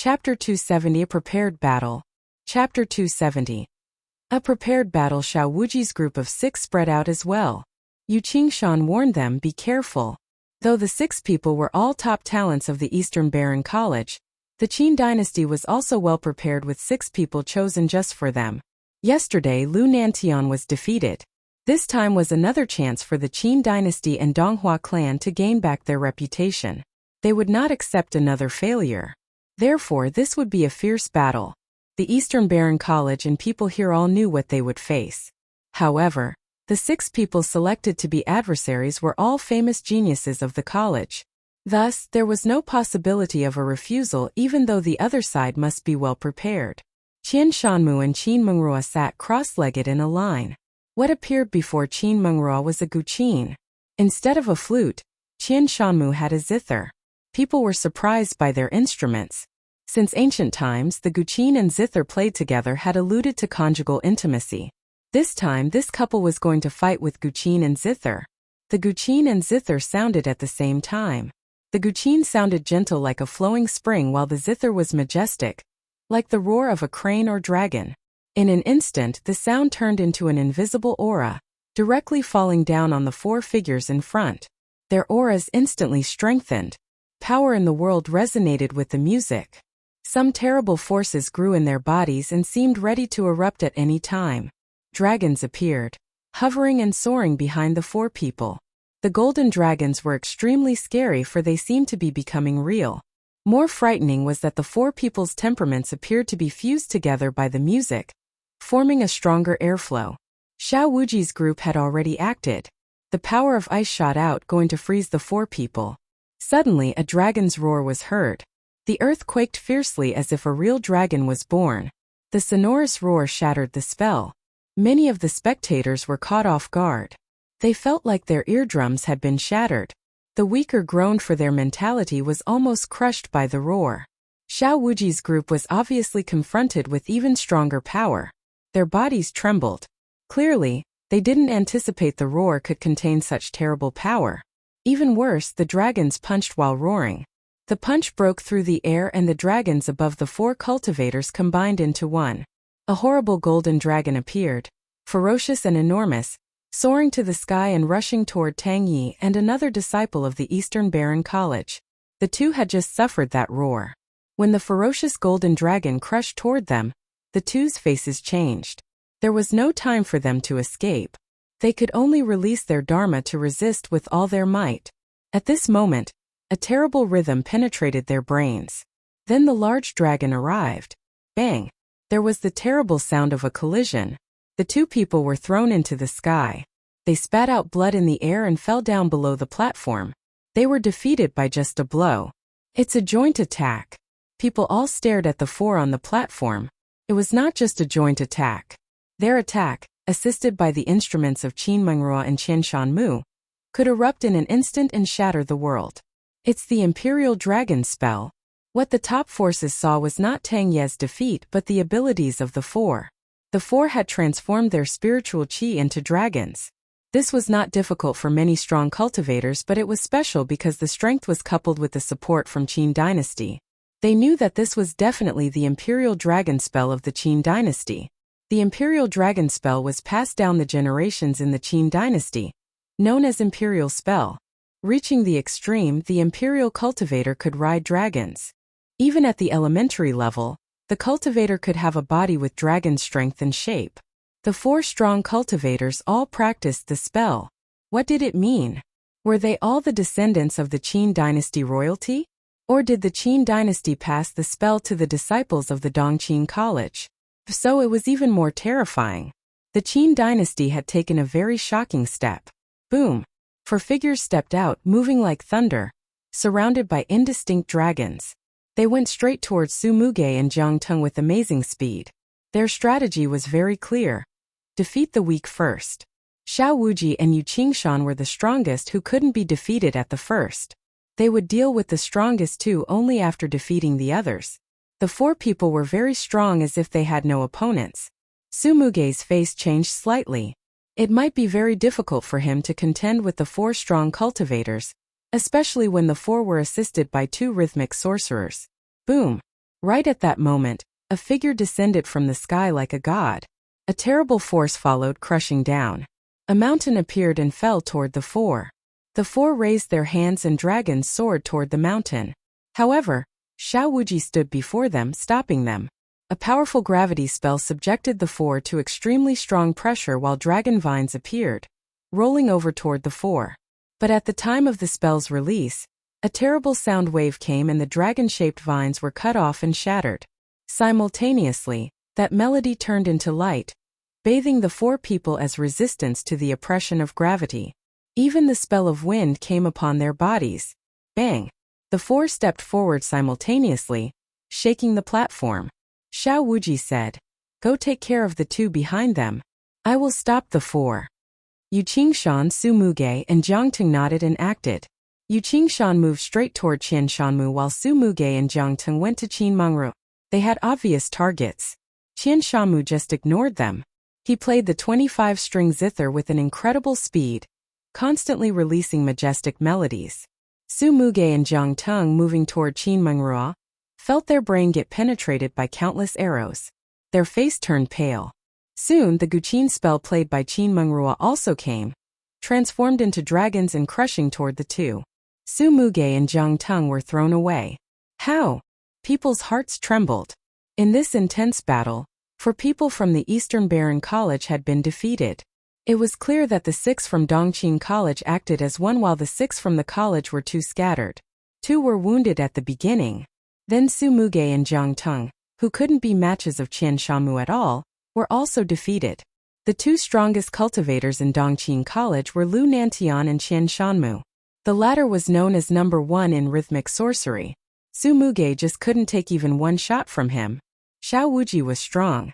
Chapter 270 A Prepared Battle. Chapter 270. A prepared battle. Xiao Wuji's group of 6 spread out as well. Yu Qingshan warned them, be careful. Though the 6 people were all top talents of the Eastern Baron College, the Qin dynasty was also well prepared with 6 people chosen just for them. Yesterday Lu Nantian was defeated. This time was another chance for the Qin dynasty and Donghua clan to gain back their reputation. They would not accept another failure. Therefore this would be a fierce battle. The Eastern Baron College and people here all knew what they would face. However, the 6 people selected to be adversaries were all famous geniuses of the college. Thus, there was no possibility of a refusal even though the other side must be well prepared. Qian Shanmu and Qin Mengrua sat cross-legged in a line. What appeared before Qin Mengrua was a guqin. Instead of a flute, Qian Shanmu had a zither. People were surprised by their instruments. Since ancient times, the guqin and zither played together had alluded to conjugal intimacy. This time, this couple was going to fight with guqin and zither. The guqin and zither sounded at the same time. The guqin sounded gentle like a flowing spring while the zither was majestic, like the roar of a crane or dragon. In an instant, the sound turned into an invisible aura, directly falling down on the 4 figures in front. Their auras instantly strengthened. Power in the world resonated with the music. Some terrible forces grew in their bodies and seemed ready to erupt at any time. Dragons appeared, hovering and soaring behind the 4 people. The golden dragons were extremely scary for they seemed to be becoming real. More frightening was that the 4 people's temperaments appeared to be fused together by the music, forming a stronger airflow. Xiao Wuji's group had already acted. The power of ice shot out, going to freeze the 4 people. Suddenly a dragon's roar was heard. The earth quaked fiercely as if a real dragon was born. The sonorous roar shattered the spell. Many of the spectators were caught off guard. They felt like their eardrums had been shattered. The weaker groaned for their mentality was almost crushed by the roar. Xiao Wuji's group was obviously confronted with even stronger power. Their bodies trembled. Clearly, they didn't anticipate the roar could contain such terrible power. Even worse, the dragons punched while roaring. The punch broke through the air and the dragons above the 4 cultivators combined into one. A horrible golden dragon appeared, ferocious and enormous, soaring to the sky and rushing toward Tang Yi and another disciple of the Eastern Baron College. The 2 had just suffered that roar. When the ferocious golden dragon crushed toward them, the 2's faces changed. There was no time for them to escape. They could only release their dharma to resist with all their might. At this moment, a terrible rhythm penetrated their brains. Then the large dragon arrived. Bang! There was the terrible sound of a collision. The 2 people were thrown into the sky. They spat out blood in the air and fell down below the platform. They were defeated by just a blow. It's a joint attack. People all stared at the 4 on the platform. It was not just a joint attack. Their attack, assisted by the instruments of Qin Mengrua and Qian Shanmu, could erupt in an instant and shatter the world. It's the Imperial Dragon spell. What the top forces saw was not Tang Ye's defeat but the abilities of the 4. The 4 had transformed their spiritual qi into dragons. This was not difficult for many strong cultivators but it was special because the strength was coupled with the support from Qin dynasty. They knew that this was definitely the Imperial Dragon spell of the Qin dynasty. The Imperial Dragon spell was passed down the generations in the Qin dynasty, known as Imperial spell. Reaching the extreme, the Imperial cultivator could ride dragons. Even at the elementary level, the cultivator could have a body with dragon strength and shape. The 4 strong cultivators all practiced the spell. What did it mean? Were they all the descendants of the Qin dynasty royalty? Or did the Qin dynasty pass the spell to the disciples of the Dongqin College? If so, it was even more terrifying. The Qin dynasty had taken a very shocking step. Boom! 4 figures stepped out, moving like thunder, surrounded by indistinct dragons. They went straight towards Su Muge and Jiang Teng with amazing speed. Their strategy was very clear. Defeat the weak first. Xiao Wuji and Yu Qingshan were the strongest who couldn't be defeated at the first. They would deal with the strongest 2 only after defeating the others. The 4 people were very strong as if they had no opponents. Su Muge's face changed slightly. It might be very difficult for him to contend with the 4 strong cultivators, especially when the 4 were assisted by 2 rhythmic sorcerers. Boom! Right at that moment, a figure descended from the sky like a god. A terrible force followed, crushing down. A mountain appeared and fell toward the four. The four raised their hands and dragons soared toward the mountain. However, Xiao Wuji stood before them, stopping them. A powerful gravity spell subjected the four to extremely strong pressure while dragon vines appeared, rolling over toward the four. But at the time of the spell's release, a terrible sound wave came and the dragon-shaped vines were cut off and shattered. Simultaneously, that melody turned into light, bathing the four people as resistance to the oppression of gravity. Even the spell of wind came upon their bodies. Bang! The four stepped forward simultaneously, shaking the platform. Xiao Wuji said, "Go take care of the two behind them. I will stop the four." Yu Qingshan, Su Muge, and Jiang Teng nodded and acted. Yu Qingshan moved straight toward Qian Shanmu while Su Muge and Jiang Teng went to Qin Mengru. They had obvious targets. Qian Shanmu just ignored them. He played the 25-string zither with an incredible speed, constantly releasing majestic melodies. Su Muge and Jiang Teng, moving toward Qin Mengru, felt their brain get penetrated by countless arrows. Their face turned pale. Soon the Guqin spell played by Qin Mengru also came, transformed into dragons and crushing toward the two. Su Muge and Jiang Teng were thrown away. How? People's hearts trembled. In this intense battle, for people from the Eastern Baron College had been defeated. It was clear that the 6 from Dongqing College acted as one while the 6 from the college were too scattered. 2 were wounded at the beginning. Then Su Muge and Jiang Teng, who couldn't be matches of Qian Shanmu at all, were also defeated. The 2 strongest cultivators in Dongqing College were Lu Nantian and Qian Shanmu. The latter was known as number 1 in rhythmic sorcery. Su Muge just couldn't take even one shot from him. Xiao Wuji was strong.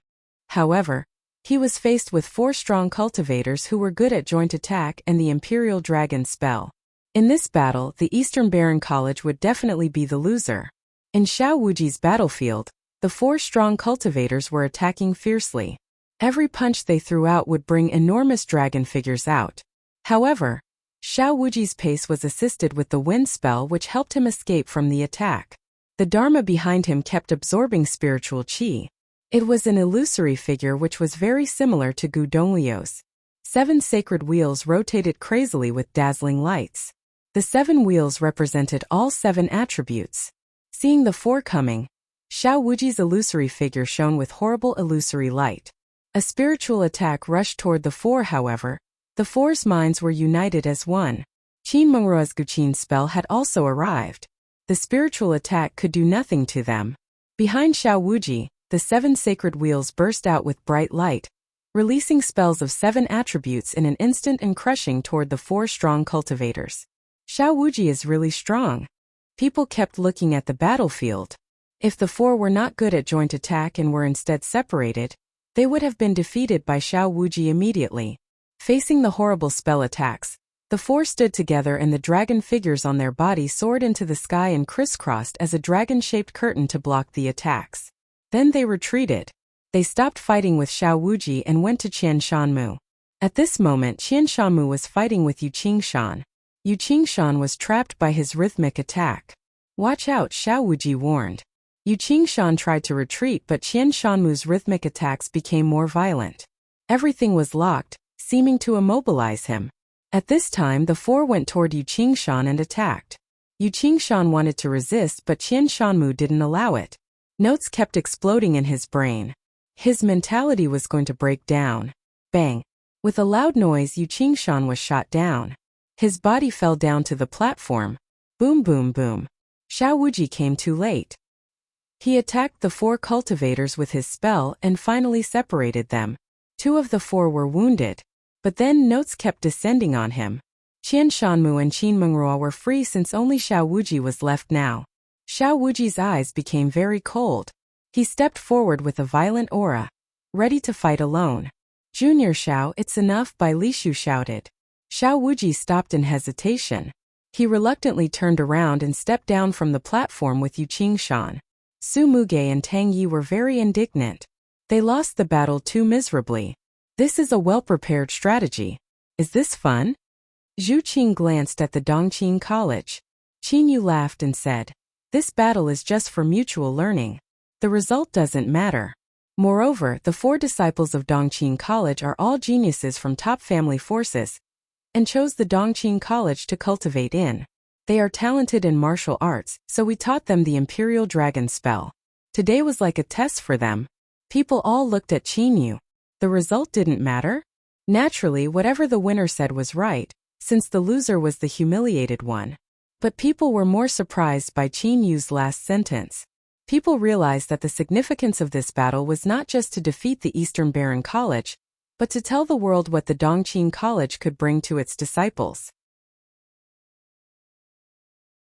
However, he was faced with 4 strong cultivators who were good at joint attack and the Imperial Dragon spell. In this battle, the Eastern Baron College would definitely be the loser. In Xiao Wuji's battlefield, the 4 strong cultivators were attacking fiercely. Every punch they threw out would bring enormous dragon figures out. However, Xiao Wuji's pace was assisted with the wind spell which helped him escape from the attack. The Dharma behind him kept absorbing spiritual qi. It was an illusory figure which was very similar to Gu Donglio's. 7 sacred wheels rotated crazily with dazzling lights. The 7 wheels represented all 7 attributes. Seeing the 4 coming, Xiao Wuji's illusory figure shone with horrible illusory light. A spiritual attack rushed toward the 4 however, the 4's minds were united as one. Qin Mengrua's Guqin spell had also arrived. The spiritual attack could do nothing to them. Behind Xiao Wuji, the 7 sacred wheels burst out with bright light, releasing spells of 7 attributes in an instant and crushing toward the 4 strong cultivators. Xiao Wuji is really strong. People kept looking at the battlefield. If the 4 were not good at joint attack and were instead separated, they would have been defeated by Xiao Wuji immediately. Facing the horrible spell attacks, the 4 stood together and the dragon figures on their body soared into the sky and crisscrossed as a dragon-shaped curtain to block the attacks. Then they retreated. They stopped fighting with Xiao Wuji and went to Qian Shanmu. At this moment Qian Shanmu was fighting with Yu Qingshan. Yu Qingshan was trapped by his rhythmic attack. Watch out, Xiao Wuji warned. Yu Qingshan tried to retreat but Qian Shanmu's rhythmic attacks became more violent. Everything was locked, seeming to immobilize him. At this time the 4 went toward Yu Qingshan and attacked. Yu Qingshan wanted to resist but Qian Shanmu didn't allow it. Notes kept exploding in his brain. His mentality was going to break down. Bang! With a loud noise Yu Qingshan was shot down. His body fell down to the platform. Boom boom boom. Xiao Wuji came too late. He attacked the 4 cultivators with his spell and finally separated them. 2 of the 4 were wounded. But then notes kept descending on him. Qian Shanmu and Qin Mengrua were free since only Xiao Wuji was left now. Xiao Wuji's eyes became very cold. He stepped forward with a violent aura, ready to fight alone. Junior Xiao, it's enough, Bai Lishu shouted. Xiao Wuji stopped in hesitation. He reluctantly turned around and stepped down from the platform with Yu Qingshan. Su Muge and Tang Yi were very indignant. They lost the battle too miserably. This is a well-prepared strategy. Is this fun? Zhu Qing glanced at the Dongqing College. Qin Yu laughed and said, "This battle is just for mutual learning. the result doesn't matter. Moreover, the 4 disciples of Dongqing College are all geniuses from top family forces, and chose the Dongqing College to cultivate in. They are talented in martial arts, so we taught them the Imperial Dragon spell. Today was like a test for them. People all looked at Qinyu. The result didn't matter? Naturally, whatever the winner said was right, since the loser was the humiliated one. But people were more surprised by Qinyu's last sentence. People realized that the significance of this battle was not just to defeat the Eastern Baron College, but to tell the world what the Dongqing College could bring to its disciples.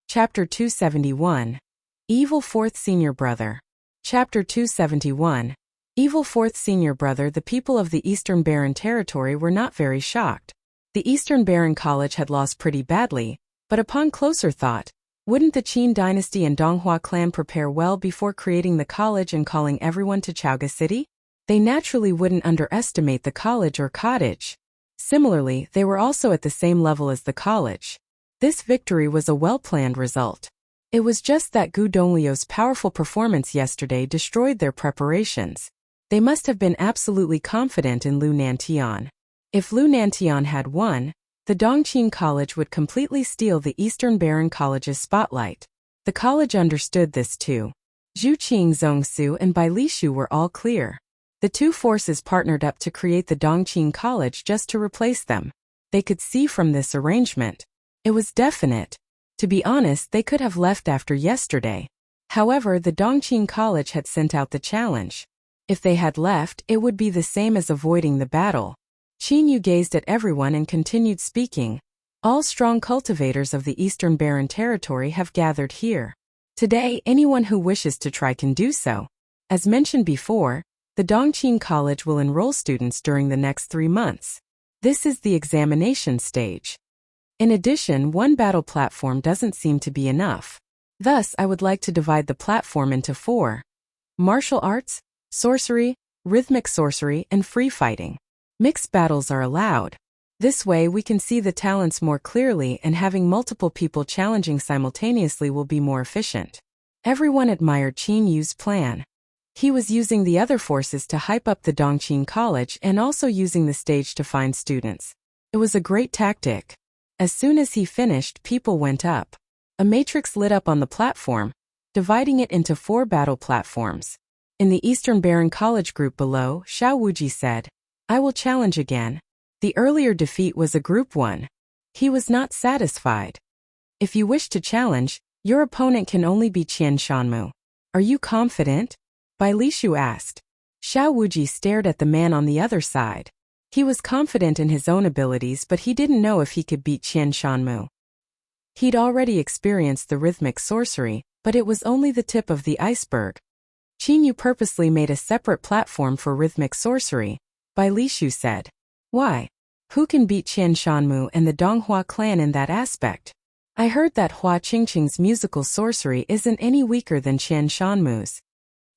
Chapter 271. Evil Fourth Senior Brother. Chapter 271. Evil Fourth Senior Brother. The people of the Eastern Baron territory were not very shocked. The Eastern Baron College had lost pretty badly, but upon closer thought, wouldn't the Qin dynasty and Donghua clan prepare well before creating the college and calling everyone to Chaoga City? They naturally wouldn't underestimate the college or cottage. Similarly, they were also at the same level as the college. This victory was a well-planned result. It was just that Gu Donglio's powerful performance yesterday destroyed their preparations. They must have been absolutely confident in Lu Nantian. If Lu Nantian had won, the Dongqing College would completely steal the Eastern Baron College's spotlight. The college understood this too. Zhu Qing, Zhongsu, and Bai Lishu were all clear. The two forces partnered up to create the Dongqing College just to replace them. They could see from this arrangement. It was definite. To be honest, they could have left after yesterday. However, the Dongqing College had sent out the challenge. If they had left, it would be the same as avoiding the battle. Qinyu gazed at everyone and continued speaking. All strong cultivators of the Eastern Baron territory have gathered here. Today, anyone who wishes to try can do so. As mentioned before, the Dongqing College will enroll students during the next 3 months. This is the examination stage. In addition, one battle platform doesn't seem to be enough. Thus, I would like to divide the platform into 4. Martial arts, sorcery, rhythmic sorcery, and free fighting. Mixed battles are allowed. This way we can see the talents more clearly, and having multiple people challenging simultaneously will be more efficient. Everyone admired Qin Yu's plan. He was using the other forces to hype up the Dongqing College and also using the stage to find students. It was a great tactic. As soon as he finished, people went up. A matrix lit up on the platform, dividing it into 4 battle platforms. In the Eastern Baron College group below, Xiao Wuji said, "I will challenge again." The earlier defeat was a group 1. He was not satisfied. If you wish to challenge, your opponent can only be Qian Shanmu. Are you confident? Bai Lishu asked. Xiao Wuji stared at the man on the other side. He was confident in his own abilities, but he didn't know if he could beat Qian Shanmu. He'd already experienced the rhythmic sorcery, but it was only the tip of the iceberg. Qinyu purposely made a separate platform for rhythmic sorcery. Bai Lishu said. Why? Who can beat Qian Shanmu and the Donghua clan in that aspect? I heard that Hua Qingqing's musical sorcery isn't any weaker than Qian Shanmu's.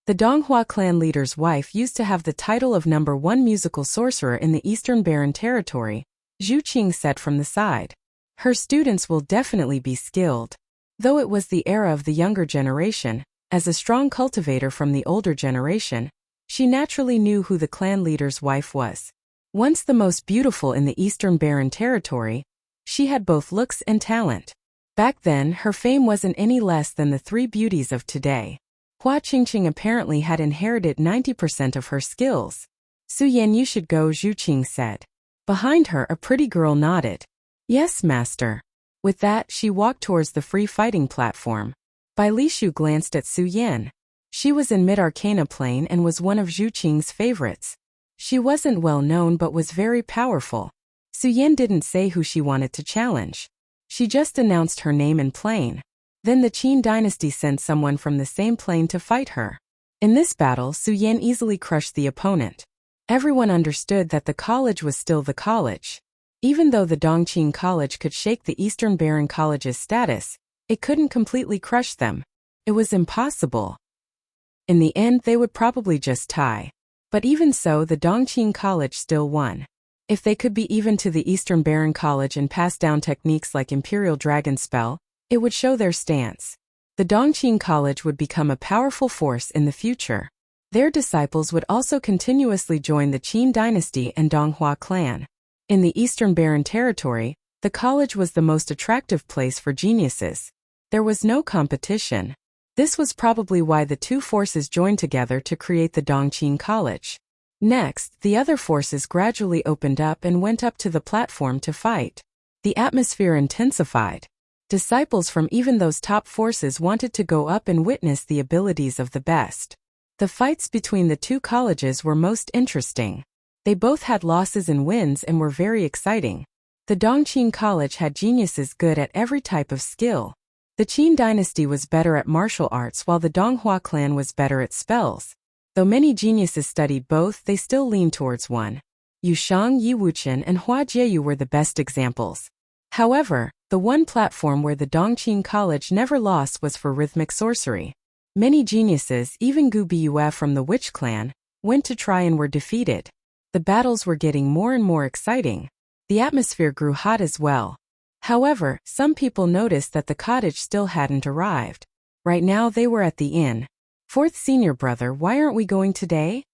The Donghua clan leader's wife used to have the title of #1 musical sorcerer in the Eastern Baron territory, Zhu Qing said from the side. Her students will definitely be skilled. Though it was the era of the younger generation, as a strong cultivator from the older generation, she naturally knew who the clan leader's wife was. Once the most beautiful in the Eastern Baron territory, she had both looks and talent. Back then, her fame wasn't any less than the 3 beauties of today. Hua Qingqing apparently had inherited 90% of her skills. Su Yan, you should go, Zhu Qing said. Behind her, a pretty girl nodded. Yes, master. With that, she walked towards the free fighting platform. Bai Lishu glanced at Su Yan. She was in mid-arcana plane and was one of Zhu Qing's favorites. She wasn't well known but was very powerful. Su Yan didn't say who she wanted to challenge. She just announced her name in plane. Then the Qin dynasty sent someone from the same plane to fight her. In this battle, Su Yan easily crushed the opponent. Everyone understood that the college was still the college. Even though the Dongqing College could shake the Eastern Baron College's status, it couldn't completely crush them. It was impossible. In the end, they would probably just tie. But even so, the Dongqing College still won. If they could be even to the Eastern Baron College and pass down techniques like Imperial Dragon Spell, it would show their stance. The Dongqing College would become a powerful force in the future. Their disciples would also continuously join the Qin dynasty and Donghua clan. In the Eastern Barren Territory, the college was the most attractive place for geniuses. There was no competition. This was probably why the two forces joined together to create the Dongqing College. Next, the other forces gradually opened up and went up to the platform to fight. The atmosphere intensified. Disciples from even those top forces wanted to go up and witness the abilities of the best. The fights between the two colleges were most interesting. They both had losses and wins and were very exciting. The Dongqing College had geniuses good at every type of skill. The Qin dynasty was better at martial arts while the Donghua clan was better at spells. Though many geniuses studied both, they still leaned towards one. Yu Shang, Yi Wuqian, and Hua Jieyu were the best examples. However, the one platform where the Dongqing College never lost was for rhythmic sorcery. Many geniuses, even Gu Biyue from the Witch clan, went to try and were defeated. The battles were getting more and more exciting. The atmosphere grew hot as well. However, some people noticed that the cottage still hadn't arrived. Right now they were at the inn. Fourth senior brother, why aren't we going today?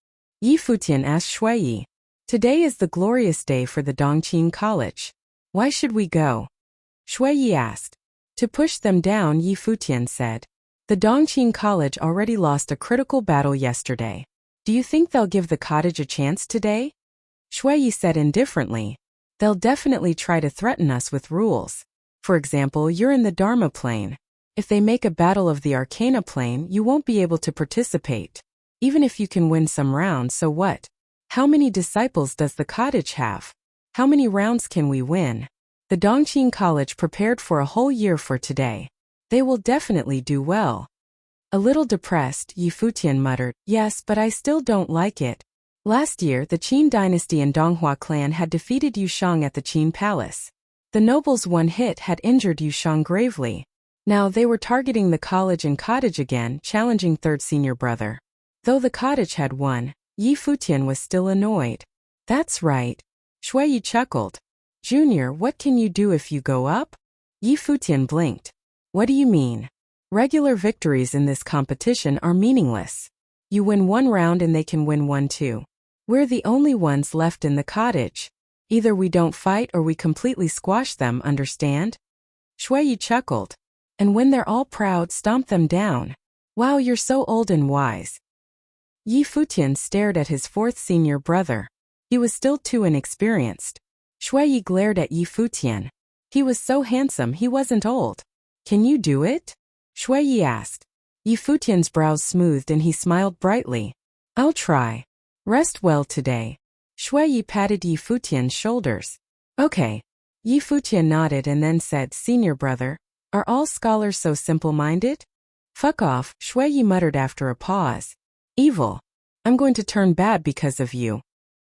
Yi Futian asked Shui Yi. Today is the glorious day for the Dongqing College. Why should we go? Shui Yi asked. To push them down, Yi Futian said. The Dongqing College already lost a critical battle yesterday. Do you think they'll give the cottage a chance today? Shui Yi said indifferently. They'll definitely try to threaten us with rules. For example, you're in the Dharma plane. If they make a battle of the Arcana plane, you won't be able to participate. Even if you can win some rounds, so what? How many disciples does the cottage have? How many rounds can we win? The Dongqing College prepared for a whole year for today. They will definitely do well. A little depressed, Yi Futian muttered, yes, but I still don't like it. Last year, the Qin dynasty and Donghua clan had defeated Yu Shang at the Qin palace. The nobles' one hit had injured Yu Shang gravely. Now they were targeting the college and cottage again, challenging third senior brother. Though the cottage had won, Yi Futian was still annoyed. That's right. Shui Yi chuckled. Junior, what can you do if you go up? Yi Futian blinked. What do you mean? Regular victories in this competition are meaningless. You win one round and they can win one too. We're the only ones left in the cottage. Either we don't fight or we completely squash them, understand? Shui Yi chuckled. And when they're all proud, stomp them down. Wow, you're so old and wise. Yi Futian stared at his fourth senior brother. He was still too inexperienced. Shui Yi glared at Yi Futian. He was so handsome he wasn't old. Can you do it? Shui Yi asked. Yi Futian's brows smoothed and he smiled brightly. I'll try. Rest well today. Shui Yi patted Yi Futian's shoulders. Okay. Yi Futian nodded and then said, Senior brother, are all scholars so simple-minded? Fuck off, Shui Yi muttered after a pause. Evil. I'm going to turn bad because of you.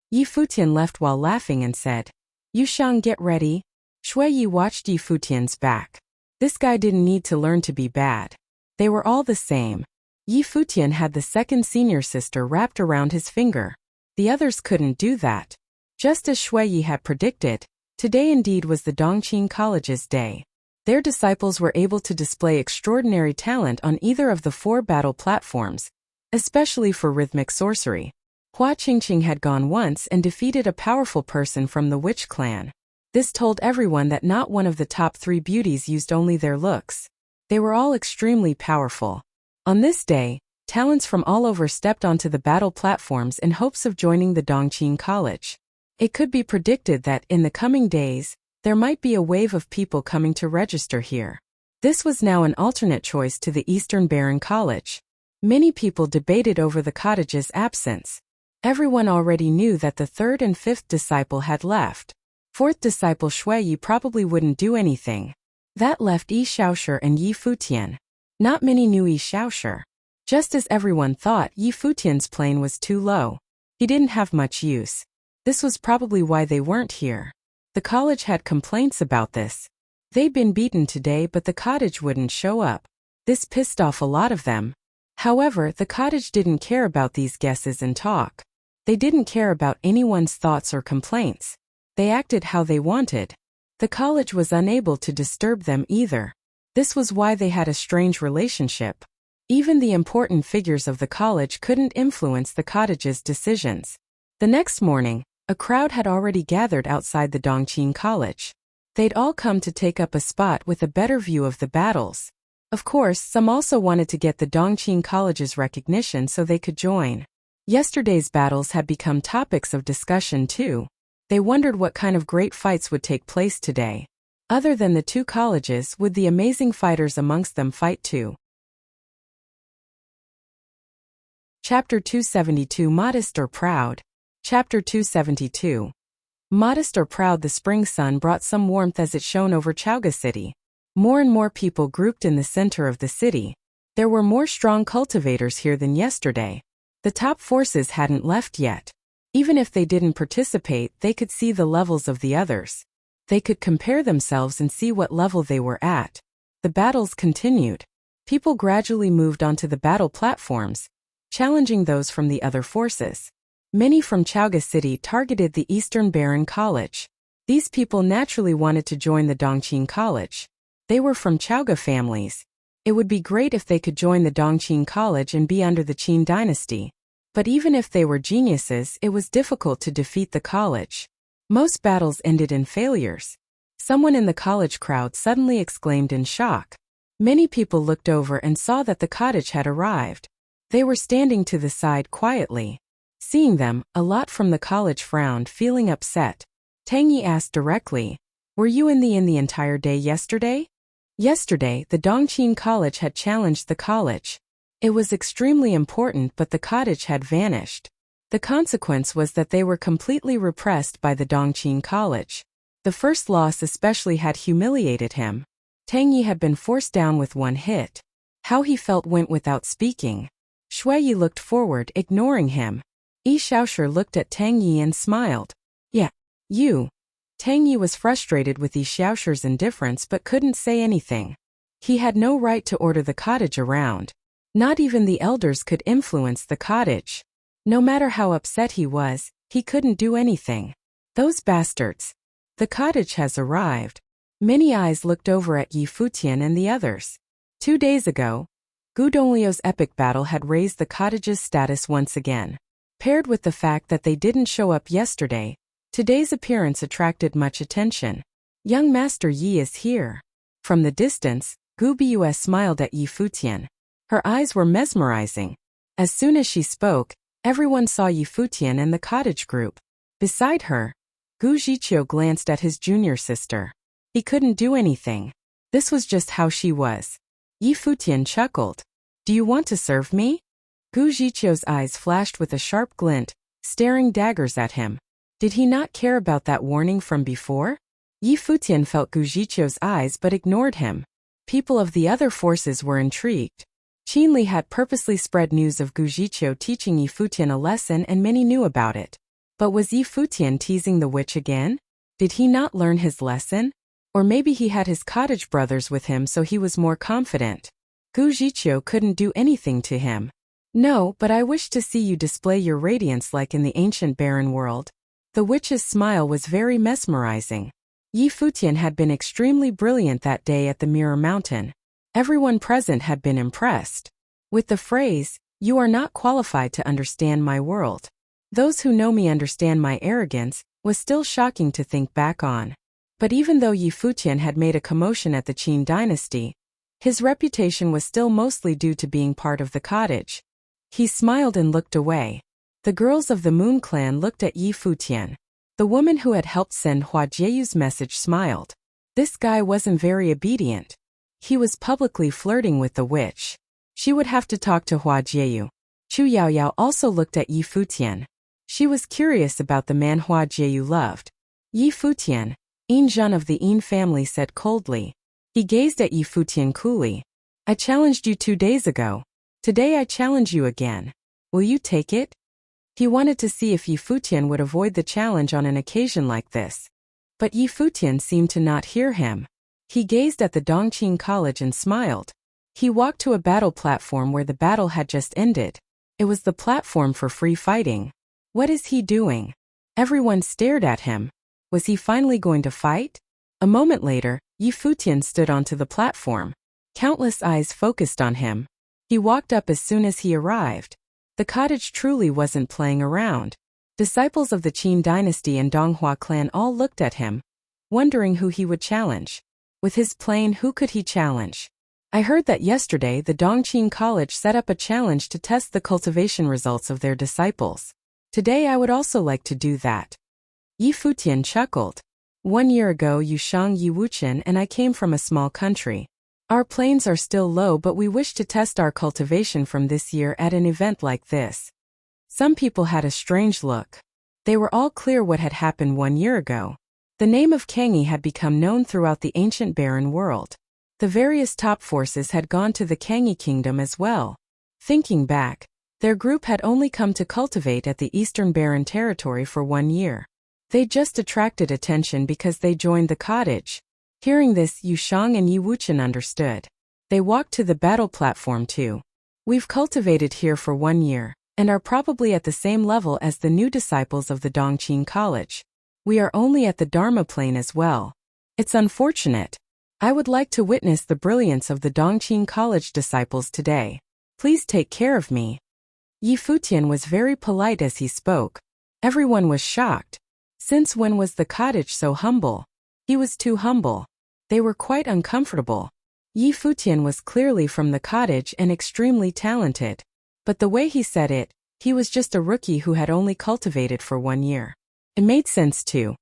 Yi Futian left while laughing and said, Yu Shang, get ready. Shui Yi watched Yi Futian's back. This guy didn't need to learn to be bad. They were all the same. Yi Futian had the second senior sister wrapped around his finger. The others couldn't do that. Just as Shui Yi had predicted, today indeed was the Dongqing College's day. Their disciples were able to display extraordinary talent on either of the 4 battle platforms, especially for rhythmic sorcery. Hua Qingqing had gone once and defeated a powerful person from the Witch clan. This told everyone that not one of the top 3 beauties used only their looks. They were all extremely powerful. On this day, talents from all over stepped onto the battle platforms in hopes of joining the Dongqing College. It could be predicted that in the coming days, there might be a wave of people coming to register here. This was now an alternate choice to the Eastern Barren College. Many people debated over the cottage's absence. Everyone already knew that the third and fifth disciple had left. Fourth disciple Shui Yi probably wouldn't do anything. That left Yi Shaoshi and Yi Futian. Not many knew Yi Shaoshi. Just as everyone thought, Yi Futian's plane was too low. He didn't have much use. This was probably why they weren't here. The college had complaints about this. They'd been beaten today, but the cottage wouldn't show up. This pissed off a lot of them. However, the cottage didn't care about these guesses and talk. They didn't care about anyone's thoughts or complaints. They acted how they wanted. The college was unable to disturb them either. This was why they had a strange relationship. Even the important figures of the college couldn't influence the cottage's decisions. The next morning, a crowd had already gathered outside the Dongqing College. They'd all come to take up a spot with a better view of the battles. Of course, some also wanted to get the Dongqing College's recognition so they could join. Yesterday's battles had become topics of discussion too. They wondered what kind of great fights would take place today. Other than the two colleges, would the amazing fighters amongst them fight too? Chapter 272 Modest or Proud? Chapter 272. Modest or proud, the spring sun brought some warmth as it shone over Chaoga City. More and more people grouped in the center of the city. There were more strong cultivators here than yesterday. The top forces hadn't left yet. Even if they didn't participate, they could see the levels of the others. They could compare themselves and see what level they were at. The battles continued. People gradually moved onto the battle platforms, challenging those from the other forces. Many from Chaoga City targeted the Eastern Baron College. These people naturally wanted to join the Dongqing College. They were from Chaoga families. It would be great if they could join the Dongqing College and be under the Qin dynasty. But even if they were geniuses, it was difficult to defeat the college. Most battles ended in failures. Someone in the college crowd suddenly exclaimed in shock. Many people looked over and saw that the cottage had arrived. They were standing to the side quietly. Seeing them, a lot from the college frowned, feeling upset. Tang Yi asked directly, "Were you in the entire day yesterday?" Yesterday, the Dongqing College had challenged the college. It was extremely important, but the cottage had vanished. The consequence was that they were completely repressed by the Dongqing College. The first loss especially had humiliated him. Tang Yi had been forced down with one hit. How he felt went without speaking. Shui Yi looked forward, ignoring him. Yi Xiaoshu looked at Tang Yi and smiled. "Yeah, you." Tang Yi was frustrated with Yi Xiaoshu's indifference but couldn't say anything. He had no right to order the cottage around. Not even the elders could influence the cottage. No matter how upset he was, he couldn't do anything. Those bastards. The cottage has arrived. Many eyes looked over at Yi Futian and the others. 2 days ago, Gu Donglio's epic battle had raised the cottage's status once again. Paired with the fact that they didn't show up yesterday, today's appearance attracted much attention. Young Master Yi is here. From the distance, Gu Bus smiled at Yi Futian. Her eyes were mesmerizing. As soon as she spoke, everyone saw Yi Futian and the cottage group. Beside her, Gu Zhiqiu glanced at his junior sister. He couldn't do anything. This was just how she was. Yi Futian chuckled. "Do you want to serve me?" Gu Zhiqiu's eyes flashed with a sharp glint, staring daggers at him. Did he not care about that warning from before? Yi Futian felt Gu Zhiqiu's eyes but ignored him. People of the other forces were intrigued. Qin Li had purposely spread news of Gu Zhiqiu teaching Yi Futian a lesson and many knew about it. But was Yi Futian teasing the witch again? Did he not learn his lesson? Or maybe he had his cottage brothers with him so he was more confident. Gu Zhiqiu couldn't do anything to him. "No, but I wish to see you display your radiance like in the ancient barren world." The witch's smile was very mesmerizing. Yi Futian had been extremely brilliant that day at the Mirror Mountain. Everyone present had been impressed. With the phrase, "You are not qualified to understand my world. Those who know me understand my arrogance," was still shocking to think back on. But even though Yi Futian had made a commotion at the Qin dynasty, his reputation was still mostly due to being part of the cottage. He smiled and looked away. The girls of the Moon Clan looked at Yi Futian. The woman who had helped send Hua Jieyu's message smiled. This guy wasn't very obedient. He was publicly flirting with the witch. She would have to talk to Hua Jieyu. Chu Yaoyao also looked at Yi Futian. She was curious about the man Hua Jieyu loved. Yi Futian, Yin Zhen of the Yin family, said coldly. He gazed at Yi Futian coolly. "I challenged you 2 days ago. Today I challenge you again. Will you take it?" He wanted to see if Yi Futian would avoid the challenge on an occasion like this. But Yi Futian seemed to not hear him. He gazed at the Dongqing College and smiled. He walked to a battle platform where the battle had just ended. It was the platform for free fighting. What is he doing? Everyone stared at him. Was he finally going to fight? A moment later, Yi Futian stood onto the platform. Countless eyes focused on him. He walked up as soon as he arrived. The cottage truly wasn't playing around. Disciples of the Qin dynasty and Donghua clan all looked at him, wondering who he would challenge. With his plane, who could he challenge? I heard that yesterday the Dongqing College set up a challenge to test the cultivation results of their disciples. Today I would also like to do that. Yi Futian chuckled. 1 year ago you Shang Yi Wuchen and I came from a small country. Our planes are still low, but we wish to test our cultivation from this year at an event like this. Some people had a strange look. They were all clear what had happened 1 year ago. The name of Kangyi had become known throughout the ancient barren world. The various top forces had gone to the Kangyi kingdom as well. Thinking back, their group had only come to cultivate at the eastern barren territory for 1 year. They just attracted attention because they joined the cottage. Hearing this, Yu Shang and Yi Wuchen understood. They walked to the battle platform too. We've cultivated here for 1 year, and are probably at the same level as the new disciples of the Dongqing College. We are only at the Dharma plane as well. It's unfortunate. I would like to witness the brilliance of the Dongqing College disciples today. Please take care of me. Yi Futian was very polite as he spoke. Everyone was shocked. Since when was the cottage so humble? He was too humble. They were quite uncomfortable. Yi Futian was clearly from the cottage and extremely talented. But the way he said it, he was just a rookie who had only cultivated for 1 year. It made sense too.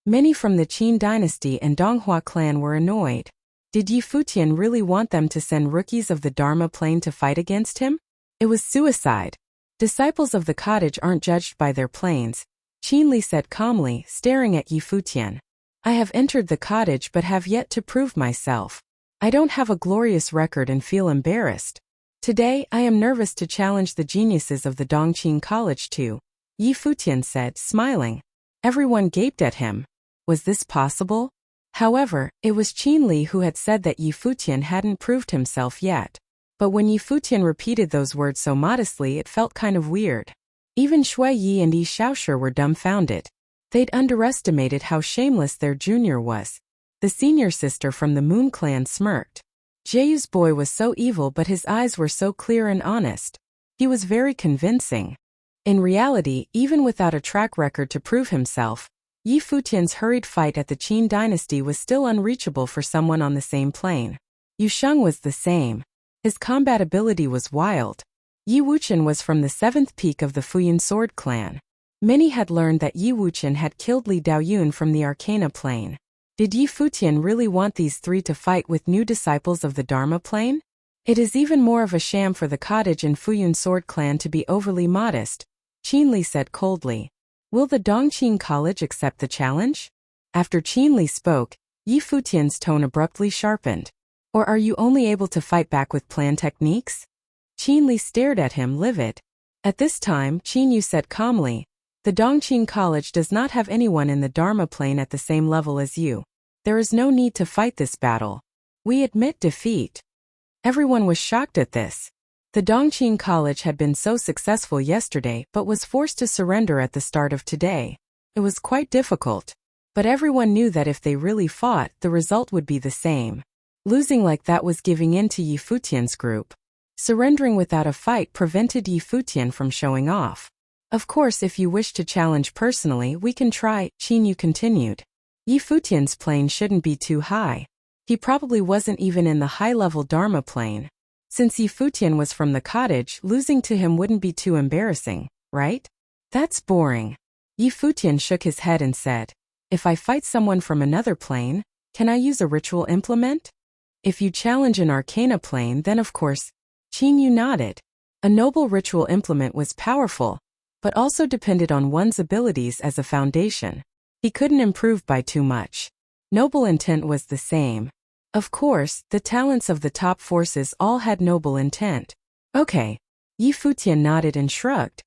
Many from the Qin dynasty and Donghua clan were annoyed. Did Yi Futian really want them to send rookies of the Dharma plane to fight against him? It was suicide. Disciples of the cottage aren't judged by their planes, Qin Li said calmly, staring at Yi Futian. I have entered the cottage but have yet to prove myself. I don't have a glorious record and feel embarrassed. Today I am nervous to challenge the geniuses of the Dongqing College too, Yi Futian said, smiling. Everyone gaped at him. Was this possible? However, it was Qin Li who had said that Yi Futian hadn't proved himself yet. But when Yi Futian repeated those words so modestly, it felt kind of weird. Even Shui Yi and Yi Shaoshi were dumbfounded. They'd underestimated how shameless their junior was. The senior sister from the Moon clan smirked. Jieyu's boy was so evil, but his eyes were so clear and honest. He was very convincing. In reality, even without a track record to prove himself, Yi Futian's hurried fight at the Qin dynasty was still unreachable for someone on the same plane. Yu Sheng was the same. His combat ability was wild. Yi Wuchen was from the 7th peak of the Futian sword clan. Many had learned that Yi Wuchen had killed Li Daoyun from the Arcana plane. Did Yi Futian really want these three to fight with new disciples of the Dharma plane? It is even more of a sham for the cottage and Futian sword clan to be overly modest, Qin Li said coldly. Will the Dongqing College accept the challenge? After Qin Li spoke, Yi Futian's tone abruptly sharpened. Or are you only able to fight back with plan techniques? Qin Li stared at him livid. At this time, Qin Yu said calmly, the Dongqing College does not have anyone in the Dharma plane at the same level as you. There is no need to fight this battle. We admit defeat. Everyone was shocked at this. The Dongqing College had been so successful yesterday but was forced to surrender at the start of today. It was quite difficult. But everyone knew that if they really fought, the result would be the same. Losing like that was giving in to Yi Futian's group. Surrendering without a fight prevented Yi Futian from showing off. Of course, if you wish to challenge personally, we can try, Qin Yu continued. Yi Futian's plane shouldn't be too high. He probably wasn't even in the high-level Dharma plane. Since Yi Futian was from the cottage, losing to him wouldn't be too embarrassing, right? That's boring. Yi Futian shook his head and said, if I fight someone from another plane, can I use a ritual implement? If you challenge an Arcana plane, then of course, Qin Yu nodded. A noble ritual implement was powerful, but also depended on one's abilities as a foundation. He couldn't improve by too much. Noble intent was the same. Of course, the talents of the top forces all had noble intent. Okay. Yi Futian nodded and shrugged.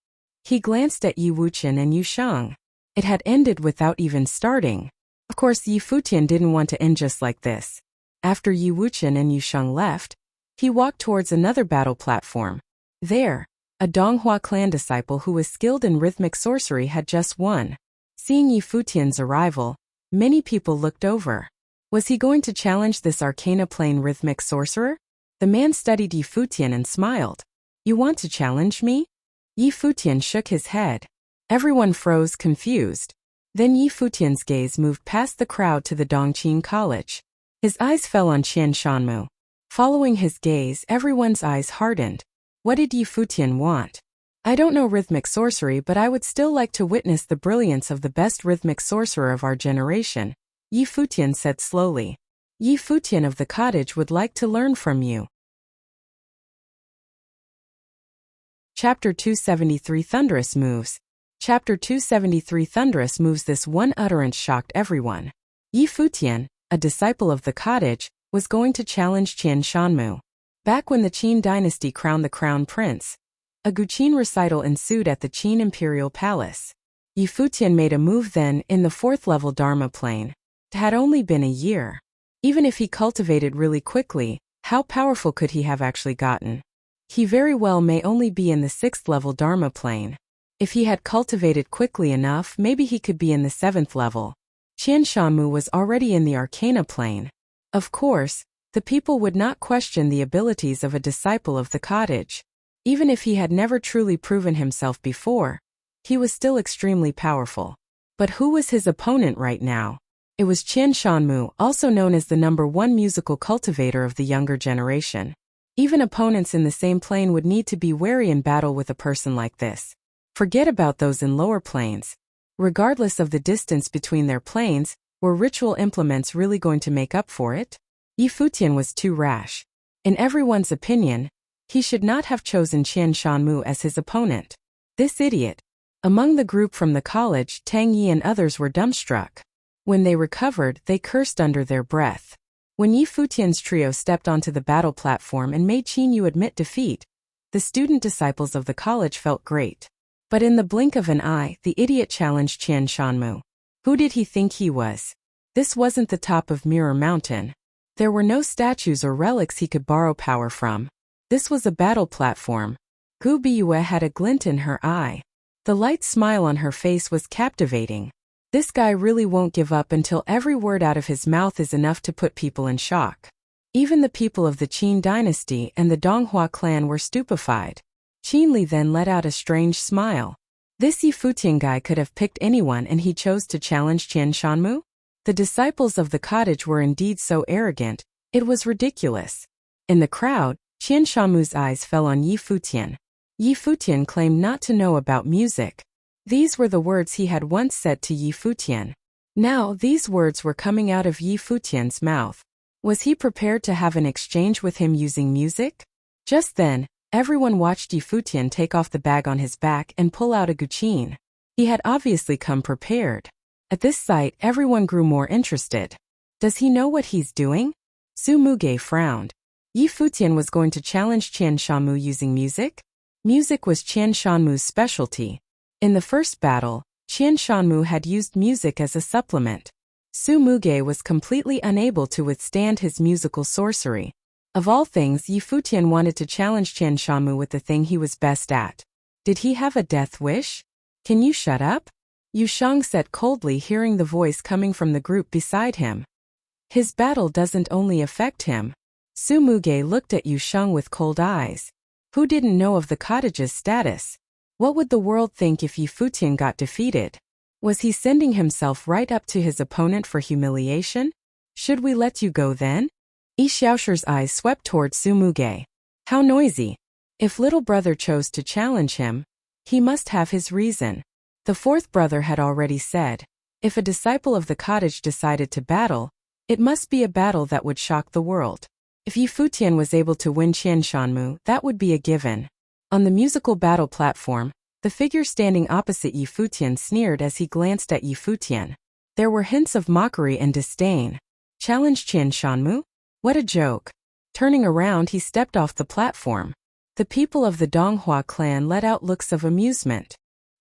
He glanced at Yi Wuchen and Yu Shang. It had ended without even starting. Of course, Yi Futian didn't want to end just like this. After Yi Wuchen and Yu Shang left, he walked towards another battle platform. There, a Donghua clan disciple who was skilled in rhythmic sorcery had just won. Seeing Yi Futian's arrival, many people looked over. Was he going to challenge this arcana-plane rhythmic sorcerer? The man studied Yi Futian and smiled. You want to challenge me? Yi Futian shook his head. Everyone froze, confused. Then Yi Futian's gaze moved past the crowd to the Dongqing College. His eyes fell on Qian Shanmu. Following his gaze, everyone's eyes hardened. What did Yi Futian want? I don't know rhythmic sorcery, but I would still like to witness the brilliance of the best rhythmic sorcerer of our generation, Yi Futian said slowly. Yi Futian of the cottage would like to learn from you. Chapter 273 Thunderous Moves. Chapter 273 Thunderous Moves. This one utterance shocked everyone. Yi Futian, a disciple of the cottage, was going to challenge Qian Shanmu. Back when the Qin dynasty crowned the crown prince, a Guqin recital ensued at the Qin imperial palace. Yi Futian made a move then in the 4th level Dharma plane. It had only been a year. Even if he cultivated really quickly, how powerful could he have actually gotten? He very well may only be in the 6th level Dharma plane. If he had cultivated quickly enough, maybe he could be in the 7th level. Qian Shanmu was already in the Arcana plane. Of course, the people would not question the abilities of a disciple of the cottage. Even if he had never truly proven himself before, he was still extremely powerful. But who was his opponent right now? It was Qian Shanmu, also known as the #1 musical cultivator of the younger generation. Even opponents in the same plane would need to be wary in battle with a person like this. Forget about those in lower planes. Regardless of the distance between their planes, were ritual implements really going to make up for it? Yi Futian was too rash. In everyone's opinion, he should not have chosen Qian Shanmu as his opponent. This idiot. Among the group from the college, Tang Yi and others were dumbstruck. When they recovered, they cursed under their breath. When Yi Futian's trio stepped onto the battle platform and made Qin Yu admit defeat, the student disciples of the college felt great. But in the blink of an eye, the idiot challenged Qian Shanmu. Who did he think he was? This wasn't the top of Mirror Mountain. There were no statues or relics he could borrow power from. This was a battle platform. Gu Biyue had a glint in her eye. The light smile on her face was captivating. This guy really won't give up until every word out of his mouth is enough to put people in shock. Even the people of the Qin dynasty and the Donghua clan were stupefied. Qin Li then let out a strange smile. This Yi Futian guy could have picked anyone, and he chose to challenge Qian Shanmu? The disciples of the cottage were indeed so arrogant, it was ridiculous. In the crowd, Qian Shanmu's eyes fell on Yi Futian. Yi Futian claimed not to know about music. These were the words he had once said to Yi Futian. Now these words were coming out of Yi Futian's mouth. Was he prepared to have an exchange with him using music? Just then, everyone watched Yi Futian take off the bag on his back and pull out a guqin. He had obviously come prepared. At this sight, everyone grew more interested. Does he know what he's doing? Su Muge frowned. Yi Futian was going to challenge Qian Shanmu using music? Music was Qian Shanmu's specialty. In the first battle, Qian Shanmu had used music as a supplement. Su Muge was completely unable to withstand his musical sorcery. Of all things, Yi Futian wanted to challenge Qian Shanmu with the thing he was best at. Did he have a death wish? Can you shut up? Yu Shang said coldly, hearing the voice coming from the group beside him. His battle doesn't only affect him. Su Muge looked at Yu Shang with cold eyes. Who didn't know of the cottage's status? What would the world think if Yi Futian got defeated? Was he sending himself right up to his opponent for humiliation? Should we let you go then? Yi Xiaoshi's eyes swept toward Su Muge. How noisy. If little brother chose to challenge him, he must have his reason. The fourth brother had already said, if a disciple of the cottage decided to battle, it must be a battle that would shock the world. If Yi Futian was able to win Qian Shanmu, that would be a given. On the musical battle platform, the figure standing opposite Yi Futian sneered as he glanced at Yi Futian. There were hints of mockery and disdain. Challenge Qian Shanmu? What a joke. Turning around, he stepped off the platform. The people of the Donghua clan let out looks of amusement.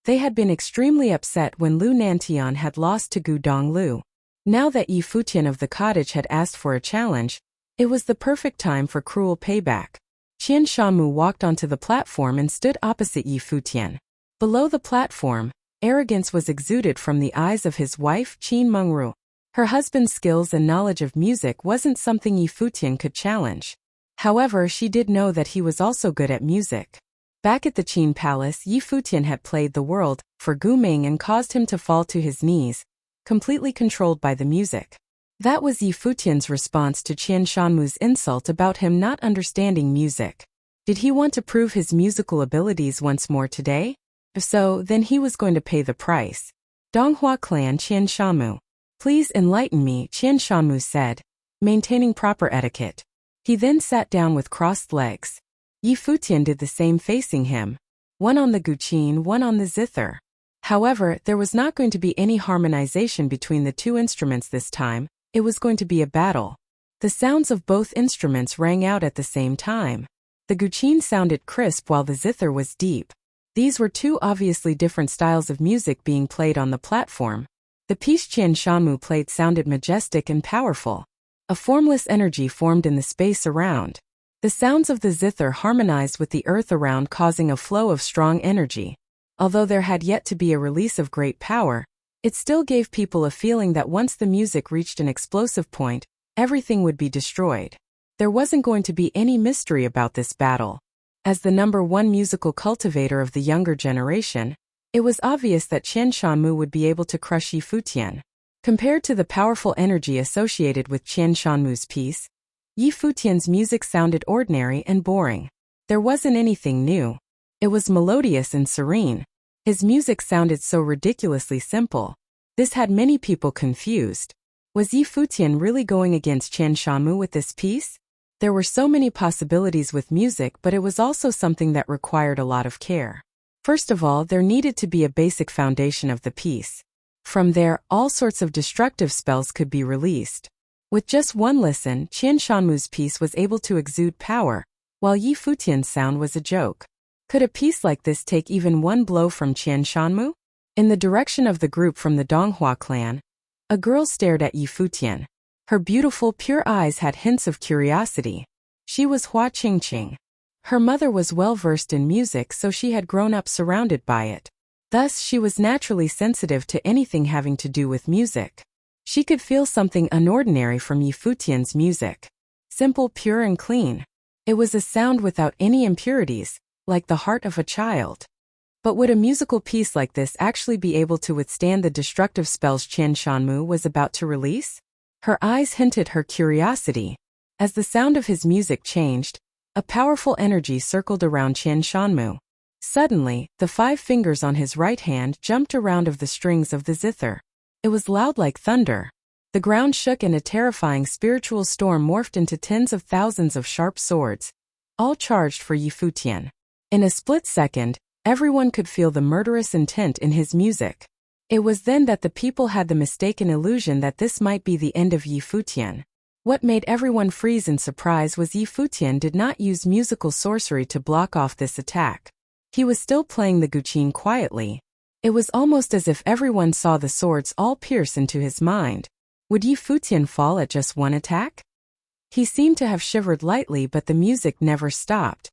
They had been extremely upset when Lu Nantian had lost to Gu Donglu. Now that Yi Futian of the cottage had asked for a challenge, it was the perfect time for cruel payback. Qian Shanmu walked onto the platform and stood opposite Yi Futian. Below the platform, arrogance was exuded from the eyes of his wife Qin Mengru. Her husband's skills and knowledge of music wasn't something Yi Futian could challenge. However, she did know that he was also good at music. Back at the Qin Palace, Yi Futian had played the world for Gu Ming and caused him to fall to his knees, completely controlled by the music. That was Yi Futian's response to Qian Shanmu's insult about him not understanding music. Did he want to prove his musical abilities once more today? If so, then he was going to pay the price. Donghua clan Qian Shanmu. Please enlighten me, Qian Shanmu said, maintaining proper etiquette. He then sat down with crossed legs. Yi Futian did the same facing him. One on the guqin, one on the zither. However, there was not going to be any harmonization between the two instruments this time. It was going to be a battle. The sounds of both instruments rang out at the same time. The guqin sounded crisp while the zither was deep. These were two obviously different styles of music being played on the platform. The piece Qian Shanmu played sounded majestic and powerful. A formless energy formed in the space around. The sounds of the zither harmonized with the earth around, causing a flow of strong energy. Although there had yet to be a release of great power, it still gave people a feeling that once the music reached an explosive point, everything would be destroyed. There wasn't going to be any mystery about this battle. As the #1 musical cultivator of the younger generation, it was obvious that Qian Shanmu would be able to crush Yi Futian. Compared to the powerful energy associated with Qian Shanmu's piece, Yi Futian's music sounded ordinary and boring. There wasn't anything new. It was melodious and serene. His music sounded so ridiculously simple. This had many people confused. Was Yi Futian really going against Qian Shanmu with this piece? There were so many possibilities with music, but it was also something that required a lot of care. First of all, there needed to be a basic foundation of the piece. From there, all sorts of destructive spells could be released. With just one listen, Qian Shanmu's piece was able to exude power, while Yi Futian's sound was a joke. Could a piece like this take even one blow from Qian Shanmu? In the direction of the group from the Donghua clan, a girl stared at Yi Futian. Her beautiful, pure eyes had hints of curiosity. She was Hua Qingqing. Her mother was well versed in music, so she had grown up surrounded by it. Thus, she was naturally sensitive to anything having to do with music. She could feel something unordinary from Yi Futian's music. Simple, pure and clean. It was a sound without any impurities, like the heart of a child. But would a musical piece like this actually be able to withstand the destructive spells Qian Shanmu was about to release? Her eyes hinted her curiosity. As the sound of his music changed, a powerful energy circled around Qian Shanmu. Suddenly, the 5 fingers on his right hand jumped around of the strings of the zither. It was loud like thunder. The ground shook and a terrifying spiritual storm morphed into tens of thousands of sharp swords, all charged for Yi Futian. In a split second, everyone could feel the murderous intent in his music. It was then that the people had the mistaken illusion that this might be the end of Yi Futian. What made everyone freeze in surprise was Yi Futian did not use musical sorcery to block off this attack. He was still playing the guqin quietly. It was almost as if everyone saw the swords all pierce into his mind. Would Yi Futian fall at just one attack? He seemed to have shivered lightly, but the music never stopped.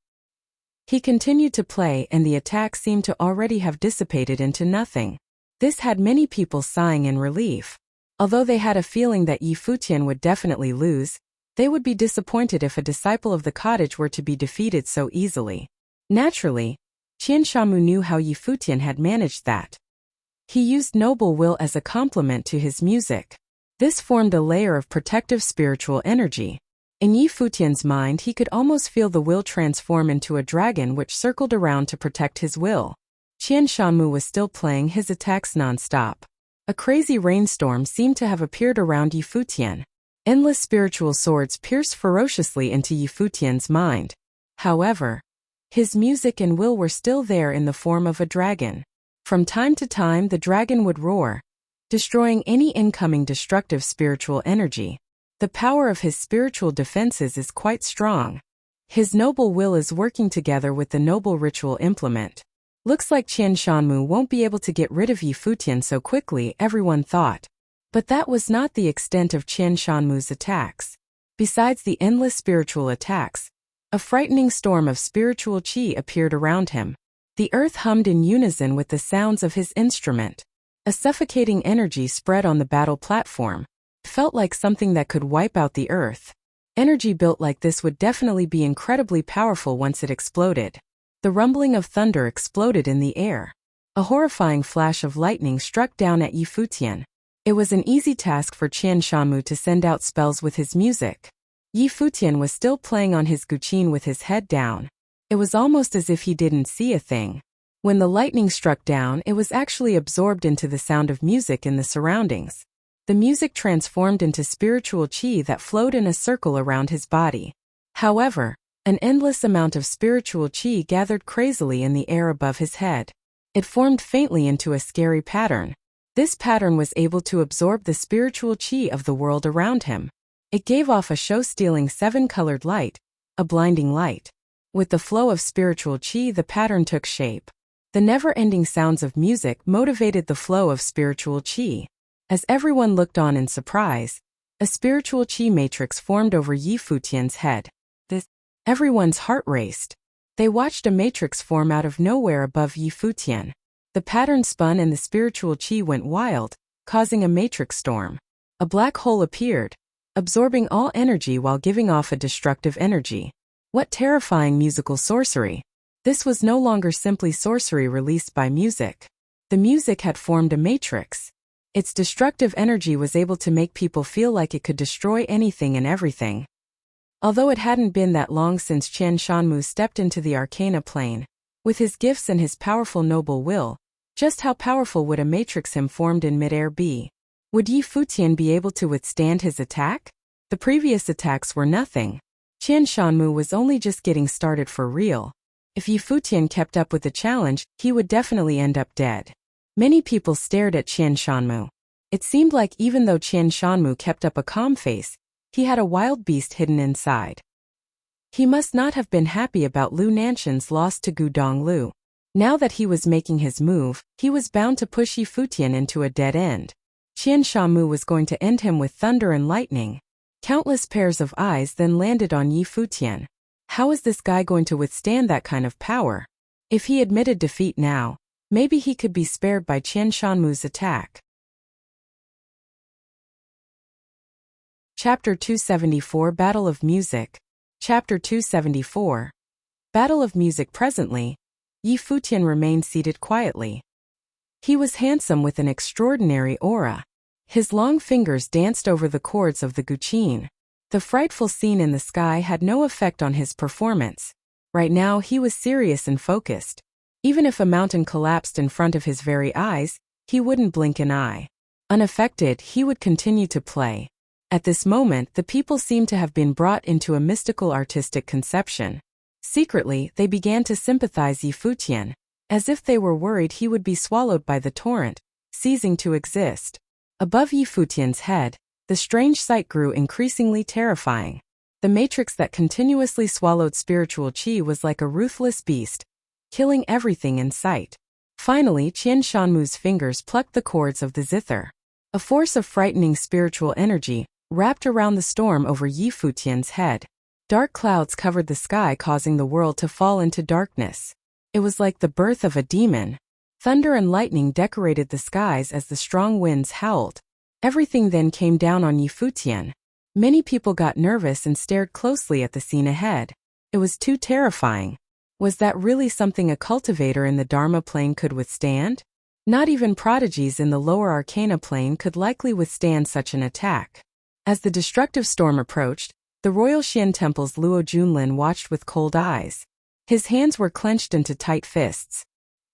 He continued to play, and the attack seemed to already have dissipated into nothing. This had many people sighing in relief. Although they had a feeling that Yi Futian would definitely lose, they would be disappointed if a disciple of the cottage were to be defeated so easily. Naturally, Qian Shanmu knew how Yi Futian had managed that. He used noble will as a complement to his music. This formed a layer of protective spiritual energy. In Yi Futian's mind, he could almost feel the will transform into a dragon which circled around to protect his will. Qian Shanmu was still playing his attacks non-stop. A crazy rainstorm seemed to have appeared around Yi Futian. Endless spiritual swords pierced ferociously into Yi Futian's mind. However, his music and will were still there in the form of a dragon. From time to time, the dragon would roar, destroying any incoming destructive spiritual energy. The power of his spiritual defenses is quite strong. His noble will is working together with the noble ritual implement. Looks like Qian Shanmu won't be able to get rid of Yi Futian so quickly, everyone thought. But that was not the extent of Qian Shanmu's attacks. Besides the endless spiritual attacks, a frightening storm of spiritual qi appeared around him. The earth hummed in unison with the sounds of his instrument. A suffocating energy spread on the battle platform. It felt like something that could wipe out the earth. Energy built like this would definitely be incredibly powerful once it exploded. The rumbling of thunder exploded in the air. A horrifying flash of lightning struck down at Yi Futian. It was an easy task for Qian Shanmu to send out spells with his music. Yi Futian was still playing on his guqin with his head down. It was almost as if he didn't see a thing. When the lightning struck down, it was actually absorbed into the sound of music in the surroundings. The music transformed into spiritual qi that flowed in a circle around his body. However, an endless amount of spiritual qi gathered crazily in the air above his head. It formed faintly into a scary pattern. This pattern was able to absorb the spiritual qi of the world around him. It gave off a show-stealing 7-colored light, a blinding light. With the flow of spiritual qi, the pattern took shape. The never-ending sounds of music motivated the flow of spiritual qi. As everyone looked on in surprise, a spiritual qi matrix formed over Yi Futian's head. Everyone's heart raced. They watched a matrix form out of nowhere above Yi Futian. The pattern spun and the spiritual qi went wild, causing a matrix storm. A black hole appeared, absorbing all energy while giving off a destructive energy. What terrifying musical sorcery! This was no longer simply sorcery released by music. The music had formed a matrix. Its destructive energy was able to make people feel like it could destroy anything and everything. Although it hadn't been that long since Qian Shanmu stepped into the Arcana plane, with his gifts and his powerful noble will, just how powerful would a matrix him formed in midair be? Would Yi Futian be able to withstand his attack? The previous attacks were nothing. Qian Shanmu was only just getting started for real. If Yi Futian kept up with the challenge, he would definitely end up dead. Many people stared at Qian Shanmu. It seemed like even though Qian Shanmu kept up a calm face, he had a wild beast hidden inside. He must not have been happy about Lu Nanshan's loss to Gu Donglu. Now that he was making his move, he was bound to push Yi Futian into a dead end. Qian Shanmu was going to end him with thunder and lightning. Countless pairs of eyes then landed on Yi Futian. How is this guy going to withstand that kind of power? If he admitted defeat now, maybe he could be spared by Qian Shanmu's attack. Chapter 274 Battle of Music. Chapter 274 Battle of Music. Presently, Yi Futian remained seated quietly. He was handsome with an extraordinary aura. His long fingers danced over the chords of the guqin. The frightful scene in the sky had no effect on his performance. Right now he was serious and focused. Even if a mountain collapsed in front of his very eyes, he wouldn't blink an eye. Unaffected, he would continue to play. At this moment, the people seemed to have been brought into a mystical artistic conception. Secretly, they began to sympathize Yi Futian, as if they were worried he would be swallowed by the torrent, ceasing to exist. Above Yi Futian's head, the strange sight grew increasingly terrifying. The matrix that continuously swallowed spiritual qi was like a ruthless beast, killing everything in sight. Finally, Qian Shanmu's fingers plucked the cords of the zither. A force of frightening spiritual energy wrapped around the storm over Yi Futian's head. Dark clouds covered the sky, causing the world to fall into darkness. It was like the birth of a demon. Thunder and lightning decorated the skies as the strong winds howled. Everything then came down on Yi Futian. Many people got nervous and stared closely at the scene ahead. It was too terrifying. Was that really something a cultivator in the Dharma plane could withstand? Not even prodigies in the lower Arcana plane could likely withstand such an attack. As the destructive storm approached, the royal Xian temple's Luo Junlin watched with cold eyes. His hands were clenched into tight fists.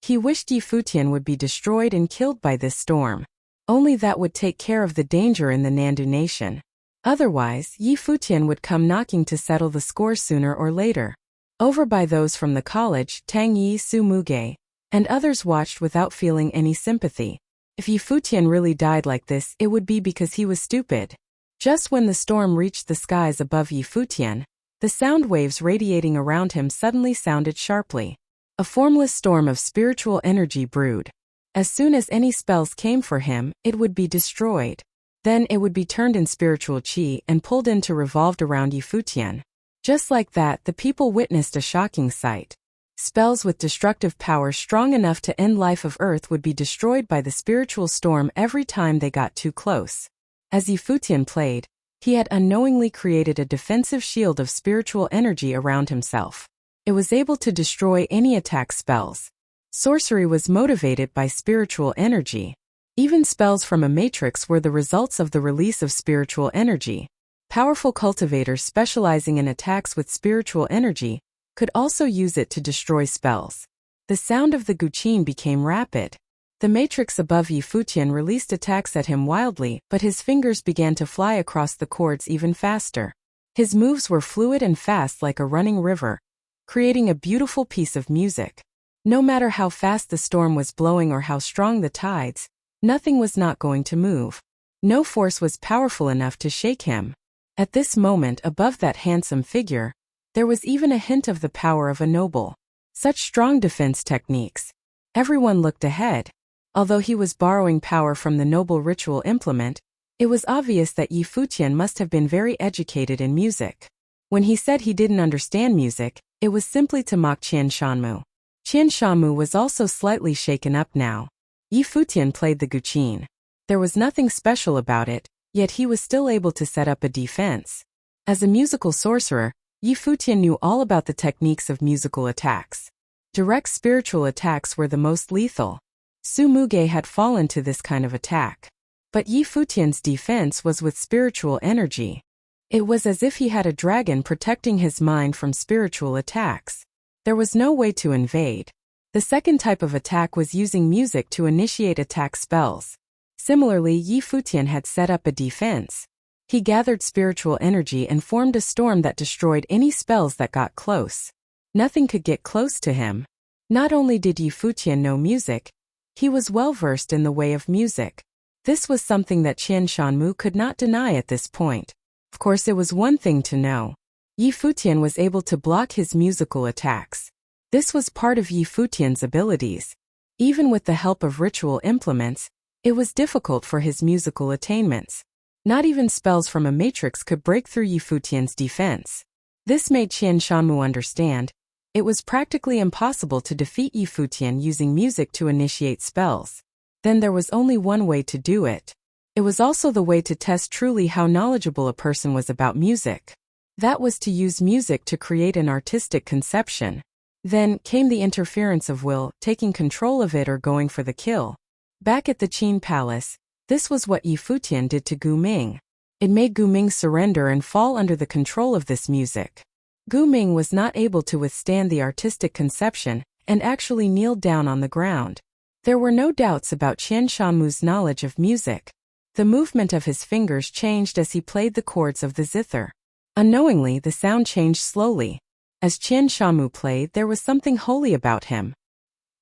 He wished Yi Futian would be destroyed and killed by this storm. Only that would take care of the danger in the Nandu nation. Otherwise, Yi Futian would come knocking to settle the score sooner or later. Over by those from the college, Tang Yi Su Muge, and others watched without feeling any sympathy. If Yi Futian really died like this, it would be because he was stupid. Just when the storm reached the skies above Yi Futian, the sound waves radiating around him suddenly sounded sharply. A formless storm of spiritual energy brewed. As soon as any spells came for him, it would be destroyed. Then it would be turned in spiritual qi and pulled into revolved around Yi Futian. Just like that, the people witnessed a shocking sight. Spells with destructive power strong enough to end life of Earth would be destroyed by the spiritual storm every time they got too close. As Yi Futian played, he had unknowingly created a defensive shield of spiritual energy around himself. It was able to destroy any attack spells. Sorcery was motivated by spiritual energy. Even spells from a matrix were the results of the release of spiritual energy. Powerful cultivators specializing in attacks with spiritual energy could also use it to destroy spells. The sound of the guqin became rapid. The matrix above Yi Futian released attacks at him wildly, but his fingers began to fly across the chords even faster. His moves were fluid and fast like a running river, creating a beautiful piece of music. No matter how fast the storm was blowing or how strong the tides, nothing was not going to move. No force was powerful enough to shake him. At this moment, above that handsome figure, there was even a hint of the power of a noble. Such strong defense techniques. Everyone looked ahead. Although he was borrowing power from the noble ritual implement, it was obvious that Yi Futian must have been very educated in music. When he said he didn't understand music, it was simply to mock Qian Shanmu. Qian Shanmu was also slightly shaken up now. Yi Futian played the guqin. There was nothing special about it, yet he was still able to set up a defense. As a musical sorcerer, Yi Futian knew all about the techniques of musical attacks. Direct spiritual attacks were the most lethal. Su Muge had fallen to this kind of attack. But Yi Futian's defense was with spiritual energy. It was as if he had a dragon protecting his mind from spiritual attacks. There was no way to invade. The second type of attack was using music to initiate attack spells. Similarly, Yi Futian had set up a defense. He gathered spiritual energy and formed a storm that destroyed any spells that got close. Nothing could get close to him. Not only did Yi Futian know music, he was well versed in the way of music. This was something that Qian Shanmu could not deny at this point. Of course, it was one thing to know. Yi Futian was able to block his musical attacks. This was part of Yi Futian's abilities. Even with the help of ritual implements, it was difficult for his musical attainments. Not even spells from a matrix could break through Yi Futian's defense. This made Qian Shanmu understand. It was practically impossible to defeat Yi Futian using music to initiate spells. Then there was only one way to do it. It was also the way to test truly how knowledgeable a person was about music. That was to use music to create an artistic conception. Then came the interference of will, taking control of it or going for the kill. Back at the Qin Palace, this was what Yi Futian did to Gu Ming. It made Gu Ming surrender and fall under the control of this music. Gu Ming was not able to withstand the artistic conception and actually kneeled down on the ground. There were no doubts about Qian Shanmu's knowledge of music. The movement of his fingers changed as he played the chords of the zither. Unknowingly, the sound changed slowly. As Qian Shanmu played, there was something holy about him.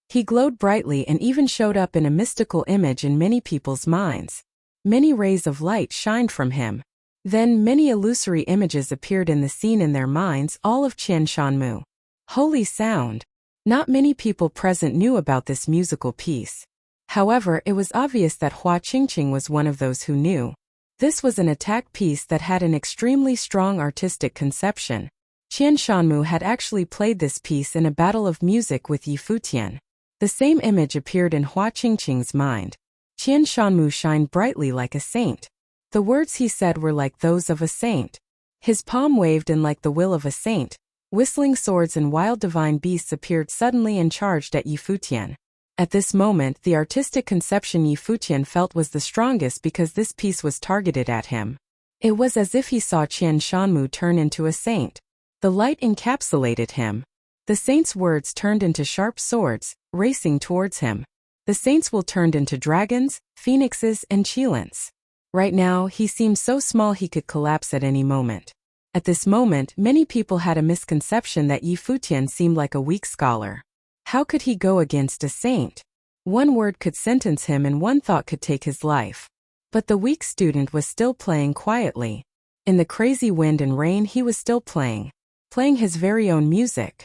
He glowed brightly and even showed up in a mystical image in many people's minds. Many rays of light shined from him. Then many illusory images appeared in the scene in their minds, all of Qian Shanmu. Holy sound. Not many people present knew about this musical piece. However, it was obvious that Hua Qingqing was one of those who knew. This was an attack piece that had an extremely strong artistic conception. Qian Shanmu had actually played this piece in a battle of music with Yi Futian. The same image appeared in Hua Qingqing's mind. Qian Shanmu shined brightly like a saint. The words he said were like those of a saint. His palm waved in like the will of a saint. Whistling swords and wild divine beasts appeared suddenly and charged at Yi Futian. At this moment, the artistic conception Yi Futian felt was the strongest because this piece was targeted at him. It was as if he saw Qian Shanmu turn into a saint. The light encapsulated him. The saint's words turned into sharp swords, racing towards him. The saints will turned into dragons, phoenixes, and qilins. Right now, he seemed so small he could collapse at any moment. At this moment, many people had a misconception that Yi Futian seemed like a weak scholar. How could he go against a saint? One word could sentence him and one thought could take his life. But the weak student was still playing quietly. In the crazy wind and rain he was still playing his very own music.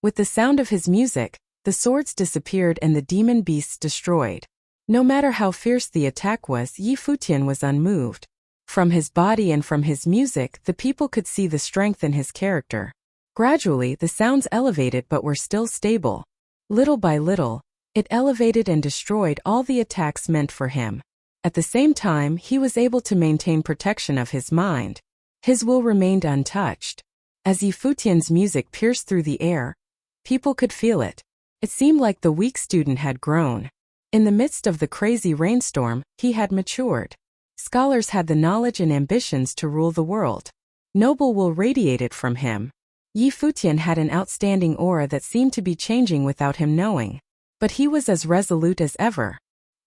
With the sound of his music, the swords disappeared and the demon beasts destroyed. No matter how fierce the attack was, Yi Futian was unmoved. From his body and from his music, the people could see the strength in his character. Gradually, the sounds elevated but were still stable. Little by little, it elevated and destroyed all the attacks meant for him. At the same time, he was able to maintain protection of his mind. His will remained untouched. As Yi Futian's music pierced through the air, people could feel it. It seemed like the weak student had grown. In the midst of the crazy rainstorm, he had matured. Scholars had the knowledge and ambitions to rule the world. Noble will radiated from him. Yi Futian had an outstanding aura that seemed to be changing without him knowing. But he was as resolute as ever.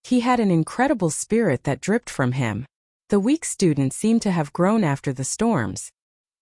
He had an incredible spirit that dripped from him. The weak student seemed to have grown after the storms.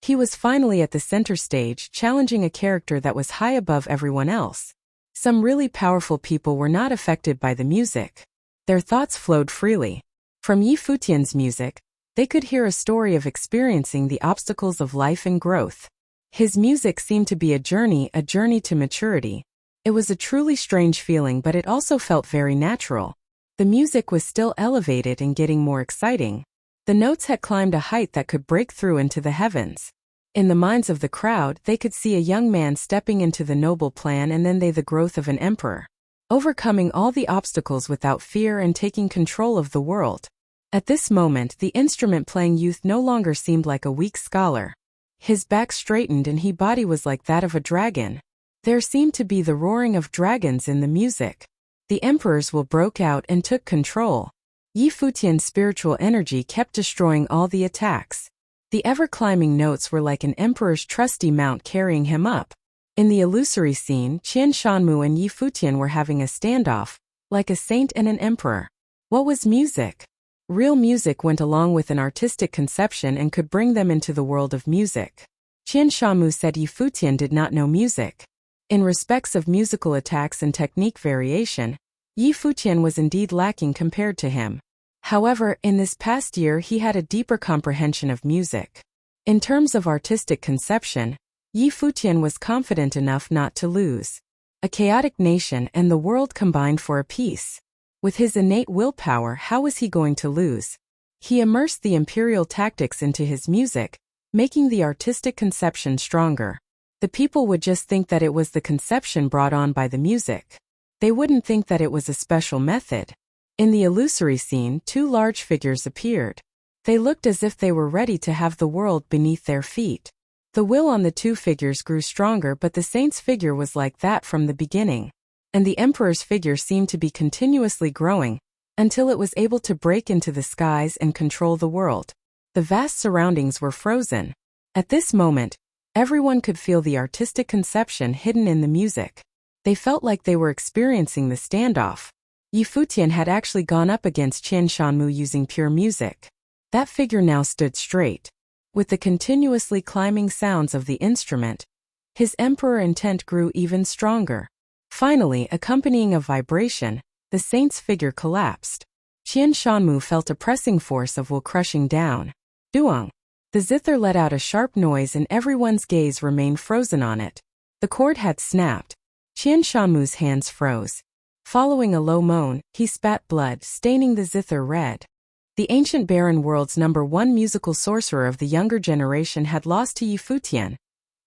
He was finally at the center stage, challenging a character that was high above everyone else. Some really powerful people were not affected by the music. Their thoughts flowed freely. From Yi Futian's music, they could hear a story of experiencing the obstacles of life and growth. His music seemed to be a journey to maturity. It was a truly strange feeling, but it also felt very natural. The music was still elevated and getting more exciting. The notes had climbed a height that could break through into the heavens. In the minds of the crowd, they could see a young man stepping into the noble plan, and then the growth of an emperor. Overcoming all the obstacles without fear and taking control of the world. At this moment, the instrument-playing youth no longer seemed like a weak scholar. His back straightened and his body was like that of a dragon. There seemed to be the roaring of dragons in the music. The emperor's will broke out and took control. Yi Futian's spiritual energy kept destroying all the attacks. The ever-climbing notes were like an emperor's trusty mount carrying him up. In the illusory scene, Qian Shanmu and Yi Futian were having a standoff, like a saint and an emperor. What was music? Real music went along with an artistic conception and could bring them into the world of music. Qian Shanmu said Yi Futian did not know music. In respects of musical attacks and technique variation, Yi Futian was indeed lacking compared to him. However, in this past year he had a deeper comprehension of music. In terms of artistic conception, Yi Futian was confident enough not to lose. A chaotic nation and the world combined for a peace. With his innate willpower, how was he going to lose? He immersed the imperial tactics into his music, making the artistic conception stronger. The people would just think that it was the conception brought on by the music. They wouldn't think that it was a special method. In the illusory scene, two large figures appeared. They looked as if they were ready to have the world beneath their feet. The will on the two figures grew stronger, but the saint's figure was like that from the beginning. And the emperor's figure seemed to be continuously growing, until it was able to break into the skies and control the world. The vast surroundings were frozen. At this moment, everyone could feel the artistic conception hidden in the music. They felt like they were experiencing the standoff. Yi Futian had actually gone up against Qian Shanmu using pure music. That figure now stood straight. With the continuously climbing sounds of the instrument, his emperor intent grew even stronger. Finally, accompanying a vibration, the saint's figure collapsed. Qian Shanmu felt a pressing force of will crushing down. Duong! The zither let out a sharp noise and everyone's gaze remained frozen on it. The cord had snapped. Qian Shanmu's hands froze. Following a low moan, he spat blood, staining the zither red. The ancient barren world's #1 musical sorcerer of the younger generation had lost to Yi Futian,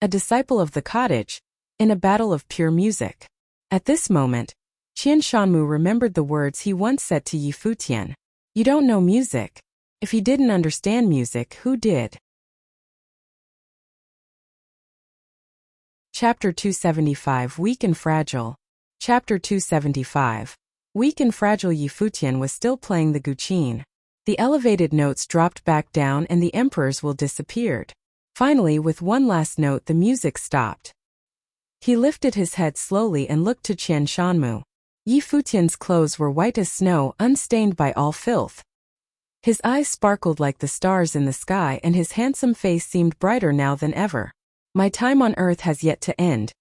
a disciple of the cottage, in a battle of pure music. At this moment, Qian Shanmu remembered the words he once said to Yi Futian. You don't know music. If he didn't understand music, who did? Chapter 275 Weak and Fragile. Chapter 275. Weak and fragile. Yi Futian was still playing the guqin. The elevated notes dropped back down and the emperor's will disappeared. Finally, with one last note, the music stopped. He lifted his head slowly and looked to Qian Shanmu. Yi Futian's clothes were white as snow, unstained by all filth. His eyes sparkled like the stars in the sky and his handsome face seemed brighter now than ever. My time on earth has yet to end.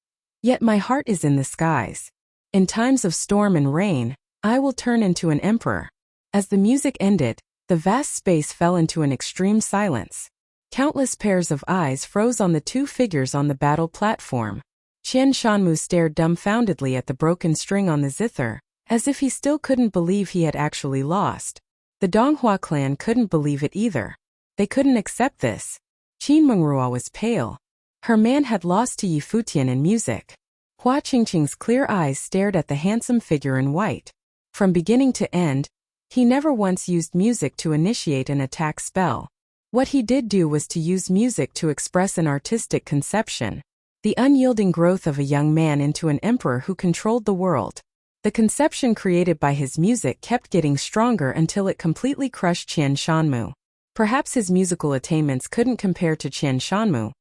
Yet my heart is in the skies. In times of storm and rain, I will turn into an emperor. As the music ended, the vast space fell into an extreme silence. Countless pairs of eyes froze on the two figures on the battle platform. Qian Shanmu stared dumbfoundedly at the broken string on the zither, as if he still couldn't believe he had actually lost. The Donghua clan couldn't believe it either. They couldn't accept this. Qin Mengrua was pale. Her man had lost to Yi Futian in music. Hua Qingqing's clear eyes stared at the handsome figure in white. From beginning to end, He never once used music to initiate an attack spell. What he did do was to use music to express an artistic conception, the unyielding growth of a young man into an emperor who controlled the world. The conception created by his music kept getting stronger until it completely crushed Qian Shanmu. Perhaps his musical attainments couldn't compare to Qian Shanmu,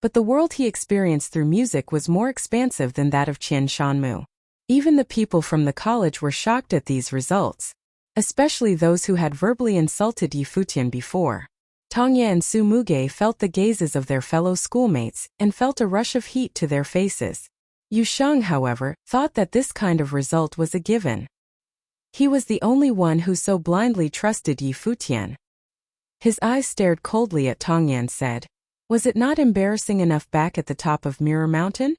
but the world he experienced through music was more expansive than that of Qian Shanmu. Even the people from the college were shocked at these results, especially those who had verbally insulted Yi Futian before. Tongye and Su Muge felt the gazes of their fellow schoolmates and felt a rush of heat to their faces. Yu Sheng, however, thought that this kind of result was a given. He was the only one who so blindly trusted Yi Futian. His eyes stared coldly at Tongye and said, "Was it not embarrassing enough back at the top of Mirror Mountain?"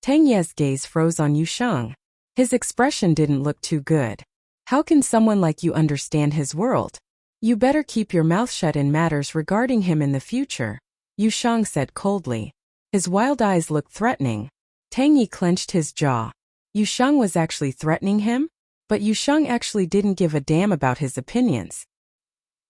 Tongye's gaze froze on Yu Sheng. His expression didn't look too good. How can someone like you understand his world? You better keep your mouth shut in matters regarding him in the future, Yu Sheng said coldly. His wild eyes looked threatening. Tang Yi clenched his jaw. Yu Sheng was actually threatening him? But Yu Sheng actually didn't give a damn about his opinions.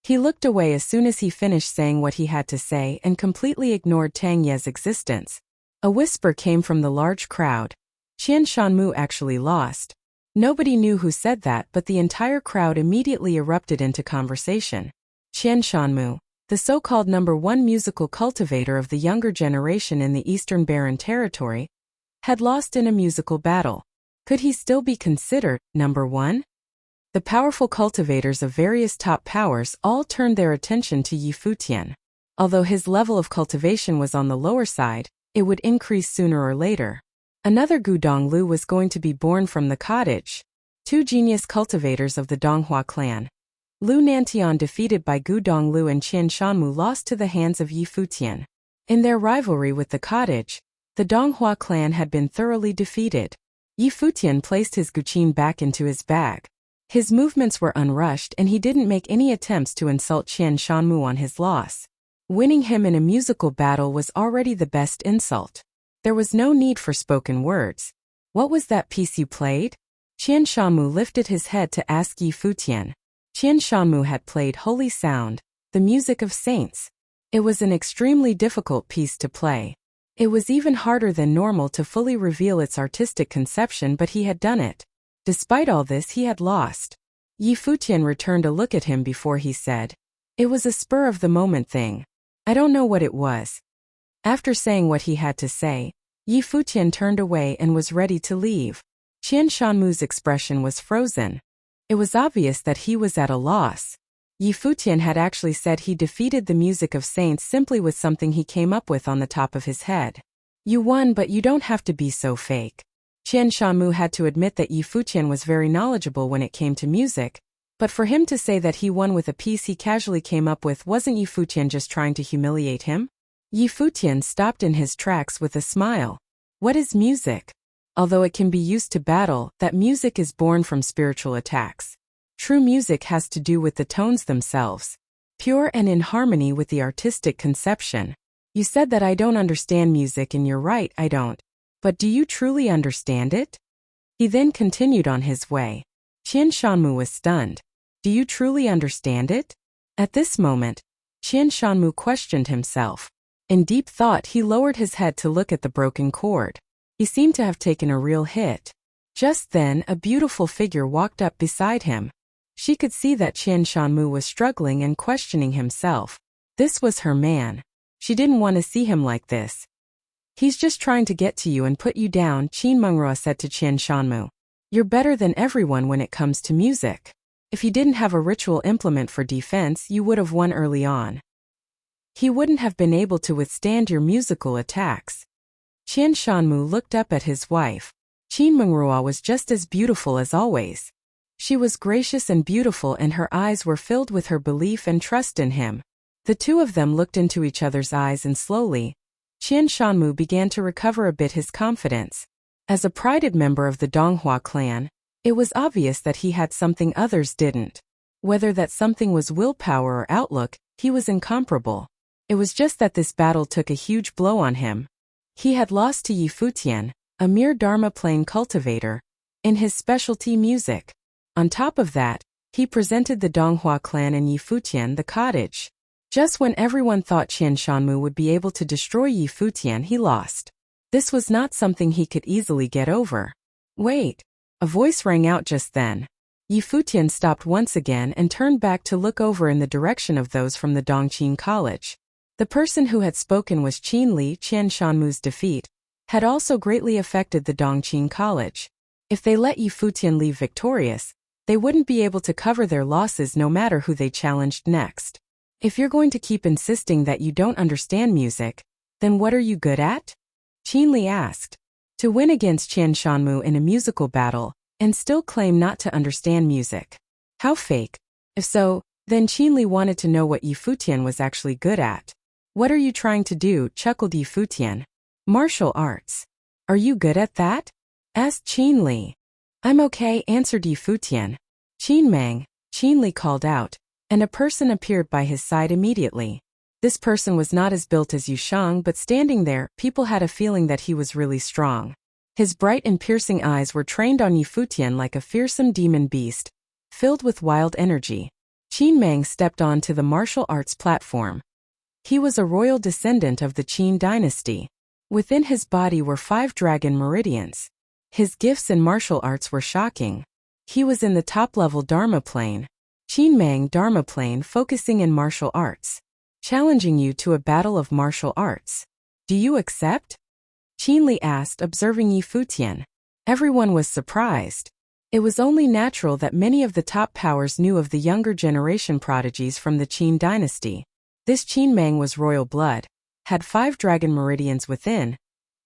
He looked away as soon as he finished saying what he had to say and completely ignored Tang Ye's existence. A whisper came from the large crowd. Qian Shanmu actually lost. Nobody knew who said that, but the entire crowd immediately erupted into conversation. Qian Shanmu, the so-called #1 musical cultivator of the younger generation in the Eastern Barren Territory, had lost in a musical battle. Could he still be considered #1? The powerful cultivators of various top powers all turned their attention to Yi Futian. Although his level of cultivation was on the lower side, it would increase sooner or later. Another Gu Donglu was going to be born from the cottage. Two genius cultivators of the Donghua clan. Lu Nantian, defeated by Gu Donglu, and Qian Shanmu lost to the hands of Yi Futian. In their rivalry with the cottage, the Donghua clan had been thoroughly defeated. Yi Futian placed his guqin back into his bag. His movements were unrushed and he didn't make any attempts to insult Qian Shanmu on his loss. Winning him in a musical battle was already the best insult. There was no need for spoken words. What was that piece you played? Qian Shanmu lifted his head to ask Yi Futian. Qian Shanmu had played Holy Sound, the music of saints. It was an extremely difficult piece to play. It was even harder than normal to fully reveal its artistic conception, but he had done it. Despite all this, he had lost. Yi Futian returned a look at him before he said, "It was a spur-of-the-moment thing. I don't know what it was." After saying what he had to say, Yi Futian turned away and was ready to leave. Qian Shanmu's expression was frozen. It was obvious that he was at a loss. Yi Futian had actually said he defeated the music of saints simply with something he came up with on the top of his head. You won, but you don't have to be so fake. Qian Shanmu had to admit that Yi Futian was very knowledgeable when it came to music, but for him to say that he won with a piece he casually came up with, wasn't Yi Futian just trying to humiliate him? Yi Futian stopped in his tracks with a smile. What is music? Although it can be used to battle, that music is born from spiritual attacks. True music has to do with the tones themselves, pure and in harmony with the artistic conception. You said that I don't understand music, and you're right, I don't. But do you truly understand it? He then continued on his way. Qian Shanmu was stunned. Do you truly understand it? At this moment, Qian Shanmu questioned himself. In deep thought, he lowered his head to look at the broken cord. He seemed to have taken a real hit. Just then, a beautiful figure walked up beside him. She could see that Qian Shanmu was struggling and questioning himself. This was her man. She didn't want to see him like this. He's just trying to get to you and put you down, Qin Mengrua said to Qian Shanmu. You're better than everyone when it comes to music. If you didn't have a ritual implement for defense, you would have won early on. He wouldn't have been able to withstand your musical attacks. Qian Shanmu looked up at his wife. Qin Mengrua was just as beautiful as always. She was gracious and beautiful, and her eyes were filled with her belief and trust in him. The two of them looked into each other's eyes, and slowly, Qian Shanmu began to recover a bit his confidence. As a prided member of the Donghua clan, it was obvious that he had something others didn't. Whether that something was willpower or outlook, he was incomparable. It was just that this battle took a huge blow on him. He had lost to Yi Futian, a mere Dharma-playing cultivator, in his specialty music. On top of that, He presented the Donghua clan and Yi Futian the cottage. Just when everyone thought Qian Shanmu would be able to destroy Yi Futian, he lost. This was not something he could easily get over. Wait! A voice rang out just then. Yi Futian stopped once again and turned back to look over in the direction of those from the Dongqing College. The person who had spoken was Qin Li. Qian Shanmu's defeat had also greatly affected the Dongqing College. If they let Yi Futian leave victorious, they wouldn't be able to cover their losses no matter who they challenged next. If you're going to keep insisting that you don't understand music, then what are you good at? Qin Li asked. To win against Qian Shanmu in a musical battle and still claim not to understand music. How fake. If so, then Qin Li wanted to know what Yi Futian was actually good at. What are you trying to do? Chuckled Yi Futian. Martial arts. Are you good at that? Asked Qin Li. I'm okay, answered Yi Futian. Qin Mang, Qin Li called out, and a person appeared by his side immediately. This person was not as built as Yu Shang, but standing there, people had a feeling that he was really strong. His bright and piercing eyes were trained on Yi Futian like a fearsome demon beast, filled with wild energy. Qin Mang stepped on to the martial arts platform. He was a royal descendant of the Qin dynasty. Within his body were 5 dragon meridians. His gifts in martial arts were shocking. He was in the top-level Dharma plane. Qin Mang Dharma plane, focusing in martial arts. Challenging you to a battle of martial arts. Do you accept? Qin Li asked, observing Yi Futian. Everyone was surprised. It was only natural that many of the top powers knew of the younger generation prodigies from the Qin dynasty. This Qin Mang was royal blood, had 5 dragon meridians within,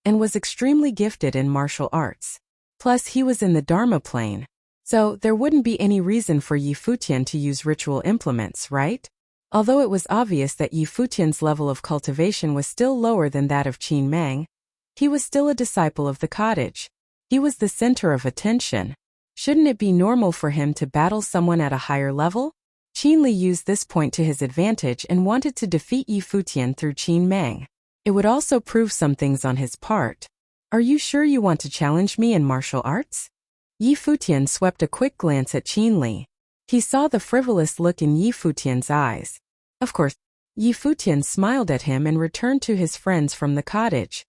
and was extremely gifted in martial arts. Plus he was in the Dharma plane. So there wouldn't be any reason for Yi Futian to use ritual implements, right? Although it was obvious that Yi Futian's level of cultivation was still lower than that of Qin Mang, he was still a disciple of the cottage. He was the center of attention. Shouldn't it be normal for him to battle someone at a higher level? Qin Li used this point to his advantage and wanted to defeat Yi Futian through Qin Mang. It would also prove some things on his part. Are you sure you want to challenge me in martial arts? Yi Futian swept a quick glance at Qin Li. He saw the frivolous look in Yi Futian's eyes. Of course, Yi Futian smiled at him and returned to his friends from the cottage.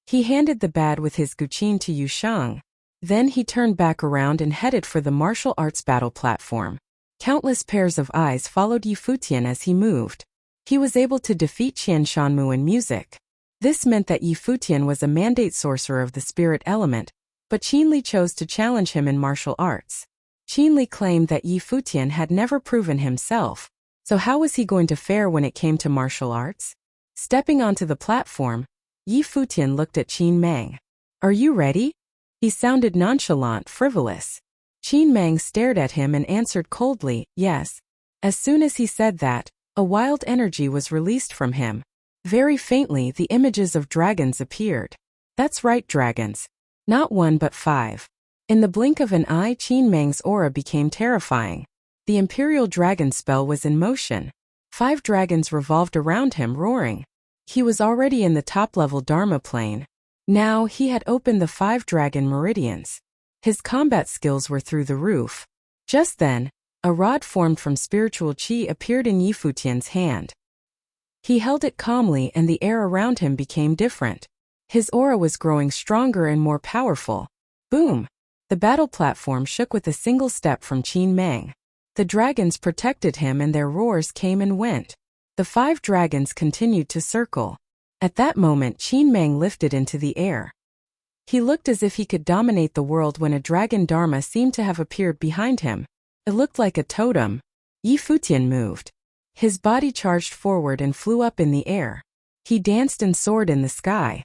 He handed the bag with his guqin to Yu Shang. Then he turned back around and headed for the martial arts battle platform. Countless pairs of eyes followed Yi Futian as he moved. He was able to defeat Qian Shanmu in music. This meant that Yi Futian was a mandate sorcerer of the spirit element, but Qin Li chose to challenge him in martial arts. Qin Li claimed that Yi Futian had never proven himself, so how was he going to fare when it came to martial arts? Stepping onto the platform, Yi Futian looked at Qin Mang. Are you ready? He sounded nonchalant, frivolous. Qin Mang stared at him and answered coldly, yes. As soon as he said that, a wild energy was released from him. Very faintly, the images of dragons appeared. That's right, dragons. Not 1 but 5. In the blink of an eye, Qin Mang's aura became terrifying. The Imperial Dragon spell was in motion. 5 dragons revolved around him, roaring. He was already in the top-level Dharma plane. Now he had opened the 5 dragon meridians. His combat skills were through the roof. Just then, a rod formed from spiritual qi appeared in Yi Futian's hand. He held it calmly and the air around him became different. His aura was growing stronger and more powerful. Boom! The battle platform shook with a single step from Qin Mang. The dragons protected him and their roars came and went. The 5 dragons continued to circle. At that moment, Qin Mang lifted into the air. He looked as if he could dominate the world when a dragon Dharma seemed to have appeared behind him. It looked like a totem. Yi Futian moved. His body charged forward and flew up in the air. He danced and soared in the sky.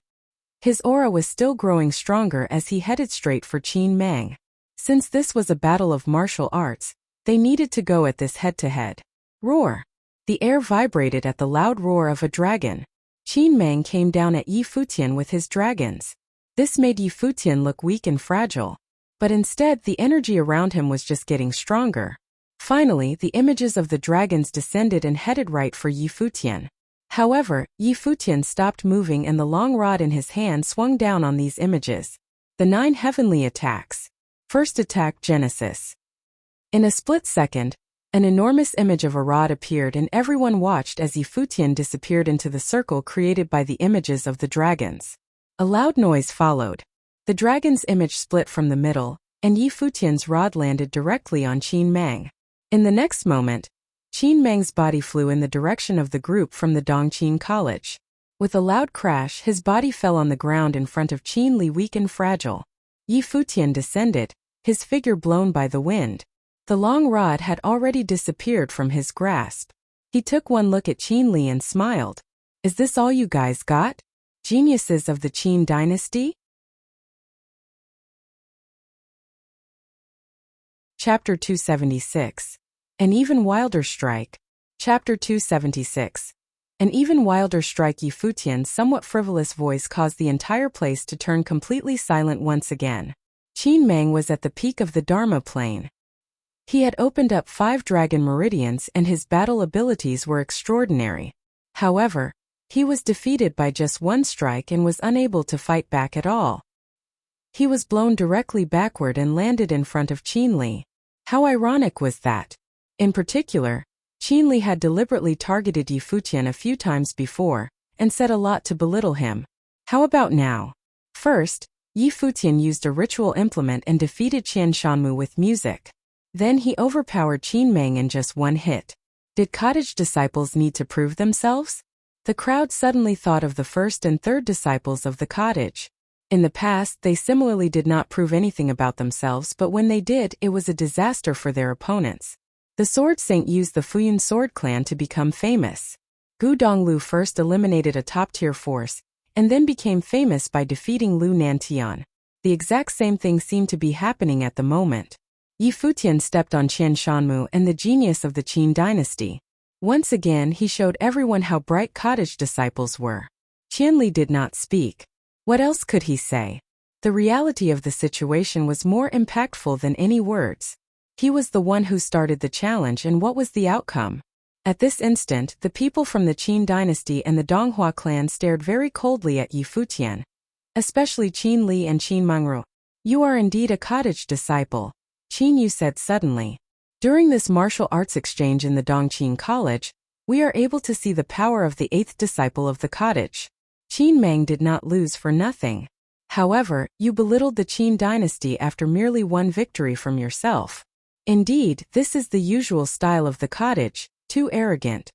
His aura was still growing stronger as he headed straight for Qin Mang. Since this was a battle of martial arts, they needed to go at this head-to-head. Roar! The air vibrated at the loud roar of a dragon. Qin Mang came down at Yi Futian with his dragons. This made Yi Futian look weak and fragile. But instead, the energy around him was just getting stronger. Finally, the images of the dragons descended and headed right for Yi Futian. However, Yi Futian stopped moving and the long rod in his hand swung down on these images. The 9 heavenly attacks. First attack, Genesis. In a split second, an enormous image of a rod appeared and everyone watched as Futian disappeared into the circle created by the images of the dragons. A loud noise followed. The dragon's image split from the middle, and Futian's rod landed directly on Qin Mang. In the next moment, Qin Mang's body flew in the direction of the group from the Dongqing College. With a loud crash, his body fell on the ground in front of Qin Li, weak and fragile. Futian descended, his figure blown by the wind. The long rod had already disappeared from his grasp. He took one look at Qin Li and smiled. "Is this all you guys got? Geniuses of the Qin dynasty?" Chapter 276. An even wilder strike. Chapter 276. An even wilder strike. Futian's somewhat frivolous voice caused the entire place to turn completely silent once again. Qin Mang was at the peak of the Dharma plane. He had opened up 5 dragon meridians and his battle abilities were extraordinary. However, he was defeated by just one strike and was unable to fight back at all. He was blown directly backward and landed in front of Qin Li. How ironic was that? In particular, Qin Li had deliberately targeted Futian a few times before, and said a lot to belittle him. How about now? First, Futian used a ritual implement and defeated Qian Shanmu with music. Then he overpowered Qin Mang in just one hit. Did cottage disciples need to prove themselves? The crowd suddenly thought of the first and third disciples of the cottage. In the past, they similarly did not prove anything about themselves, but when they did, it was a disaster for their opponents. The Sword Saint used the Futian Sword Clan to become famous. Gu Donglu first eliminated a top-tier force, and then became famous by defeating Lu Nantian. The exact same thing seemed to be happening at the moment. Futian stepped on Qian Shanmu and the genius of the Qin dynasty. Once again he showed everyone how bright cottage disciples were. Qin Li did not speak. What else could he say? The reality of the situation was more impactful than any words. He was the one who started the challenge, and what was the outcome? At this instant, the people from the Qin dynasty and the Donghua clan stared very coldly at Futian. Especially Qin Li and Qin Mangru. "You are indeed a cottage disciple," Qin Yu said suddenly. "During this martial arts exchange in the Dongqing College, we are able to see the power of the 8th disciple of the cottage." Qin Mang did not lose for nothing. "However, you belittled the Qin dynasty after merely one victory from yourself. Indeed, this is the usual style of the cottage, too arrogant."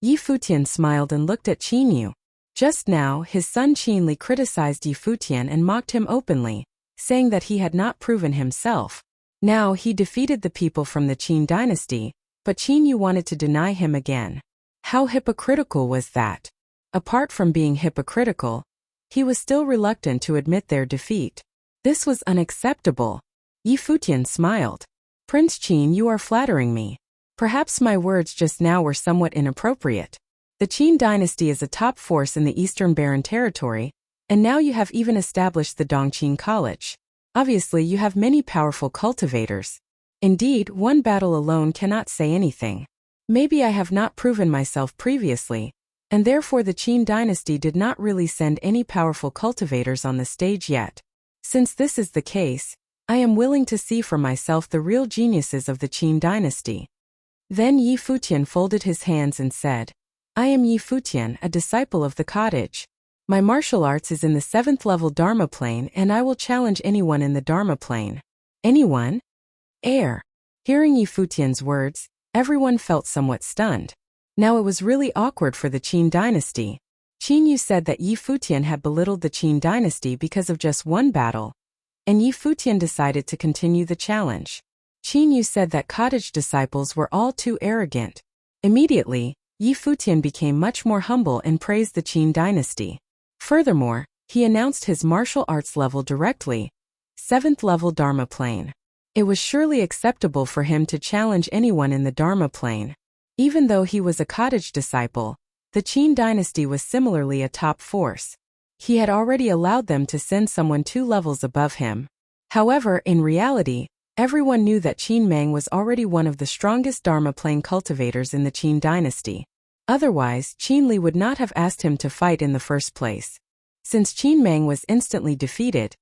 Futian smiled and looked at Qin Yu. Just now, his son Qin Li criticized Futian and mocked him openly, saying that he had not proven himself. Now he defeated the people from the Qin dynasty, but Qin Yu wanted to deny him again. How hypocritical was that? Apart from being hypocritical, he was still reluctant to admit their defeat. This was unacceptable. Futian smiled. "Prince Qin, you are flattering me. Perhaps my words just now were somewhat inappropriate. The Qin dynasty is a top force in the Eastern Barren Territory, and now you have even established the Dongqing College. Obviously, you have many powerful cultivators. Indeed, one battle alone cannot say anything. Maybe I have not proven myself previously, and therefore the Qin dynasty did not really send any powerful cultivators on the stage yet. Since this is the case, I am willing to see for myself the real geniuses of the Qin dynasty." Then Futian folded his hands and said, "I am Futian, a disciple of the cottage. My martial arts is in the 7th level Dharma plane and I will challenge anyone in the Dharma plane." "Anyone?" "Air." Hearing Futian's words, everyone felt somewhat stunned. Now it was really awkward for the Qin dynasty. Qin Yu said that Futian had belittled the Qin dynasty because of just one battle, and Futian decided to continue the challenge. Qin Yu said that cottage disciples were all too arrogant. Immediately, Futian became much more humble and praised the Qin dynasty. Furthermore, he announced his martial arts level directly, 7th level Dharma plane. It was surely acceptable for him to challenge anyone in the Dharma plane. Even though he was a cottage disciple, the Qin dynasty was similarly a top force. He had already allowed them to send someone 2 levels above him. However, in reality, everyone knew that Qin Mang was already one of the strongest Dharma plane cultivators in the Qin dynasty. Otherwise, Qin Li would not have asked him to fight in the first place. Since Qin Mang was instantly defeated,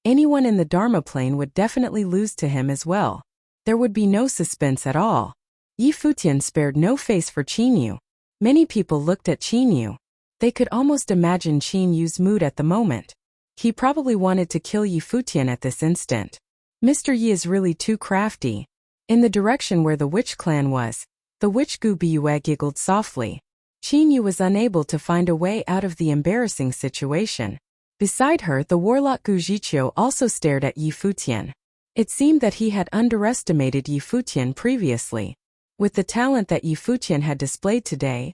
anyone in the Dharma plane would definitely lose to him as well. there would be no suspense at all. Yi Futian spared no face for Qin Yu. Many people looked at Qin Yu. They could almost imagine Qin Yu's mood at the moment. He probably wanted to kill Yi Futian at this instant. Mr. Yi is really too crafty. In the direction where the witch clan was, the witch Gu Biyue giggled softly. Qin Yu was unable to find a way out of the embarrassing situation. Beside her, the warlock Gu Jiqiu also stared at Yi Futian. It seemed that he had underestimated Yi Futian previously. With the talent that Yi Futian had displayed today,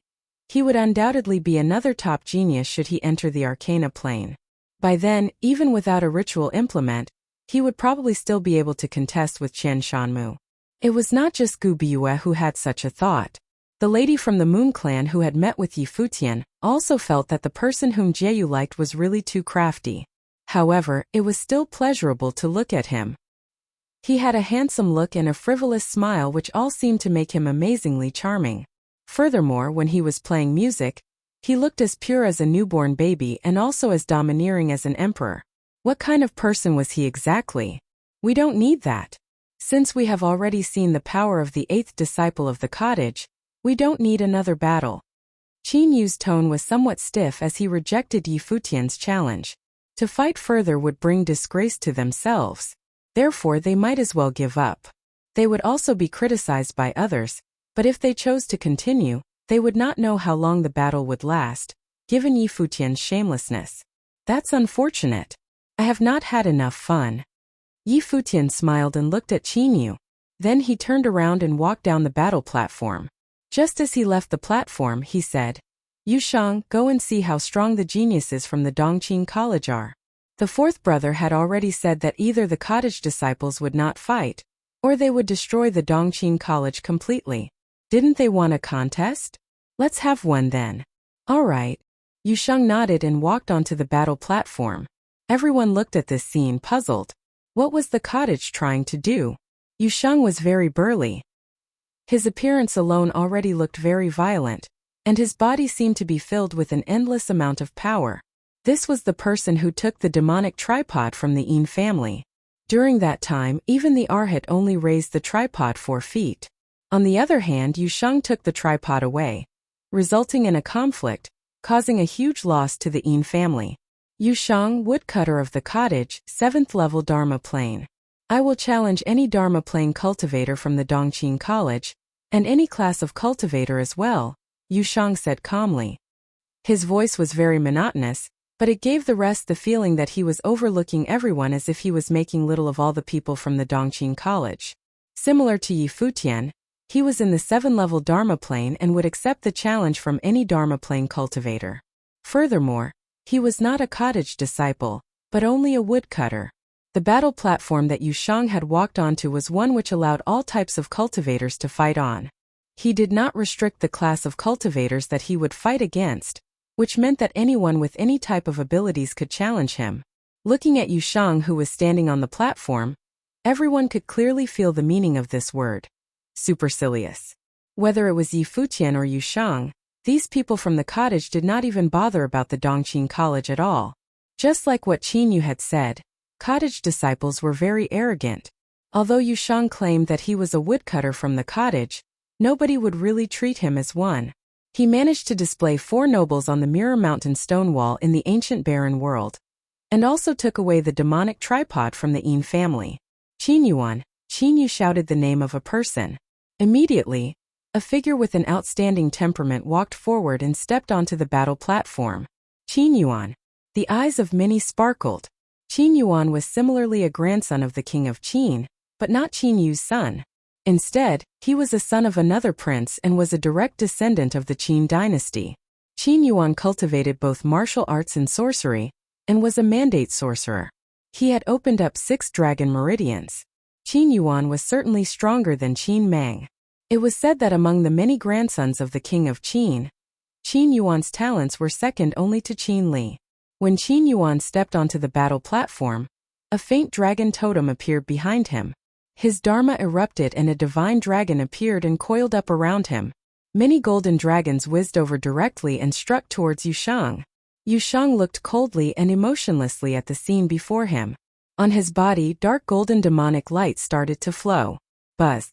he would undoubtedly be another top genius should he enter the Arcana plane. By then, even without a ritual implement, he would probably still be able to contest with Qian Shanmu. It was not just Gu Biyue who had such a thought. The lady from the Moon Clan who had met with Yi Futian also felt that the person whom Jieyu liked was really too crafty. However, it was still pleasurable to look at him. He had a handsome look and a frivolous smile which all seemed to make him amazingly charming. Furthermore, when he was playing music, he looked as pure as a newborn baby and also as domineering as an emperor. What kind of person was he exactly? We don't need that. Since we have already seen the power of the 8th disciple of the cottage, we don't need another battle. Qin Yu's tone was somewhat stiff as he rejected Yi Futian's challenge. To fight further would bring disgrace to themselves. Therefore they might as well give up. They would also be criticized by others, but if they chose to continue, they would not know how long the battle would last, given Yi Futian's shamelessness. That's unfortunate. I have not had enough fun. Yi Futian smiled and looked at Qin Yu. Then he turned around and walked down the battle platform. Just as he left the platform, he said, "Yu Shang, go and see how strong the geniuses from the Dongqing College are." The fourth brother had already said that either the cottage disciples would not fight, or they would destroy the Dongqing College completely. Didn't they want a contest? Let's have one then. All right. Yu Shang nodded and walked onto the battle platform. Everyone looked at this scene puzzled. What was the cottage trying to do? Yu Shang was very burly. His appearance alone already looked very violent, and his body seemed to be filled with an endless amount of power. This was the person who took the demonic tripod from the Yin family. During that time, even the Arhat only raised the tripod 4 feet. On the other hand, Yu Shang took the tripod away, resulting in a conflict, causing a huge loss to the Yin family. Yu Shang, woodcutter of the cottage, 7th level Dharma plane. I will challenge any Dharma plane cultivator from the Dongqing College, and any class of cultivator as well, Yu Shang said calmly. His voice was very monotonous, but it gave the rest the feeling that he was overlooking everyone as if he was making little of all the people from the Dongqing College. Similar to Yi Futian, he was in the 7th-level Dharma plane and would accept the challenge from any Dharma plane cultivator. Furthermore, he was not a cottage disciple, but only a woodcutter. The battle platform that Yu Shang had walked onto was one which allowed all types of cultivators to fight on. He did not restrict the class of cultivators that he would fight against, which meant that anyone with any type of abilities could challenge him. Looking at Yu Shang, who was standing on the platform, everyone could clearly feel the meaning of this word. Supercilious. Whether it was Yi Futian or Yu Shang, these people from the cottage did not even bother about the Dongqing College at all. Just like what Qin Yu had said, cottage disciples were very arrogant. Although Yu Shang claimed that he was a woodcutter from the cottage, nobody would really treat him as one. He managed to display 4 nobles on the Mirror Mountain stone wall in the ancient barren world, and also took away the demonic tripod from the Yin family. Qin Yuan, Qin Yu shouted the name of a person. Immediately, a figure with an outstanding temperament walked forward and stepped onto the battle platform. Qin Yuan. The eyes of many sparkled. Qin Yuan was similarly a grandson of the king of Qin, but not Qin Yu's son. Instead, he was a son of another prince and was a direct descendant of the Qin dynasty. Qin Yuan cultivated both martial arts and sorcery, and was a mandate sorcerer. He had opened up 6 dragon meridians. Qin Yuan was certainly stronger than Qin Mang. It was said that among the many grandsons of the king of Qin, Qin Yuan's talents were second only to Qin Li. When Qin Yuan stepped onto the battle platform, a faint dragon totem appeared behind him. His dharma erupted and a divine dragon appeared and coiled up around him. Many golden dragons whizzed over directly and struck towards Yu Shang. Yu Shang looked coldly and emotionlessly at the scene before him. On his body, dark golden demonic light started to flow. Buzz.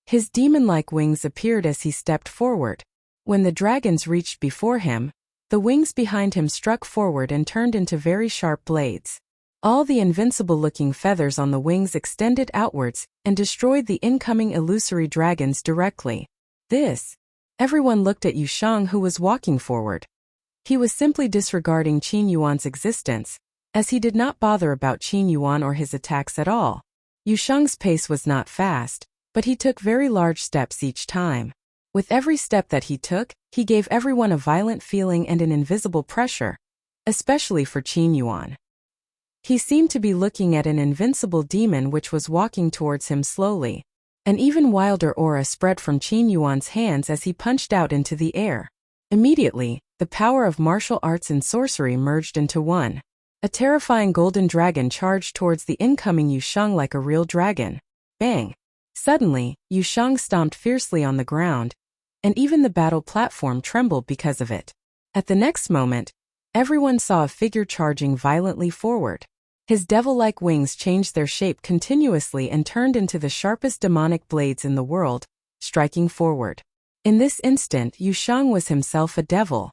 His demon-like wings appeared as he stepped forward. When the dragons reached before him, the wings behind him struck forward and turned into very sharp blades. All the invincible-looking feathers on the wings extended outwards and destroyed the incoming illusory dragons directly. Everyone looked at Yushang, who was walking forward. He was simply disregarding Qin Yuan's existence, as he did not bother about Qin Yuan or his attacks at all. Yushang's pace was not fast, but he took very large steps each time. With every step that he took, he gave everyone a violent feeling and an invisible pressure, especially for Qin Yuan. He seemed to be looking at an invincible demon which was walking towards him slowly. An even wilder aura spread from Qin Yuan's hands as he punched out into the air. Immediately, the power of martial arts and sorcery merged into one. A terrifying golden dragon charged towards the incoming Yushang like a real dragon. Bang! Suddenly, Yushang stomped fiercely on the ground, and even the battle platform trembled because of it. At the next moment, everyone saw a figure charging violently forward. His devil-like wings changed their shape continuously and turned into the sharpest demonic blades in the world, striking forward. In this instant, Yushang was himself a devil.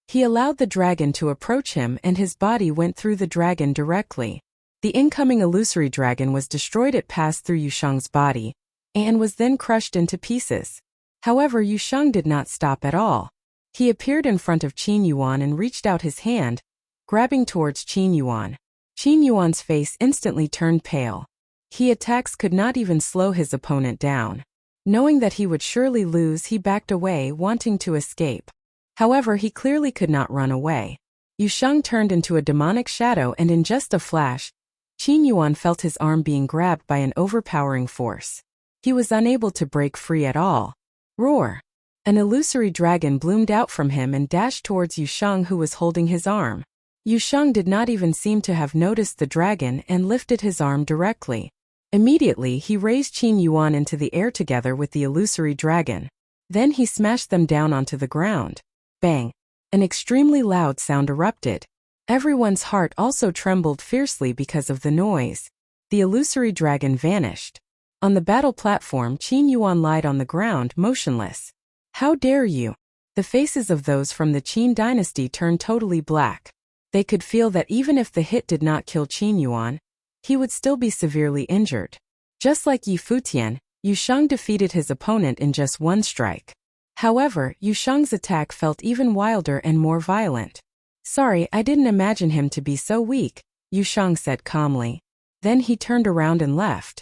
He allowed the dragon to approach him and his body went through the dragon directly. The incoming illusory dragon was destroyed. It passed through Yushang's body and was then crushed into pieces. However, Yushang did not stop at all. He appeared in front of Qin Yuan and reached out his hand, grabbing towards Qin Yuan. Qin Yuan's face instantly turned pale. His attacks could not even slow his opponent down. Knowing that he would surely lose, he backed away, wanting to escape. However, he clearly could not run away. Yushang turned into a demonic shadow and in just a flash, Qin Yuan felt his arm being grabbed by an overpowering force. He was unable to break free at all. Roar! An illusory dragon bloomed out from him and dashed towards Yushang, who was holding his arm. Yushang did not even seem to have noticed the dragon and lifted his arm directly. Immediately, he raised Qin Yuan into the air together with the illusory dragon. Then he smashed them down onto the ground. Bang! An extremely loud sound erupted. Everyone's heart also trembled fiercely because of the noise. The illusory dragon vanished. On the battle platform, Qin Yuan lied on the ground, motionless. How dare you? The faces of those from the Qin dynasty turned totally black. They could feel that even if the hit did not kill Qin Yuan, he would still be severely injured. Just like Futian, Yushang defeated his opponent in just one strike. However, Yushang's attack felt even wilder and more violent. Sorry, I didn't imagine him to be so weak, Yushang said calmly. Then he turned around and left.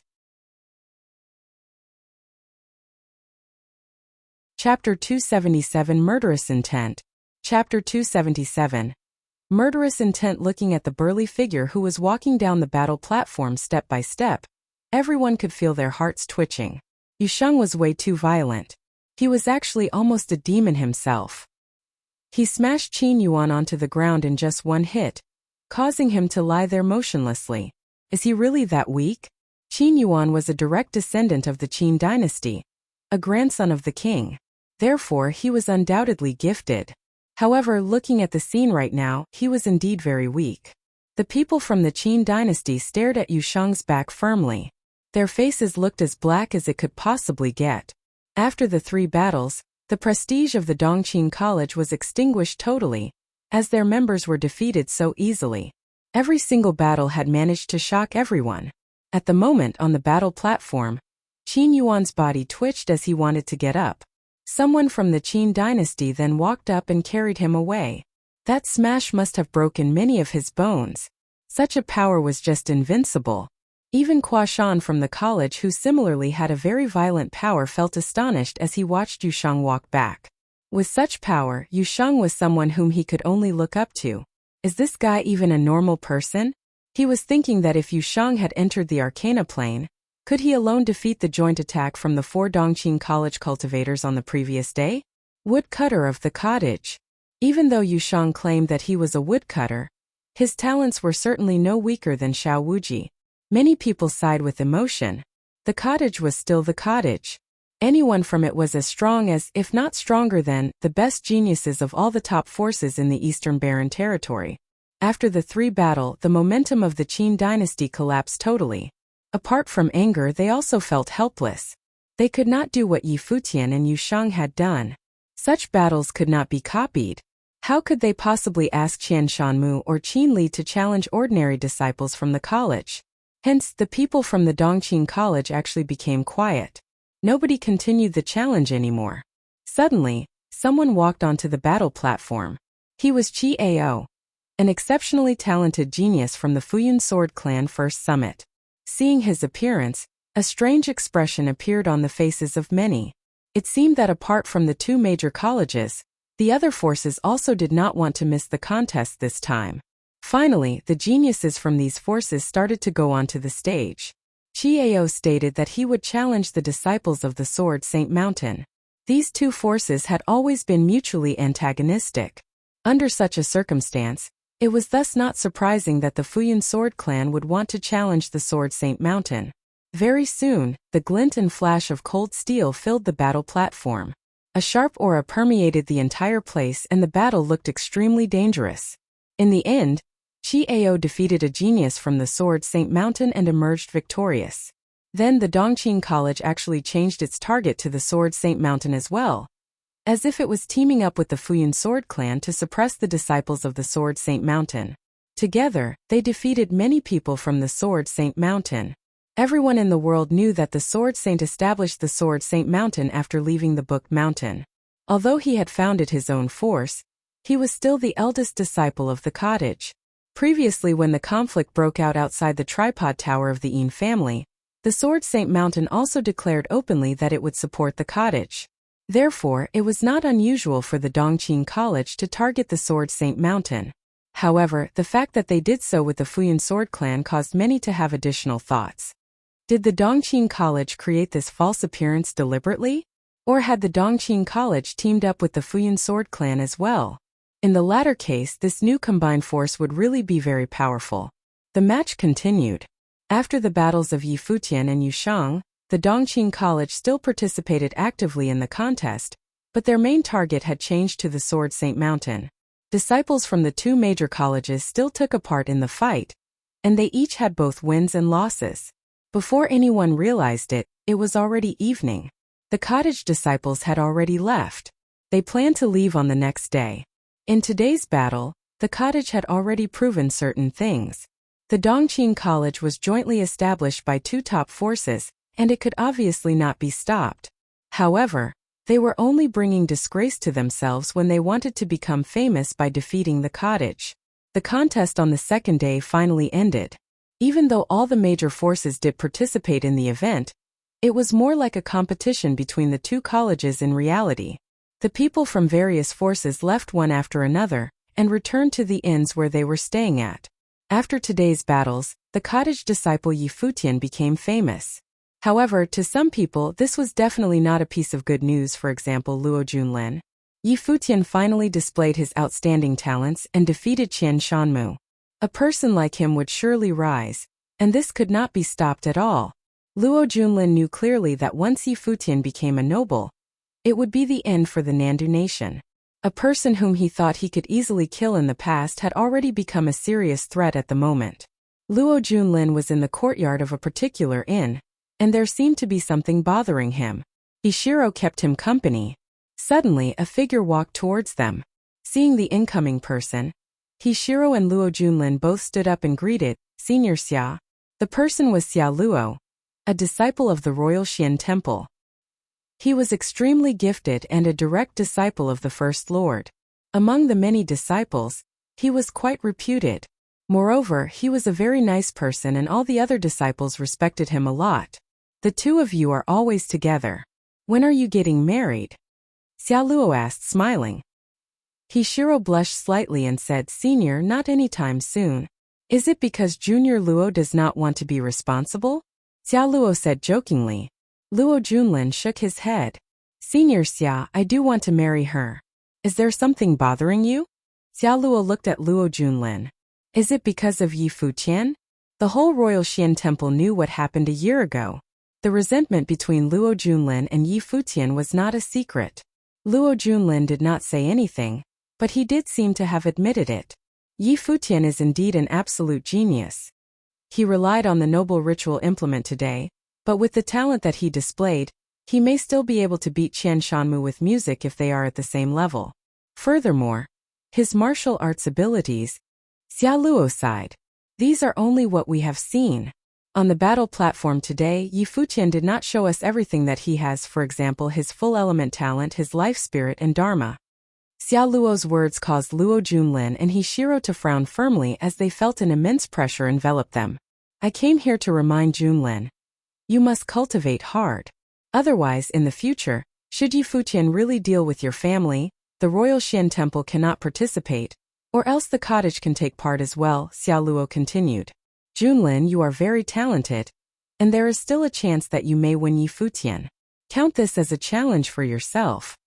Chapter 277 Murderous Intent. Chapter 277 Murderous Intent. Looking at the burly figure who was walking down the battle platform step by step, everyone could feel their hearts twitching. Yushang was way too violent. He was actually almost a demon himself. He smashed Qin Yuan onto the ground in just one hit, causing him to lie there motionlessly. Is he really that weak? Qin Yuan was a direct descendant of the Qin dynasty, a grandson of the king. Therefore, he was undoubtedly gifted. However, looking at the scene right now, he was indeed very weak. The people from the Qin dynasty stared at Yushang's back firmly. Their faces looked as black as it could possibly get. After the 3 battles, the prestige of the Dongqing College was extinguished totally, as their members were defeated so easily. Every single battle had managed to shock everyone. At the moment on the battle platform, Qin Yuan's body twitched as he wanted to get up. Someone from the Qin dynasty then walked up and carried him away. That smash must have broken many of his bones. Such a power was just invincible. Even Kuashan from the college, who similarly had a very violent power, felt astonished as he watched Yushang walk back. With such power, Yushang was someone whom he could only look up to. Is this guy even a normal person? He was thinking that if Yushang had entered the Arcana plane, could he alone defeat the joint attack from the 4 Dongqing College cultivators on the previous day? Woodcutter of the cottage. Even though Yushang claimed that he was a woodcutter, his talents were certainly no weaker than Xiao Wuji. Many people sighed with emotion. The cottage was still the cottage. Anyone from it was as strong as, if not stronger than, the best geniuses of all the top forces in the Eastern Barren territory. After the 3 battle, the momentum of the Qin dynasty collapsed totally. Apart from anger, they also felt helpless. They could not do what Yi Futian and Yu Shang had done. Such battles could not be copied. How could they possibly ask Qian Shanmu or Qin Li to challenge ordinary disciples from the college? Hence, the people from the Dongqing College actually became quiet. Nobody continued the challenge anymore. Suddenly, someone walked onto the battle platform. He was Qi Ao, an exceptionally talented genius from the Futian Sword Clan First Summit. Seeing his appearance, a strange expression appeared on the faces of many. It seemed that apart from the two major colleges, the other forces also did not want to miss the contest this time. Finally, the geniuses from these forces started to go onto the stage. Qi Ao stated that he would challenge the disciples of the Sword Saint Mountain. These two forces had always been mutually antagonistic. Under such a circumstance, it was thus not surprising that the Futian Sword Clan would want to challenge the Sword Saint Mountain. Very soon, the glint and flash of cold steel filled the battle platform. A sharp aura permeated the entire place and the battle looked extremely dangerous. In the end, Qi Ao defeated a genius from the Sword Saint Mountain and emerged victorious. Then the Dongqing College actually changed its target to the Sword Saint Mountain as well, as if it was teaming up with the Futian Sword Clan to suppress the disciples of the Sword Saint Mountain. Together, they defeated many people from the Sword Saint Mountain. Everyone in the world knew that the Sword Saint established the Sword Saint Mountain after leaving the Book Mountain. Although he had founded his own force, he was still the eldest disciple of the cottage. Previously, when the conflict broke out outside the tripod tower of the Yin family, the Sword Saint Mountain also declared openly that it would support the cottage. Therefore, it was not unusual for the Dongqing College to target the Sword Saint Mountain. However, the fact that they did so with the Futian Sword Clan caused many to have additional thoughts. Did the Dongqing College create this false appearance deliberately? Or had the Dongqing College teamed up with the Futian Sword Clan as well? In the latter case, this new combined force would really be very powerful. The match continued. After the battles of Yi Futian and Yu Shang, the Dongqing College still participated actively in the contest, but their main target had changed to the Sword Saint Mountain. Disciples from the two major colleges still took a part in the fight, and they each had both wins and losses. Before anyone realized it, it was already evening. The cottage disciples had already left. They planned to leave on the next day. In today's battle, the cottage had already proven certain things. The Dongqing College was jointly established by two top forces, and it could obviously not be stopped. However, they were only bringing disgrace to themselves when they wanted to become famous by defeating the cottage. The contest on the second day finally ended. Even though all the major forces did participate in the event, it was more like a competition between the two colleges in reality. The people from various forces left one after another, and returned to the inns where they were staying at. After today's battles, the cottage disciple Yi Futian became famous. However, to some people this was definitely not a piece of good news. For example, Luo Junlin. Yi Futian finally displayed his outstanding talents and defeated Qian Shanmu. A person like him would surely rise, and this could not be stopped at all. Luo Junlin knew clearly that once Yi Futian became a noble, it would be the end for the Nandu nation. A person whom he thought he could easily kill in the past had already become a serious threat at the moment. Luo Junlin was in the courtyard of a particular inn, and there seemed to be something bothering him. Ishiro kept him company. Suddenly, a figure walked towards them. Seeing the incoming person, Hishiro and Luo Junlin both stood up and greeted, "Senior Xia." The person was Xia Luo, a disciple of the Royal Xian Temple. He was extremely gifted and a direct disciple of the First Lord. Among the many disciples, he was quite reputed. Moreover, he was a very nice person and all the other disciples respected him a lot. "The two of you are always together. When are you getting married?" Xia Luo asked, smiling. Hishiro blushed slightly and said, "Senior, not anytime soon." "Is it because Junior Luo does not want to be responsible?" Xia Luo said jokingly. Luo Junlin shook his head. "Senior Xia, I do want to marry her. Is there something bothering you?" Xia Luo looked at Luo Junlin. "Is it because of Yi Futian?" The whole Royal Xian Temple knew what happened a year ago. The resentment between Luo Junlin and Yi Futian was not a secret. Luo Junlin did not say anything, but he did seem to have admitted it. Yi Futian is indeed an absolute genius. He relied on the noble ritual implement today, but with the talent that he displayed, he may still be able to beat Qian Shanmu with music if they are at the same level. Furthermore, his martial arts abilities, Xia Luo sighed. These are only what we have seen. On the battle platform today, Yi Futian did not show us everything that he has, for example his full element talent, his life spirit and dharma. Xia Luo's words caused Luo Junlin and Hishiro to frown firmly as they felt an immense pressure envelop them. I came here to remind Junlin. You must cultivate hard. Otherwise, in the future, should Yi Futian really deal with your family, the Royal Xian Temple cannot participate, or else the cottage can take part as well, Xia Luo continued. Junlin, you are very talented, and there is still a chance that you may win Yi Futian. Count this as a challenge for yourself.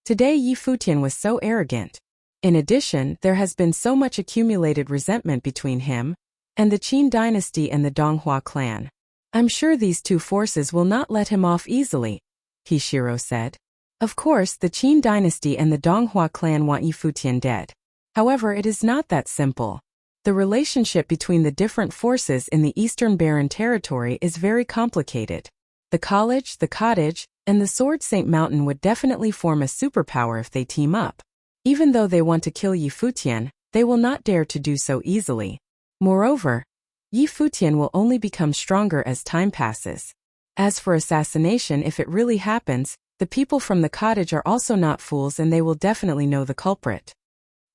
Today Yi Futian was so arrogant. In addition, there has been so much accumulated resentment between him and the Qin dynasty and the Donghua clan. I'm sure these two forces will not let him off easily, Hishiro said. Of course, the Qin dynasty and the Donghua clan want Yi Futian dead. However, it is not that simple. The relationship between the different forces in the Eastern Barren territory is very complicated. The college, the cottage, and the Sword Saint Mountain would definitely form a superpower if they team up. Even though they want to kill Yi Futian, they will not dare to do so easily. Moreover, Yi Futian will only become stronger as time passes. As for assassination, if it really happens, the people from the cottage are also not fools and they will definitely know the culprit.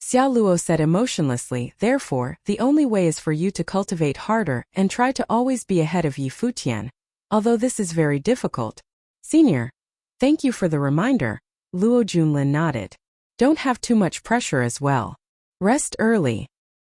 Xia Luo said emotionlessly, therefore, the only way is for you to cultivate harder and try to always be ahead of Yi Futian. Although this is very difficult. Senior. Thank you for the reminder, Luo Junlin nodded. Don't have too much pressure as well. Rest early.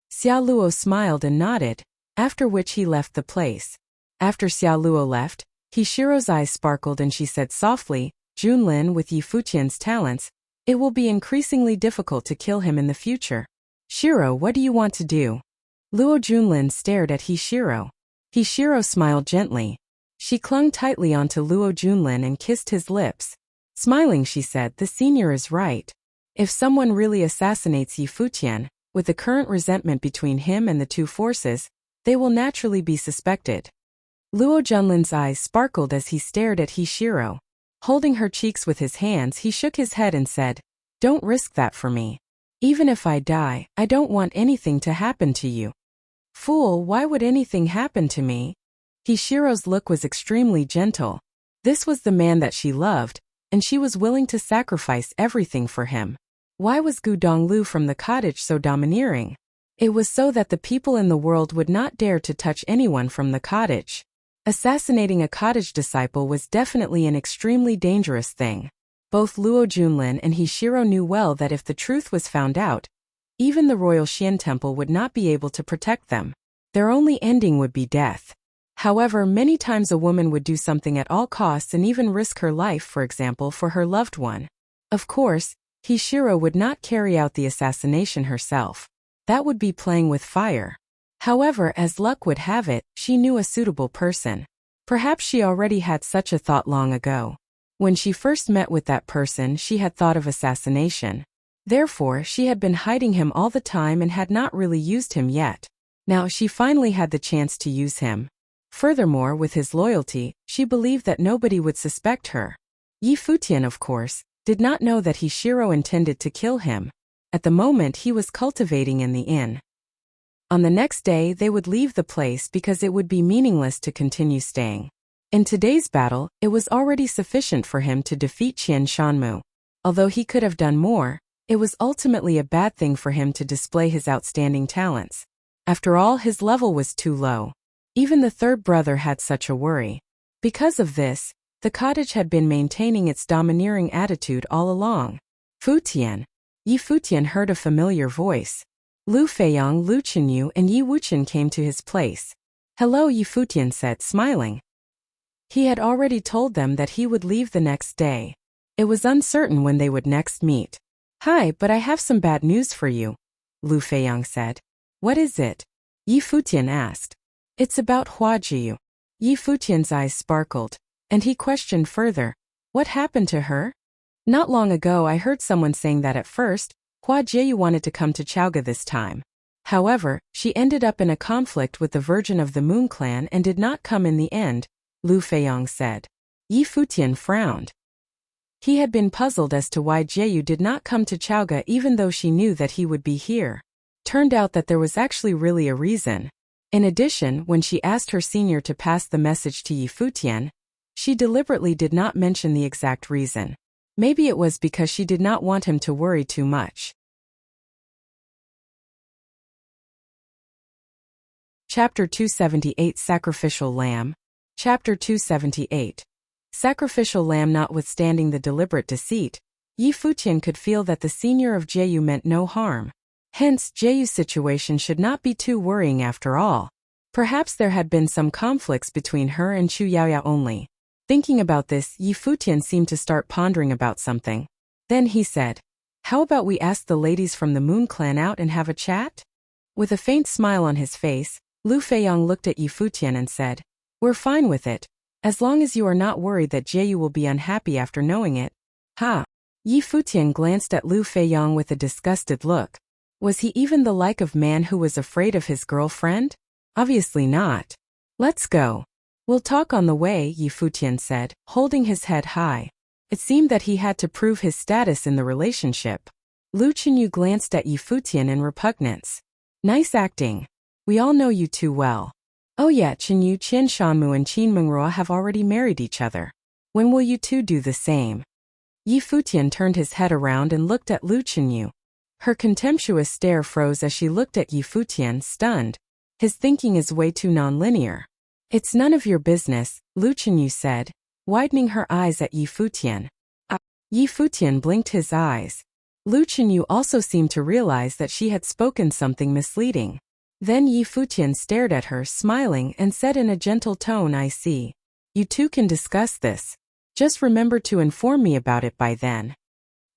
Xia Luo smiled and nodded, after which he left the place. After Xia Luo left, Hishiro's eyes sparkled and she said softly, Junlin, with Yi Futian's talents, it will be increasingly difficult to kill him in the future. Shiro, what do you want to do? Luo Junlin stared at Hishiro. Hishiro smiled gently. She clung tightly onto Luo Junlin and kissed his lips. Smiling, she said, the senior is right. If someone really assassinates Yi Futian, with the current resentment between him and the two forces, they will naturally be suspected. Luo Junlin's eyes sparkled as he stared at Hishiro. Holding her cheeks with his hands, he shook his head and said, Don't risk that for me. Even if I die, I don't want anything to happen to you. Fool, why would anything happen to me? Hishiro's look was extremely gentle. This was the man that she loved, and she was willing to sacrifice everything for him. Why was Gu Donglu from the cottage so domineering? It was so that the people in the world would not dare to touch anyone from the cottage. Assassinating a cottage disciple was definitely an extremely dangerous thing. Both Luo Junlin and Hishiro knew well that if the truth was found out, even the Royal Xian Temple would not be able to protect them. Their only ending would be death. However, many times a woman would do something at all costs and even risk her life, for example, for her loved one. Of course, Hishiro would not carry out the assassination herself. That would be playing with fire. However, as luck would have it, she knew a suitable person. Perhaps she already had such a thought long ago. When she first met with that person, she had thought of assassination. Therefore, she had been hiding him all the time and had not really used him yet. Now she finally had the chance to use him. Furthermore, with his loyalty, she believed that nobody would suspect her. Yi Futian, of course, did not know that Hishiro intended to kill him. At the moment, he was cultivating in the inn. On the next day, they would leave the place because it would be meaningless to continue staying. In today's battle, it was already sufficient for him to defeat Qian Shanmu. Although he could have done more, it was ultimately a bad thing for him to display his outstanding talents. After all, his level was too low. Even the third brother had such a worry. Because of this, the cottage had been maintaining its domineering attitude all along. Futian. Yi Futian heard a familiar voice. Lu Feiyang, Lu Chenyu, and Yi Wuchen came to his place. Hello, Yi Futian said, smiling. He had already told them that he would leave the next day. It was uncertain when they would next meet. Hi, but I have some bad news for you, Lu Feiyang said. What is it? Yi Futian asked. It's about Hua Jiu. Yi Futian's eyes sparkled, and he questioned further. What happened to her? Not long ago I heard someone saying that at first, Hua Jiu wanted to come to Chaoga this time. However, she ended up in a conflict with the Virgin of the Moon clan and did not come in the end, Lu Feiyong said. Yi Futian frowned. He had been puzzled as to why Jieyu did not come to Chaoga even though she knew that he would be here. Turned out that there was actually really a reason. In addition, when she asked her senior to pass the message to Yi Futian, she deliberately did not mention the exact reason. Maybe it was because she did not want him to worry too much. Chapter 278 Sacrificial Lamb. Chapter 278. Sacrificial Lamb. Notwithstanding the deliberate deceit, Yi Futian could feel that the senior of Jieyu meant no harm. Hence, Jieyu's situation should not be too worrying after all. Perhaps there had been some conflicts between her and Chu Yaoyao only. Thinking about this, Yi Futian seemed to start pondering about something. Then he said, "How about we ask the ladies from the Moon clan out and have a chat?" With a faint smile on his face, Lu Feiyong looked at Yi Futian and said, "We're fine with it, as long as you are not worried that Jieyu will be unhappy after knowing it." Ha! Yi Futian glanced at Lu Feiyong with a disgusted look. Was he even the like of man who was afraid of his girlfriend? Obviously not. "Let's go. We'll talk on the way," Yi Futian said, holding his head high. It seemed that he had to prove his status in the relationship. Lu Chenyu glanced at Yi Futian in repugnance. "Nice acting. We all know you too well." "Oh yeah, Chenyu, Qian Shanmu and Qin Mengruo have already married each other. When will you two do the same?" Yi Futian turned his head around and looked at Lu Chenyu. Her contemptuous stare froze as she looked at Yi Futian, stunned. His thinking is way too non-linear. "It's none of your business," Lu Chenyu said, widening her eyes at Yi Futian. Yi Futian blinked his eyes. Lu Chenyu also seemed to realize that she had spoken something misleading. Then Yi Futian stared at her, smiling, and said in a gentle tone, "I see. You two can discuss this. Just remember to inform me about it by then."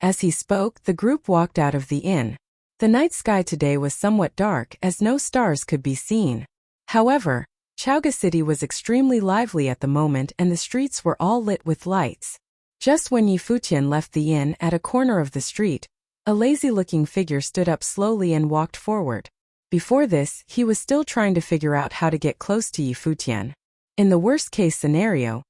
As he spoke, the group walked out of the inn. The night sky today was somewhat dark as no stars could be seen. However, Chaoga City was extremely lively at the moment and the streets were all lit with lights. Just when Yi Futian left the inn, at a corner of the street, a lazy-looking figure stood up slowly and walked forward. Before this, he was still trying to figure out how to get close to Yi Futian. In the worst-case scenario,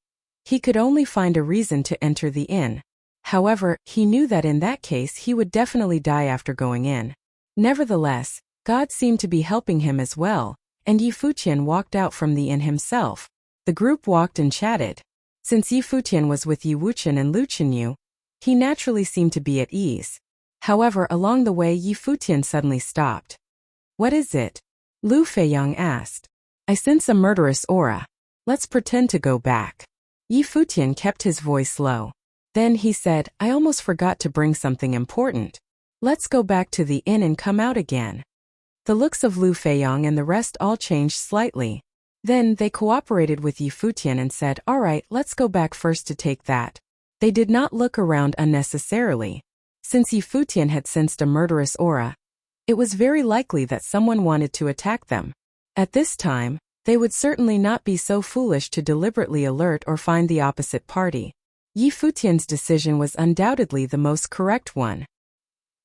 he could only find a reason to enter the inn. However, he knew that in that case he would definitely die after going in. Nevertheless, God seemed to be helping him as well, and Yi Futian walked out from the inn himself. The group walked and chatted. Since Yi Futian was with Yi Wuxian and Lu Chenyu, he naturally seemed to be at ease. However, along the way Yi Futian suddenly stopped. "What is it?" Lu Feiyong asked. "I sense a murderous aura. Let's pretend to go back." Yi Futian kept his voice low. Then he said, "I almost forgot to bring something important. Let's go back to the inn and come out again." The looks of Lu Feiyong and the rest all changed slightly. Then they cooperated with Yi Futian and said, "All right, let's go back first to take that." They did not look around unnecessarily. Since Yi Futian had sensed a murderous aura, it was very likely that someone wanted to attack them. At this time, they would certainly not be so foolish to deliberately alert or find the opposite party. Yi Futian's decision was undoubtedly the most correct one.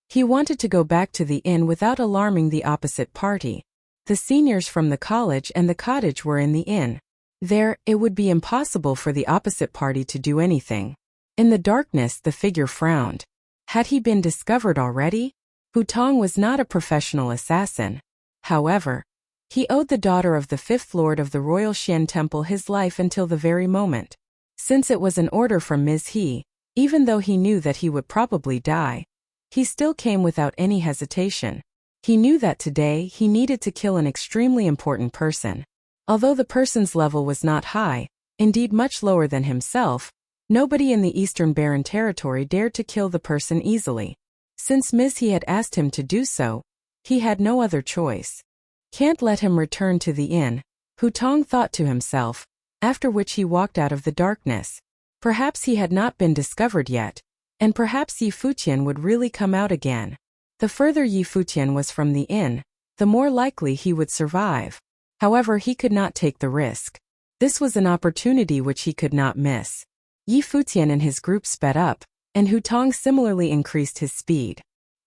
He wanted to go back to the inn without alarming the opposite party. The seniors from the college and the cottage were in the inn. There, it would be impossible for the opposite party to do anything. In the darkness, the figure frowned. Had he been discovered already? Hutong was not a professional assassin. However, he owed the daughter of the fifth lord of the Royal Xian Temple his life until the very moment. Since it was an order from Ms. He, even though he knew that he would probably die, he still came without any hesitation. He knew that today he needed to kill an extremely important person. Although the person's level was not high, indeed much lower than himself, nobody in the Eastern Baron territory dared to kill the person easily. Since Ms. He had asked him to do so, he had no other choice. Can't let him return to the inn, Hutong thought to himself, after which he walked out of the darkness. Perhaps he had not been discovered yet, and perhaps Yi Futian would really come out again. The further Yi Futian was from the inn, the more likely he would survive. However, he could not take the risk. This was an opportunity which he could not miss. Yi Futian and his group sped up, and Hutong similarly increased his speed.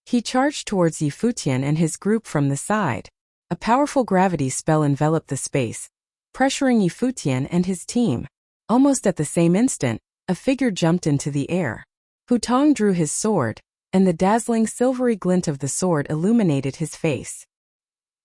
He charged towards Yi Futian and his group from the side. A powerful gravity spell enveloped the space, pressuring Yi Futian and his team. Almost at the same instant, a figure jumped into the air. Hu Tong drew his sword, and the dazzling silvery glint of the sword illuminated his face.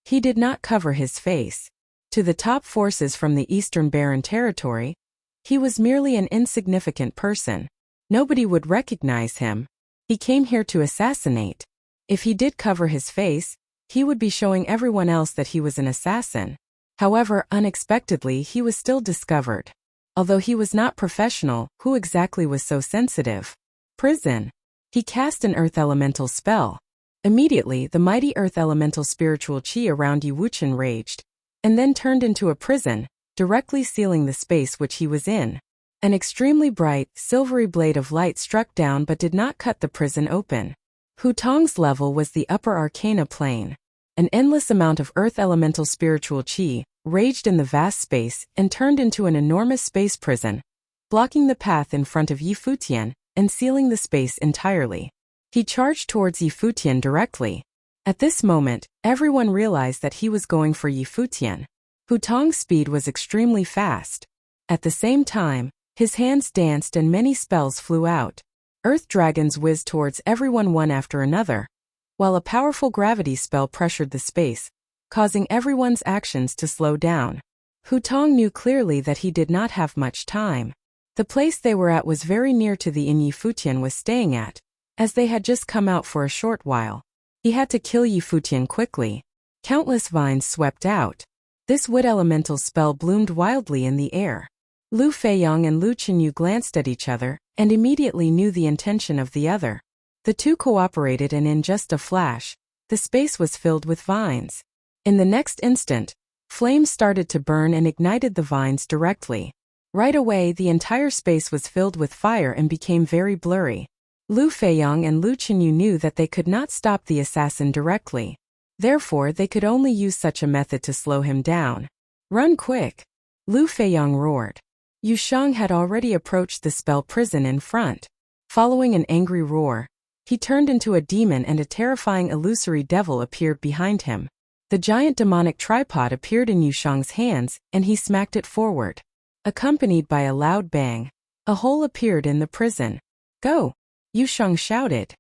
He did not cover his face. To the top forces from the Eastern Barren Territory, he was merely an insignificant person. Nobody would recognize him. He came here to assassinate. If he did cover his face, he would be showing everyone else that he was an assassin. However, unexpectedly he was still discovered. Although he was not professional, who exactly was so sensitive? Prison. He cast an earth elemental spell. Immediately, the mighty earth elemental spiritual chi around Yi Wuxian raged, and then turned into a prison, directly sealing the space which he was in. An extremely bright, silvery blade of light struck down but did not cut the prison open. Hu Tong's level was the upper arcana plane. An endless amount of earth elemental spiritual chi raged in the vast space and turned into an enormous space prison, blocking the path in front of Yi Futian and sealing the space entirely. He charged towards Yi Futian directly. At this moment, everyone realized that he was going for Yi Futian. Hu Tong's speed was extremely fast. At the same time, his hands danced and many spells flew out. Earth dragons whizzed towards everyone one after another, while a powerful gravity spell pressured the space, causing everyone's actions to slow down. Hu Tong knew clearly that he did not have much time. The place they were at was very near to the inn Yi Futian was staying at, as they had just come out for a short while. He had to kill Yi Futian quickly. Countless vines swept out. This wood elemental spell bloomed wildly in the air. Lu Feiyong and Lu Chenyu glanced at each other, and immediately knew the intention of the other. The two cooperated and in just a flash, the space was filled with vines. In the next instant, flames started to burn and ignited the vines directly. Right away the entire space was filled with fire and became very blurry. Lu Feiyong and Lu Chenyu knew that they could not stop the assassin directly. Therefore they could only use such a method to slow him down. Run quick! Lu Feiyong roared. Yu Shang had already approached the spell prison in front. Following an angry roar, he turned into a demon and a terrifying illusory devil appeared behind him. The giant demonic tripod appeared in Yu Shang's hands and he smacked it forward. Accompanied by a loud bang, a hole appeared in the prison. Go! Yu Shang shouted.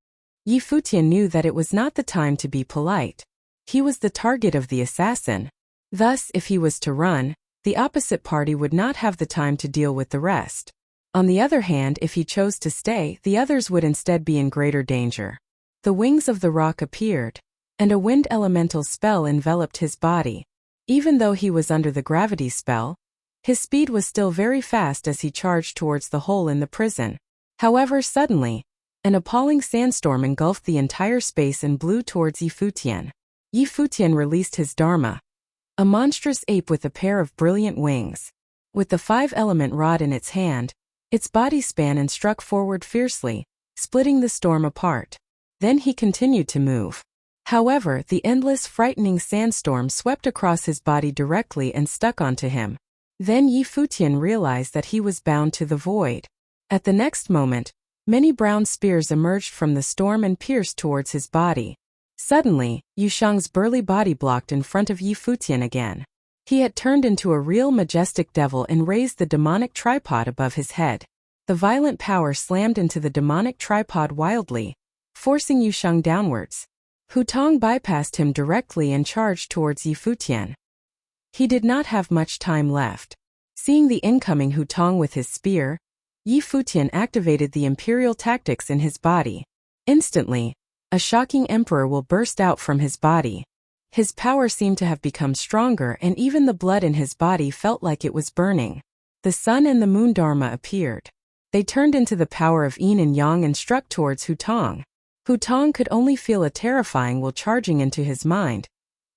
Yi Futian knew that it was not the time to be polite. He was the target of the assassin. Thus, if he was to run, the opposite party would not have the time to deal with the rest. On the other hand, if he chose to stay, the others would instead be in greater danger. The wings of the rock appeared, and a wind elemental spell enveloped his body. Even though he was under the gravity spell, his speed was still very fast as he charged towards the hole in the prison. However, suddenly, an appalling sandstorm engulfed the entire space and blew towards Yi Futian. Yi Futian released his dharma, a monstrous ape with a pair of brilliant wings. With the 5-element rod in its hand, its body span and struck forward fiercely, splitting the storm apart. Then he continued to move. However, the endless frightening sandstorm swept across his body directly and stuck onto him. Then Yi Futian realized that he was bound to the void. At the next moment, many brown spears emerged from the storm and pierced towards his body. Suddenly, Yu Shang's burly body blocked in front of Yi Futian again. He had turned into a real majestic devil and raised the demonic tripod above his head. The violent power slammed into the demonic tripod wildly, forcing Yu Shang downwards. Hu Tong bypassed him directly and charged towards Yi Futian. He did not have much time left. Seeing the incoming Hu Tong with his spear, Yi Futian activated the imperial tactics in his body. Instantly, a shocking emperor will burst out from his body. His power seemed to have become stronger and even the blood in his body felt like it was burning. The sun and the moon dharma appeared. They turned into the power of yin and yang and struck towards Hu Tong. Hu Tong could only feel a terrifying will charging into his mind,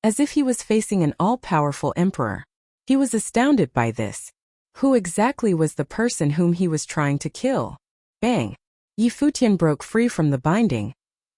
as if he was facing an all-powerful emperor. He was astounded by this. Who exactly was the person whom he was trying to kill? Bang! Yi Futian broke free from the binding,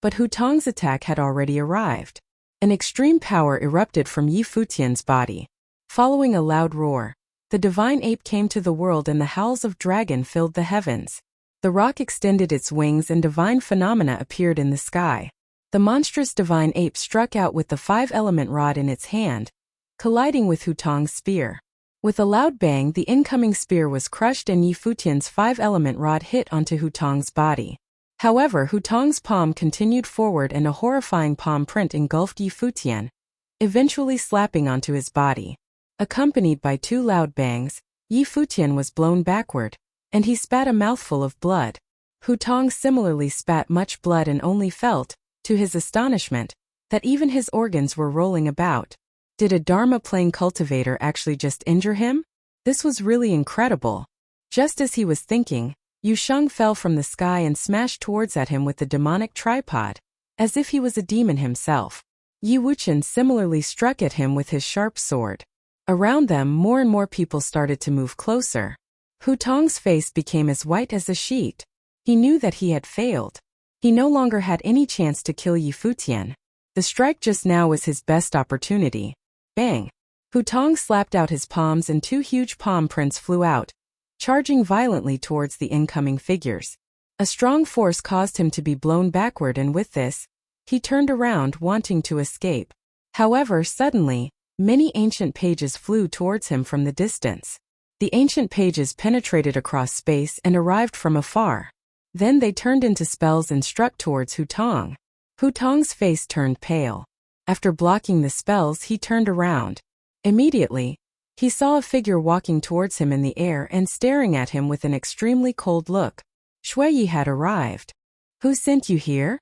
but Hu Tong's attack had already arrived. An extreme power erupted from Yi Futian's body. Following a loud roar, the divine ape came to the world and the howls of dragon filled the heavens. The rock extended its wings and divine phenomena appeared in the sky. The monstrous divine ape struck out with the 5-element rod in its hand, colliding with Hutong's spear. With a loud bang, the incoming spear was crushed and Yi Futian's 5-element rod hit onto Hutong's body. However, Hutong's palm continued forward and a horrifying palm print engulfed Yi Futian, eventually slapping onto his body. Accompanied by 2 loud bangs, Yi Futian was blown backward, and he spat a mouthful of blood. Hutong similarly spat much blood and only felt, to his astonishment, that even his organs were rolling about. Did a Dharma plane cultivator actually just injure him? This was really incredible. Just as he was thinking, Yu Sheng fell from the sky and smashed towards at him with the demonic tripod, as if he was a demon himself. Yi Wuxian similarly struck at him with his sharp sword. Around them, more and more people started to move closer. Hutong's face became as white as a sheet. He knew that he had failed. He no longer had any chance to kill Yi Futian. The strike just now was his best opportunity. Bang! Hutong slapped out his palms and 2 huge palm prints flew out, charging violently towards the incoming figures. A strong force caused him to be blown backward, and with this, he turned around wanting to escape. However, suddenly, many ancient pages flew towards him from the distance. The ancient pages penetrated across space and arrived from afar. Then they turned into spells and struck towards Hutong. Hutong's face turned pale. After blocking the spells, he turned around. Immediately, he saw a figure walking towards him in the air and staring at him with an extremely cold look. Shuiyi had arrived. "Who sent you here?"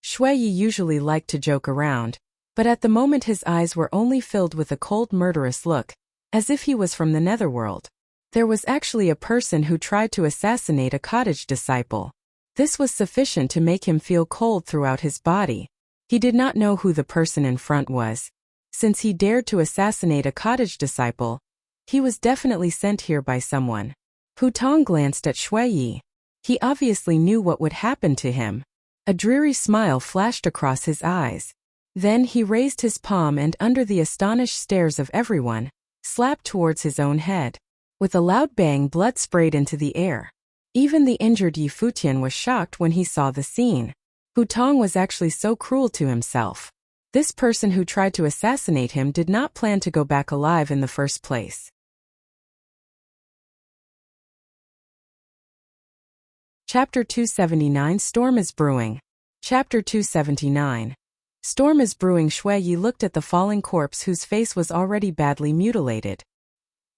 Shuiyi usually liked to joke around, but at the moment his eyes were only filled with a cold murderous look, as if he was from the netherworld. There was actually a person who tried to assassinate a cottage disciple. This was sufficient to make him feel cold throughout his body. He did not know who the person in front was. Since he dared to assassinate a cottage disciple, he was definitely sent here by someone. Hutong glanced at Shuiyi. He obviously knew what would happen to him. A dreary smile flashed across his eyes. Then he raised his palm and, under the astonished stares of everyone, slapped towards his own head. With a loud bang, blood sprayed into the air. Even the injured Yi Futian was shocked when he saw the scene. Hutong was actually so cruel to himself. This person who tried to assassinate him did not plan to go back alive in the first place. Chapter 279 Storm is Brewing. Chapter 279. Storm is brewing. Shuiyi looked at the falling corpse whose face was already badly mutilated.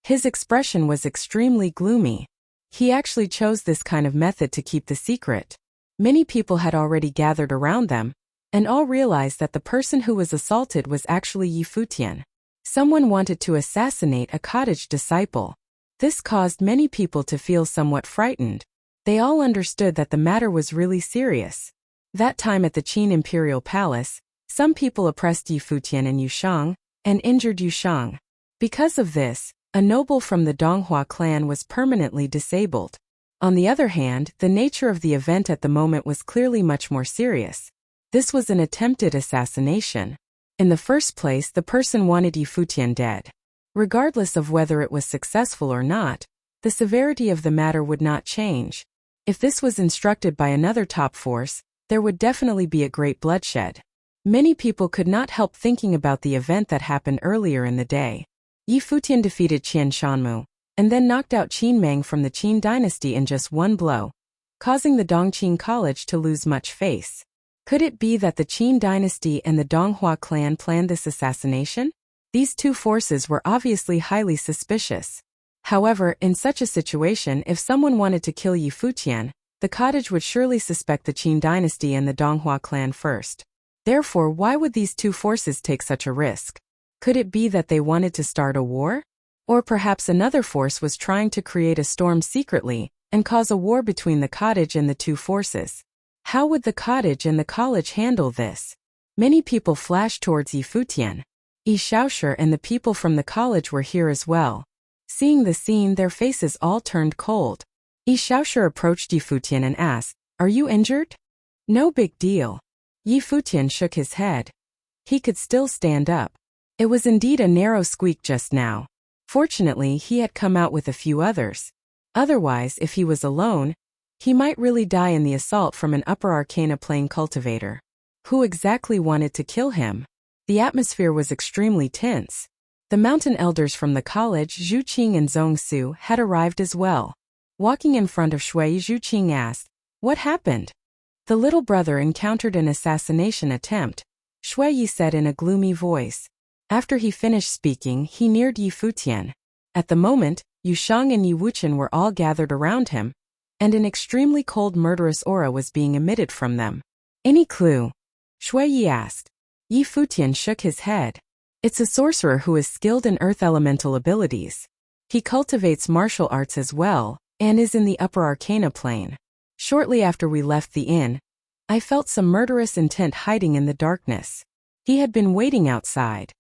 His expression was extremely gloomy. He actually chose this kind of method to keep the secret. Many people had already gathered around them, and all realized that the person who was assaulted was actually Yi Futian. Someone wanted to assassinate a cottage disciple. This caused many people to feel somewhat frightened. They all understood that the matter was really serious. That time at the Qin Imperial Palace, some people oppressed Yi Futian and Yu Sheng, and injured Yu Sheng. Because of this, a noble from the Donghua clan was permanently disabled. On the other hand, the nature of the event at the moment was clearly much more serious. This was an attempted assassination. In the first place, the person wanted Yi Futian dead. Regardless of whether it was successful or not, the severity of the matter would not change. If this was instructed by another top force, there would definitely be a great bloodshed. Many people could not help thinking about the event that happened earlier in the day. Yi Futian defeated Qian Shanmu, and then knocked out Qin Meng from the Qin dynasty in just one blow, causing the Dongqing College to lose much face. Could it be that the Qin dynasty and the Donghua clan planned this assassination? These two forces were obviously highly suspicious. However, in such a situation, if someone wanted to kill Yi Futian, the cottage would surely suspect the Qin dynasty and the Donghua clan first. Therefore, why would these two forces take such a risk? Could it be that they wanted to start a war? Or perhaps another force was trying to create a storm secretly and cause a war between the cottage and the two forces? How would the cottage and the college handle this? Many people flashed towards Yi Futian. Yi Shaoshi and the people from the college were here as well. Seeing the scene, their faces all turned cold. Yi Shaoshi approached Yi Futian and asked, "Are you injured?" "No big deal." Yi Futian shook his head. He could still stand up. It was indeed a narrow squeak just now. Fortunately, he had come out with a few others. Otherwise, if he was alone, he might really die in the assault from an upper arcana plane cultivator. Who exactly wanted to kill him? The atmosphere was extremely tense. The mountain elders from the college, Zhu Qing and Zhong Su, had arrived as well. Walking in front of Shui, Zhu Qing asked, "What happened?" "The little brother encountered an assassination attempt," Shui Yi said in a gloomy voice. After he finished speaking, he neared Yi Futian. At the moment, Yu Shang and Yi Wuchen were all gathered around him, and an extremely cold murderous aura was being emitted from them. "Any clue?" Shui Yi asked. Yi Futian shook his head. "It's a sorcerer who is skilled in earth elemental abilities. He cultivates martial arts as well, and is in the upper arcana plane. Shortly after we left the inn, I felt some murderous intent hiding in the darkness. He had been waiting outside."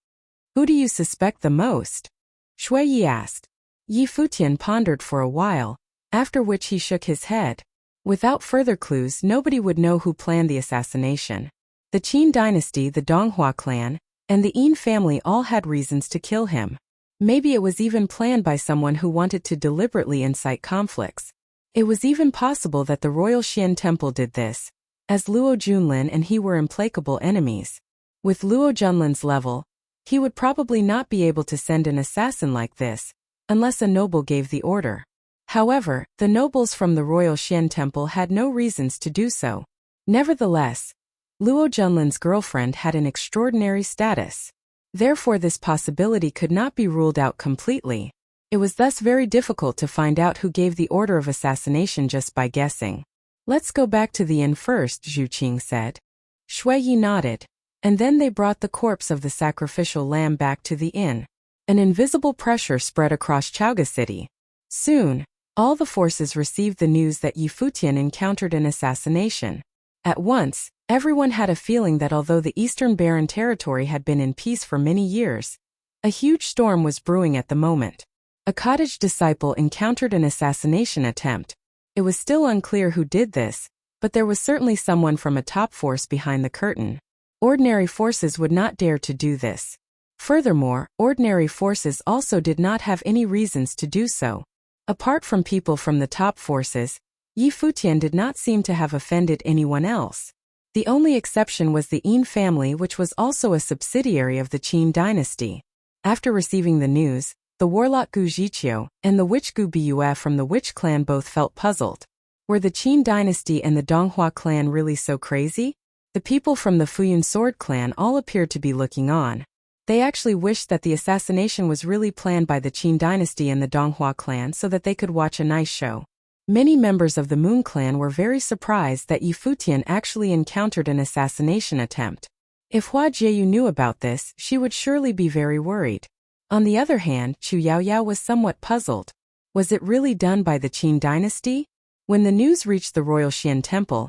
"Who do you suspect the most?" Shui Yi asked. Yi Futian pondered for a while, after which he shook his head. Without further clues, nobody would know who planned the assassination. The Qin dynasty, the Donghua clan, and the Yin family all had reasons to kill him. Maybe it was even planned by someone who wanted to deliberately incite conflicts. It was even possible that the royal Xian temple did this, as Luo Junlin and he were implacable enemies. With Luo Junlin's level, he would probably not be able to send an assassin like this, unless a noble gave the order. However, the nobles from the royal Xian temple had no reasons to do so. Nevertheless, Luo Junlin's girlfriend had an extraordinary status. Therefore this possibility could not be ruled out completely. It was thus very difficult to find out who gave the order of assassination just by guessing. "Let's go back to the inn first," Zhu Qing said. Shui Yi nodded, and then they brought the corpse of the sacrificial lamb back to the inn. An invisible pressure spread across Chaoga City. Soon, all the forces received the news that Yi Futian encountered an assassination. At once, everyone had a feeling that although the Eastern Barren Territory had been in peace for many years, a huge storm was brewing at the moment. A cottage disciple encountered an assassination attempt. It was still unclear who did this, but there was certainly someone from a top force behind the curtain. Ordinary forces would not dare to do this. Furthermore, ordinary forces also did not have any reasons to do so. Apart from people from the top forces, Yi Futian did not seem to have offended anyone else. The only exception was the Yin family, which was also a subsidiary of the Qin dynasty. After receiving the news, the warlock Gu Jiqiu and the witch Gu Biyue from the witch clan both felt puzzled. Were the Qin dynasty and the Donghua clan really so crazy? The people from the Fuyun sword clan all appeared to be looking on. They actually wished that the assassination was really planned by the Qin dynasty and the Donghua clan so that they could watch a nice show. Many members of the Moon clan were very surprised that Yi Futian actually encountered an assassination attempt. If Hua Jieyu knew about this, she would surely be very worried. On the other hand, Chu Yaoyao was somewhat puzzled. Was it really done by the Qin dynasty? When the news reached the Royal Xian Temple,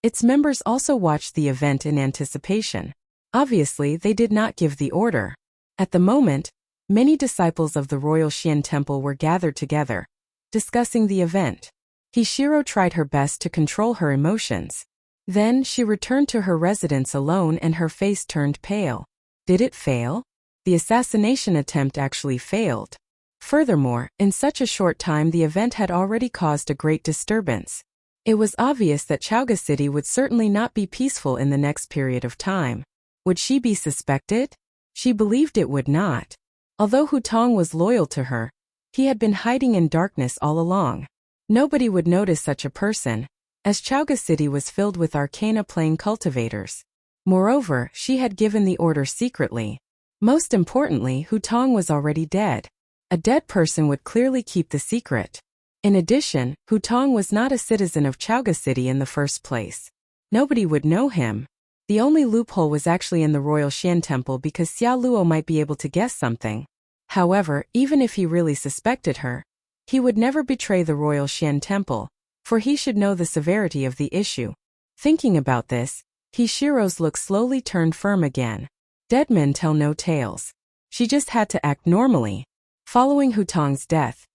its members also watched the event in anticipation. Obviously, they did not give the order. At the moment, many disciples of the Royal Xian Temple were gathered together, discussing the event. Hishiro tried her best to control her emotions. Then she returned to her residence alone and her face turned pale. Did it fail? The assassination attempt actually failed. Furthermore, in such a short time the event had already caused a great disturbance. It was obvious that Chaoga City would certainly not be peaceful in the next period of time. Would she be suspected? She believed it would not. Although Hu Tong was loyal to her, he had been hiding in darkness all along. Nobody would notice such a person, as Chaoga City was filled with arcana plane cultivators. Moreover, she had given the order secretly. Most importantly, Hu Tong was already dead. A dead person would clearly keep the secret. In addition, Hu Tong was not a citizen of Chaoga City in the first place. Nobody would know him. The only loophole was actually in the Royal Xian Temple because Xia Luo might be able to guess something. However, even if he really suspected her, he would never betray the Royal Xian Temple, for he should know the severity of the issue. Thinking about this, Hishiro's look slowly turned firm again. Dead men tell no tales. She just had to act normally. Following Hu Tong's death,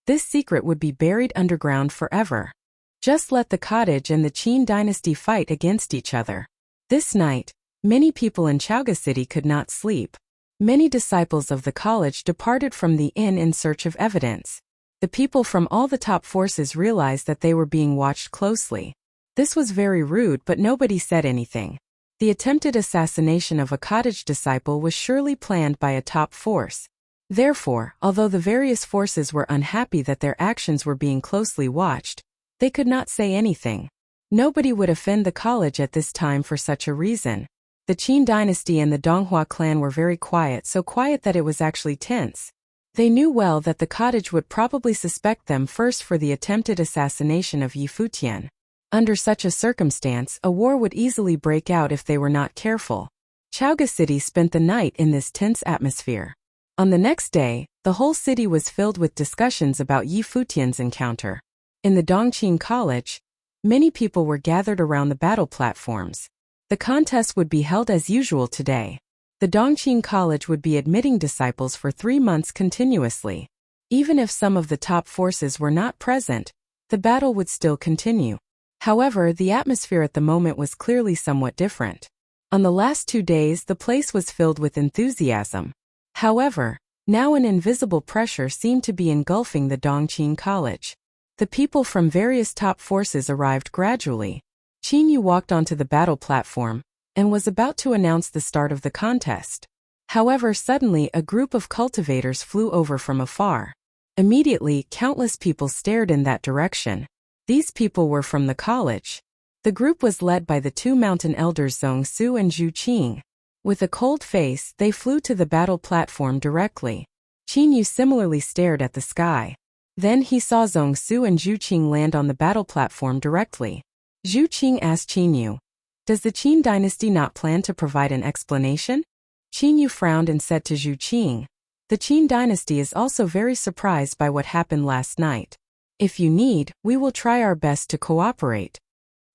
this secret would be buried underground forever. Just let the cottage and the Qin dynasty fight against each other. This night, many people in Chaoga City could not sleep. Many disciples of the college departed from the inn in search of evidence. The people from all the top forces realized that they were being watched closely. This was very rude, but nobody said anything. The attempted assassination of a cottage disciple was surely planned by a top force. Therefore, although the various forces were unhappy that their actions were being closely watched, they could not say anything. Nobody would offend the college at this time for such a reason. The Qin dynasty and the Donghua clan were very quiet, so quiet that it was actually tense. They knew well that the cottage would probably suspect them first for the attempted assassination of Yi Futian. Under such a circumstance, a war would easily break out if they were not careful. Chaoga City spent the night in this tense atmosphere. On the next day, the whole city was filled with discussions about Yi Futian's encounter. In the Dongqing College, many people were gathered around the battle platforms. The contest would be held as usual today. The Dongqing College would be admitting disciples for 3 months continuously. Even if some of the top forces were not present, the battle would still continue. However, the atmosphere at the moment was clearly somewhat different. On the last 2 days, the place was filled with enthusiasm. However, now an invisible pressure seemed to be engulfing the Dongqing College. The people from various top forces arrived gradually. Qin Yu walked onto the battle platform and was about to announce the start of the contest. However, suddenly a group of cultivators flew over from afar. Immediately, countless people stared in that direction. These people were from the college. The group was led by the 2 mountain elders Zhong Su and Zhu Qing. With a cold face, they flew to the battle platform directly. Qin Yu similarly stared at the sky. Then he saw Zhong Su and Zhu Qing land on the battle platform directly. Zhu Qing asked Qin Yu, "Does the Qin dynasty not plan to provide an explanation?" Qin Yu frowned and said to Zhu Qing, "The Qin dynasty is also very surprised by what happened last night. If you need, we will try our best to cooperate."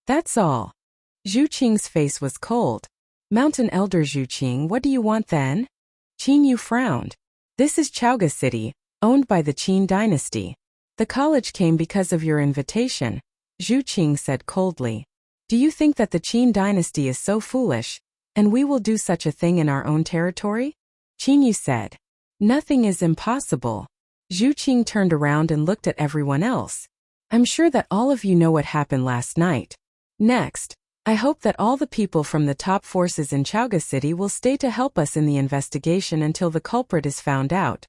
"That's all." Zhu Qing's face was cold. "Mountain Elder Zhu Qing, what do you want then?" Qin Yu frowned. "This is Chaoga City, owned by the Qin dynasty. The college came because of your invitation," Zhu Qing said coldly. "Do you think that the Qin dynasty is so foolish, and we will do such a thing in our own territory?" Qin Yu said. "Nothing is impossible." Zhu Qing turned around and looked at everyone else. "I'm sure that all of you know what happened last night. Next, I hope that all the people from the top forces in Chaoga City will stay to help us in the investigation until the culprit is found out.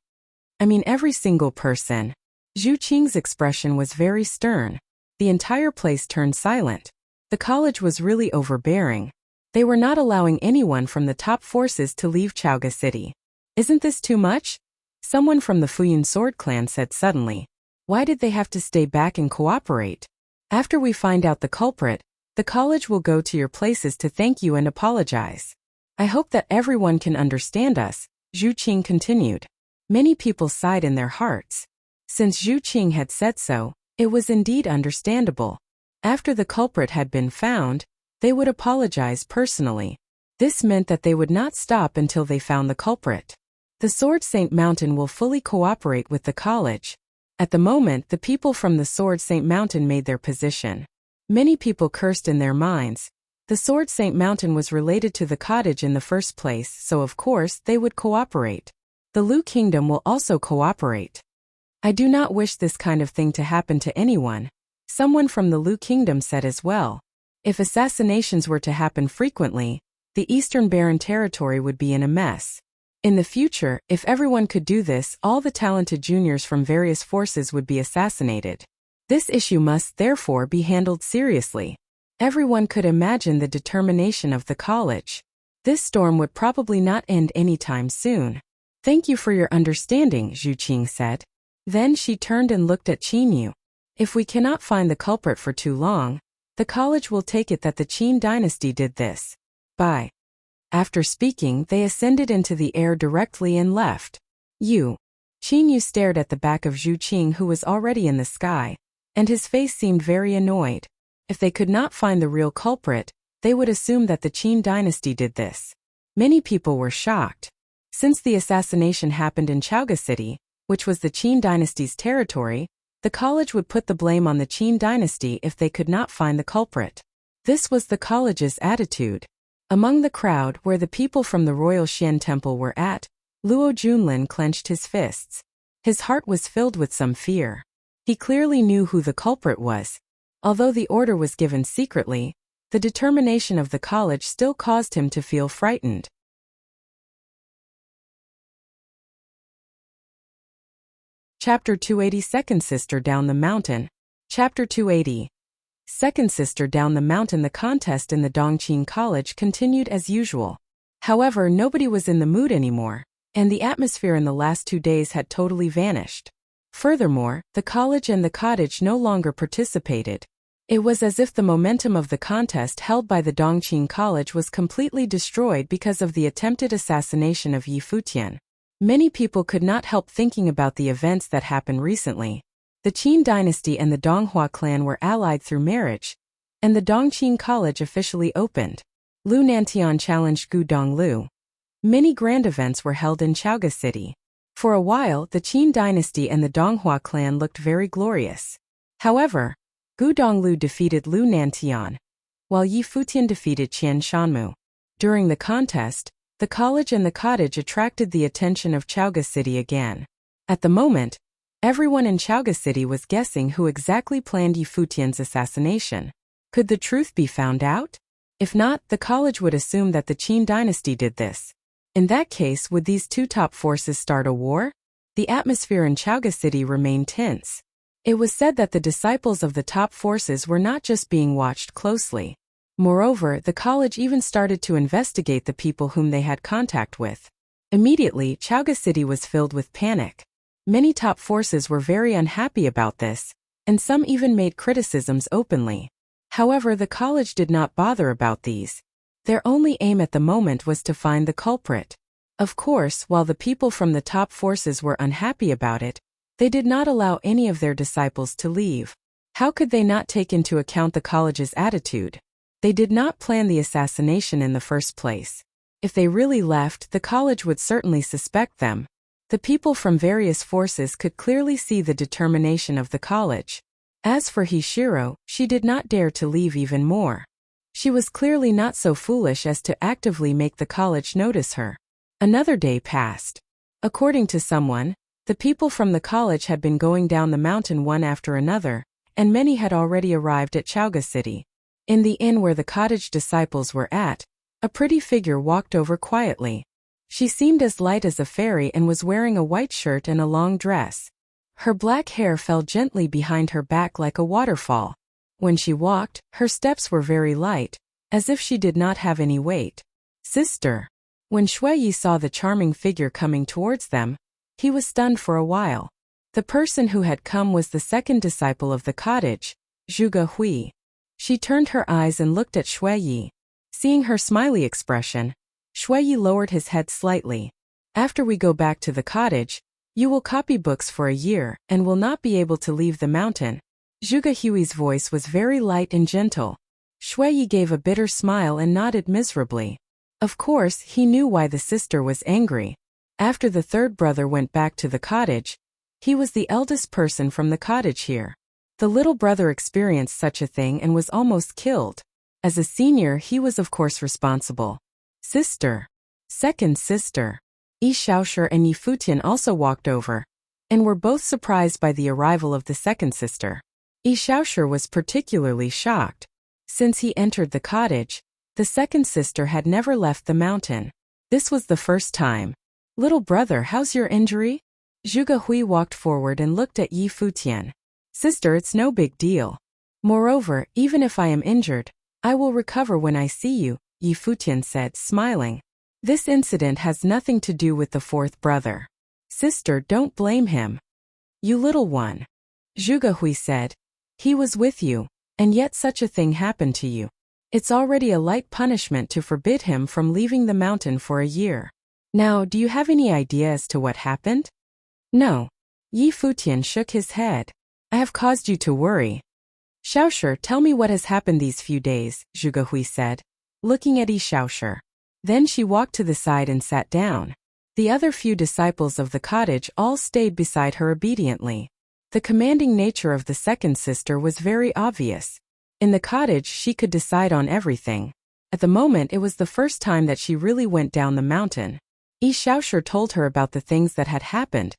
I mean every single person." Zhu Qing's expression was very stern. The entire place turned silent. The college was really overbearing. They were not allowing anyone from the top forces to leave Chaoga City. "Isn't this too much?" Someone from the Futian sword clan said suddenly. "Why did they have to stay back and cooperate? After we find out the culprit, the college will go to your places to thank you and apologize. I hope that everyone can understand us," Zhu Qing continued. Many people sighed in their hearts. Since Zhu Qing had said so, it was indeed understandable. After the culprit had been found, they would apologize personally. This meant that they would not stop until they found the culprit. The Sword Saint Mountain will fully cooperate with the college. At the moment, the people from the Sword Saint Mountain made their position. Many people cursed in their minds. The Sword Saint Mountain was related to the cottage in the first place, so of course they would cooperate. The Lu Kingdom will also cooperate. "I do not wish this kind of thing to happen to anyone," someone from the Lu Kingdom said as well. If assassinations were to happen frequently, the Eastern Barren Territory would be in a mess. In the future, if everyone could do this, all the talented juniors from various forces would be assassinated. This issue must therefore be handled seriously. Everyone could imagine the determination of the college. This storm would probably not end anytime soon. "Thank you for your understanding," Zhu Qing said. Then she turned and looked at Qin Yu. "If we cannot find the culprit for too long, the college will take it that the Qin dynasty did this. Bye." After speaking, they ascended into the air directly and left. Qin Yu stared at the back of Zhu Qing, who was already in the sky, and his face seemed very annoyed. If they could not find the real culprit, they would assume that the Qin dynasty did this. Many people were shocked. Since the assassination happened in Chaoga City, which was the Qin dynasty's territory, the college would put the blame on the Qin dynasty if they could not find the culprit. This was the college's attitude. Among the crowd where the people from the Royal Xian Temple were at, Luo Junlin clenched his fists. His heart was filled with some fear. He clearly knew who the culprit was. Although the order was given secretly, the determination of the college still caused him to feel frightened. Chapter 280 Second Sister Down the Mountain. Chapter 280. Second Sister Down the Mountain. The contest in the Dongqing College continued as usual. However, nobody was in the mood anymore, and the atmosphere in the last 2 days had totally vanished. Furthermore, the college and the cottage no longer participated. It was as if the momentum of the contest held by the Dongqing College was completely destroyed because of the attempted assassination of Yi Futian. Many people could not help thinking about the events that happened recently. The Qin dynasty and the Donghua clan were allied through marriage, and the Dongqing College officially opened. Lu Nantian challenged Gu Donglu. Many grand events were held in Chaoga City. For a while, the Qin dynasty and the Donghua clan looked very glorious. However, Gu Donglu defeated Lu Nantian, while Yi Futian defeated Qian Shanmu. During the contest, the college and the cottage attracted the attention of Chaoga City again. At the moment, everyone in Chaoga City was guessing who exactly planned Yi Futian's assassination. Could the truth be found out? If not, the college would assume that the Qin dynasty did this. In that case, would these two top forces start a war? The atmosphere in Chaoga City remained tense. It was said that the disciples of the top forces were not just being watched closely. Moreover, the college even started to investigate the people whom they had contact with. Immediately, Chaoga City was filled with panic. Many top forces were very unhappy about this, and some even made criticisms openly. However, the college did not bother about these. Their only aim at the moment was to find the culprit. Of course, while the people from the top forces were unhappy about it, they did not allow any of their disciples to leave. How could they not take into account the college's attitude? They did not plan the assassination in the first place. If they really left, the college would certainly suspect them. The people from various forces could clearly see the determination of the college. As for Hishiro, she did not dare to leave even more. She was clearly not so foolish as to actively make the college notice her. Another day passed. According to someone, the people from the college had been going down the mountain one after another, and many had already arrived at Chaoga City. In the inn where the cottage disciples were at, a pretty figure walked over quietly. She seemed as light as a fairy and was wearing a white shirt and a long dress. Her black hair fell gently behind her back like a waterfall. When she walked, her steps were very light, as if she did not have any weight. Sister. When Shuiyi saw the charming figure coming towards them, he was stunned for a while. The person who had come was the second disciple of the cottage, Zhuge Hui. She turned her eyes and looked at Shuiyi. Seeing her smiley expression, Shuiyi lowered his head slightly. After we go back to the cottage, you will copy books for a year and will not be able to leave the mountain. Zhuge Hui's voice was very light and gentle. Shuiyi gave a bitter smile and nodded miserably. Of course, he knew why the sister was angry. After the third brother went back to the cottage, he was the eldest person from the cottage here. The little brother experienced such a thing and was almost killed. As a senior, he was of course responsible. Sister. Second sister. Yi Xiaoshi and Yi Futian also walked over, and were both surprised by the arrival of the second sister. Yi Xiaoshi was particularly shocked. Since he entered the cottage, the second sister had never left the mountain. This was the first time. Little brother, how's your injury? Zhuge Hui walked forward and looked at Yi Futian. Sister, it's no big deal. Moreover, even if I am injured, I will recover when I see you, Yi Futian said, smiling. This incident has nothing to do with the fourth brother. Sister, don't blame him. You little one. Zhuge Hui said. He was with you, and yet such a thing happened to you. It's already a light punishment to forbid him from leaving the mountain for a year. Now, do you have any idea as to what happened? No. Yi Futian shook his head. I have caused you to worry. Xiaoshi, tell me what has happened these few days, Zhuge Hui said, looking at Yi Xiaoshi. Then she walked to the side and sat down. The other few disciples of the cottage all stayed beside her obediently. The commanding nature of the second sister was very obvious. In the cottage she could decide on everything. At the moment it was the first time that she really went down the mountain. Yi Xiaoshi told her about the things that had happened,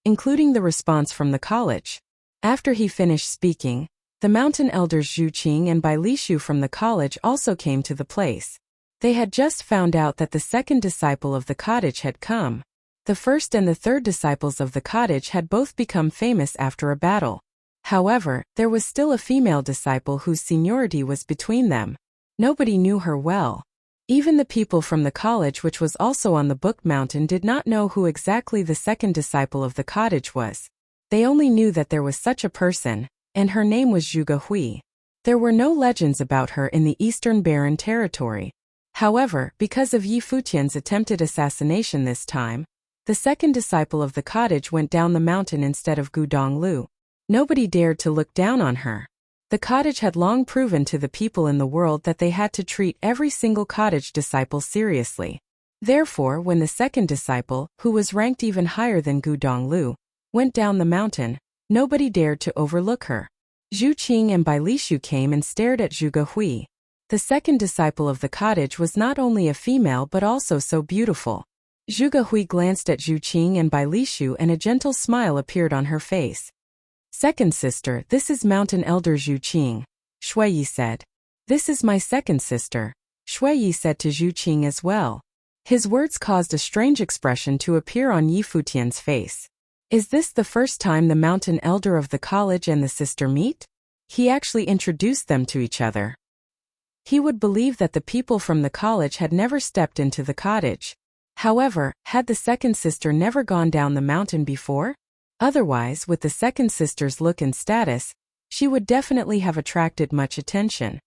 including the response from the college. After he finished speaking, The mountain elders Zhu Qing and Bai Lishu from the college also came to the place. They had just found out that the second disciple of the cottage had come. The first and the third disciples of the cottage had both become famous after a battle. However, there was still a female disciple whose seniority was between them. Nobody knew her well. Even the people from the college, which was also on the Book Mountain, did not know who exactly the second disciple of the cottage was. They only knew that there was such a person, and her name was Zhuge Hui. There were no legends about her in the Eastern Barren territory. However, because of Yi Futian's attempted assassination this time, the second disciple of the cottage went down the mountain instead of Gu Donglu. Nobody dared to look down on her. The cottage had long proven to the people in the world that they had to treat every single cottage disciple seriously. Therefore, when the second disciple, who was ranked even higher than Gu Donglu, went down the mountain, nobody dared to overlook her. Zhu Qing and Bai Lishu came and stared at Zhuge Hui. The second disciple of the cottage was not only a female but also so beautiful. Zhuge Hui glanced at Zhu Qing and Bai Lishu and a gentle smile appeared on her face. "Second sister, this is Mountain Elder Zhu Qing," Shuiyi said. "This is my second sister," Shuiyi said to Zhu Qing as well. His words caused a strange expression to appear on Yi Futian's face. Is this the first time the mountain elder of the college and the sister meet? He actually introduced them to each other. He would believe that the people from the college had never stepped into the cottage. However, had the second sister never gone down the mountain before? Otherwise, with the second sister's look and status, she would definitely have attracted much attention.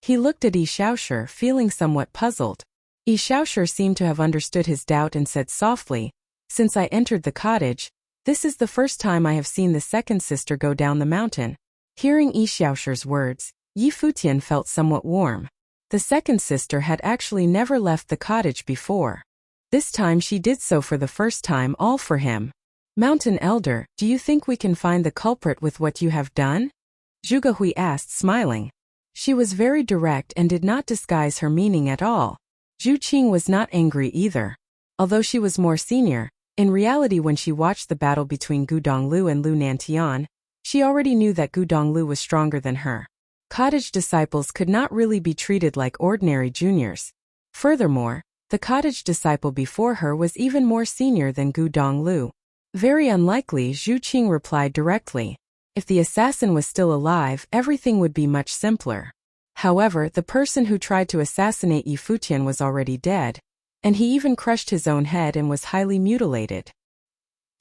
He looked at Yi Shaoshi, feeling somewhat puzzled. Yi Shaoshi seemed to have understood his doubt and said softly, "Since I entered the cottage, this is the first time I have seen the second sister go down the mountain." Hearing Yi Shaoshi's words, Yi Futian felt somewhat warm. The second sister had actually never left the cottage before. This time she did so for the first time, all for him. "Mountain Elder, do you think we can find the culprit with what you have done?" Zhuge Hui asked, smiling. She was very direct and did not disguise her meaning at all. Zhu Qing was not angry either. Although she was more senior, in reality when she watched the battle between Gu Donglu and Lu Nantian, she already knew that Gu Donglu was stronger than her. Cottage disciples could not really be treated like ordinary juniors. Furthermore, the cottage disciple before her was even more senior than Gu Donglu. "Very unlikely," Zhu Qing replied directly. If the assassin was still alive, everything would be much simpler. However, the person who tried to assassinate Yi Futian was already dead, and he even crushed his own head and was highly mutilated.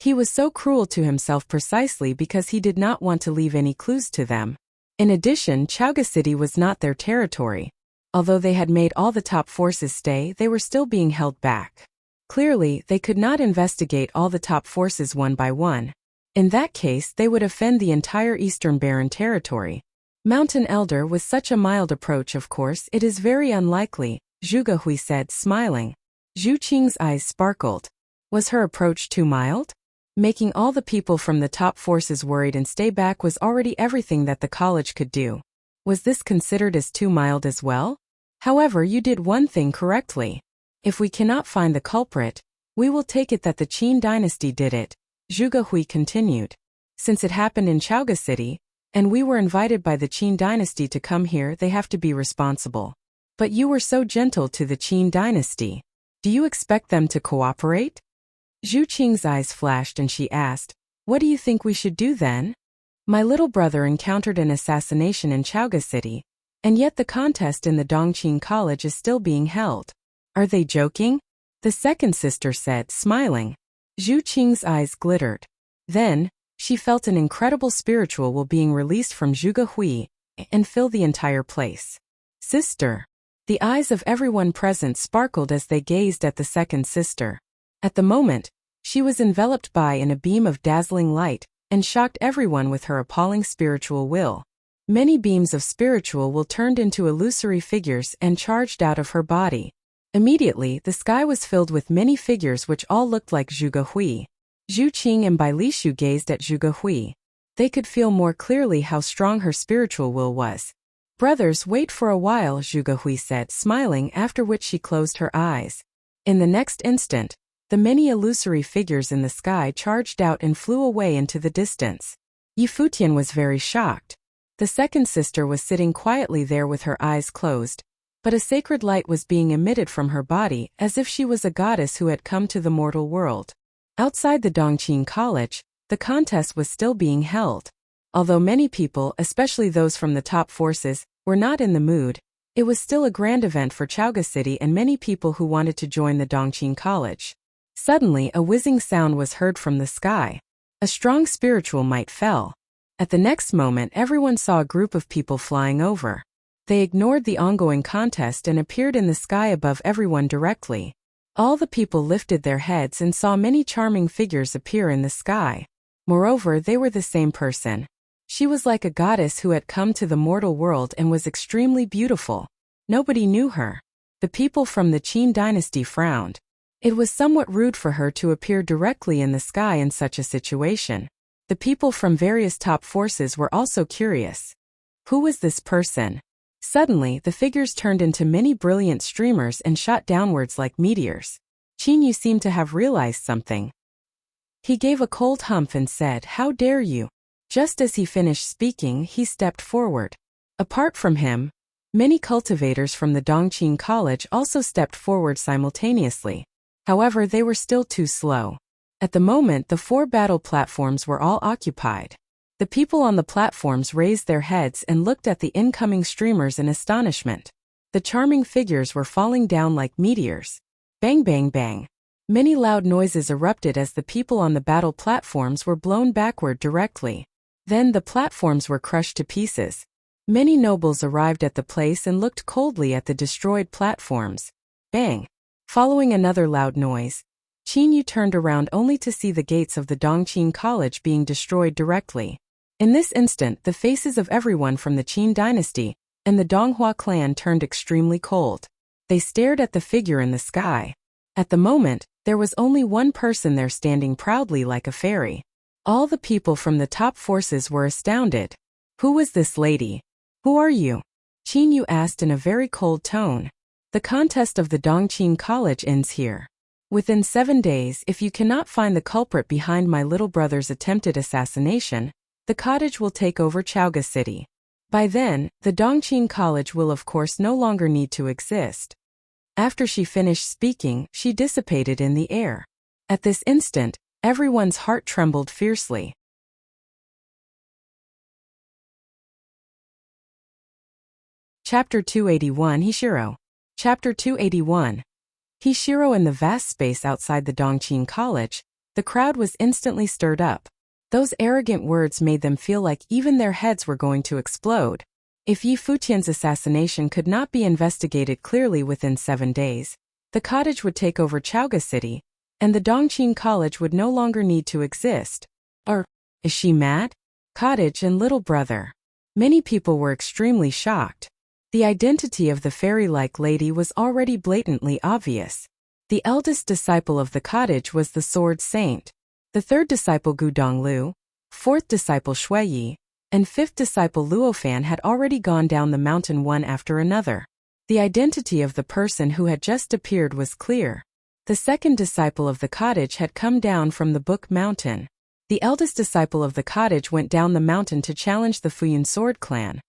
He was so cruel to himself precisely because he did not want to leave any clues to them. In addition, Chaoga City was not their territory. Although they had made all the top forces stay, they were still being held back. Clearly, they could not investigate all the top forces one by one. In that case, they would offend the entire Eastern Barren territory. "Mountain Elder, with such a mild approach, of course, it is very unlikely," Zhuge Hui said, smiling. Zhu Qing's eyes sparkled. Was her approach too mild? Making all the people from the top forces worried and stay back was already everything that the college could do. Was this considered as too mild as well? However, you did one thing correctly. If we cannot find the culprit, we will take it that the Qin dynasty did it, Zhuge Hui continued. Since it happened in Chaoga City, and we were invited by the Qin dynasty to come here, they have to be responsible. But you were so gentle to the Qin dynasty. Do you expect them to cooperate? Zhu Qing's eyes flashed and she asked, "What do you think we should do then? My little brother encountered an assassination in Chaoga City, and yet the contest in the Dongqing College is still being held. Are they joking?" The second sister said, smiling. Zhu Qing's eyes glittered. Then, she felt an incredible spiritual will being released from Zhuge Hui and fill the entire place. "Sister." The eyes of everyone present sparkled as they gazed at the second sister. At the moment, she was enveloped by in a beam of dazzling light and shocked everyone with her appalling spiritual will. Many beams of spiritual will turned into illusory figures and charged out of her body. Immediately, the sky was filled with many figures which all looked like Zhuge Hui. Zhu Qing and Bai Lishu gazed at Zhuge Hui. They could feel more clearly how strong her spiritual will was. "Brothers, wait for a while," Zhuge Hui said, smiling, after which she closed her eyes. In the next instant, the many illusory figures in the sky charged out and flew away into the distance. Yi Futian was very shocked. The second sister was sitting quietly there with her eyes closed, but a sacred light was being emitted from her body as if she was a goddess who had come to the mortal world. Outside the Dongqing College, the contest was still being held. Although many people, especially those from the top forces, were not in the mood, it was still a grand event for Chaoga City and many people who wanted to join the Dongqing College. Suddenly, a whizzing sound was heard from the sky. A strong spiritual might fell. At the next moment, everyone saw a group of people flying over. They ignored the ongoing contest and appeared in the sky above everyone directly. All the people lifted their heads and saw many charming figures appear in the sky. Moreover, they were the same person. She was like a goddess who had come to the mortal world and was extremely beautiful. Nobody knew her. The people from the Qin dynasty frowned. It was somewhat rude for her to appear directly in the sky in such a situation. The people from various top forces were also curious. Who was this person? Suddenly, the figures turned into many brilliant streamers and shot downwards like meteors. Qin Yu seemed to have realized something. He gave a cold humph and said, "How dare you?" Just as he finished speaking, he stepped forward. Apart from him, many cultivators from the Dongqing College also stepped forward simultaneously. However, they were still too slow. At the moment, the 4 battle platforms were all occupied. The people on the platforms raised their heads and looked at the incoming streamers in astonishment. The charming figures were falling down like meteors. Bang bang bang. Many loud noises erupted as the people on the battle platforms were blown backward directly. Then the platforms were crushed to pieces. Many nobles arrived at the place and looked coldly at the destroyed platforms. Bang. Following another loud noise, Qin Yu turned around only to see the gates of the Dongqing College being destroyed directly. In this instant, the faces of everyone from the Qin dynasty and the Donghua clan turned extremely cold. They stared at the figure in the sky. At the moment, there was only one person there standing proudly like a fairy. All the people from the top forces were astounded. Who was this lady? Who are you? Qin Yu asked in a very cold tone. The contest of the Dongqing College ends here. Within 7 days, if you cannot find the culprit behind my little brother's attempted assassination, the cottage will take over Chaoga City. By then, the Dongqing College will of course no longer need to exist. After she finished speaking, she dissipated in the air. At this instant, everyone's heart trembled fiercely. Chapter 281 Hishiro. Chapter 281. Hishiro. In the vast space outside the Dongqing College, the crowd was instantly stirred up. Those arrogant words made them feel like even their heads were going to explode. If Yi Futian's assassination could not be investigated clearly within 7 days, the cottage would take over Chaoga City, and the Dongqing College would no longer need to exist. Or, is she mad? Cottage and little brother. Many people were extremely shocked. The identity of the fairy-like lady was already blatantly obvious. The eldest disciple of the cottage was the Sword Saint. The third disciple Gu Donglu, fourth disciple Shuiyi, and fifth disciple Luofan had already gone down the mountain one after another. The identity of the person who had just appeared was clear. The second disciple of the cottage had come down from the Book Mountain. The eldest disciple of the cottage went down the mountain to challenge the Futian Sword Clan,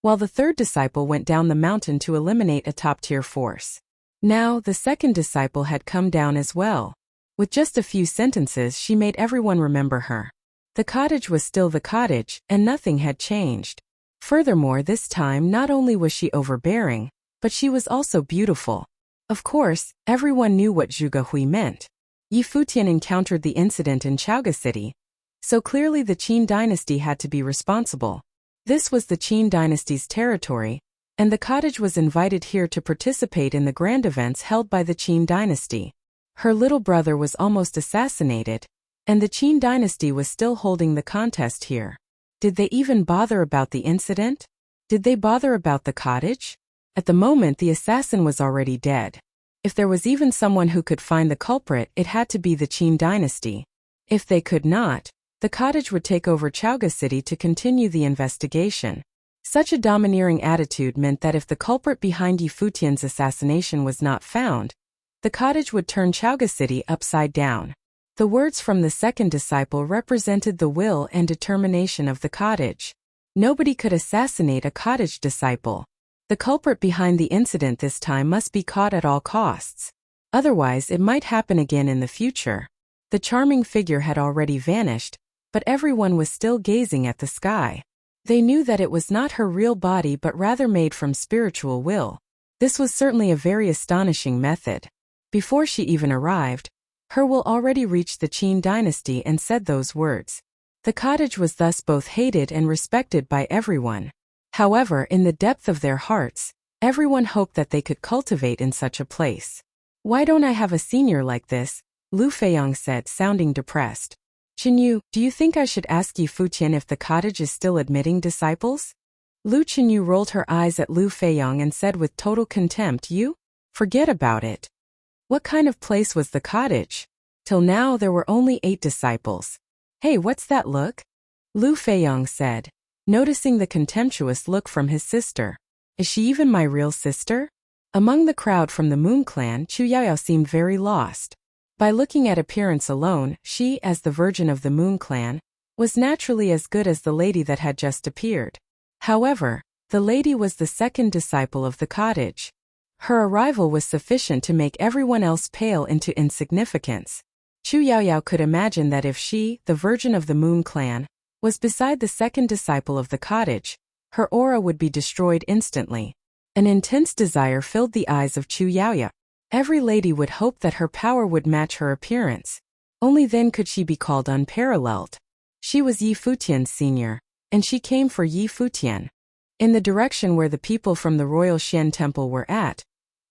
while the third disciple went down the mountain to eliminate a top-tier force. Now, the second disciple had come down as well. With just a few sentences, she made everyone remember her. The cottage was still the cottage, and nothing had changed. Furthermore, this time not only was she overbearing, but she was also beautiful. Of course, everyone knew what Zhuge Hui meant. Yi Futian encountered the incident in Chaoga City, so clearly the Qin dynasty had to be responsible. This was the Qin dynasty's territory, and the cottage was invited here to participate in the grand events held by the Qin dynasty. Her little brother was almost assassinated, and the Qin dynasty was still holding the contest here. Did they even bother about the incident? Did they bother about the cottage? At the moment, the assassin was already dead. If there was even someone who could find the culprit, it had to be the Qin dynasty. If they could not, the cottage would take over Chaoga City to continue the investigation. Such a domineering attitude meant that if the culprit behind Yi Futian's assassination was not found, the cottage would turn Chaoga City upside down. The words from the second disciple represented the will and determination of the cottage. Nobody could assassinate a cottage disciple. The culprit behind the incident this time must be caught at all costs. Otherwise, it might happen again in the future. The charming figure had already vanished, but everyone was still gazing at the sky. They knew that it was not her real body but rather made from spiritual will. This was certainly a very astonishing method. Before she even arrived, her will already reached the Qin dynasty and said those words. The cottage was thus both hated and respected by everyone. However, in the depth of their hearts, everyone hoped that they could cultivate in such a place. "Why don't I have a senior like this?" Lu Feiyang said, sounding depressed. "Chenyu, do you think I should ask Yi Futian if the cottage is still admitting disciples?" Lu Chenyu rolled her eyes at Lu Feiyang and said with total contempt, "You? Forget about it. What kind of place was the cottage? Till now there were only 8 disciples. Hey, what's that look?" Lu Feiyang said, noticing the contemptuous look from his sister. "Is she even my real sister?" Among the crowd from the Moon Clan, Chu Yaoyao seemed very lost. By looking at appearance alone, she, as the Virgin of the Moon Clan, was naturally as good as the lady that had just appeared. However, the lady was the second disciple of the cottage. Her arrival was sufficient to make everyone else pale into insignificance. Chu Yaoyao could imagine that if she, the Virgin of the Moon Clan, was beside the second disciple of the cottage, her aura would be destroyed instantly. An intense desire filled the eyes of Chu Yaoyao. Every lady would hope that her power would match her appearance. Only then could she be called unparalleled. She was Yi Futian's senior, and she came for Yi Futian. In the direction where the people from the Royal Xian Temple were at,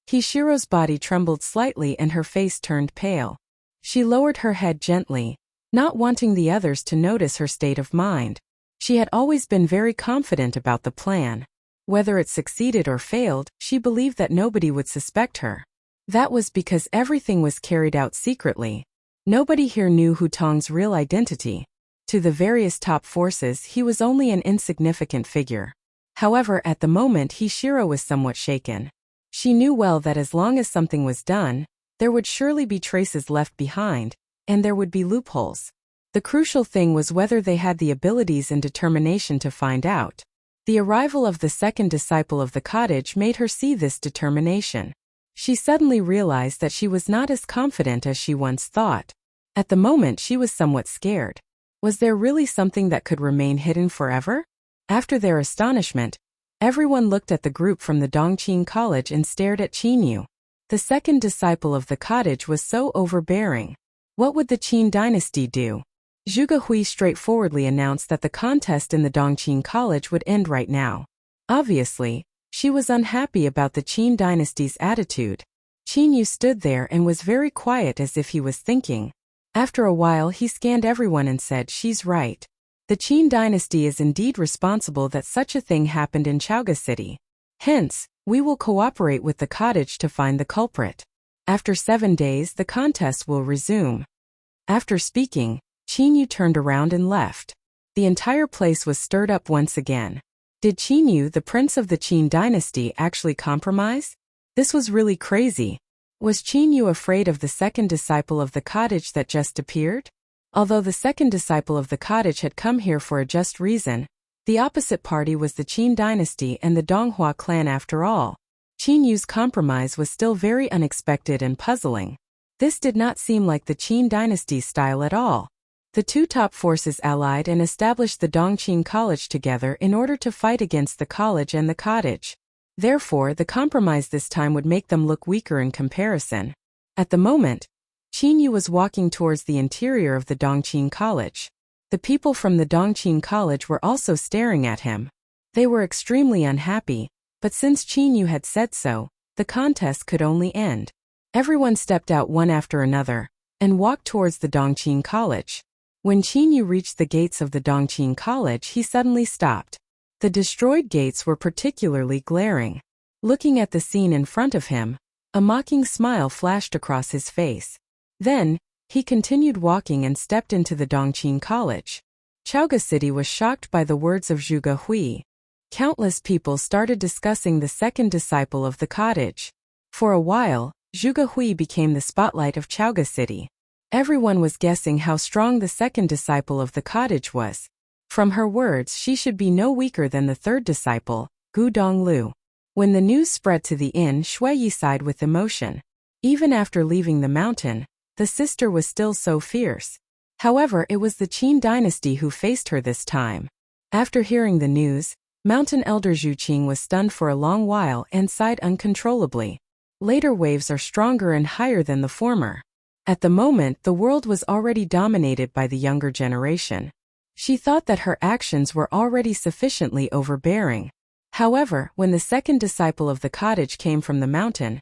Hishiro's body trembled slightly and her face turned pale. She lowered her head gently, not wanting the others to notice her state of mind. She had always been very confident about the plan. Whether it succeeded or failed, she believed that nobody would suspect her. That was because everything was carried out secretly. Nobody here knew Hu Tong's real identity. To the various top forces, he was only an insignificant figure. However, at the moment Hishiro was somewhat shaken. She knew well that as long as something was done, there would surely be traces left behind, and there would be loopholes. The crucial thing was whether they had the abilities and determination to find out. The arrival of the second disciple of the cottage made her see this determination. She suddenly realized that she was not as confident as she once thought. At the moment she was somewhat scared. Was there really something that could remain hidden forever? After their astonishment, everyone looked at the group from the Dongqing College and stared at Qinyu. The second disciple of the cottage was so overbearing. What would the Qin dynasty do? Zhuge Hui straightforwardly announced that the contest in the Dongqing College would end right now. Obviously, she was unhappy about the Qin dynasty's attitude. Qinyu stood there and was very quiet as if he was thinking. After a while he scanned everyone and said, "She's right. The Qin dynasty is indeed responsible that such a thing happened in Chaoga City. Hence, we will cooperate with the cottage to find the culprit. After 7 days the contest will resume." After speaking, Qinyu turned around and left. The entire place was stirred up once again. Did Qinyu, the prince of the Qin dynasty, actually compromise? This was really crazy. Was Qinyu afraid of the second disciple of the cottage that just appeared? Although the second disciple of the cottage had come here for a just reason, the opposite party was the Qin dynasty and the Donghua clan after all. Qinyu's compromise was still very unexpected and puzzling. This did not seem like the Qin dynasty's style at all. The two top forces allied and established the Dongqing College together in order to fight against the college and the cottage. Therefore, the compromise this time would make them look weaker in comparison. At the moment, Qinyu was walking towards the interior of the Dongqing College. The people from the Dongqing College were also staring at him. They were extremely unhappy, but since Qinyu had said so, the contest could only end. Everyone stepped out one after another and walked towards the Dongqing College. When Qinyu reached the gates of the Dongqing College, he suddenly stopped. The destroyed gates were particularly glaring. Looking at the scene in front of him, a mocking smile flashed across his face. Then, he continued walking and stepped into the Dongqing College. Chaoga City was shocked by the words of Zhuge Hui. Countless people started discussing the second disciple of the cottage. For a while, Zhuge Hui became the spotlight of Chaoga City. Everyone was guessing how strong the second disciple of the cottage was. From her words, she should be no weaker than the third disciple, Gu Donglu. When the news spread to the inn, Shui Yi sighed with emotion. Even after leaving the mountain, the sister was still so fierce. However, it was the Qin dynasty who faced her this time. After hearing the news, Mountain Elder Zhu Qing was stunned for a long while and sighed uncontrollably. Later waves are stronger and higher than the former. At the moment, the world was already dominated by the younger generation. She thought that her actions were already sufficiently overbearing. However, when the second disciple of the cottage came from the mountain,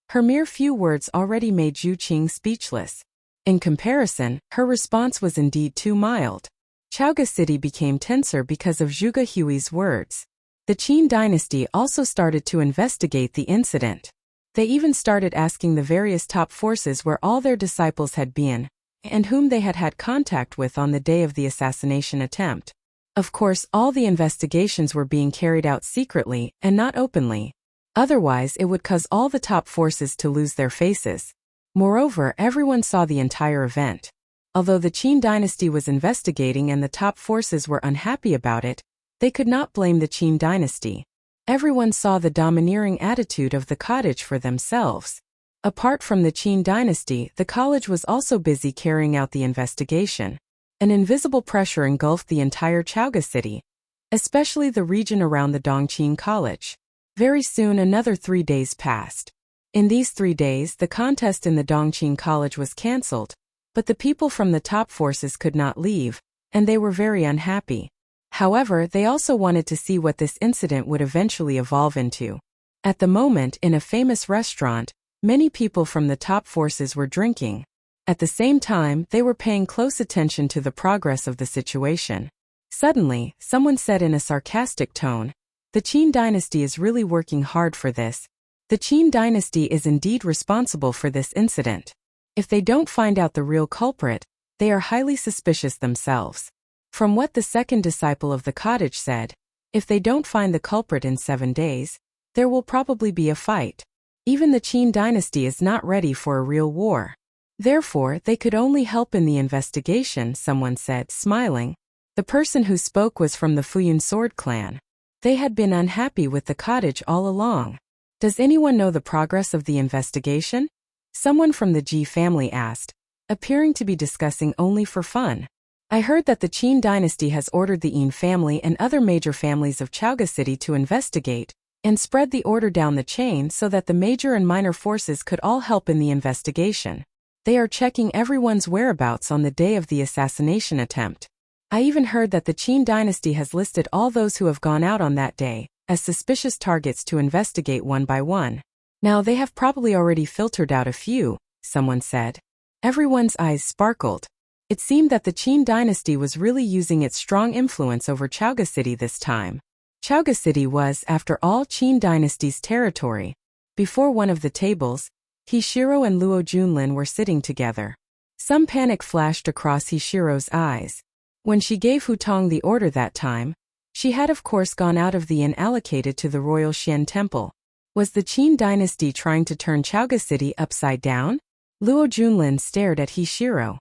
her mere few words already made Zhu Qing speechless. In comparison, her response was indeed too mild. Chaoga City became tenser because of Zhuge Hui's words. The Qin dynasty also started to investigate the incident. They even started asking the various top forces where all their disciples had been, and whom they had had contact with on the day of the assassination attempt. Of course, all the investigations were being carried out secretly and not openly. Otherwise, it would cause all the top forces to lose their faces. Moreover, everyone saw the entire event. Although the Qin dynasty was investigating and the top forces were unhappy about it, they could not blame the Qin dynasty. Everyone saw the domineering attitude of the cottage for themselves. Apart from the Qin dynasty, the college was also busy carrying out the investigation. An invisible pressure engulfed the entire Chaoga city, especially the region around the Dongqing College. Very soon another 3 days passed. In these 3 days, the contest in the Dongqing College was cancelled, but the people from the top forces could not leave, and they were very unhappy. However, they also wanted to see what this incident would eventually evolve into. At the moment, in a famous restaurant, many people from the top forces were drinking. At the same time, they were paying close attention to the progress of the situation. Suddenly, someone said in a sarcastic tone, "The Qin dynasty is really working hard for this. The Qin dynasty is indeed responsible for this incident. If they don't find out the real culprit, they are highly suspicious themselves." From what the second disciple of the cottage said, if they don't find the culprit in 7 days, there will probably be a fight. Even the Qin dynasty is not ready for a real war. Therefore, they could only help in the investigation, someone said, smiling. The person who spoke was from the Futian sword clan. They had been unhappy with the cottage all along. Does anyone know the progress of the investigation? Someone from the Ji family asked, appearing to be discussing only for fun. I heard that the Qin dynasty has ordered the Yin family and other major families of Chaoga City to investigate and spread the order down the chain so that the major and minor forces could all help in the investigation. They are checking everyone's whereabouts on the day of the assassination attempt. I even heard that the Qin dynasty has listed all those who have gone out on that day as suspicious targets to investigate one by one. Now they have probably already filtered out a few, someone said. Everyone's eyes sparkled. It seemed that the Qin dynasty was really using its strong influence over Chaoga City this time. Chaoga City was, after all, Qin dynasty's territory. Before one of the tables, Hishiro and Luo Junlin were sitting together. Some panic flashed across Hishiro's eyes. When she gave Hutong the order that time, she had of course gone out of the inn allocated to the royal Xian temple. Was the Qin dynasty trying to turn Chaoga City upside down? Luo Junlin stared at Hishiro.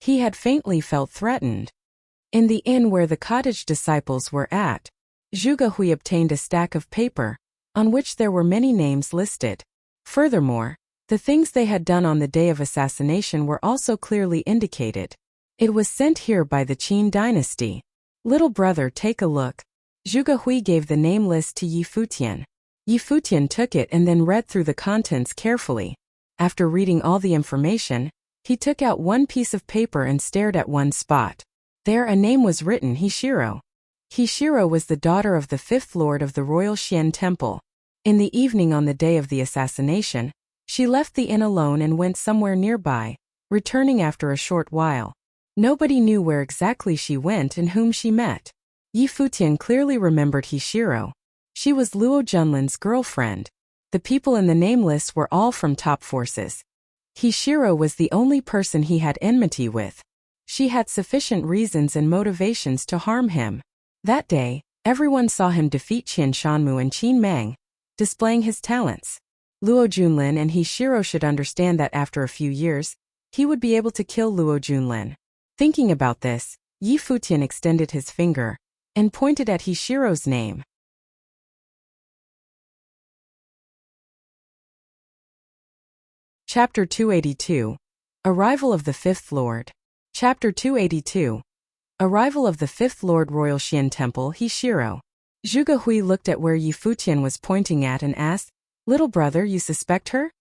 He had faintly felt threatened. In the inn where the cottage disciples were at, Zhuge Hui obtained a stack of paper, on which there were many names listed. Furthermore, the things they had done on the day of assassination were also clearly indicated. It was sent here by the Qin dynasty. Little brother, take a look. Zhuge Hui gave the name list to Yi Futian. Yi Futian took it and then read through the contents carefully. After reading all the information, he took out one piece of paper and stared at one spot. There a name was written, Hishiro. Hishiro was the daughter of the 5th lord of the royal Xian temple. In the evening on the day of the assassination, she left the inn alone and went somewhere nearby, returning after a short while. Nobody knew where exactly she went and whom she met. Yi Futian clearly remembered Hishiro. She was Luo Junlin's girlfriend. The people in the name list were all from top forces. Hishiro was the only person he had enmity with. She had sufficient reasons and motivations to harm him. That day, everyone saw him defeat Qin Shanmu and Qin Meng, displaying his talents. Luo Junlin and Hishiro should understand that after a few years, he would be able to kill Luo Junlin. Thinking about this, Futian extended his finger and pointed at Hishiro's name. Chapter 282. Arrival of the Fifth Lord. Chapter 282. Arrival of the Fifth Lord Royal Xian Temple Hishiro. Zhuge Hui looked at where Futian was pointing at and asked, "Little brother, you suspect her?"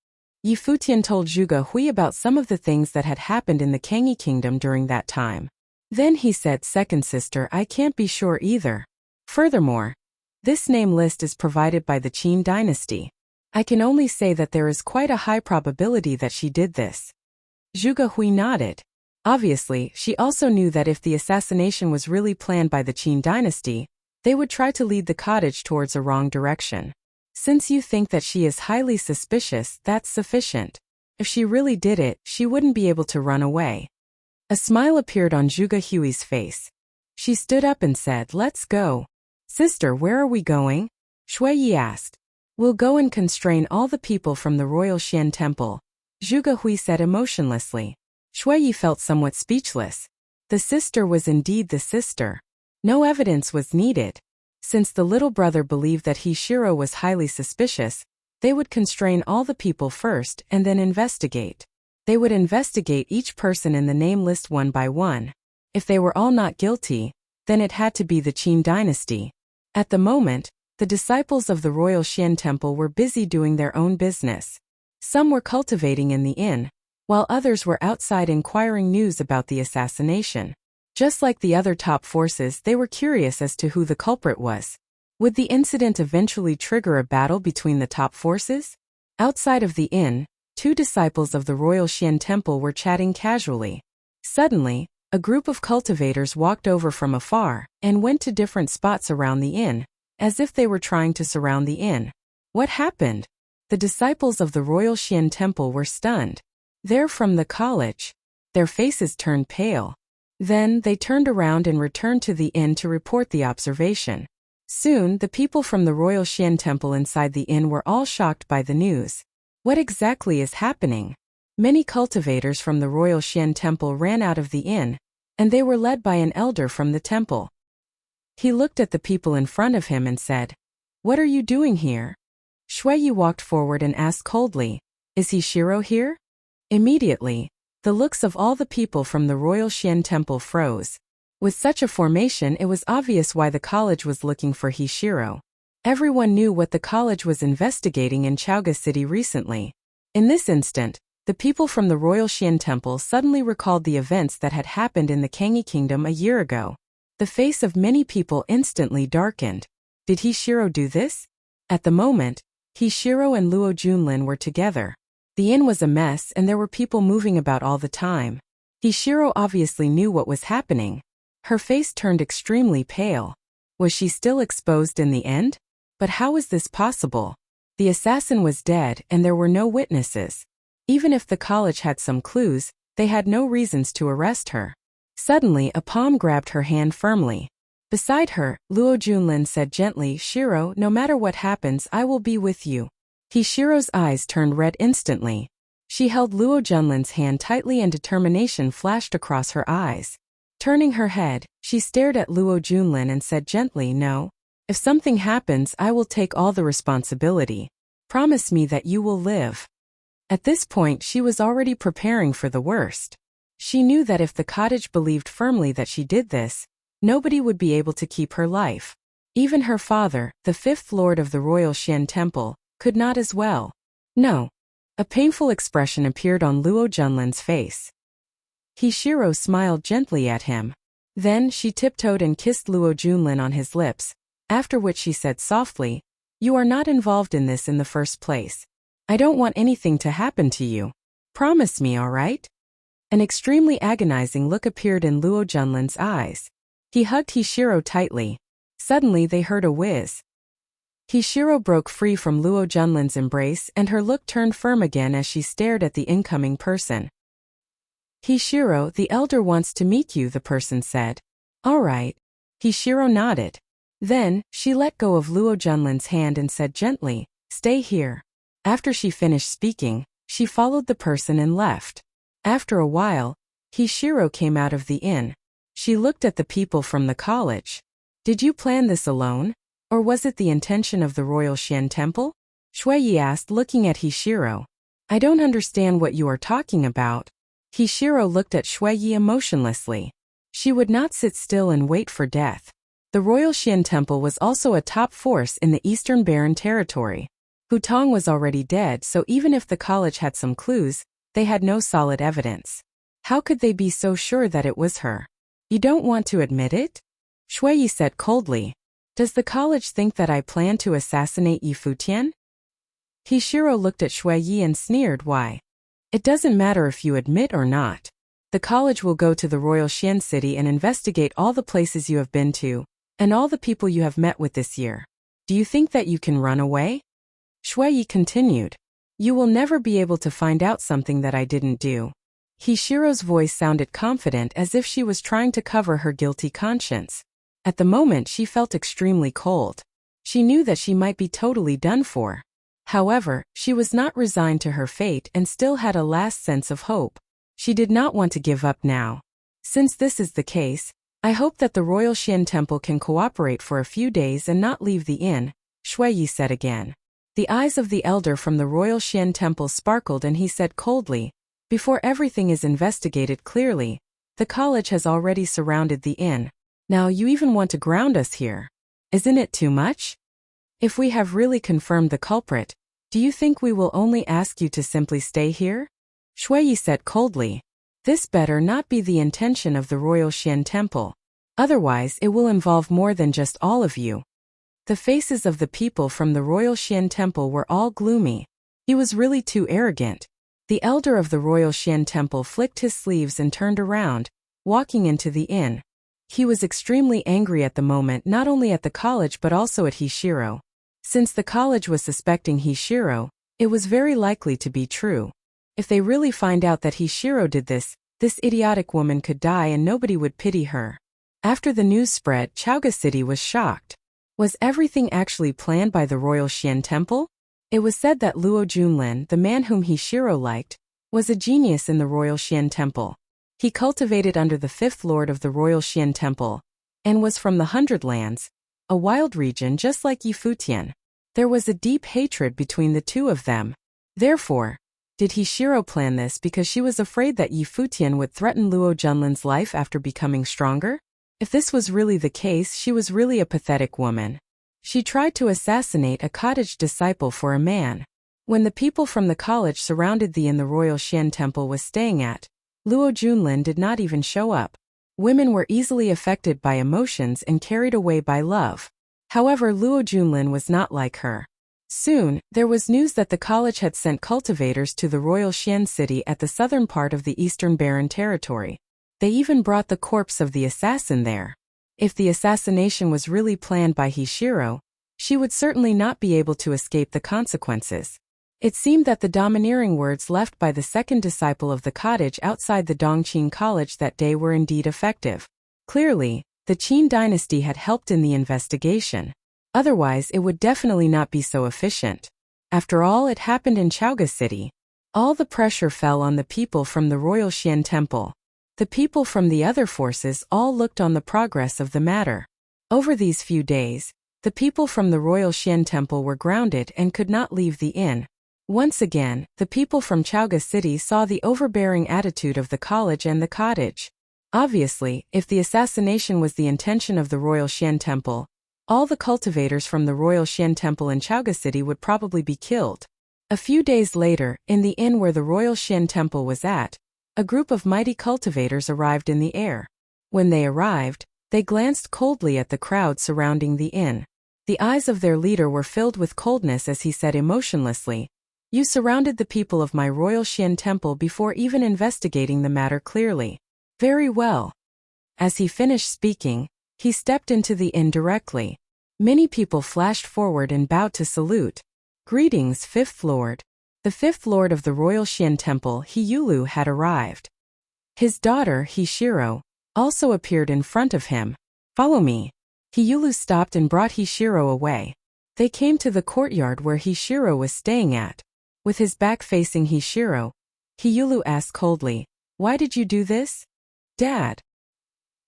Futian told Zhuge Hui about some of the things that had happened in the Kangyi Kingdom during that time. Then he said, "Second sister, I can't be sure either. Furthermore, this name list is provided by the Qin dynasty. I can only say that there is quite a high probability that she did this." Zhuge Hui nodded. Obviously, she also knew that if the assassination was really planned by the Qin dynasty, they would try to lead the cottage towards a wrong direction. Since you think that she is highly suspicious, that's sufficient. If she really did it, she wouldn't be able to run away. A smile appeared on Zhuge Hui's face. She stood up and said, "Let's go." "Sister, where are we going?" Shui Yi asked. "We'll go and constrain all the people from the Royal Xian Temple," Zhuge Hui said emotionlessly. Shui Yi felt somewhat speechless. The sister was indeed the sister. No evidence was needed. Since the little brother believed that Hishiro was highly suspicious, they would constrain all the people first and then investigate. They would investigate each person in the name list one by one. If they were all not guilty, then it had to be the Qin dynasty. At the moment, the disciples of the Royal Xian Temple were busy doing their own business. Some were cultivating in the inn, while others were outside inquiring news about the assassination. Just like the other top forces, they were curious as to who the culprit was. Would the incident eventually trigger a battle between the top forces? Outside of the inn, two disciples of the Royal Xian Temple were chatting casually. Suddenly, a group of cultivators walked over from afar and went to different spots around the inn, as if they were trying to surround the inn. What happened? The disciples of the Royal Xian Temple were stunned. "They're from the college." Their faces turned pale. Then, they turned around and returned to the inn to report the observation. Soon, the people from the Royal Xian Temple inside the inn were all shocked by the news. What exactly is happening? Many cultivators from the Royal Xian Temple ran out of the inn, and they were led by an elder from the temple. He looked at the people in front of him and said, "What are you doing here?" Shui Yi walked forward and asked coldly, "Is Hishiro here?" Immediately, the looks of all the people from the Royal Xian Temple froze. With such a formation, it was obvious why the college was looking for Hishiro. Everyone knew what the college was investigating in Chaoga City recently. In this instant, the people from the Royal Xian Temple suddenly recalled the events that had happened in the Kangyi Kingdom a year ago. The face of many people instantly darkened. Did Hishiro do this? At the moment, Hishiro and Luo Junlin were together. The inn was a mess and there were people moving about all the time. Hishiro obviously knew what was happening. Her face turned extremely pale. Was she still exposed in the end? But how was this possible? The assassin was dead and there were no witnesses. Even if the college had some clues, they had no reasons to arrest her. Suddenly, a palm grabbed her hand firmly. Beside her, Luo Junlin said gently, "Shiro, no matter what happens, I will be with you." Hishiro's eyes turned red instantly. She held Luo Junlin's hand tightly and determination flashed across her eyes. Turning her head, she stared at Luo Junlin and said gently, "No. If something happens, I will take all the responsibility. Promise me that you will live." At this point, she was already preparing for the worst. She knew that if the cottage believed firmly that she did this, nobody would be able to keep her life. Even her father, the fifth lord of the Royal Xian Temple, could not as well. No. A painful expression appeared on Luo Junlin's face. Hishiro smiled gently at him. Then she tiptoed and kissed Luo Junlin on his lips, after which she said softly, "You are not involved in this in the first place. I don't want anything to happen to you. Promise me, all right?" An extremely agonizing look appeared in Luo Junlin's eyes. He hugged Hishiro tightly. Suddenly they heard a whiz. Hishiro broke free from Luo Junlin's embrace and her look turned firm again as she stared at the incoming person. "Hishiro, the elder wants to meet you," the person said. "All right." Hishiro nodded. Then, she let go of Luo Junlin's hand and said gently, "Stay here." After she finished speaking, she followed the person and left. After a while, Hishiro came out of the inn. She looked at the people from the college. Did you plan this alone? Or was it the intention of the Royal Xian Temple? Shuiyi asked, looking at Hishiro. I don't understand what you are talking about. Hishiro looked at Shuiyi emotionlessly. She would not sit still and wait for death. The Royal Xian Temple was also a top force in the Eastern Barren Territory. Hutong was already dead, so even if the college had some clues, they had no solid evidence. How could they be so sure that it was her? You don't want to admit it? Shuiyi said coldly. Does the college think that I plan to assassinate Yi Futian? Hishiro looked at Shuiyi and sneered. Why? It doesn't matter if you admit or not. The college will go to the Royal Xian City and investigate all the places you have been to, and all the people you have met with this year. Do you think that you can run away? Shuiyi continued. You will never be able to find out something that I didn't do. Hishiro's voice sounded confident, as if she was trying to cover her guilty conscience. At the moment she felt extremely cold. She knew that she might be totally done for. However, she was not resigned to her fate and still had a last sense of hope. She did not want to give up now. Since this is the case, I hope that the Royal Xian Temple can cooperate for a few days and not leave the inn, Shuiyi said again. The eyes of the elder from the Royal Xian Temple sparkled and he said coldly, before everything is investigated clearly, the college has already surrounded the inn. Now you even want to ground us here. Isn't it too much? If we have really confirmed the culprit, do you think we will only ask you to simply stay here? Shuiyi said coldly. This better not be the intention of the Royal Xian Temple. Otherwise it will involve more than just all of you. The faces of the people from the Royal Xian Temple were all gloomy. He was really too arrogant. The elder of the Royal Xian Temple flicked his sleeves and turned around, walking into the inn. He was extremely angry at the moment, not only at the college but also at Hishiro. Since the college was suspecting Hishiro, it was very likely to be true. If they really find out that Hishiro did this idiotic woman could die and nobody would pity her. After the news spread, Chaoga City was shocked. Was everything actually planned by the Royal Xian Temple? It was said that Luo Junlin, the man whom Hishiro liked, was a genius in the Royal Xian Temple. He cultivated under the fifth lord of the Royal Xian Temple, and was from the Hundred Lands, a wild region just like Yi Futian. There was a deep hatred between the two of them. Therefore, did Hishiro plan this because she was afraid that Yi Futian would threaten Luo Junlin's life after becoming stronger? If this was really the case, she was really a pathetic woman. She tried to assassinate a cottage disciple for a man. When the people from the college surrounded the inn the Royal Xian Temple was staying at, Luo Junlin did not even show up. Women were easily affected by emotions and carried away by love. However, Luo Junlin was not like her. Soon, there was news that the college had sent cultivators to the Royal Xian City at the southern part of the Eastern Barren Territory. They even brought the corpse of the assassin there. If the assassination was really planned by Hishiro, she would certainly not be able to escape the consequences. It seemed that the domineering words left by the second disciple of the cottage outside the Dongqing College that day were indeed effective. Clearly, the Qin dynasty had helped in the investigation. Otherwise, it would definitely not be so efficient. After all, it happened in Chaoga City. All the pressure fell on the people from the Royal Xian Temple. The people from the other forces all looked on the progress of the matter. Over these few days, the people from the Royal Xian Temple were grounded and could not leave the inn. Once again, the people from Chaoga City saw the overbearing attitude of the college and the cottage. Obviously, if the assassination was the intention of the Royal Xian Temple, all the cultivators from the Royal Xian Temple in Chaoga City would probably be killed. A few days later, in the inn where the Royal Xian Temple was at, a group of mighty cultivators arrived in the air. When they arrived, they glanced coldly at the crowd surrounding the inn. The eyes of their leader were filled with coldness as he said emotionlessly, "You surrounded the people of my Royal Xian Temple before even investigating the matter clearly. Very well." As he finished speaking, he stepped into the inn directly. Many people flashed forward and bowed to salute. "Greetings, Fifth Lord." The fifth lord of the Royal Xian Temple, Hiyulu, had arrived. His daughter, Hishiro, also appeared in front of him. "Follow me." Hiyulu stopped and brought Hishiro away. They came to the courtyard where Hishiro was staying at. With his back facing Hishiro, Hiyulu asked coldly, "Why did you do this?" "Dad."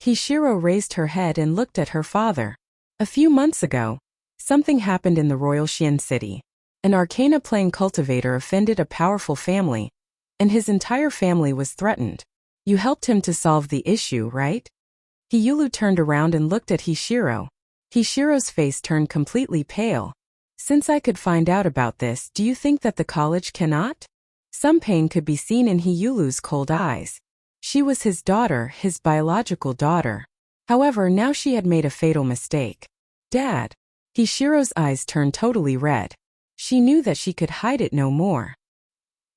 Hishiro raised her head and looked at her father. A few months ago, something happened in the royal Xian city. An arcana plane cultivator offended a powerful family, and his entire family was threatened. You helped him to solve the issue, right? Hiyulu turned around and looked at Hishiro. Hishiro's face turned completely pale. Since I could find out about this, do you think that the college cannot? Some pain could be seen in Hiyulu's cold eyes. She was his daughter, his biological daughter. However, now she had made a fatal mistake. Dad. Hishiro's eyes turned totally red. She knew that she could hide it no more.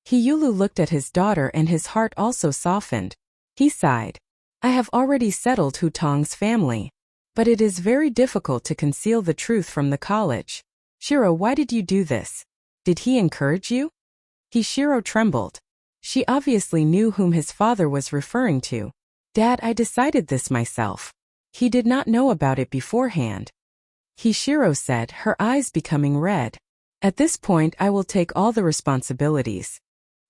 Hiyulu looked at his daughter and his heart also softened. He sighed. I have already settled Hutong's family. But it is very difficult to conceal the truth from the college. Shiro, why did you do this? Did he encourage you? Hishiro trembled. She obviously knew whom his father was referring to. Dad, I decided this myself. He did not know about it beforehand. Hishiro said, her eyes becoming red. At this point I will take all the responsibilities.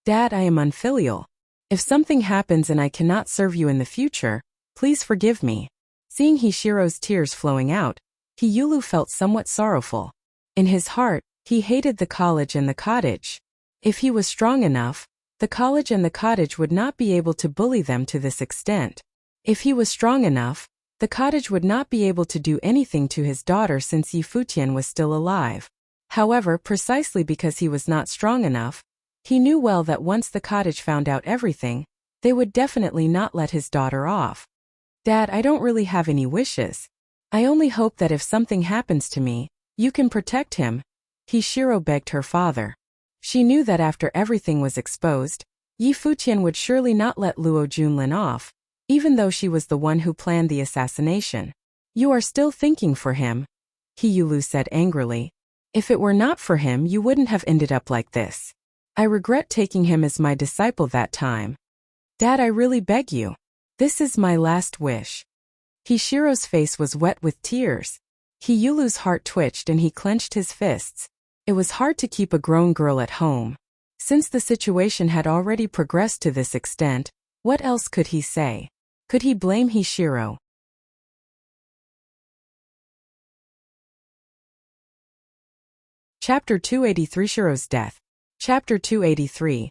Dad, I am unfilial. If something happens and I cannot serve you in the future, please forgive me. Seeing Hishiro's tears flowing out, Hiyulu felt somewhat sorrowful. In his heart, he hated the college and the cottage. If he was strong enough, the college and the cottage would not be able to bully them to this extent. If he was strong enough, the cottage would not be able to do anything to his daughter since Futian was still alive. However, precisely because he was not strong enough, he knew well that once the cottage found out everything, they would definitely not let his daughter off. Dad, I don't really have any wishes. I only hope that if something happens to me, you can protect him, Hishiro begged her father. She knew that after everything was exposed, Futian would surely not let Luo Junlin off, even though she was the one who planned the assassination. You are still thinking for him, Hiyulu said angrily. If it were not for him, you wouldn't have ended up like this. I regret taking him as my disciple that time. Dad, I really beg you. This is my last wish. Hishiro's face was wet with tears. Hiyulu's heart twitched and he clenched his fists. It was hard to keep a grown girl at home. Since the situation had already progressed to this extent, what else could he say? Could he blame Hishiro? Chapter 283 Shiro's Death. Chapter 283.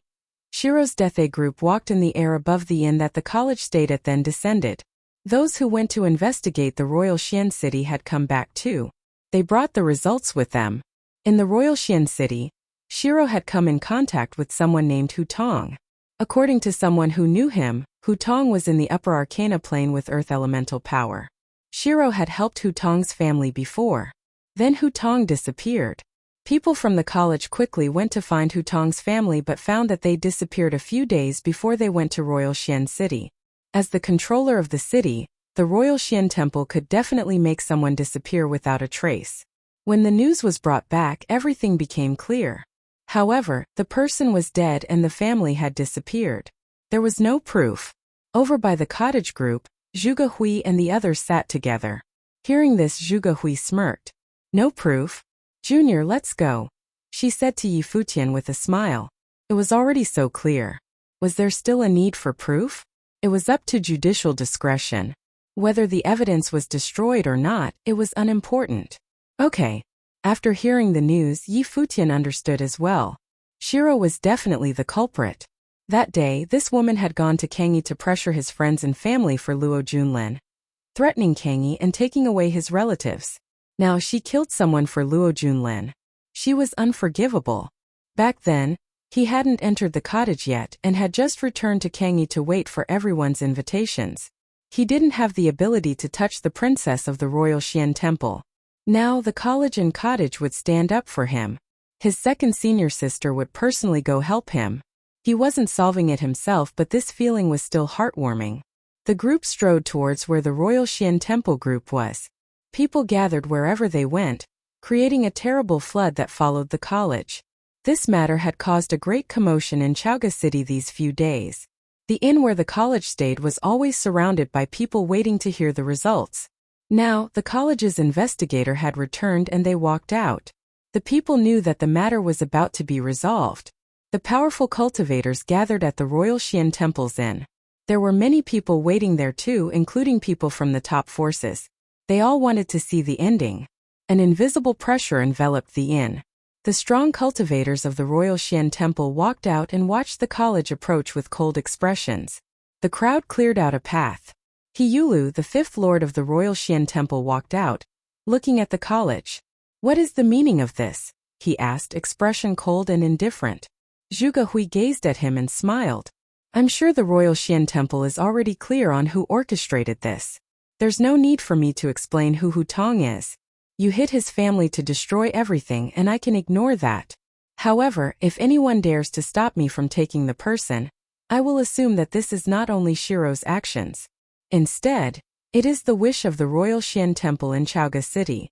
Shiro's death. A group walked in the air above the inn that the college stayed at, then descended. Those who went to investigate the royal Xian city had come back too. They brought the results with them. In the royal Xian city, Shiro had come in contact with someone named Hutong. According to someone who knew him, Hutong was in the upper arcana plane with earth elemental power. Shiro had helped Hutong's family before. Then Hutong disappeared. People from the college quickly went to find Hutong's family but found that they disappeared a few days before they went to royal Xian city. As the controller of the city, the royal Xian temple could definitely make someone disappear without a trace. When the news was brought back, everything became clear. However, the person was dead and the family had disappeared. There was no proof. Over by the cottage group, Zhuge Hui and the others sat together. Hearing this, Zhuge Hui smirked. No proof? Junior, let's go, she said to Futian with a smile. It was already so clear. Was there still a need for proof? It was up to judicial discretion. Whether the evidence was destroyed or not, it was unimportant. Okay. After hearing the news, Futian understood as well. Shiro was definitely the culprit. That day, this woman had gone to Kangyi to pressure his friends and family for Luo Junlin, threatening Kangyi and taking away his relatives. Now she killed someone for Luo Junlin. She was unforgivable. Back then, he hadn't entered the cottage yet and had just returned to Kangyi to wait for everyone's invitations. He didn't have the ability to touch the princess of the royal Xian temple. Now the college and cottage would stand up for him. His second senior sister would personally go help him. He wasn't solving it himself, but this feeling was still heartwarming. The group strode towards where the royal Xian temple group was. People gathered wherever they went, creating a terrible flood that followed the college. This matter had caused a great commotion in Chaoga City these few days. The inn where the college stayed was always surrounded by people waiting to hear the results. Now, the college's investigator had returned and they walked out. The people knew that the matter was about to be resolved. The powerful cultivators gathered at the royal Xian temple's inn. There were many people waiting there too, including people from the top forces. They all wanted to see the ending. An invisible pressure enveloped the inn. The strong cultivators of the Royal Xian Temple walked out and watched the college approach with cold expressions. The crowd cleared out a path. He Yulu, the fifth lord of the Royal Xian Temple, walked out, looking at the college. "What is the meaning of this?" he asked, expression cold and indifferent. Zhuge Hui gazed at him and smiled. "I'm sure the Royal Xian Temple is already clear on who orchestrated this. There's no need for me to explain who Hu Tong is. You hid his family to destroy everything, and I can ignore that. However, if anyone dares to stop me from taking the person, I will assume that this is not only Shiro's actions. Instead, it is the wish of the Royal Xian Temple in Chaoga City."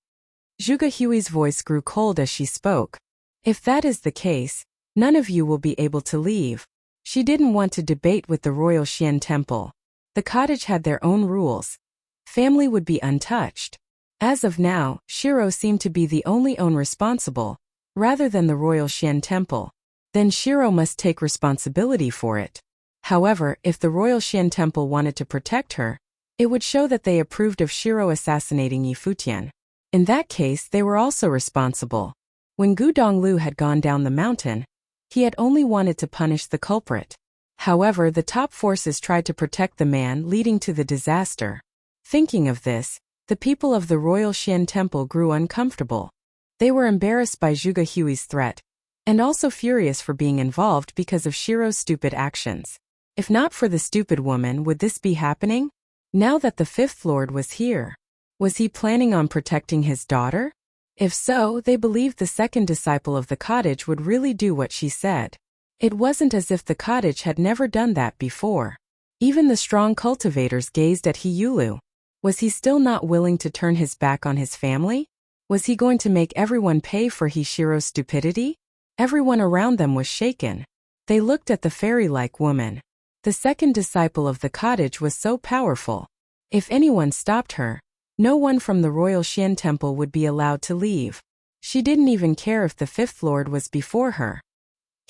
Zhuge Hui's voice grew cold as she spoke. "If that is the case, none of you will be able to leave." She didn't want to debate with the Royal Xian Temple. The cottage had their own rules. Family would be untouched. As of now, Shiro seemed to be the only one responsible, rather than the Royal Xian Temple. Then Shiro must take responsibility for it. However, if the Royal Xian Temple wanted to protect her, it would show that they approved of Shiro assassinating Yi Futian. In that case, they were also responsible. When Gu Donglu had gone down the mountain, he had only wanted to punish the culprit. However, the top forces tried to protect the man, leading to the disaster. Thinking of this, the people of the Royal Xian Temple grew uncomfortable. They were embarrassed by Zhuge Hui's threat, and also furious for being involved because of Shiro's stupid actions. If not for the stupid woman, would this be happening? Now that the fifth lord was here, was he planning on protecting his daughter? If so, they believed the second disciple of the cottage would really do what she said. It wasn't as if the cottage had never done that before. Even the strong cultivators gazed at Hiyulu. Was he still not willing to turn his back on his family? Was he going to make everyone pay for Hishiro's stupidity? Everyone around them was shaken. They looked at the fairy-like woman. The second disciple of the cottage was so powerful. If anyone stopped her, no one from the Royal Xian Temple would be allowed to leave. She didn't even care if the fifth lord was before her.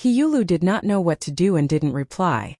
Hiyulu did not know what to do and didn't reply.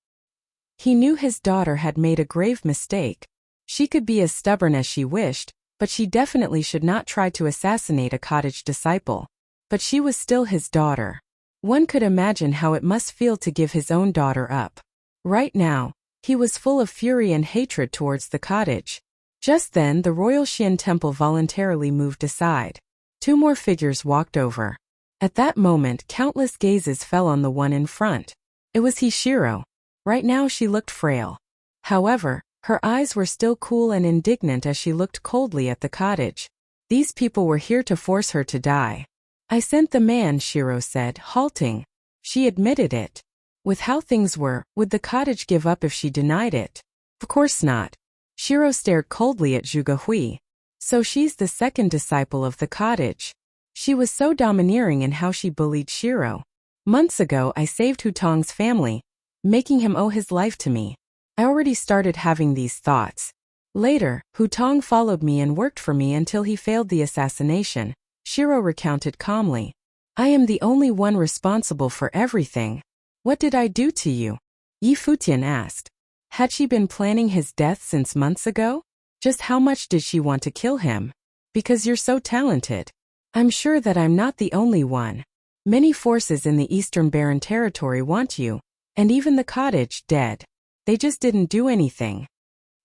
He knew his daughter had made a grave mistake. She could be as stubborn as she wished, but she definitely should not try to assassinate a cottage disciple. But she was still his daughter. One could imagine how it must feel to give his own daughter up. Right now, he was full of fury and hatred towards the cottage. Just then, the Royal Xian Temple voluntarily moved aside. Two more figures walked over. At that moment, countless gazes fell on the one in front. It was Hishiro. Right now she looked frail. However, her eyes were still cool and indignant as she looked coldly at the cottage. These people were here to force her to die. "I sent the man," Shiro said, halting. She admitted it. With how things were, would the cottage give up if she denied it? Of course not. Shiro stared coldly at Zhuge Hui. So she's the second disciple of the cottage. She was so domineering in how she bullied Shiro. Months ago I saved Hu Tong's family, making him owe his life to me. I already started having these thoughts. Later, Hu Tong followed me and worked for me until he failed the assassination, Shiro recounted calmly. I am the only one responsible for everything. What did I do to you? Yi Futian asked. Had she been planning his death since months ago? Just how much did she want to kill him? Because you're so talented. I'm sure that I'm not the only one. Many forces in the Eastern Barren Territory want you, and even the cottage, dead. They just didn't do anything.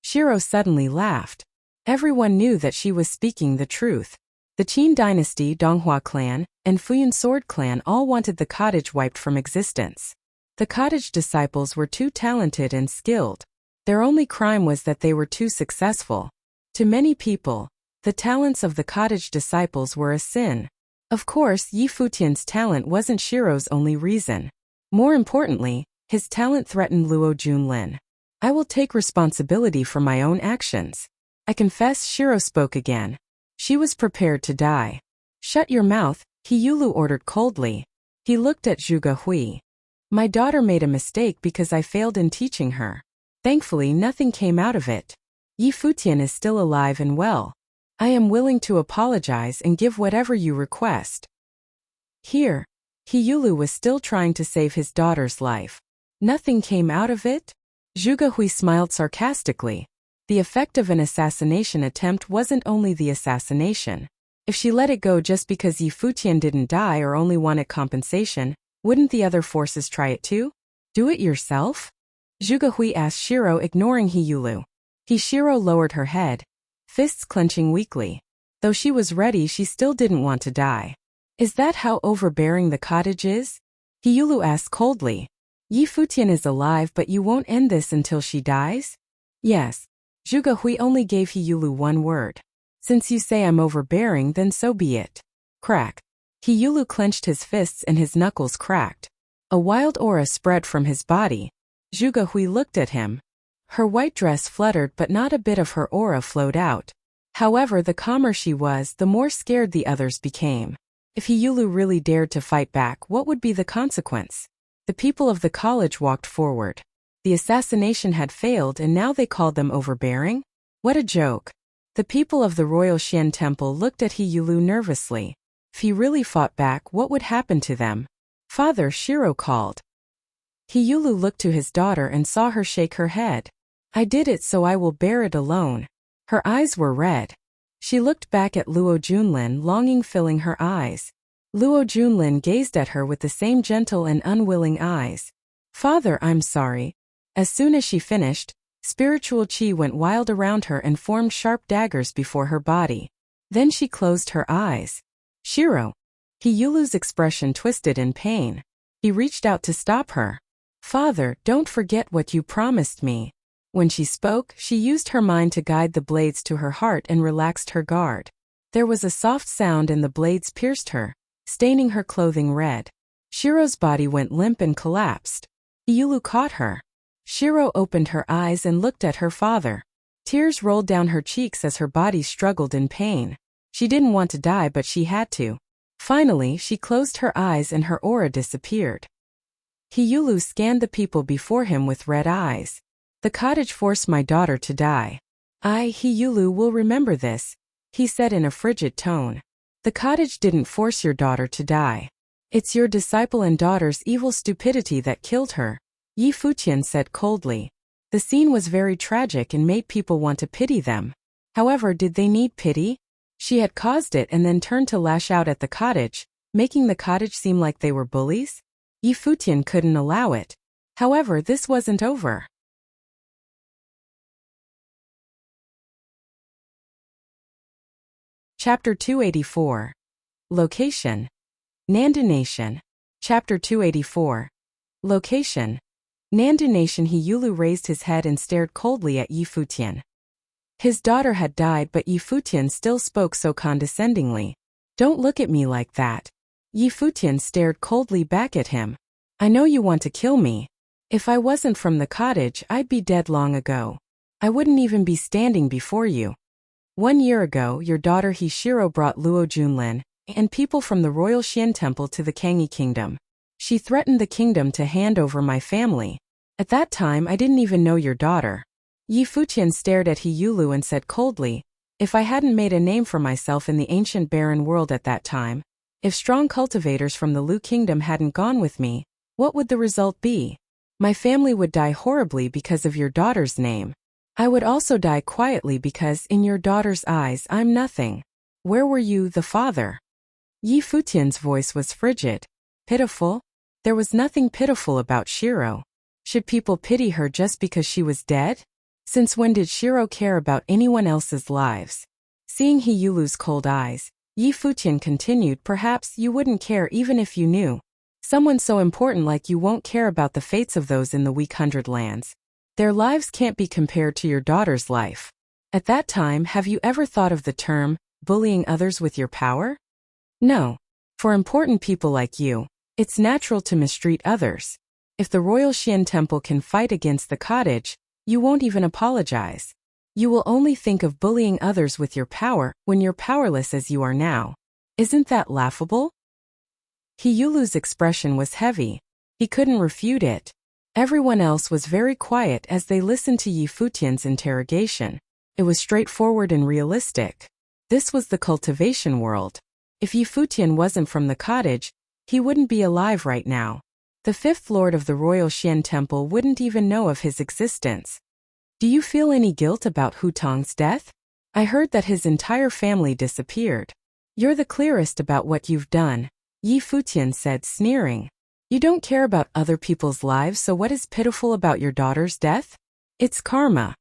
Shiro suddenly laughed. Everyone knew that she was speaking the truth. The Qin dynasty, Donghua clan, and Futian sword clan all wanted the cottage wiped from existence. The cottage disciples were too talented and skilled. Their only crime was that they were too successful. To many people, the talents of the cottage disciples were a sin. Of course, Yi Futian's talent wasn't Shiro's only reason. More importantly, his talent threatened Luo Junlin. I will take responsibility for my own actions. I confess, Shiro spoke again. She was prepared to die. Shut your mouth, Hiyulu ordered coldly. He looked at Zhuge Hui. My daughter made a mistake because I failed in teaching her. Thankfully, nothing came out of it. Yi Futian is still alive and well. I am willing to apologize and give whatever you request. Here, Hiyulu was still trying to save his daughter's life. Nothing came out of it? Zhuge Hui smiled sarcastically. The effect of an assassination attempt wasn't only the assassination. If she let it go just because Yi Futian didn't die or only wanted compensation, wouldn't the other forces try it too? Do it yourself? Zhuge Hui asked Shiro, ignoring Hiyulu. Shiro lowered her head, fists clenching weakly. Though she was ready, she still didn't want to die. Is that how overbearing the cottage is? Hiyulu asked coldly. Yi Futian is alive, but you won't end this until she dies? Yes. Zhuge Hui only gave Hiyulu one word. Since you say I'm overbearing, then so be it. Crack. Hiyulu clenched his fists and his knuckles cracked. A wild aura spread from his body. Zhuge Hui looked at him. Her white dress fluttered, but not a bit of her aura flowed out. However, the calmer she was, the more scared the others became. If Hiyulu really dared to fight back, what would be the consequence? The people of the college walked forward. The assassination had failed and now they called them overbearing? What a joke. The people of the Royal Xian Temple looked at Hiyulu nervously. If he really fought back, what would happen to them? Father, Shiro called. Hiyulu looked to his daughter and saw her shake her head. I did it, so I will bear it alone. Her eyes were red. She looked back at Luo Junlin, longing filling her eyes. Luo Junlin gazed at her with the same gentle and unwilling eyes. Father, I'm sorry. As soon as she finished, spiritual qi went wild around her and formed sharp daggers before her body. Then she closed her eyes. Shiro. Hiyulu's expression twisted in pain. He reached out to stop her. Father, don't forget what you promised me. When she spoke, she used her mind to guide the blades to her heart and relaxed her guard. There was a soft sound and the blades pierced her, staining her clothing red. Shiro's body went limp and collapsed. Hiyulu caught her. Shiro opened her eyes and looked at her father. Tears rolled down her cheeks as her body struggled in pain. She didn't want to die, but she had to. Finally, she closed her eyes and her aura disappeared. Hiyulu scanned the people before him with red eyes. The cottage forced my daughter to die. I, Hiyulu, will remember this, he said in a frigid tone. The cottage didn't force your daughter to die. It's your disciple and daughter's evil stupidity that killed her, Yi Futian said coldly. The scene was very tragic and made people want to pity them. However, did they need pity? She had caused it and then turned to lash out at the cottage, making the cottage seem like they were bullies? Yi Futian couldn't allow it. However, this wasn't over. Chapter 284. Location. Nandu Nation. Chapter 284. Location. Nandu Nation. Hiyulu raised his head and stared coldly at Yi Futian. His daughter had died, but Yi Futian still spoke so condescendingly. Don't look at me like that. Yi Futian stared coldly back at him. I know you want to kill me. If I wasn't from the cottage, I'd be dead long ago. I wouldn't even be standing before you. 1 year ago, your daughter Hishiro brought Luo Junlin and people from the Royal Xian Temple to the Kangyi Kingdom. She threatened the kingdom to hand over my family. At that time, I didn't even know your daughter. Yi Futian stared at Hiyulu and said coldly, if I hadn't made a name for myself in the ancient barren world at that time, if strong cultivators from the Lu Kingdom hadn't gone with me, what would the result be? My family would die horribly because of your daughter's name. I would also die quietly because, in your daughter's eyes, I'm nothing. Where were you, the father? Yi Futian's voice was frigid. Pitiful? There was nothing pitiful about Shiro. Should people pity her just because she was dead? Since when did Shiro care about anyone else's lives? Seeing Hiyulu's cold eyes, Yi Futian continued, perhaps you wouldn't care even if you knew. Someone so important like you won't care about the fates of those in the weak hundred lands. Their lives can't be compared to your daughter's life. At that time, have you ever thought of the term, bullying others with your power? No. For important people like you, it's natural to mistreat others. If the Royal Xian Temple can fight against the cottage, you won't even apologize. You will only think of bullying others with your power when you're powerless as you are now. Isn't that laughable? Hiyulu's expression was heavy. He couldn't refute it. Everyone else was very quiet as they listened to Yi Futian's interrogation. It was straightforward and realistic. This was the cultivation world. If Yi Futian wasn't from the cottage, he wouldn't be alive right now. The fifth lord of the royal Xian temple wouldn't even know of his existence. Do you feel any guilt about Hu Tong's death? I heard that his entire family disappeared. You're the clearest about what you've done, Yi Futian said, sneering. You don't care about other people's lives, so what is pitiful about your daughter's death? It's karma.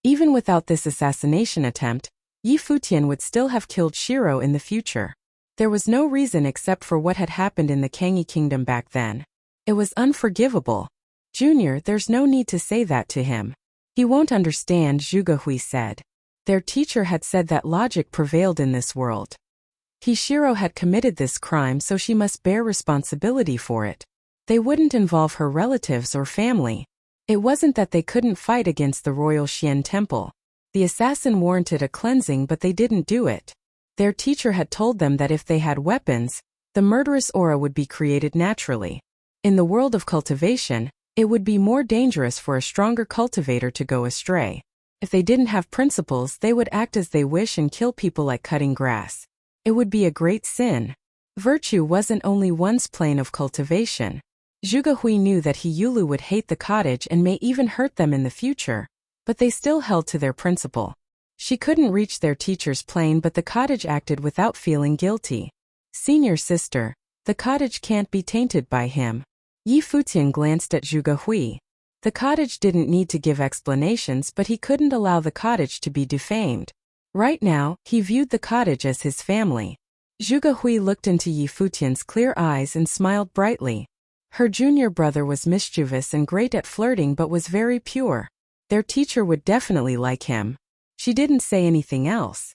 Even without this assassination attempt, Yi Futian would still have killed Shiro in the future. There was no reason except for what had happened in the Kangyi kingdom back then. It was unforgivable. Junior, there's no need to say that to him. He won't understand, Zhuge Hui said. Their teacher had said that logic prevailed in this world. Shiro had committed this crime, so she must bear responsibility for it. They wouldn't involve her relatives or family. It wasn't that they couldn't fight against the royal Xian temple. The assassin warranted a cleansing, but they didn't do it. Their teacher had told them that if they had weapons, the murderous aura would be created naturally. In the world of cultivation, it would be more dangerous for a stronger cultivator to go astray. If they didn't have principles, they would act as they wish and kill people like cutting grass. It would be a great sin. Virtue wasn't only one's plane of cultivation. Zhuge Hui knew that Yulu would hate the cottage and may even hurt them in the future, but they still held to their principle. She couldn't reach their teacher's plane, but the cottage acted without feeling guilty. Senior sister, the cottage can't be tainted by him. Yi Futian glanced at Zhuge Hui. The cottage didn't need to give explanations, but he couldn't allow the cottage to be defamed. Right now, he viewed the cottage as his family. Zhuge Hui looked into Yi Futian's clear eyes and smiled brightly. Her junior brother was mischievous and great at flirting but was very pure. Their teacher would definitely like him. She didn't say anything else.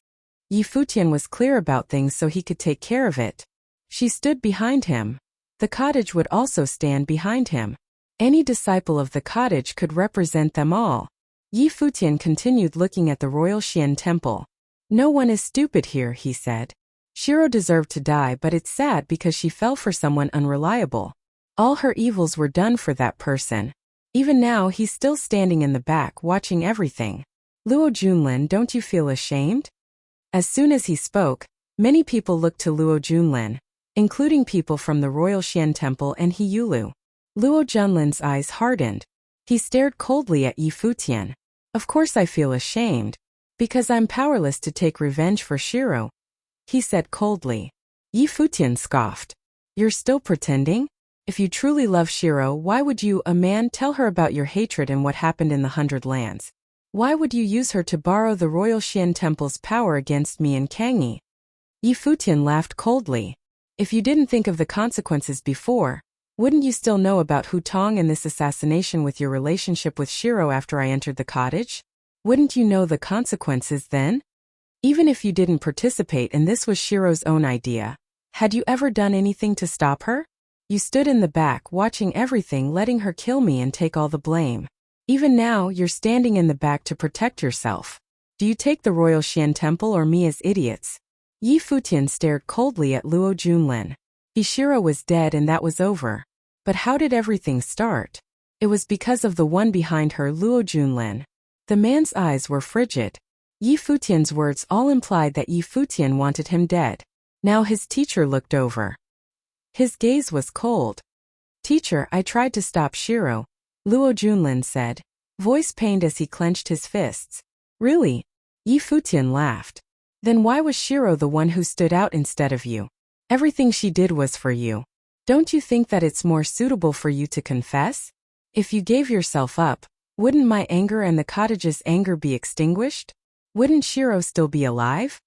Yi Futian was clear about things so he could take care of it. She stood behind him. The cottage would also stand behind him. Any disciple of the cottage could represent them all. Yi Futian continued looking at the royal Xian temple. No one is stupid here, he said. Shiro deserved to die, but it's sad because she fell for someone unreliable. All her evils were done for that person. Even now he's still standing in the back watching everything. Luo Junlin, don't you feel ashamed? As soon as he spoke, many people looked to Luo Junlin, including people from the royal Xian temple and Yulu. Luo Junlin's eyes hardened. He stared coldly at Yi Futian. Of course I feel ashamed. Because I'm powerless to take revenge for Shiro, he said coldly. Yi Futian scoffed. You're still pretending? If you truly love Shiro, why would you, a man, tell her about your hatred and what happened in the 100 Lands? Why would you use her to borrow the royal Xian temple's power against me and Kangyi? Yi Futian laughed coldly. If you didn't think of the consequences before, wouldn't you still know about Hu Tong and this assassination with your relationship with Shiro after I entered the cottage? Wouldn't you know the consequences then? Even if you didn't participate and this was Shiro's own idea, had you ever done anything to stop her? You stood in the back watching everything, letting her kill me and take all the blame. Even now, you're standing in the back to protect yourself. Do you take the royal Xian temple or me as idiots? Yi Futian stared coldly at Luo Junlin. Shiro was dead and that was over. But how did everything start? It was because of the one behind her, Luo Junlin. The man's eyes were frigid. Yi Futian's words all implied that Yi Futian wanted him dead. Now his teacher looked over. His gaze was cold. Teacher, I tried to stop Shiro, Luo Junlin said, voice pained as he clenched his fists. Really? Yi Futian laughed. Then why was Shiro the one who stood out instead of you? Everything she did was for you. Don't you think that it's more suitable for you to confess? If you gave yourself up, wouldn't my anger and the cottage's anger be extinguished? Wouldn't Shiro still be alive?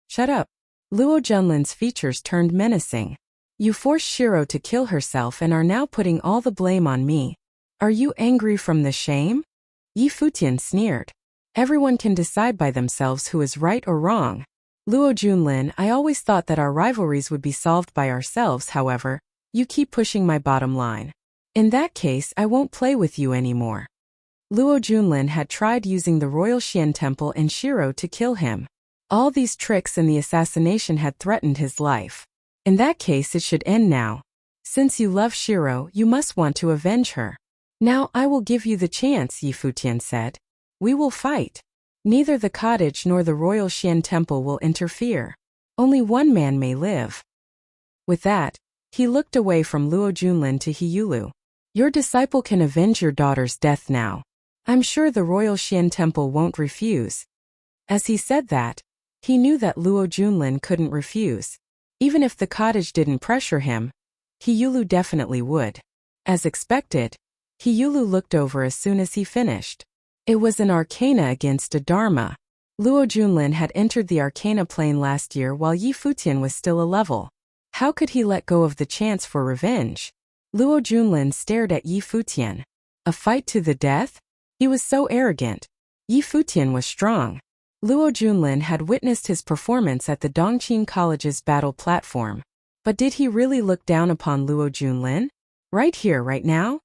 Shut up. Luo Junlin's features turned menacing. You forced Shiro to kill herself and are now putting all the blame on me. Are you angry from the shame? Yi Futian sneered. Everyone can decide by themselves who is right or wrong. Luo Junlin, I always thought that our rivalries would be solved by ourselves, however, you keep pushing my bottom line. In that case, I won't play with you anymore. Luo Junlin had tried using the royal Xian temple and Shiro to kill him. All these tricks and the assassination had threatened his life. In that case, it should end now. Since you love Shiro, you must want to avenge her. Now I will give you the chance, Yi Futian said. We will fight. Neither the cottage nor the royal Xian temple will interfere. Only one man may live. With that, He looked away from Luo Junlin to He Yulu. Your disciple can avenge your daughter's death now. I'm sure the Royal Xian Temple won't refuse. As he said that, he knew that Luo Junlin couldn't refuse. Even if the cottage didn't pressure him, He Yulu definitely would. As expected, He Yulu looked over as soon as he finished. It was an arcana against a dharma. Luo Junlin had entered the arcana plane last year while Yi Futian was still a level. How could he let go of the chance for revenge? Luo Junlin stared at Yi Futian. A fight to the death? He was so arrogant. Yi Futian was strong. Luo Junlin had witnessed his performance at the Dongqing College's battle platform. But did he really look down upon Luo Junlin? Right here, right now?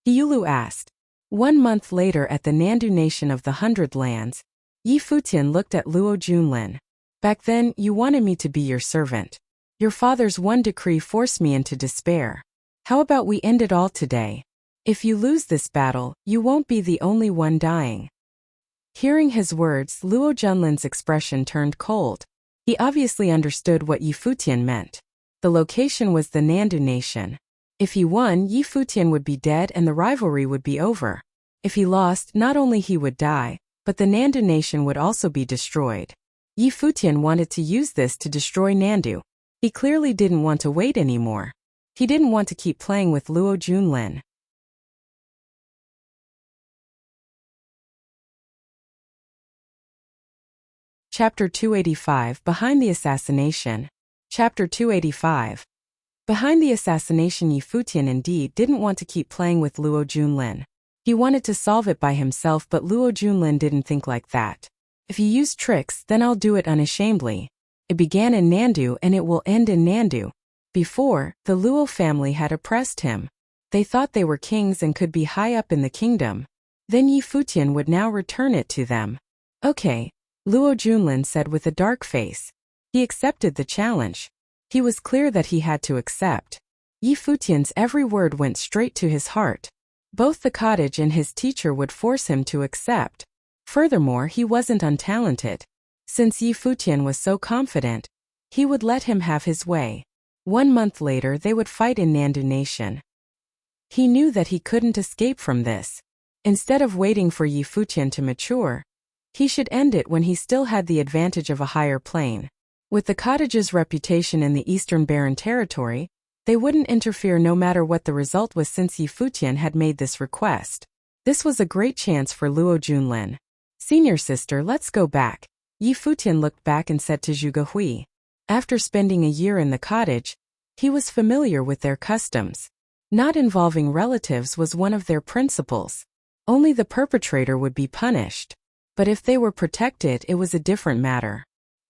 He Yulu asked. 1 month later at the Nandu Nation of the Hundred Lands, Yi Futian looked at Luo Junlin. Back then, you wanted me to be your servant. Your father's one decree forced me into despair. How about we end it all today? If you lose this battle, you won't be the only one dying. Hearing his words, Luo Junlin's expression turned cold. He obviously understood what Yi Futian meant. The location was the Nandu Nation. If he won, Yi Futian would be dead and the rivalry would be over. If he lost, not only he would die, but the Nandu Nation would also be destroyed. Yi Futian wanted to use this to destroy Nandu. He clearly didn't want to wait anymore. He didn't want to keep playing with Luo Junlin. Chapter 285 Behind the Assassination. Chapter 285. Behind the assassination, Yi Futian indeed didn't want to keep playing with Luo Junlin. He wanted to solve it by himself, but Luo Junlin didn't think like that. If you use tricks, then I'll do it unashamedly. It began in Nandu and it will end in Nandu. Before, the Luo family had oppressed him. They thought they were kings and could be high up in the kingdom. Then Yi Futian would now return it to them. Okay, Luo Junlin said with a dark face. He accepted the challenge. He was clear that he had to accept. Yi Futian's every word went straight to his heart. Both the cottage and his teacher would force him to accept. Furthermore, he wasn't untalented. Since Yi Futian was so confident, he would let him have his way. 1 month later they would fight in Nandu Nation. He knew that he couldn't escape from this. Instead of waiting for Yi Futian to mature, he should end it when he still had the advantage of a higher plane. With the cottage's reputation in the Eastern Baron territory, they wouldn't interfere no matter what the result was since Yi Futian had made this request. This was a great chance for Luo Junlin. Senior sister, let's go back. Yi Futian looked back and said to Zhuge Hui. After spending a year in the cottage, he was familiar with their customs. Not involving relatives was one of their principles. Only the perpetrator would be punished. But if they were protected, it was a different matter.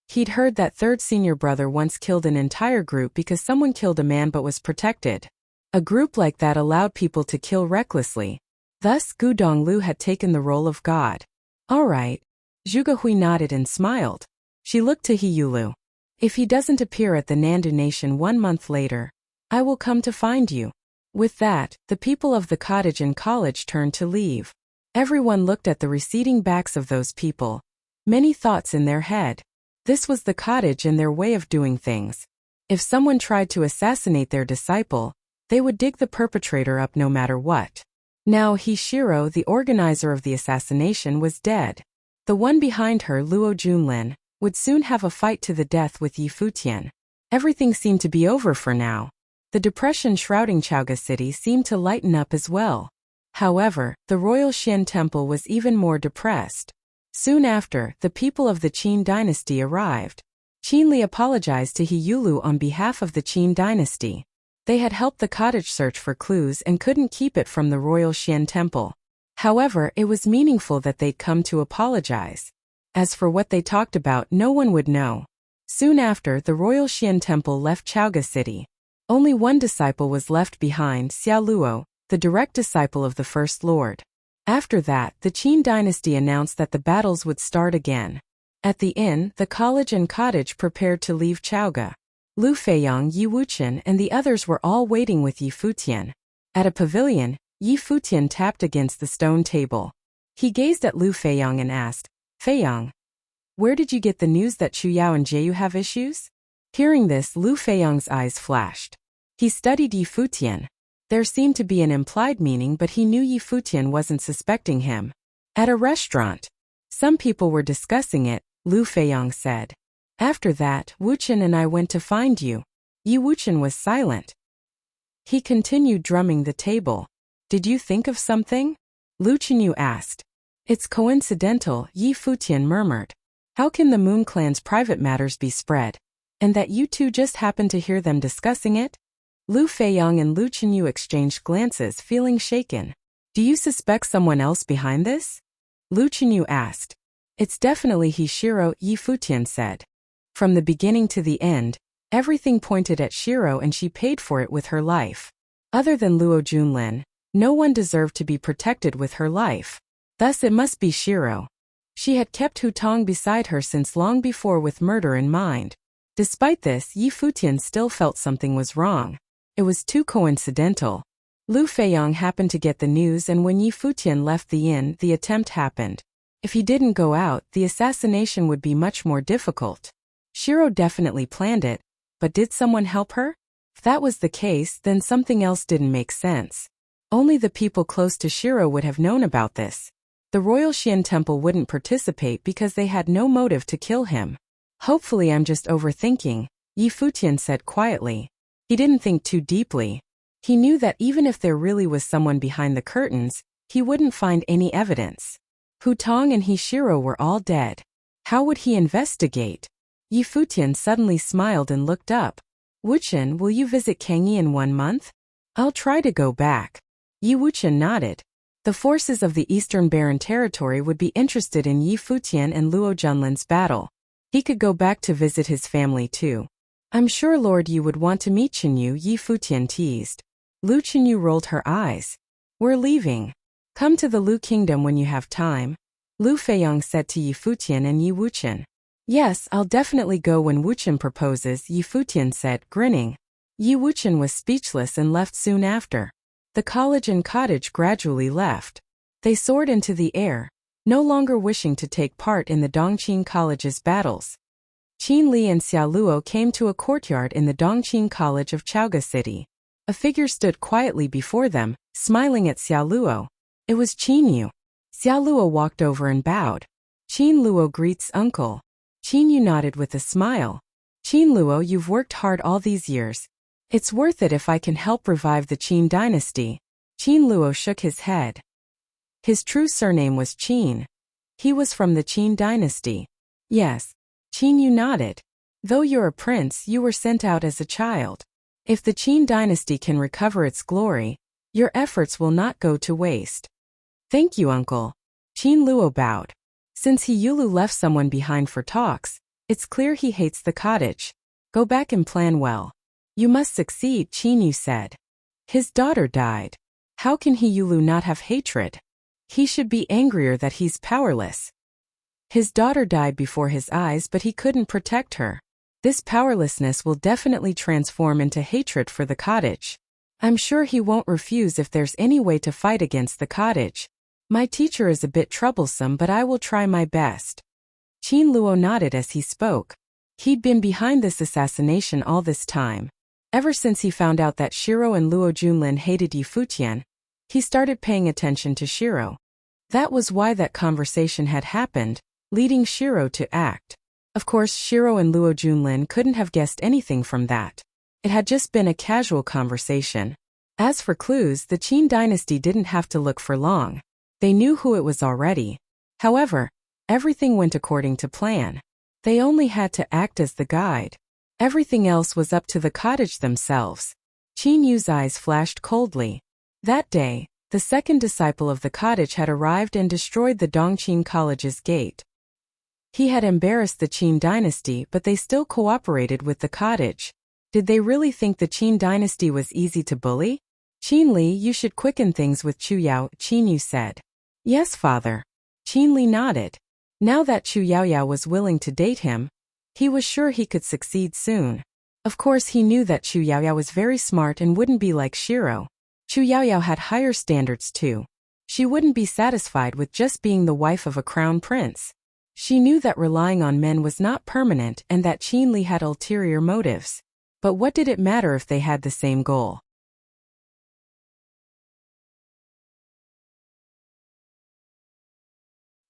He'd heard that third senior brother once killed an entire group because someone killed a man but was protected. A group like that allowed people to kill recklessly. Thus, Gu Donglu had taken the role of God. All right. Zhuge Hui nodded and smiled. She looked to He Yulu. If he doesn't appear at the Nandu Nation 1 month later, I will come to find you. With that, the people of the cottage and college turned to leave. Everyone looked at the receding backs of those people. Many thoughts in their head. This was the cottage and their way of doing things. If someone tried to assassinate their disciple, they would dig the perpetrator up no matter what. Now Hishiro, the organizer of the assassination, was dead. The one behind her, Luo Junlin, would soon have a fight to the death with Yi Futian. Everything seemed to be over for now. The depression shrouding Chaoga City seemed to lighten up as well. However, the Royal Xian Temple was even more depressed. Soon after, the people of the Qin dynasty arrived. Qin Li apologized to He Yulu on behalf of the Qin dynasty. They had helped the cottage search for clues and couldn't keep it from the Royal Xian Temple. However, it was meaningful that they'd come to apologize. As for what they talked about, no one would know. Soon after, the Royal Xian Temple left Chaoga City. Only one disciple was left behind, Xiao Luo, the direct disciple of the First Lord. After that, the Qin dynasty announced that the battles would start again. At the inn, the college and cottage prepared to leave Chaoga. Lu Feiyang, Yi Wuqian, and the others were all waiting with Yi Futian. At a pavilion, Yi Futian tapped against the stone table. He gazed at Lu Feiyang and asked, Feiyang, where did you get the news that Chu Yao and Jieyu have issues? Hearing this, Lu Feiyang's eyes flashed. He studied Yi Futian. There seemed to be an implied meaning, but he knew Yi Futian wasn't suspecting him. At a restaurant. Some people were discussing it, Lu Feiyang said. After that, Wuxian and I went to find you. Yi Wuxian was silent. He continued drumming the table. Did you think of something? Lu Chenyu asked. It's coincidental, Yi Futian murmured. How can the Moon Clan's private matters be spread? And that you two just happened to hear them discussing it? Lu Feiyang and Lu Chenyu exchanged glances, feeling shaken. Do you suspect someone else behind this? Lu Chenyu asked. It's definitely he Shiro, Yi Futian said. From the beginning to the end, everything pointed at Shiro and she paid for it with her life. Other than Luo Junlin, no one deserved to be protected with her life. Thus it must be Shiro. She had kept Hu Tong beside her since long before with murder in mind. Despite this, Yi Futian still felt something was wrong. It was too coincidental. Lu Feiyang happened to get the news, and when Yi Futian left the inn, the attempt happened. If he didn't go out, the assassination would be much more difficult. Shiro definitely planned it, but did someone help her? If that was the case, then something else didn't make sense. Only the people close to Shiro would have known about this. The Royal Xian Temple wouldn't participate because they had no motive to kill him. Hopefully I'm just overthinking, Yi Futian said quietly. He didn't think too deeply. He knew that even if there really was someone behind the curtains, he wouldn't find any evidence. Hu Tong and Shiro were all dead. How would he investigate? Yi Futian suddenly smiled and looked up. Wuxian, will you visit Kangyi in 1 month? I'll try to go back. Yi Wuxian nodded. The forces of the Eastern Barren Territory would be interested in Yi Futian and Luo Junlin's battle. He could go back to visit his family too. I'm sure Lord Yi would want to meet Chenyu, Yi Futian teased. Lu Chenyu rolled her eyes. We're leaving. Come to the Lu Kingdom when you have time, Lu Feiyang said to Yi Futian and Yi Wuxian. Yes, I'll definitely go when Wuxian proposes, Yi Futian said, grinning. Yi Wuxian was speechless and left soon after. The college and cottage gradually left. They soared into the air, no longer wishing to take part in the Dongqing College's battles. Qin Li and Xiao Luo came to a courtyard in the Dongqing College of Chaoga City. A figure stood quietly before them, smiling at Xiao Luo. It was Qin Yu. Xiao Luo walked over and bowed. Qin Luo greets uncle. Qin Yu nodded with a smile. Qin Luo, you've worked hard all these years. It's worth it if I can help revive the Qin dynasty. Qin Luo shook his head. His true surname was Qin. He was from the Qin dynasty. Yes. Qin Yu nodded. Though you're a prince, you were sent out as a child. If the Qin dynasty can recover its glory, your efforts will not go to waste. Thank you, uncle. Qin Luo bowed. Since He Yulu left someone behind for talks, it's clear he hates the cottage. Go back and plan well. You must succeed, Qin Yu said. His daughter died. How can He Yulu not have hatred? He should be angrier that he's powerless. His daughter died before his eyes, but he couldn't protect her. This powerlessness will definitely transform into hatred for the cottage. I'm sure he won't refuse if there's any way to fight against the cottage. My teacher is a bit troublesome, but I will try my best. Qin Luo nodded as he spoke. He'd been behind this assassination all this time. Ever since he found out that Shiro and Luo Junlin hated Yi Futian, he started paying attention to Shiro. That was why that conversation had happened, leading Shiro to act. Of course, Shiro and Luo Junlin couldn't have guessed anything from that. It had just been a casual conversation. As for clues, the Qin dynasty didn't have to look for long. They knew who it was already. However, everything went according to plan. They only had to act as the guide. Everything else was up to the cottage themselves. Qin Yu's eyes flashed coldly. That day, the second disciple of the cottage had arrived and destroyed the Dongqing College's gate. He had embarrassed the Qin dynasty, but they still cooperated with the cottage. Did they really think the Qin dynasty was easy to bully? Qin Li, you should quicken things with Chu Yao, Qin Yu said. Yes, father. Qin Li nodded. Now that Chu Yaoyao was willing to date him, he was sure he could succeed soon. Of course, he knew that Chu Yaoyao was very smart and wouldn't be like Shiro. Chu Yaoyao had higher standards too. She wouldn't be satisfied with just being the wife of a crown prince. She knew that relying on men was not permanent and that Qin Li had ulterior motives. But what did it matter if they had the same goal?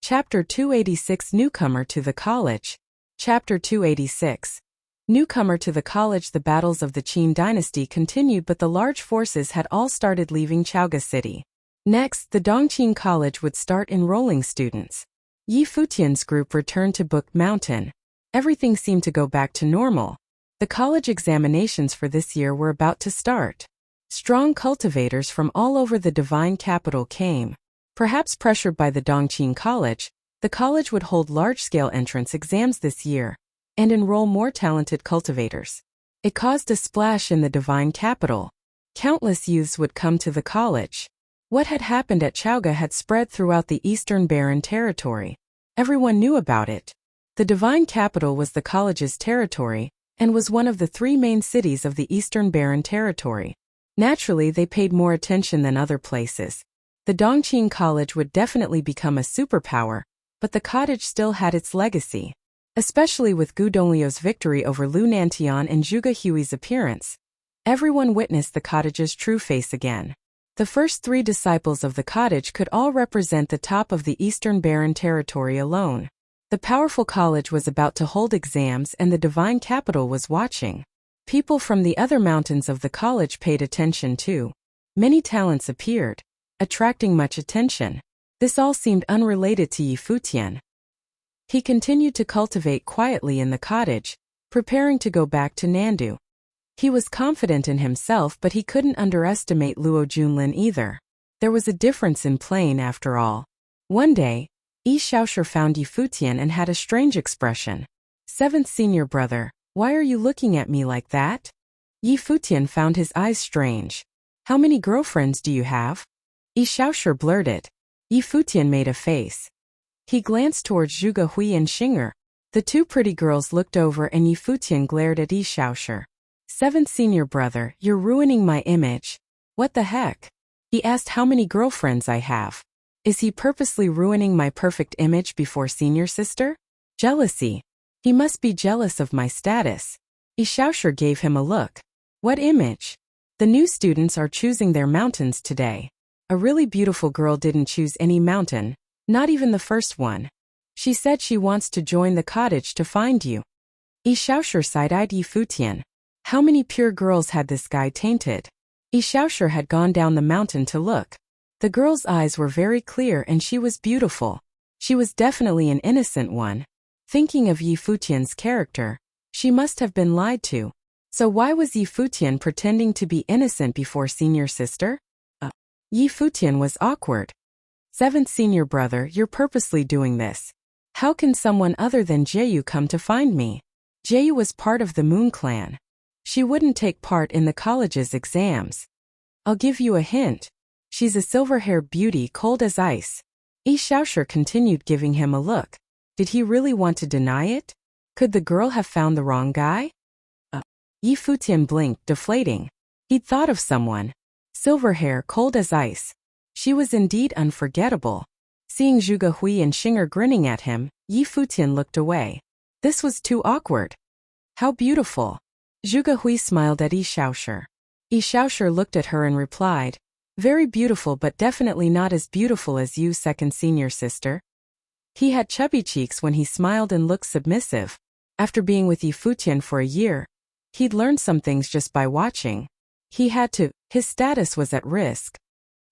Chapter 286 Newcomer to the College. Chapter 286. Newcomer to the college. The battles of the Qin dynasty continued, but the large forces had all started leaving Chaoga City. Next, the Dongqing College would start enrolling students. Yi Futian's group returned to Book Mountain. Everything seemed to go back to normal. The college examinations for this year were about to start. Strong cultivators from all over the divine capital came. Perhaps pressured by the Dongqing College, the college would hold large-scale entrance exams this year and enroll more talented cultivators. It caused a splash in the divine capital. Countless youths would come to the college. What had happened at Chaoga had spread throughout the Eastern Barren territory. Everyone knew about it. The divine capital was the college's territory and was one of the 3 main cities of the Eastern Barren territory. Naturally, they paid more attention than other places. The Dongqing College would definitely become a superpower, but the cottage still had its legacy. Especially with Gu Donglio's victory over Lu Nantian and Zhuge Hui's appearance. Everyone witnessed the cottage's true face again. The first 3 disciples of the cottage could all represent the top of the Eastern Barren territory alone. The powerful college was about to hold exams and the divine capital was watching. People from the other mountains of the college paid attention too. Many talents appeared, attracting much attention. This all seemed unrelated to Yi Futian. He continued to cultivate quietly in the cottage, preparing to go back to Nandu. He was confident in himself, but he couldn't underestimate Luo Junlin either. There was a difference in playing after all. One day, Yi Xiaoshi found Yi Futian and had a strange expression. 7th senior brother, why are you looking at me like that? Yi Futian found his eyes strange. How many girlfriends do you have? Yi Xiaoshi blurted. Yi Futian made a face. He glanced towards Zhuge Hui and Xing'er. The 2 pretty girls looked over and Yi Futian glared at Yi Xiaoshi. 7th senior brother, you're ruining my image. What the heck? He asked how many girlfriends I have. Is he purposely ruining my perfect image before senior sister? Jealousy. He must be jealous of my status. Yi Xiaoshi gave him a look. What image? The new students are choosing their mountains today. A really beautiful girl didn't choose any mountain. Not even the first one. She said she wants to join the cottage to find you. Yi Xiaoshi side-eyed Yi Futian. How many pure girls had this guy tainted? Yi Xiaoshi had gone down the mountain to look. The girl's eyes were very clear and she was beautiful. She was definitely an innocent one. Thinking of Yi Futian's character, she must have been lied to. So why was Yi Futian pretending to be innocent before senior sister? Yi Futian was awkward. 7th senior brother, you're purposely doing this. How can someone other than Jieyu come to find me? Jieyu was part of the Moon Clan. She wouldn't take part in the college's exams. I'll give you a hint. She's a silver-haired beauty cold as ice. Yi Xiaoshi continued giving him a look. Did he really want to deny it? Could the girl have found the wrong guy? Yi Futian blinked, deflating. He'd thought of someone. Silver hair cold as ice. She was indeed unforgettable. Seeing Zhuge Hui and Xing'er grinning at him, Yi Futian looked away. This was too awkward. How beautiful. Zhuge Hui smiled at Yi Xiaoshi. Yi Xiaoshi looked at her and replied, very beautiful but definitely not as beautiful as you, 2nd senior sister. He had chubby cheeks when he smiled and looked submissive. After being with Yi Futian for a year, he'd learned some things just by watching. He had to, his status was at risk.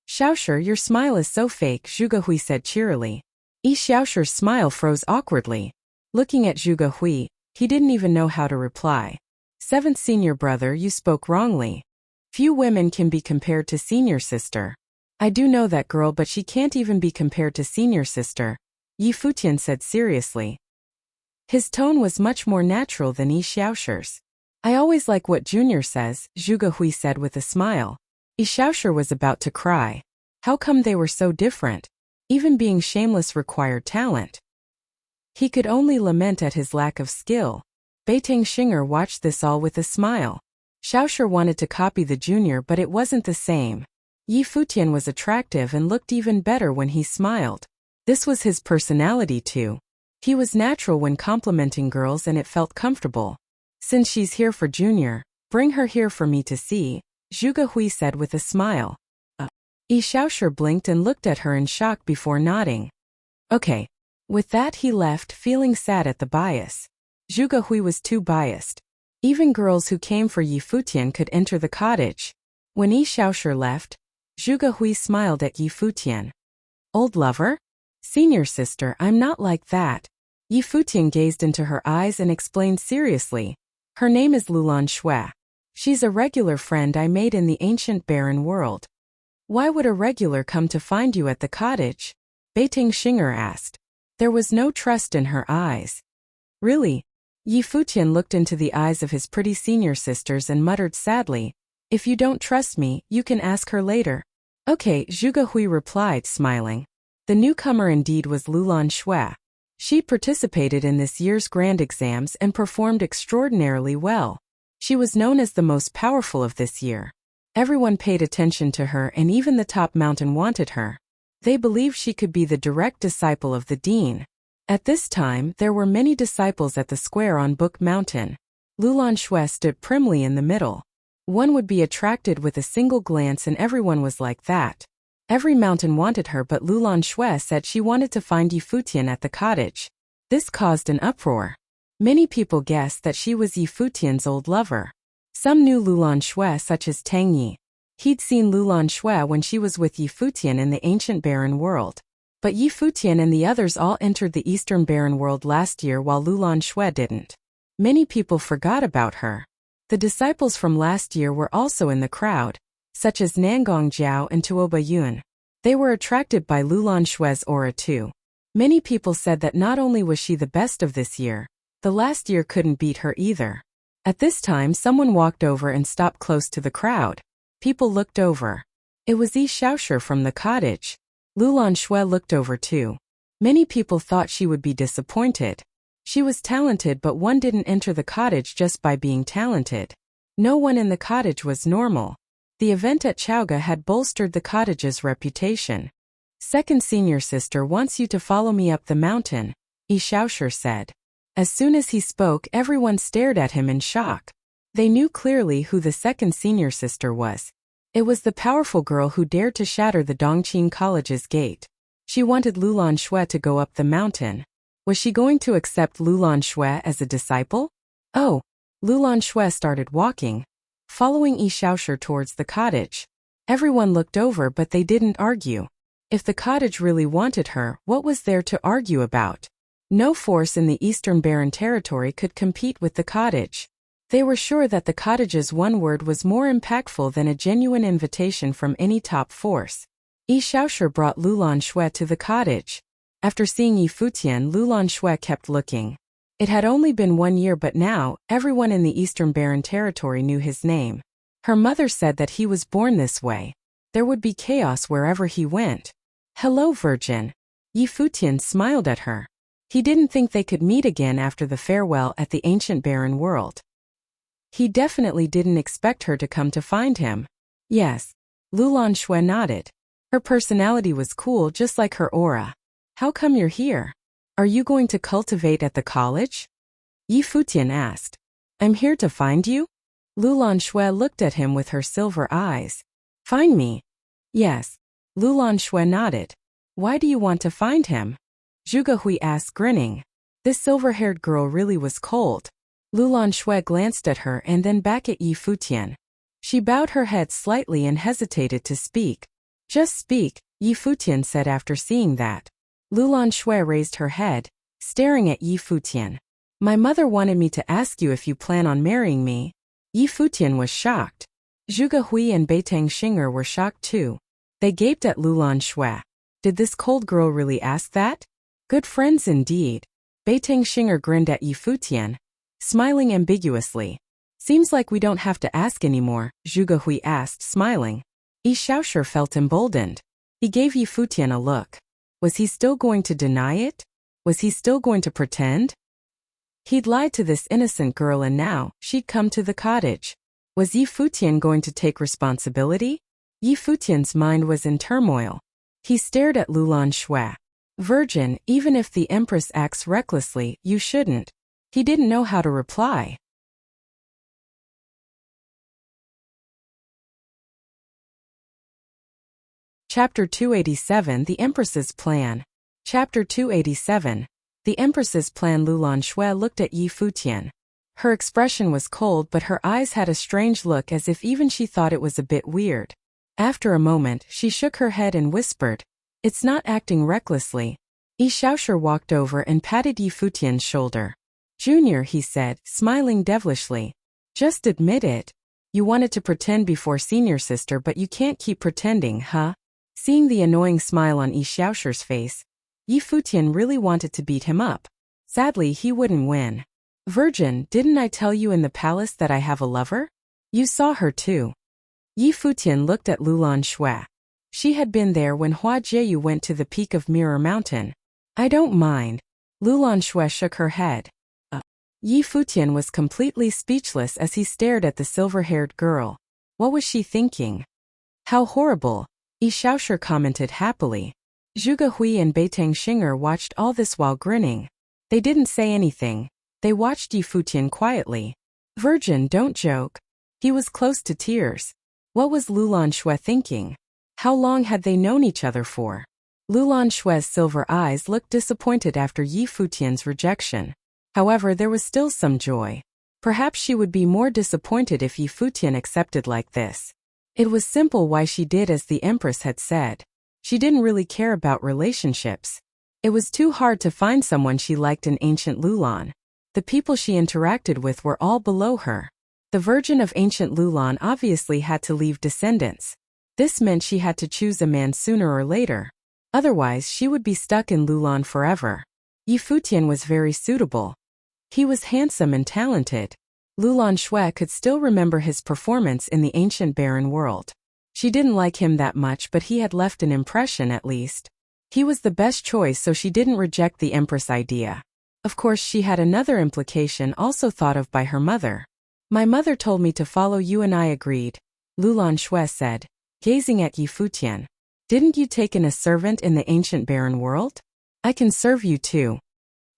Xiaoshi, your smile is so fake, Zhuge Hui said cheerily. Yi Xiaoshi's smile froze awkwardly. Looking at Zhuge Hui, he didn't even know how to reply. 7th senior brother, you spoke wrongly. Few women can be compared to senior sister. I do know that girl, but she can't even be compared to senior sister, Yi Futian said seriously. His tone was much more natural than Yi Xiaoshi's. I always like what Junior says, Zhuge Hui said with a smile. Yi Xiaoshi was about to cry. How come they were so different? Even being shameless required talent. He could only lament at his lack of skill. Beitang Xing'er watched this all with a smile. Xiaoshi wanted to copy the junior, but it wasn't the same. Yi Futian was attractive and looked even better when he smiled. This was his personality too. He was natural when complimenting girls and it felt comfortable. Since she's here for Junior, Bring her here for me to see, Zhuge Hui said with a smile. Yi Xiaoshi blinked and looked at her in shock before nodding. Okay. With that he left, feeling sad at the bias. Zhuge Hui was too biased. Even girls who came for Yi Futian could enter the cottage. When Yi Xiaoshi left, Zhuge Hui smiled at Yi Futian. Old lover? Senior sister, I'm not like that. Yi Futian gazed into her eyes and explained seriously. Her name is Lulan Shui. She's a regular friend I made in the ancient barren world. Why would a regular come to find you at the cottage? Beiting Xing'er asked. There was no trust in her eyes. Really? Yi Futian looked into the eyes of his pretty senior sisters and muttered sadly, if you don't trust me, you can ask her later. Okay, Zhuge Hui replied, smiling. The newcomer indeed was Lulan Shui. She participated in this year's grand exams and performed extraordinarily well. She was known as the most powerful of this year. Everyone paid attention to her and even the top mountain wanted her. They believed she could be the direct disciple of the dean. At this time, there were many disciples at the square on Book Mountain. Lulan Shui stood primly in the middle. One would be attracted with a single glance and everyone was like that. Every mountain wanted her but Lulan Shui said she wanted to find Yi Futian at the cottage. This caused an uproar. Many people guessed that she was Yi Futian's old lover. Some knew Lulan Shui such as Tang Yi. He'd seen Lulan Shui when she was with Yi Futian in the ancient barren world. But Yi Futian and the others all entered the eastern barren world last year while Lulan Shui didn't. Many people forgot about her. The disciples from last year were also in the crowd, such as Nangong Jiao and Tuoba Yun. They were attracted by Lulan Shui's aura too. Many people said that not only was she the best of this year, the last year couldn't beat her either. At this time someone walked over and stopped close to the crowd. People looked over. It was Yi Xiaoshi from the cottage. Lulan Shui looked over too. Many people thought she would be disappointed. She was talented but one didn't enter the cottage just by being talented. No one in the cottage was normal. The event at Chaoga had bolstered the cottage's reputation. Second senior sister wants you to follow me up the mountain, Yi Xiaoshi said. As soon as he spoke, everyone stared at him in shock. They knew clearly who the second senior sister was. It was the powerful girl who dared to shatter the Dongqing College's gate. She wanted Lulan Shui to go up the mountain. Was she going to accept Lulan Shui as a disciple? Oh, Lulan Shui started walking, following Yi Xiaoshi towards the cottage. Everyone looked over but they didn't argue. If the cottage really wanted her, what was there to argue about? No force in the Eastern Barren Territory could compete with the cottage. They were sure that the cottage's one word was more impactful than a genuine invitation from any top force. Yi Xiaoshi brought Lulan Shui to the cottage. After seeing Yi Futian, Lulan Shui kept looking. It had only been 1 year but now, everyone in the Eastern Barren Territory knew his name. Her mother said that he was born this way. There would be chaos wherever he went. Hello, Virgin. Yi Futian smiled at her. He didn't think they could meet again after the farewell at the ancient barren world. He definitely didn't expect her to come to find him. Yes. Lulan Shui nodded. Her personality was cool just like her aura. How come you're here? Are you going to cultivate at the college? Yi Futian asked. I'm here to find you? Lulan Shui looked at him with her silver eyes. Find me? Yes. Lulan Shui nodded. Why do you want to find him? Zhuge Hui asked, grinning. This silver-haired girl really was cold. Lulan Shui glanced at her and then back at Yi Futian. She bowed her head slightly and hesitated to speak. Just speak, Yi Futian said after seeing that. Lulan Shui raised her head, staring at Yi Futian. My mother wanted me to ask you if you plan on marrying me. Yi Futian was shocked. Zhuge Hui and Beiting Xing'er were shocked too. They gaped at Lulan Shui. Did this cold girl really ask that? Good friends indeed. Beiting Xing'er grinned at Yi Futian, smiling ambiguously. Seems like we don't have to ask anymore, Zhuge Hui asked, smiling. Yi Xiaoshi felt emboldened. He gave Yi Futian a look. Was he still going to deny it? Was he still going to pretend? He'd lied to this innocent girl and now she'd come to the cottage. Was Yi Futian going to take responsibility? Yi Futian's mind was in turmoil. He stared at Lulan Shui. Virgin, even if the Empress acts recklessly, you shouldn't. He didn't know how to reply. Chapter 287 The Empress's Plan. Chapter 287 The Empress's Plan. Lulan Shui looked at Yi Futian. Her expression was cold, but her eyes had a strange look, as if even she thought it was a bit weird. After a moment, she shook her head and whispered, "It's not acting recklessly." Yi Xiaoshu walked over and patted Yi Futian's shoulder. "Junior," he said, smiling devilishly. "Just admit it. You wanted to pretend before senior sister, but you can't keep pretending, huh?" Seeing the annoying smile on Yi Xiaoshu's face, Yi Futian really wanted to beat him up. Sadly, he wouldn't win. "Virgin, didn't I tell you in the palace that I have a lover? You saw her too." Yi Futian looked at Lulan Shui. She had been there when Hua Jieyu went to the peak of Mirror Mountain. "I don't mind." Lulan Shui shook her head. Yi Futian was completely speechless as he stared at the silver-haired girl. What was she thinking? "How horrible," Yi Xiaoshu commented happily. Zhuge Hui and Beitang Xing'er watched all this while grinning. They didn't say anything. They watched Yi Futian quietly. "Virgin, don't joke." He was close to tears. What was Lulan Shui thinking? How long had they known each other for? Lulan Shui's silver eyes looked disappointed after Yi Futian's rejection. However, there was still some joy. Perhaps she would be more disappointed if Yi Futian accepted like this. It was simple why she did as the Empress had said. She didn't really care about relationships. It was too hard to find someone she liked in ancient Lulan. The people she interacted with were all below her. The Virgin of ancient Lulan obviously had to leave descendants. This meant she had to choose a man sooner or later. Otherwise, she would be stuck in Lulan forever. Yi Futian was very suitable. He was handsome and talented. Lulan Shui could still remember his performance in the ancient barren world. She didn't like him that much, but he had left an impression at least. He was the best choice, so she didn't reject the Empress idea. Of course, she had another implication also thought of by her mother. "My mother told me to follow you and I agreed," Lulan Shui said, gazing at Yi Futian. "Didn't you take in a servant in the ancient barren world? I can serve you too."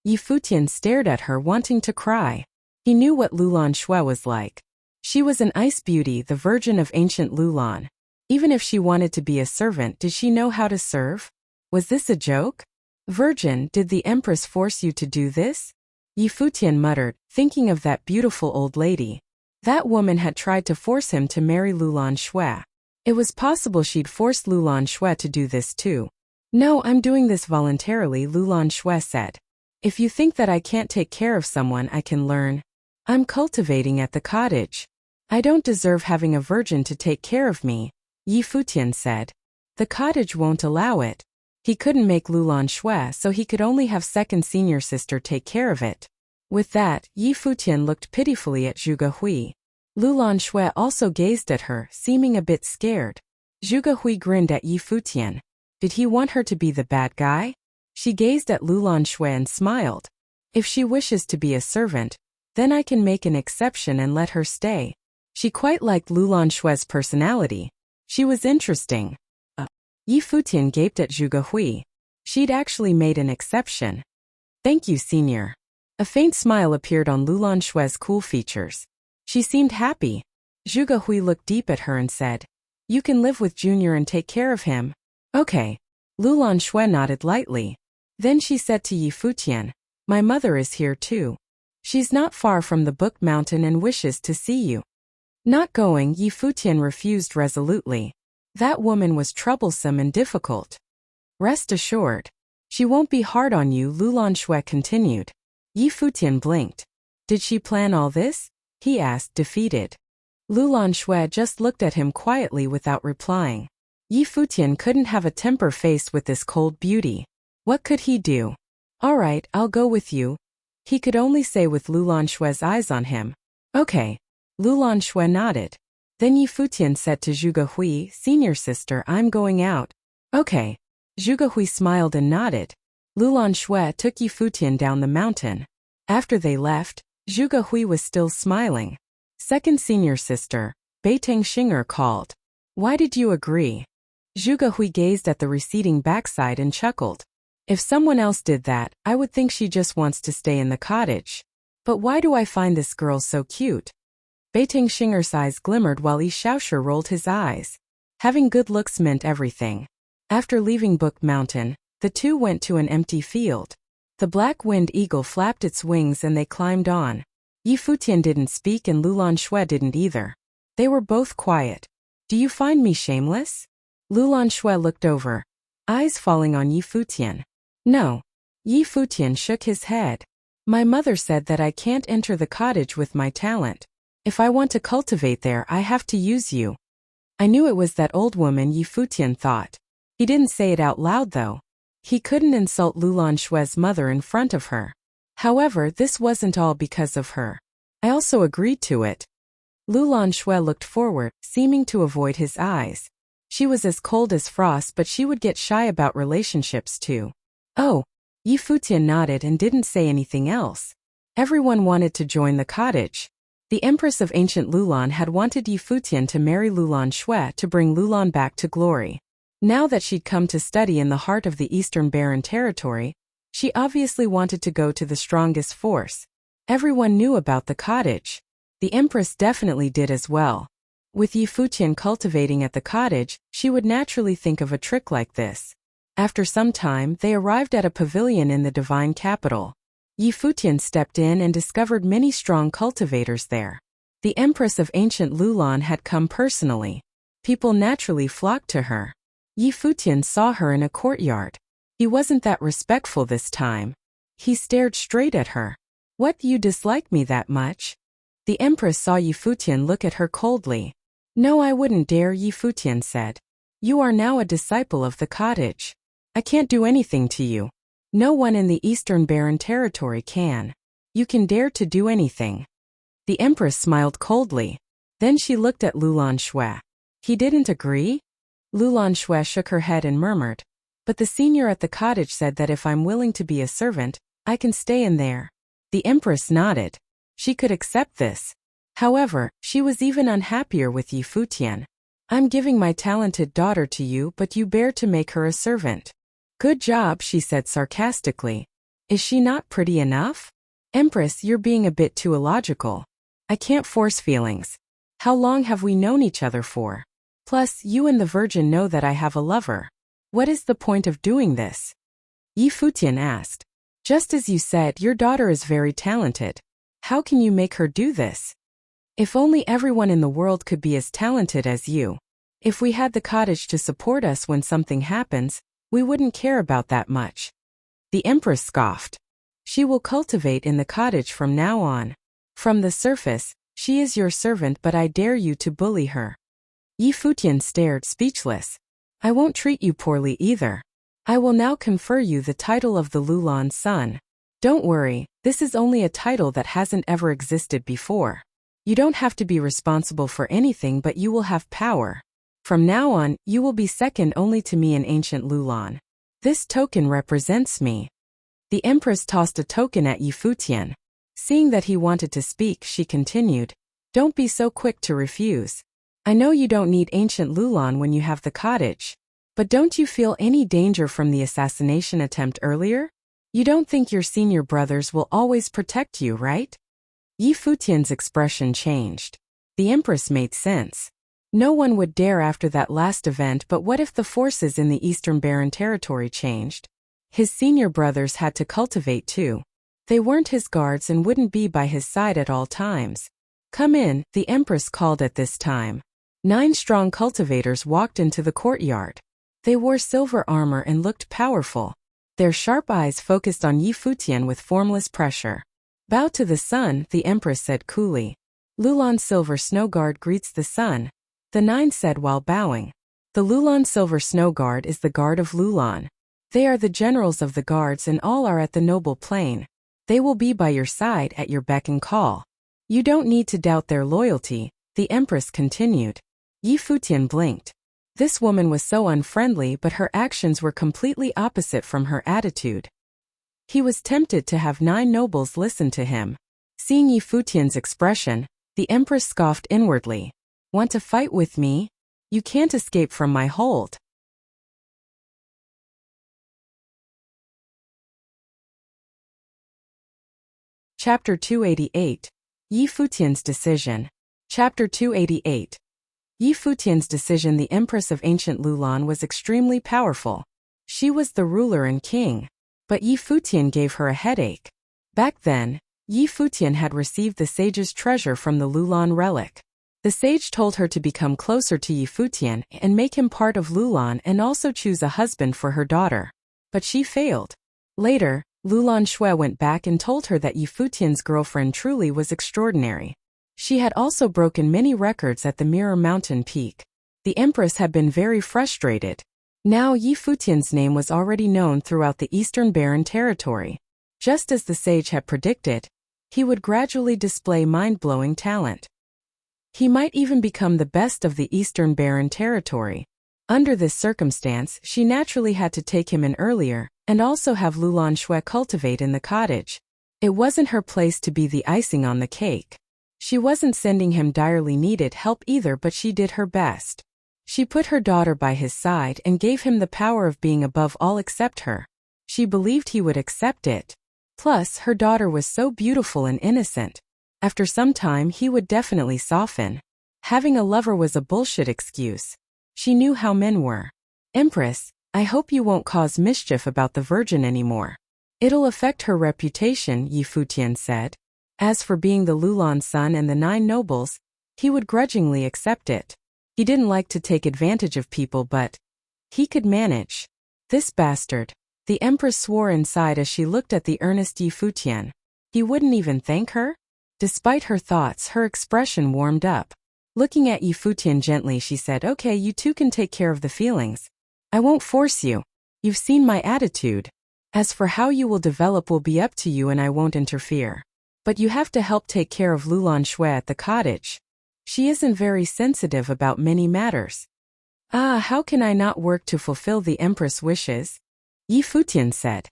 Yi Futian stared at her, wanting to cry. He knew what Lulan Shui was like. She was an ice beauty, the Virgin of ancient Lulan. Even if she wanted to be a servant, did she know how to serve? Was this a joke? "Virgin, did the Empress force you to do this?" Yi Futian muttered, thinking of that beautiful old lady. That woman had tried to force him to marry Lulan Shui. It was possible she'd forced Lulan Shui to do this too. "No, I'm doing this voluntarily," Lulan Shui said. "If you think that I can't take care of someone, I can learn. I'm cultivating at the cottage. I don't deserve having a virgin to take care of me," Yi Futian said. "The cottage won't allow it." He couldn't make Lulan Shui, so he could only have second senior sister take care of it. With that, Yi Futian looked pitifully at Zhuge Hui. Lulan Shui also gazed at her, seeming a bit scared. Zhuge Hui grinned at Yi Futian. Did he want her to be the bad guy? She gazed at Lulan Shui and smiled. "If she wishes to be a servant, then I can make an exception and let her stay." She quite liked Lulan Shui's personality. She was interesting. Yi Futian gaped at Zhuge Hui. She'd actually made an exception. "Thank you, senior." A faint smile appeared on Lulan Shui's cool features. She seemed happy. Zhuge Hui looked deep at her and said, "You can live with Junior and take care of him." "Okay." Lulan Shui nodded lightly. Then she said to Yi Futian, "My mother is here too. She's not far from the Book Mountain and wishes to see you." Not going, Yi Futian refused resolutely. That woman was troublesome and difficult. "Rest assured, she won't be hard on you," Lulan Shui continued. Yi Futian blinked. "Did she plan all this?" he asked, defeated. Lulan Shui just looked at him quietly without replying. Yi Futian couldn't have a temper faced with this cold beauty. What could he do? "All right, I'll go with you," he could only say with Lulan Shui's eyes on him. "Okay." Lulan Shui nodded. Then Yi Futian said to Zhuge Hui, "Senior sister, I'm going out." "Okay." Zhuge Hui smiled and nodded. Lulan Shui took Yi Futian down the mountain. After they left, Zhuge Hui was still smiling. "Second senior sister," Beitang Xing'er called. "Why did you agree?" Zhuge Hui gazed at the receding backside and chuckled. "If someone else did that, I would think she just wants to stay in the cottage. But why do I find this girl so cute?" Beitang Xing'er's eyes glimmered while Yi Xiaoshu rolled his eyes. Having good looks meant everything. After leaving Book Mountain, the two went to an empty field. The black winged eagle flapped its wings and they climbed on. Yi Futian didn't speak and Lulan Shui didn't either. They were both quiet. Do you find me shameless? Lulan Shui looked over, eyes falling on Yi Futian. No. Yi Futian shook his head. My mother said that I can't enter the cottage with my talent. If I want to cultivate there, I have to use you. I knew it was that old woman, Yi Futian thought. He didn't say it out loud though. He couldn't insult Lulan Shui's mother in front of her. However, this wasn't all because of her. I also agreed to it. Lulan Shui looked forward, seeming to avoid his eyes. She was as cold as frost, but she would get shy about relationships too. Oh. Yi Futian nodded and didn't say anything else. Everyone wanted to join the cottage. The Empress of Ancient Lulan had wanted Yi Futian to marry Lulan Shui to bring Lulan back to glory. Now that she'd come to study in the heart of the Eastern Barren Territory, she obviously wanted to go to the strongest force. Everyone knew about the cottage. The Empress definitely did as well. With Yi Futian cultivating at the cottage, she would naturally think of a trick like this. After some time, they arrived at a pavilion in the divine capital. Yi Futian stepped in and discovered many strong cultivators there. The Empress of Ancient Lulan had come personally. People naturally flocked to her. Yi Futian saw her in a courtyard. He wasn't that respectful this time. He stared straight at her. What, you dislike me that much? The Empress saw Yi Futian look at her coldly. No, I wouldn't dare, Yi Futian said. You are now a disciple of the cottage. I can't do anything to you. No one in the Eastern Barren Territory can. You can dare to do anything. The Empress smiled coldly. Then she looked at Lulan Shui. He didn't agree? Lulan Shui shook her head and murmured. But the senior at the cottage said that if I'm willing to be a servant, I can stay in there. The Empress nodded. She could accept this. However, she was even unhappier with Yi Futian. I'm giving my talented daughter to you, but you bear to make her a servant. Good job, she said sarcastically. Is she not pretty enough? Empress, you're being a bit too illogical. I can't force feelings. How long have we known each other for? Plus, you and the Virgin know that I have a lover. What is the point of doing this? Yi Futian asked. Just as you said, your daughter is very talented. How can you make her do this? If only everyone in the world could be as talented as you. If we had the cottage to support us when something happens, we wouldn't care about that much. The Empress scoffed. She will cultivate in the cottage from now on. From the surface, she is your servant, but I dare you to bully her. Yi Futian stared, speechless. I won't treat you poorly either. I will now confer you the title of the Lulan Sun. Don't worry, this is only a title that hasn't ever existed before. You don't have to be responsible for anything, but you will have power. From now on, you will be second only to me in ancient Lulan. This token represents me. The Empress tossed a token at Yi Futian. Seeing that he wanted to speak, she continued. Don't be so quick to refuse. I know you don't need ancient Lulan when you have the cottage. But don't you feel any danger from the assassination attempt earlier? You don't think your senior brothers will always protect you, right? Yi Futian's expression changed. The Empress made sense. No one would dare after that last event, but what if the forces in the Eastern Barren Territory changed? His senior brothers had to cultivate too. They weren't his guards and wouldn't be by his side at all times. Come in, the Empress called at this time. 9 strong cultivators walked into the courtyard. They wore silver armor and looked powerful. Their sharp eyes focused on Yi Futian with formless pressure. Bow to the sun, the Empress said coolly. Lulan Silver Snow Guard greets the sun. The 9 said while bowing. The Lulan Silver Snow Guard is the guard of Lulan. They are the generals of the guards and all are at the noble plane. They will be by your side at your beck and call. You don't need to doubt their loyalty, the Empress continued. Yi Futian blinked. This woman was so unfriendly, but her actions were completely opposite from her attitude. He was tempted to have 9 nobles listen to him. Seeing Yi Futian's expression, the Empress scoffed inwardly. Want to fight with me? You can't escape from my hold. Chapter 288. Yi Futian's decision. Chapter 288. Yi Futian's decision, the Empress of ancient Lulan, was extremely powerful. She was the ruler and king. But Yi Futian gave her a headache. Back then, Yi Futian had received the sage's treasure from the Lulan relic. The sage told her to become closer to Yi Futian and make him part of Lulan and also choose a husband for her daughter. But she failed. Later, Lulan Shui went back and told her that Yi Futian's girlfriend truly was extraordinary. She had also broken many records at the Mirror Mountain Peak. The Empress had been very frustrated. Now Yi Futian's name was already known throughout the Eastern Barren territory. Just as the sage had predicted, he would gradually display mind-blowing talent. He might even become the best of the Eastern Barren territory. Under this circumstance, she naturally had to take him in earlier, and also have Lulan Shui cultivate in the cottage. It wasn't her place to be the icing on the cake. She wasn't sending him direly needed help either, but she did her best. She put her daughter by his side and gave him the power of being above all except her. She believed he would accept it. Plus, her daughter was so beautiful and innocent. After some time, he would definitely soften. Having a lover was a bullshit excuse. She knew how men were. Empress, I hope you won't cause mischief about the virgin anymore. It'll affect her reputation, Yi Futian said. As for being the Lulan son and the 9 nobles, he would grudgingly accept it. He didn't like to take advantage of people, but he could manage. This bastard. The Empress swore inside as she looked at the earnest Yi Futian. He wouldn't even thank her? Despite her thoughts, her expression warmed up. Looking at Yi Futian gently, she said, "Okay, you two can take care of the feelings. I won't force you. You've seen my attitude. As for how you will develop will be up to you and I won't interfere. But you have to help take care of Lulan Shui at the cottage. She isn't very sensitive about many matters." How can I not work to fulfill the Empress' wishes? Yi Futian said.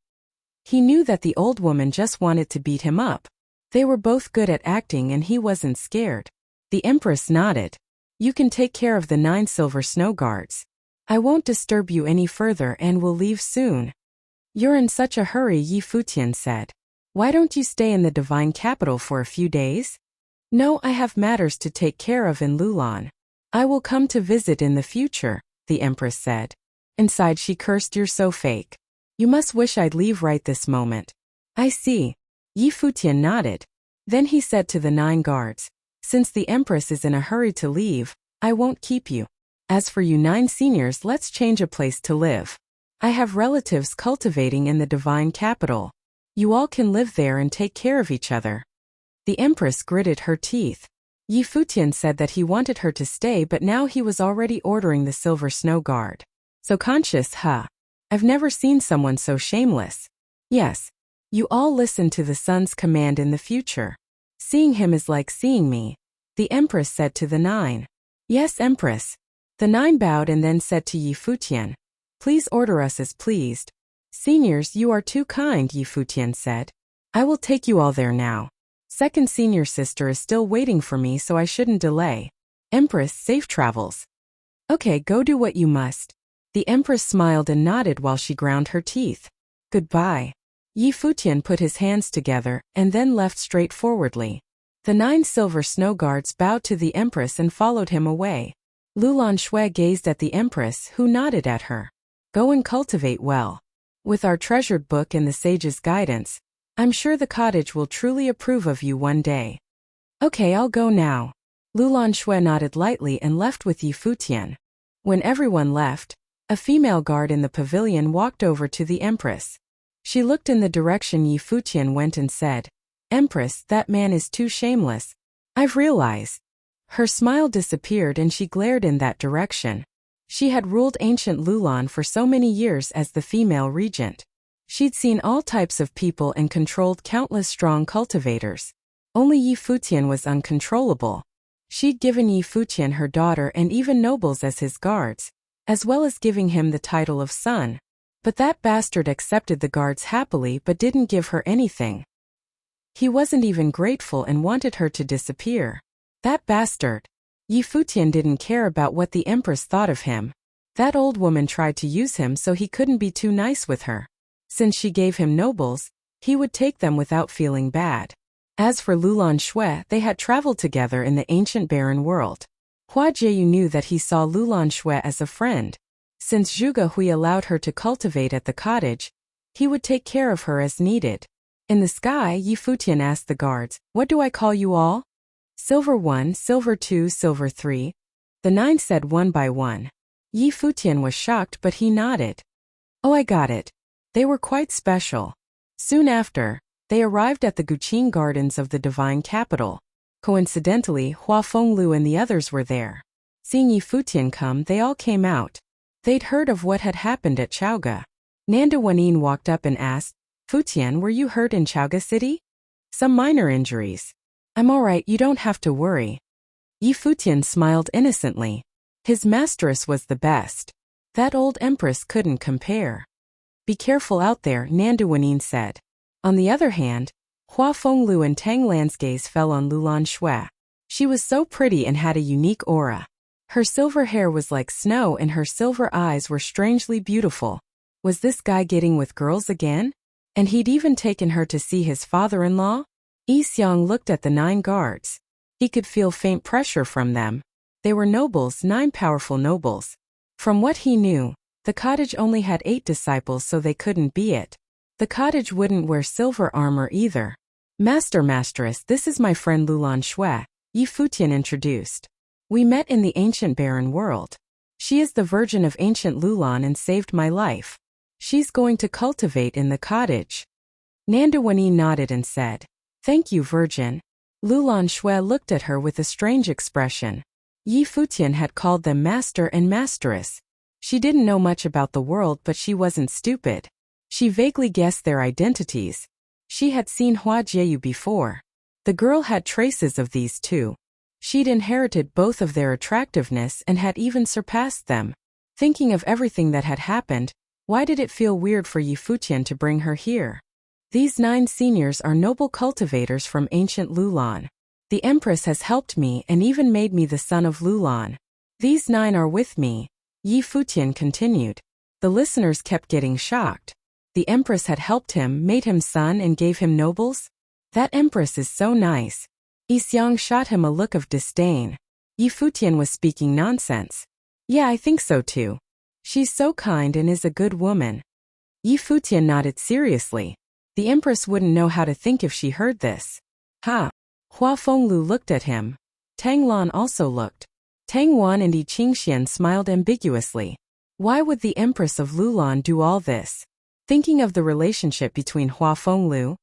He knew that the old woman just wanted to beat him up. They were both good at acting and he wasn't scared. The Empress nodded. You can take care of the 9 silver snow guards. I won't disturb you any further and will leave soon. You're in such a hurry, Yi Futian said. Why don't you stay in the divine capital for a few days? No, I have matters to take care of in Lulan. I will come to visit in the future, the Empress said. Inside she cursed, "You're so fake. You must wish I'd leave right this moment." I see. Yi Futian nodded. Then he said to the 9 guards, "Since the Empress is in a hurry to leave, I won't keep you. As for you 9 seniors, let's change a place to live. I have relatives cultivating in the divine capital. You all can live there and take care of each other." The Empress gritted her teeth. Yi Futian said that he wanted her to stay, but now he was already ordering the silver snow guard. So conscious, huh? I've never seen someone so shameless. Yes. You all listen to the son's command in the future. Seeing him is like seeing me, the Empress said to the 9. Yes, Empress. The 9 bowed and then said to Yi Futian, "Please order us as pleased." "Seniors, you are too kind," Yi Futian said. "I will take you all there now. Second senior sister is still waiting for me, so I shouldn't delay. Empress, safe travels." "Okay, go do what you must." The Empress smiled and nodded while she ground her teeth. "Goodbye." Yi Futian put his hands together and then left straightforwardly. The 9 silver snow guards bowed to the Empress and followed him away. Lulan Shui gazed at the Empress, who nodded at her. "Go and cultivate well. With our treasured book and the sage's guidance, I'm sure the cottage will truly approve of you one day." "Okay, I'll go now." Lulan Shui nodded lightly and left with Yi Futian. When everyone left, a female guard in the pavilion walked over to the Empress. She looked in the direction Yi Futian went and said, "Empress, that man is too shameless. I've realized." Her smile disappeared and she glared in that direction. She had ruled ancient Lulan for so many years as the female regent. She'd seen all types of people and controlled countless strong cultivators. Only Yi Futian was uncontrollable. She'd given Yi Futian her daughter and even nobles as his guards, as well as giving him the title of son. But that bastard accepted the guards happily but didn't give her anything. He wasn't even grateful and wanted her to disappear. That bastard. Yi Futian didn't care about what the Empress thought of him. That old woman tried to use him so he couldn't be too nice with her. Since she gave him nobles, he would take them without feeling bad. As for Lulan Shui, they had traveled together in the ancient barren world. Hua Jieyu knew that he saw Lulan Xue as a friend. Since Zhuge Hui allowed her to cultivate at the cottage, he would take care of her as needed. In the sky, Yi Futian asked the guards, "What do I call you all?" "Silver 1, Silver 2, Silver 3. The 9 said one by one. Yi Futian was shocked, but he nodded. "Oh, I got it." They were quite special. Soon after, they arrived at the Guqing Gardens of the divine capital. Coincidentally, Hua Fenglu and the others were there. Seeing Yi Futian come, they all came out. They'd heard of what had happened at Chaoga. Nanda Wanyin walked up and asked, "Futian, were you hurt in Chaoga City?" "Some minor injuries. I'm all right, you don't have to worry." Yi Futian smiled innocently. His mistress was the best. That old empress couldn't compare. "Be careful out there," Nanda Wanyin said. On the other hand, Hua Fenglu and Tang Lan's gaze fell on Lulan Xue. She was so pretty and had a unique aura. Her silver hair was like snow and her silver eyes were strangely beautiful. Was this guy getting with girls again? And he'd even taken her to see his father-in-law? Yi Xiang looked at the 9 guards. He could feel faint pressure from them. They were nobles, 9 powerful nobles. From what he knew, the cottage only had 8 disciples, so they couldn't be it. The cottage wouldn't wear silver armor either. Mistress, this is my friend Lulan Xue," Yi Futian introduced. "We met in the ancient barren world. She is the virgin of ancient Lulan and saved my life. She's going to cultivate in the cottage." Nanda Wanyin nodded and said, "Thank you, virgin." Lulan Xue looked at her with a strange expression. Yi Futian had called them master and mistress. She didn't know much about the world, but she wasn't stupid. She vaguely guessed their identities. She had seen Hua Jieyu before. The girl had traces of these two. She'd inherited both of their attractiveness and had even surpassed them. Thinking of everything that had happened, why did it feel weird for Yi Futian to bring her here? These 9 seniors are noble cultivators from ancient Lulan. The Empress has helped me and even made me the son of Lulan. These 9 are with me, Yi Futian continued. The listeners kept getting shocked. The Empress had helped him, made him son and gave him nobles? That Empress is so nice. Yi Xiang shot him a look of disdain. Yi Futian was speaking nonsense. "Yeah, I think so too. She's so kind and is a good woman." Yi Futian nodded seriously. The Empress wouldn't know how to think if she heard this. Ha! Hua Fenglu looked at him. Tang Lan also looked. Tang Wan and Yi Qingxian smiled ambiguously. Why would the Empress of Lulan do all this? Thinking of the relationship between Hua Fenglu,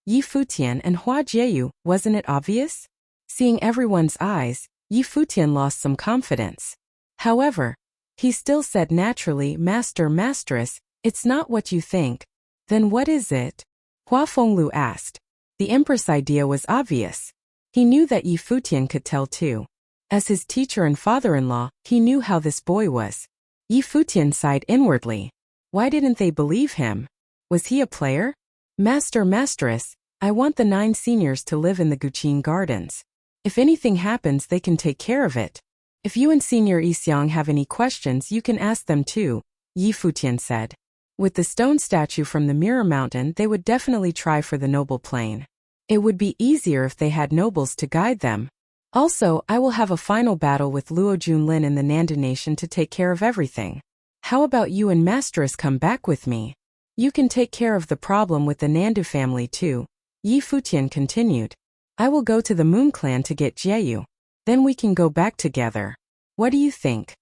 Yi Futian and Hua Jieyu, wasn't it obvious? Seeing everyone's eyes, Yi Futian lost some confidence. However, he still said naturally, "Mistress, it's not what you think." "Then what is it?" Hua Fenglu asked. The Empress' idea was obvious. He knew that Yi Futian could tell too. As his teacher and father-in-law, he knew how this boy was. Yi Futian sighed inwardly. Why didn't they believe him? Was he a player? Mistress, I want the 9 seniors to live in the Guqing Gardens. If anything happens, they can take care of it. If you and Senior Yi Xiang have any questions, you can ask them too, Yi Futian said. With the stone statue from the Mirror Mountain, they would definitely try for the noble plane. It would be easier if they had nobles to guide them. Also, I will have a final battle with Luo Junlin and the Nanda Nation to take care of everything. How about you and Mistress come back with me? You can take care of the problem with the Nandu family too, Yi Futian continued. I will go to the Moon Clan to get Jieyu. Then we can go back together. What do you think?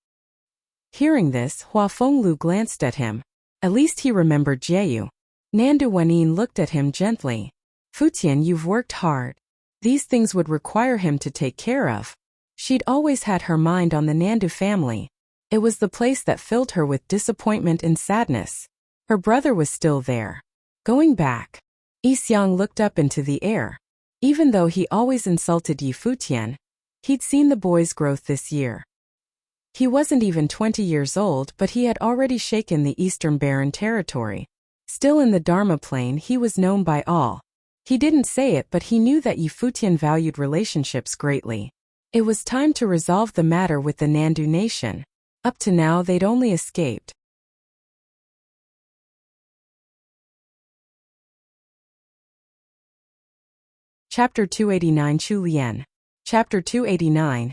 Hearing this, Hua Fenglu glanced at him. At least he remembered Jieyu. Nanda Wanyin looked at him gently. Futian, you've worked hard. These things would require him to take care of. She'd always had her mind on the Nandu family. It was the place that filled her with disappointment and sadness. Her brother was still there. Going back. Yi Xiang looked up into the air. Even though he always insulted Yi Futian, he'd seen the boy's growth this year. He wasn't even 20 years old, but he had already shaken the Eastern Barren territory. Still in the Dharma plane, he was known by all. He didn't say it, but he knew that Yi Futian valued relationships greatly. It was time to resolve the matter with the Nandu nation. Up to now, they'd only escaped. Chapter 289 Chu Lian. Chapter 289.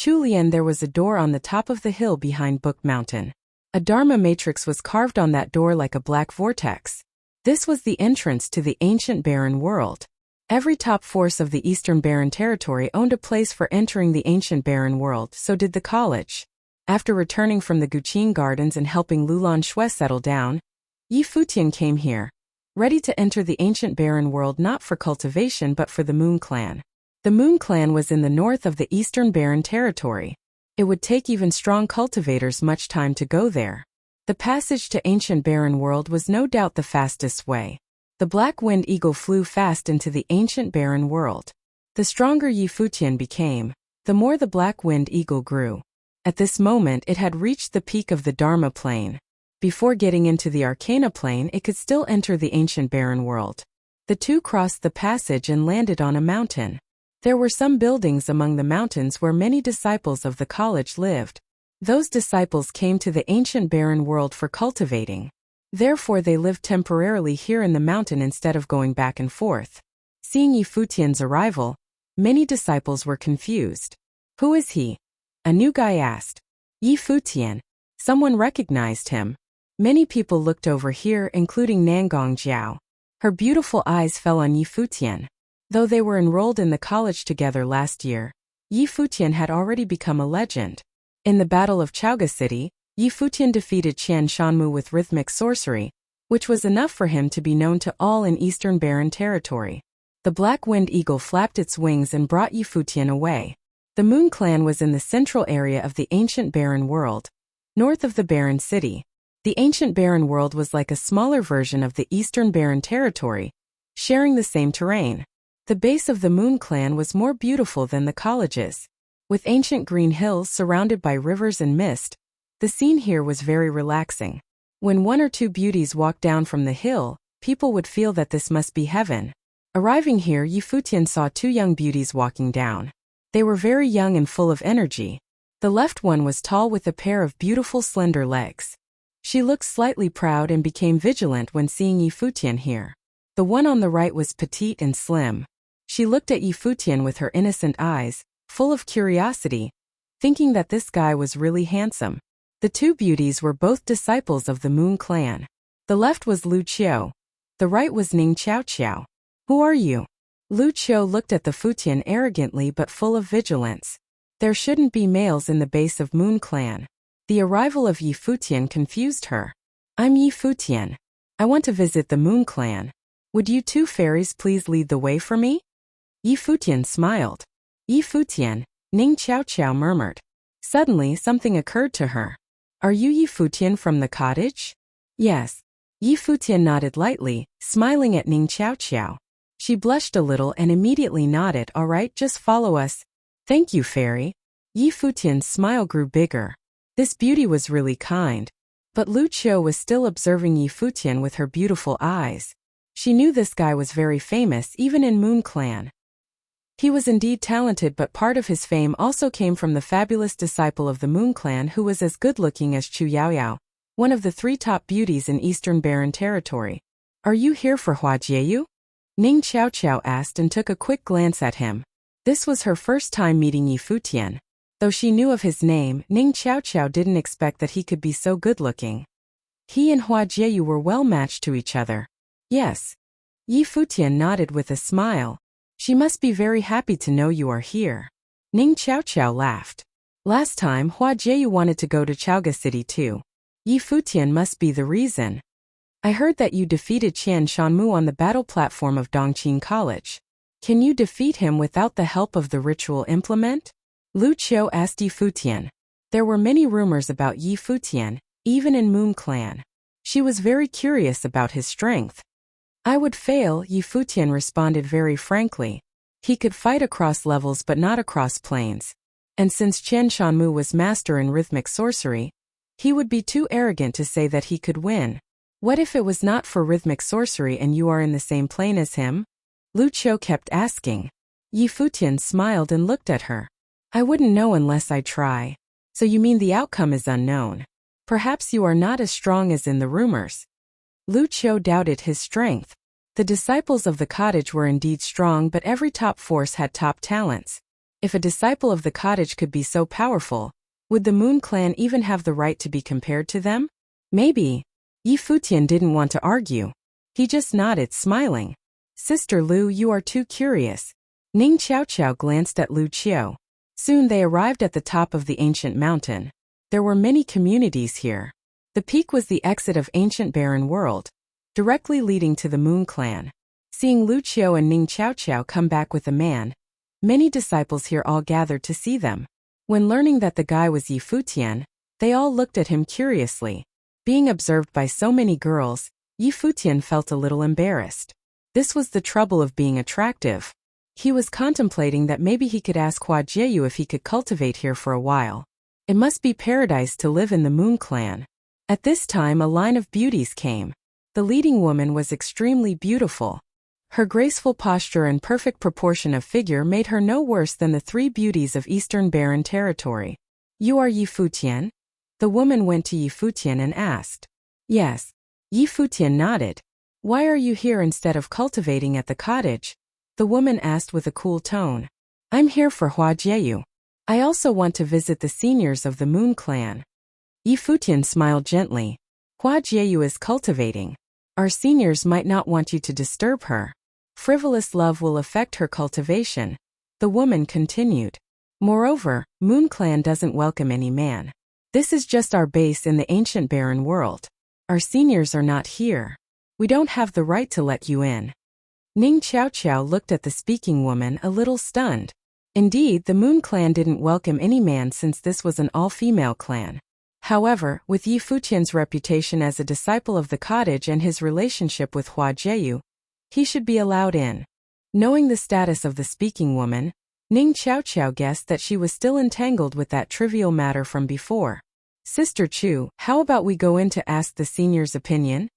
Chulian, there was a door on the top of the hill behind Book Mountain. A Dharma matrix was carved on that door like a black vortex. This was the entrance to the ancient barren world. Every top force of the Eastern Barren Territory owned a place for entering the ancient barren world, so did the college. After returning from the Guqing Gardens and helping Lulan Shui settle down, Yi Futian came here, ready to enter the ancient barren world not for cultivation but for the Moon Clan. The Moon Clan was in the north of the Eastern Barren Territory. It would take even strong cultivators much time to go there. The passage to ancient barren world was no doubt the fastest way. The Black Wind Eagle flew fast into the ancient barren world. The stronger Yi Futian became, the more the Black Wind Eagle grew. At this moment it had reached the peak of the Dharma plane. Before getting into the Arcana plane it could still enter the ancient barren world. The two crossed the passage and landed on a mountain. There were some buildings among the mountains where many disciples of the college lived. Those disciples came to the ancient barren world for cultivating. Therefore they lived temporarily here in the mountain instead of going back and forth. Seeing Yi Futian's arrival, many disciples were confused. Who is he? A new guy asked. Yi Futian. Someone recognized him. Many people looked over here, including Nangong Jiao. Her beautiful eyes fell on Yi Futian. Though they were enrolled in the college together last year, Yi Futian had already become a legend. In the Battle of Chaoga City, Yi Futian defeated Qian Shanmu with rhythmic sorcery, which was enough for him to be known to all in Eastern Barren Territory. The Black Wind Eagle flapped its wings and brought Yi Futian away. The Moon Clan was in the central area of the ancient barren world, north of the barren city. The ancient barren world was like a smaller version of the Eastern Barren Territory, sharing the same terrain. The base of the Moon Clan was more beautiful than the college's. With ancient green hills surrounded by rivers and mist, the scene here was very relaxing. When one or two beauties walked down from the hill, people would feel that this must be heaven. Arriving here, Yi Futian saw two young beauties walking down. They were very young and full of energy. The left one was tall with a pair of beautiful slender legs. She looked slightly proud and became vigilant when seeing Yi Futian here. The one on the right was petite and slim. She looked at Yi Futian with her innocent eyes, full of curiosity, thinking that this guy was really handsome. The two beauties were both disciples of the Moon Clan. The left was Lu Qiu. The right was Ning Qiao Qiao. Who are you? Lu Qiu looked at the Futian arrogantly but full of vigilance. There shouldn't be males in the base of Moon Clan. The arrival of Yi Futian confused her. I'm Yi Futian. I want to visit the Moon Clan. Would you two fairies please lead the way for me? Yi Futian smiled. Yi Futian, Ning Qiao Qiao murmured. Suddenly something occurred to her. Are you Yi Futian from the cottage? Yes. Yi Futian nodded lightly, smiling at Ning Qiao Qiao. She blushed a little and immediately nodded. All right, just follow us. Thank you, fairy. Yi Futian's smile grew bigger. This beauty was really kind. But Lu Qiu was still observing Yi Futian with her beautiful eyes. She knew this guy was very famous even in Moon Clan. He was indeed talented, but part of his fame also came from the fabulous disciple of the Moon Clan who was as good-looking as Chu Yaoyao, one of the three top beauties in Eastern Barren Territory. Are you here for Hua Jieyu? Ning Qiao Qiao asked and took a quick glance at him. This was her first time meeting Yi Futian. Though she knew of his name, Ning Qiao Qiao didn't expect that he could be so good-looking. He and Hua Jieyu were well matched to each other. Yes. Yi Futian nodded with a smile. She must be very happy to know you are here. Ning Qiao Qiao laughed. Last time Hua Jieyu wanted to go to Chaoga City too. Yi Futian must be the reason. I heard that you defeated Qian Shanmu on the battle platform of Dongqing College. Can you defeat him without the help of the ritual implement? Lu Qiu asked Yi Futian. There were many rumors about Yi Futian, even in Moon Clan. She was very curious about his strength. I would fail, Yi Futian responded very frankly. He could fight across levels but not across planes. And since Qian Shanmu was master in rhythmic sorcery, he would be too arrogant to say that he could win. What if it was not for rhythmic sorcery and you are in the same plane as him? Lu Qiu kept asking. Yi Futian smiled and looked at her. I wouldn't know unless I try. So you mean the outcome is unknown? Perhaps you are not as strong as in the rumors. Lu Qiu doubted his strength. The disciples of the cottage were indeed strong, but every top force had top talents. If a disciple of the cottage could be so powerful, would the Moon Clan even have the right to be compared to them? Maybe. Yi Futian didn't want to argue. He just nodded, smiling. Sister Lu, you are too curious. Ning Qiao glanced at Lu Qiao. Soon they arrived at the top of the ancient mountain. There were many communities here. The peak was the exit of ancient barren world, directly leading to the Moon Clan. Seeing Lu Qiao and Ning Qiao come back with a man, many disciples here all gathered to see them. When learning that the guy was Yi Futian, they all looked at him curiously. Being observed by so many girls, Yi Futian felt a little embarrassed. This was the trouble of being attractive. He was contemplating that maybe he could ask Hua Jieyu if he could cultivate here for a while. It must be paradise to live in the Moon Clan. At this time a line of beauties came. The leading woman was extremely beautiful. Her graceful posture and perfect proportion of figure made her no worse than the three beauties of Eastern Barren Territory. You are Yi Futian? The woman went to Yi Futian and asked. Yes. Yi Futian nodded. Why are you here instead of cultivating at the cottage? The woman asked with a cool tone. I'm here for Hua Jieyu. I also want to visit the seniors of the Moon Clan. Yi Futian smiled gently. Hua Jieyu is cultivating. Our seniors might not want you to disturb her. Frivolous love will affect her cultivation. The woman continued. Moreover, Moon Clan doesn't welcome any man. This is just our base in the ancient barren world. Our seniors are not here. We don't have the right to let you in. Ning Qiao looked at the speaking woman a little stunned. Indeed, the Moon Clan didn't welcome any man since this was an all-female clan. However, with Yi Futian's reputation as a disciple of the cottage and his relationship with Hua Jieyu, he should be allowed in. Knowing the status of the speaking woman, Ning Qiao guessed that she was still entangled with that trivial matter from before. Sister Chu, how about we go in to ask the senior's opinion?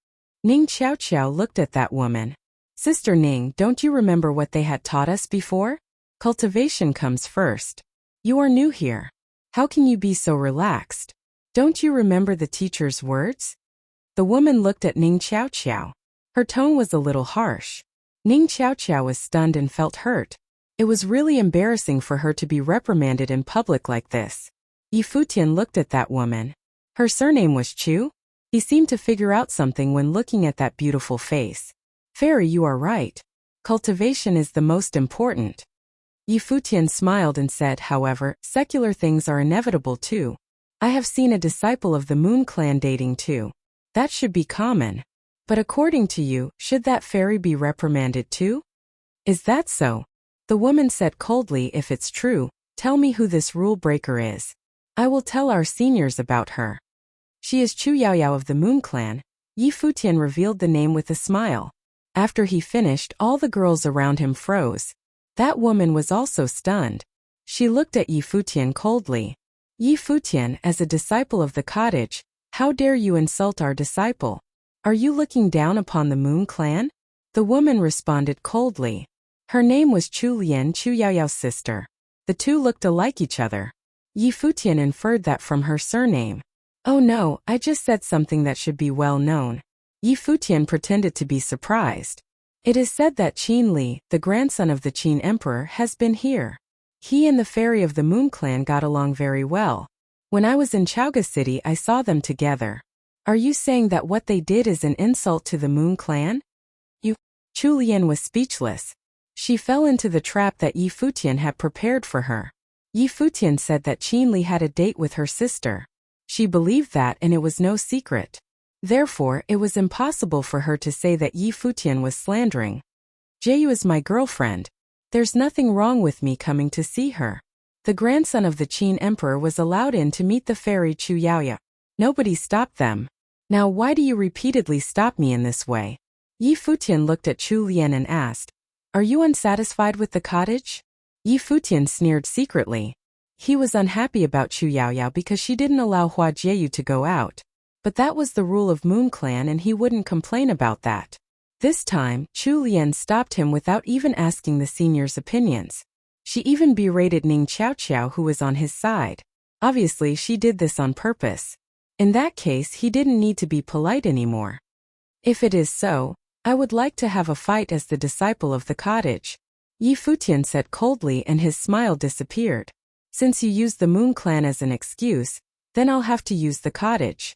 Ning Qiao looked at that woman. Sister Ning, don't you remember what they had taught us before? Cultivation comes first. You are new here. How can you be so relaxed? Don't you remember the teacher's words? The woman looked at Ning Qiao. Her tone was a little harsh. Ning Qiao was stunned and felt hurt. It was really embarrassing for her to be reprimanded in public like this. Yi Futian looked at that woman. Her surname was Chu? He seemed to figure out something when looking at that beautiful face. Fairy, you are right. Cultivation is the most important. Yi Futian smiled and said, however, secular things are inevitable too. I have seen a disciple of the Moon Clan dating too. That should be common. But according to you, should that fairy be reprimanded too? Is that so? The woman said coldly, if it's true, tell me who this rule breaker is. I will tell our seniors about her. She is Chu Yaoyao of the Moon Clan. Yi Futian revealed the name with a smile. After he finished, all the girls around him froze. That woman was also stunned. She looked at Yi Futian coldly. Yi Futian, as a disciple of the cottage, how dare you insult our disciple? Are you looking down upon the Moon Clan? The woman responded coldly. Her name was Chu Lian, Chu Yaoyao's sister. The two looked alike each other. Yi Futian inferred that from her surname. Oh no, I just said something that should be well known. Yi Futian pretended to be surprised. It is said that Qin Li, the grandson of the Qin Emperor, has been here. He and the fairy of the Moon Clan got along very well. When I was in Chaoga City I saw them together. Are you saying that what they did is an insult to the Moon Clan? Chu Lian was speechless. She fell into the trap that Yi Futian had prepared for her. Yi Futian said that Qin Li had a date with her sister. She believed that and it was no secret. Therefore, it was impossible for her to say that Yi Futian was slandering. Jieyu is my girlfriend. There's nothing wrong with me coming to see her. The grandson of the Qin Emperor was allowed in to meet the fairy Chu Yaoya. Nobody stopped them. Now why do you repeatedly stop me in this way? Yi Futian looked at Chu Lian and asked, Are you unsatisfied with the cottage? Yi Futian sneered secretly. He was unhappy about Chu Yaoyao because she didn't allow Hua Jieyu to go out. But that was the rule of Moon Clan and he wouldn't complain about that. This time, Chu Lian stopped him without even asking the seniors' opinions. She even berated Ning Qiao who was on his side. Obviously she did this on purpose. In that case he didn't need to be polite anymore. If it is so, I would like to have a fight as the disciple of the cottage. Yi Futian said coldly, and his smile disappeared. Since you used the Moon Clan as an excuse, then I'll have to use the cottage.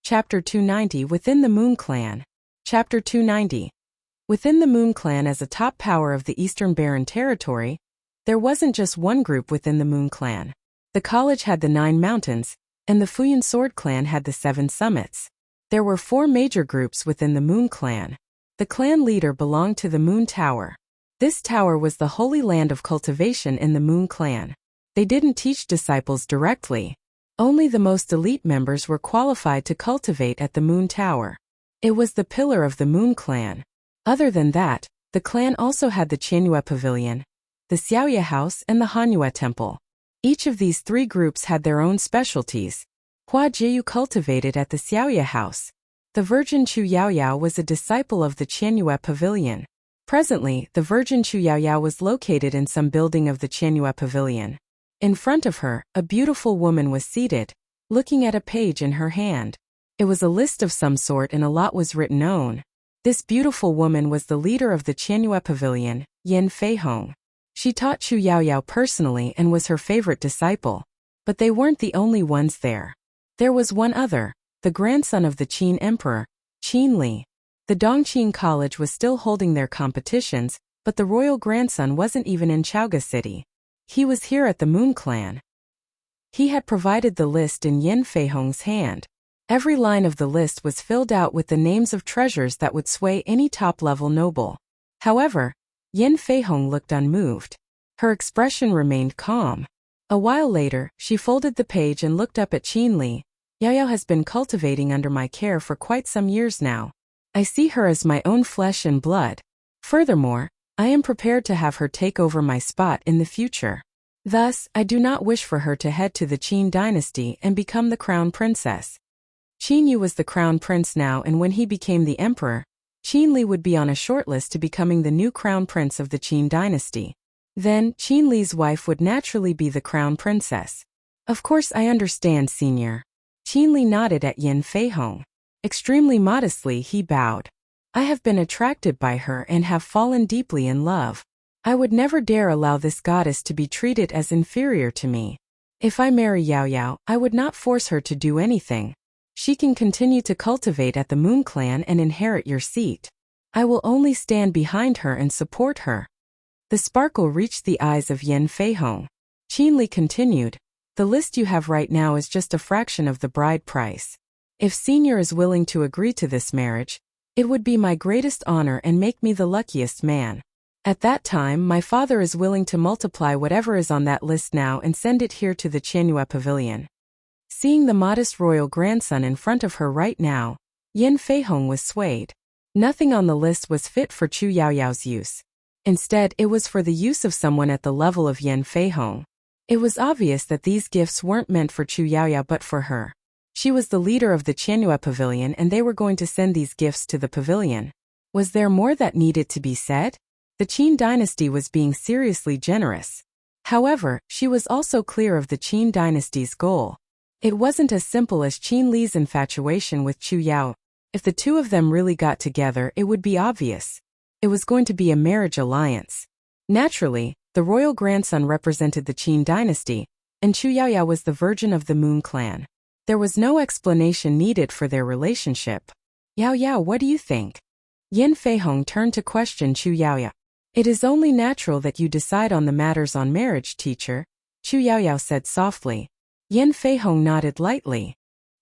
Chapter 290 Within the Moon Clan. Chapter 290. Within the Moon Clan, as a top power of the Eastern Barren Territory, there wasn't just one group within the Moon Clan. The college had the 9 mountains, and the Futian Sword Clan had the 7 summits. There were 4 major groups within the Moon Clan. The clan leader belonged to the Moon Tower. This tower was the holy land of cultivation in the Moon Clan. They didn't teach disciples directly. Only the most elite members were qualified to cultivate at the Moon Tower. It was the pillar of the Moon Clan. Other than that, the clan also had the Qianyue Pavilion, the Xiaoye House, and the Hanyue Temple. Each of these 3 groups had their own specialties. Hua Jiu cultivated at the Xiaoye House. The Virgin Chu Yaoyao was a disciple of the Qianyue Pavilion. Presently, the Virgin Chu Yaoyao was located in some building of the Qianyue Pavilion. In front of her, a beautiful woman was seated, looking at a page in her hand. It was a list of some sort, and a lot was written on. This beautiful woman was the leader of the Qianyue Pavilion, Yin Feihong. She taught Chu Yaoyao personally and was her favorite disciple. But they weren't the only ones there. There was one other, the grandson of the Qin Emperor, Qin Li. The Dongqing College was still holding their competitions, but the royal grandson wasn't even in Chaoga City. He was here at the Moon Clan. He had provided the list in Yin Feihong's hand. Every line of the list was filled out with the names of treasures that would sway any top-level noble. However, Yin Feihong looked unmoved. Her expression remained calm. A while later, she folded the page and looked up at Qin Li. Yaoyao has been cultivating under my care for quite some years now. I see her as my own flesh and blood. Furthermore, I am prepared to have her take over my spot in the future. Thus, I do not wish for her to head to the Qin dynasty and become the crown princess. Qin Yu was the crown prince now, and when he became the emperor, Qin Li would be on a shortlist to becoming the new crown prince of the Qin dynasty. Then, Qin Li's wife would naturally be the crown princess. Of course, I understand, senior. Qin Li nodded at Yin Feihong. Extremely modestly, he bowed. I have been attracted by her and have fallen deeply in love. I would never dare allow this goddess to be treated as inferior to me. If I marry Yaoyao, I would not force her to do anything. She can continue to cultivate at the Moon Clan and inherit your seat. I will only stand behind her and support her. The sparkle reached the eyes of Yin Feihong. Qin Li continued, the list you have right now is just a fraction of the bride price. If senior is willing to agree to this marriage, it would be my greatest honor and make me the luckiest man. At that time, my father is willing to multiply whatever is on that list now and send it here to the Qianyue Pavilion. Seeing the modest royal grandson in front of her right now, Yin Feihong was swayed. Nothing on the list was fit for Chu Yaoyao's use. Instead, it was for the use of someone at the level of Yin Feihong. It was obvious that these gifts weren't meant for Chu Yaoyao but for her. She was the leader of the Qianyue Pavilion, and they were going to send these gifts to the pavilion. Was there more that needed to be said? The Qin dynasty was being seriously generous. However, she was also clear of the Qin dynasty's goal. It wasn't as simple as Qin Li's infatuation with Chu Yao. If the two of them really got together, it would be obvious. It was going to be a marriage alliance. Naturally, the royal grandson represented the Qin dynasty, and Chu Yaoyao was the virgin of the Moon Clan. There was no explanation needed for their relationship. Yaoyao, what do you think? Yin Feihong turned to question Chu Yaoyao. It is only natural that you decide on the matters on marriage, teacher, Chu Yaoyao said softly. Yin Feihong nodded lightly.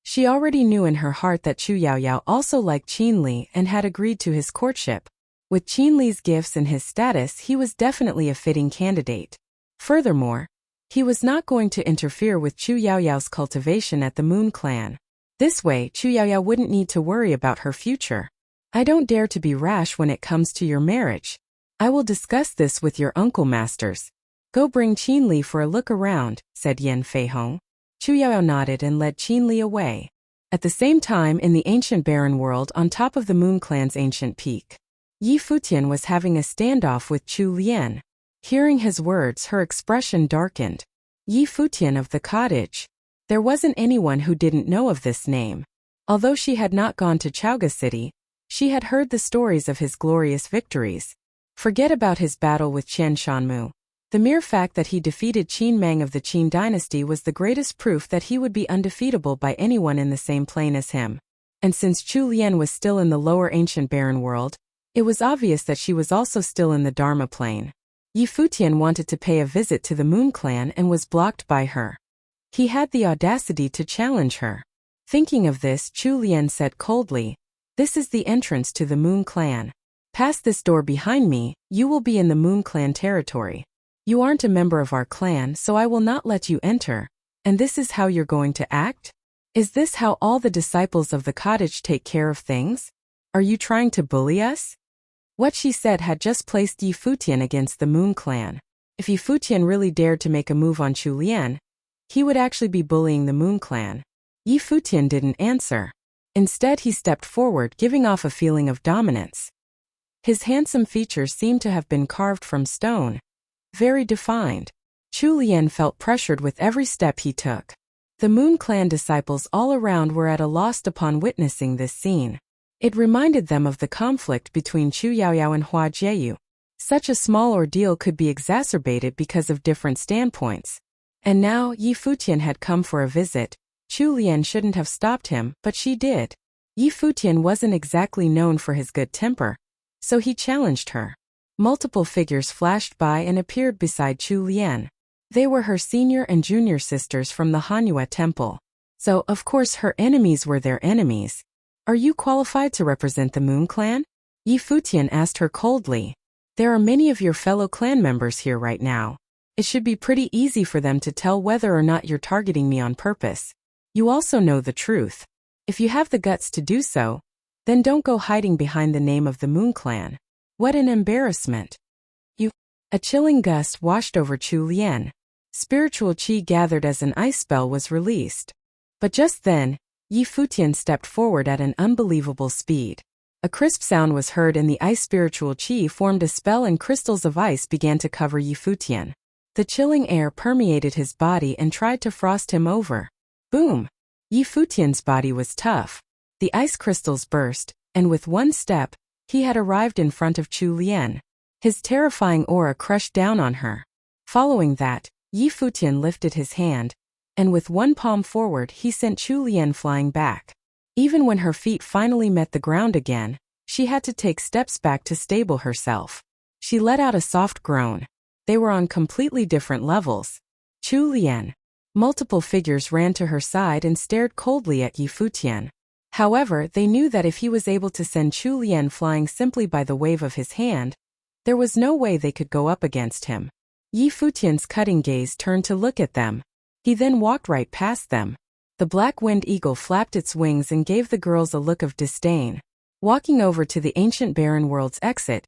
She already knew in her heart that Chu Yaoyao also liked Qin Li and had agreed to his courtship. With Qin Li's gifts and his status, he was definitely a fitting candidate. Furthermore, he was not going to interfere with Chu Yaoyao's cultivation at the Moon Clan. This way, Chu Yaoyao wouldn't need to worry about her future. I don't dare to be rash when it comes to your marriage. I will discuss this with your uncle masters. Go bring Qin Li for a look around, said Yin Feihong. Chu Yaoyao nodded and led Qin Li away. At the same time, in the ancient barren world on top of the Moon Clan's ancient peak, Yi Futian was having a standoff with Chu Lian. Hearing his words, her expression darkened. Yi Futian of the cottage. There wasn't anyone who didn't know of this name. Although she had not gone to Chaoga City, she had heard the stories of his glorious victories. Forget about his battle with Qian Shanmu. The mere fact that he defeated Qin Mang of the Qin dynasty was the greatest proof that he would be undefeatable by anyone in the same plane as him. And since Chu Lian was still in the lower ancient barren world, it was obvious that she was also still in the Dharma plane. Yi Futian wanted to pay a visit to the Moon Clan and was blocked by her. He had the audacity to challenge her. Thinking of this, Chu Lian said coldly, "This is the entrance to the Moon Clan. Past this door behind me, you will be in the Moon Clan territory. You aren't a member of our clan, so I will not let you enter. And this is how you're going to act? Is this how all the disciples of the cottage take care of things? Are you trying to bully us?" What she said had just placed Yi Futian against the Moon Clan. If Yi Futian really dared to make a move on Chu Lian, he would actually be bullying the Moon Clan. Yi Futian didn't answer. Instead, he stepped forward, giving off a feeling of dominance. His handsome features seemed to have been carved from stone. Very defined. Chu Lian felt pressured with every step he took. The Moon Clan disciples all around were at a loss upon witnessing this scene. It reminded them of the conflict between Chu Yaoyao and Hua Jieyu. Such a small ordeal could be exacerbated because of different standpoints. And now, Yi Futian had come for a visit. Chu Lian shouldn't have stopped him, but she did. Yi Futian wasn't exactly known for his good temper, so he challenged her. Multiple figures flashed by and appeared beside Chu Lian. They were her senior and junior sisters from the Hanyu temple. So, of course, her enemies were their enemies. "Are you qualified to represent the Moon Clan?" Yi Futian asked her coldly. "There are many of your fellow clan members here right now. It should be pretty easy for them to tell whether or not you're targeting me on purpose. You also know the truth. If you have the guts to do so, then don't go hiding behind the name of the Moon Clan. What an embarrassment." A chilling gust washed over Chu Lian. Spiritual qi gathered as an ice spell was released. But just then, Yi Futian stepped forward at an unbelievable speed. A crisp sound was heard and the ice spiritual qi formed a spell and crystals of ice began to cover Yi Futian. The chilling air permeated his body and tried to frost him over. Boom! Yi Futian's body was tough. The ice crystals burst, and with one step, he had arrived in front of Chu Lian. His terrifying aura crushed down on her. Following that, Yi Futian lifted his hand, and with one palm forward he sent Chu Lian flying back. Even when her feet finally met the ground again, she had to take steps back to stable herself. She let out a soft groan. They were on completely different levels. Chu Lian. Multiple figures ran to her side and stared coldly at Yi Futian. However, they knew that if he was able to send Chu Lian flying simply by the wave of his hand, there was no way they could go up against him. Yi Futian's cutting gaze turned to look at them. He then walked right past them. The black winged eagle flapped its wings and gave the girls a look of disdain. Walking over to the ancient barren world's exit,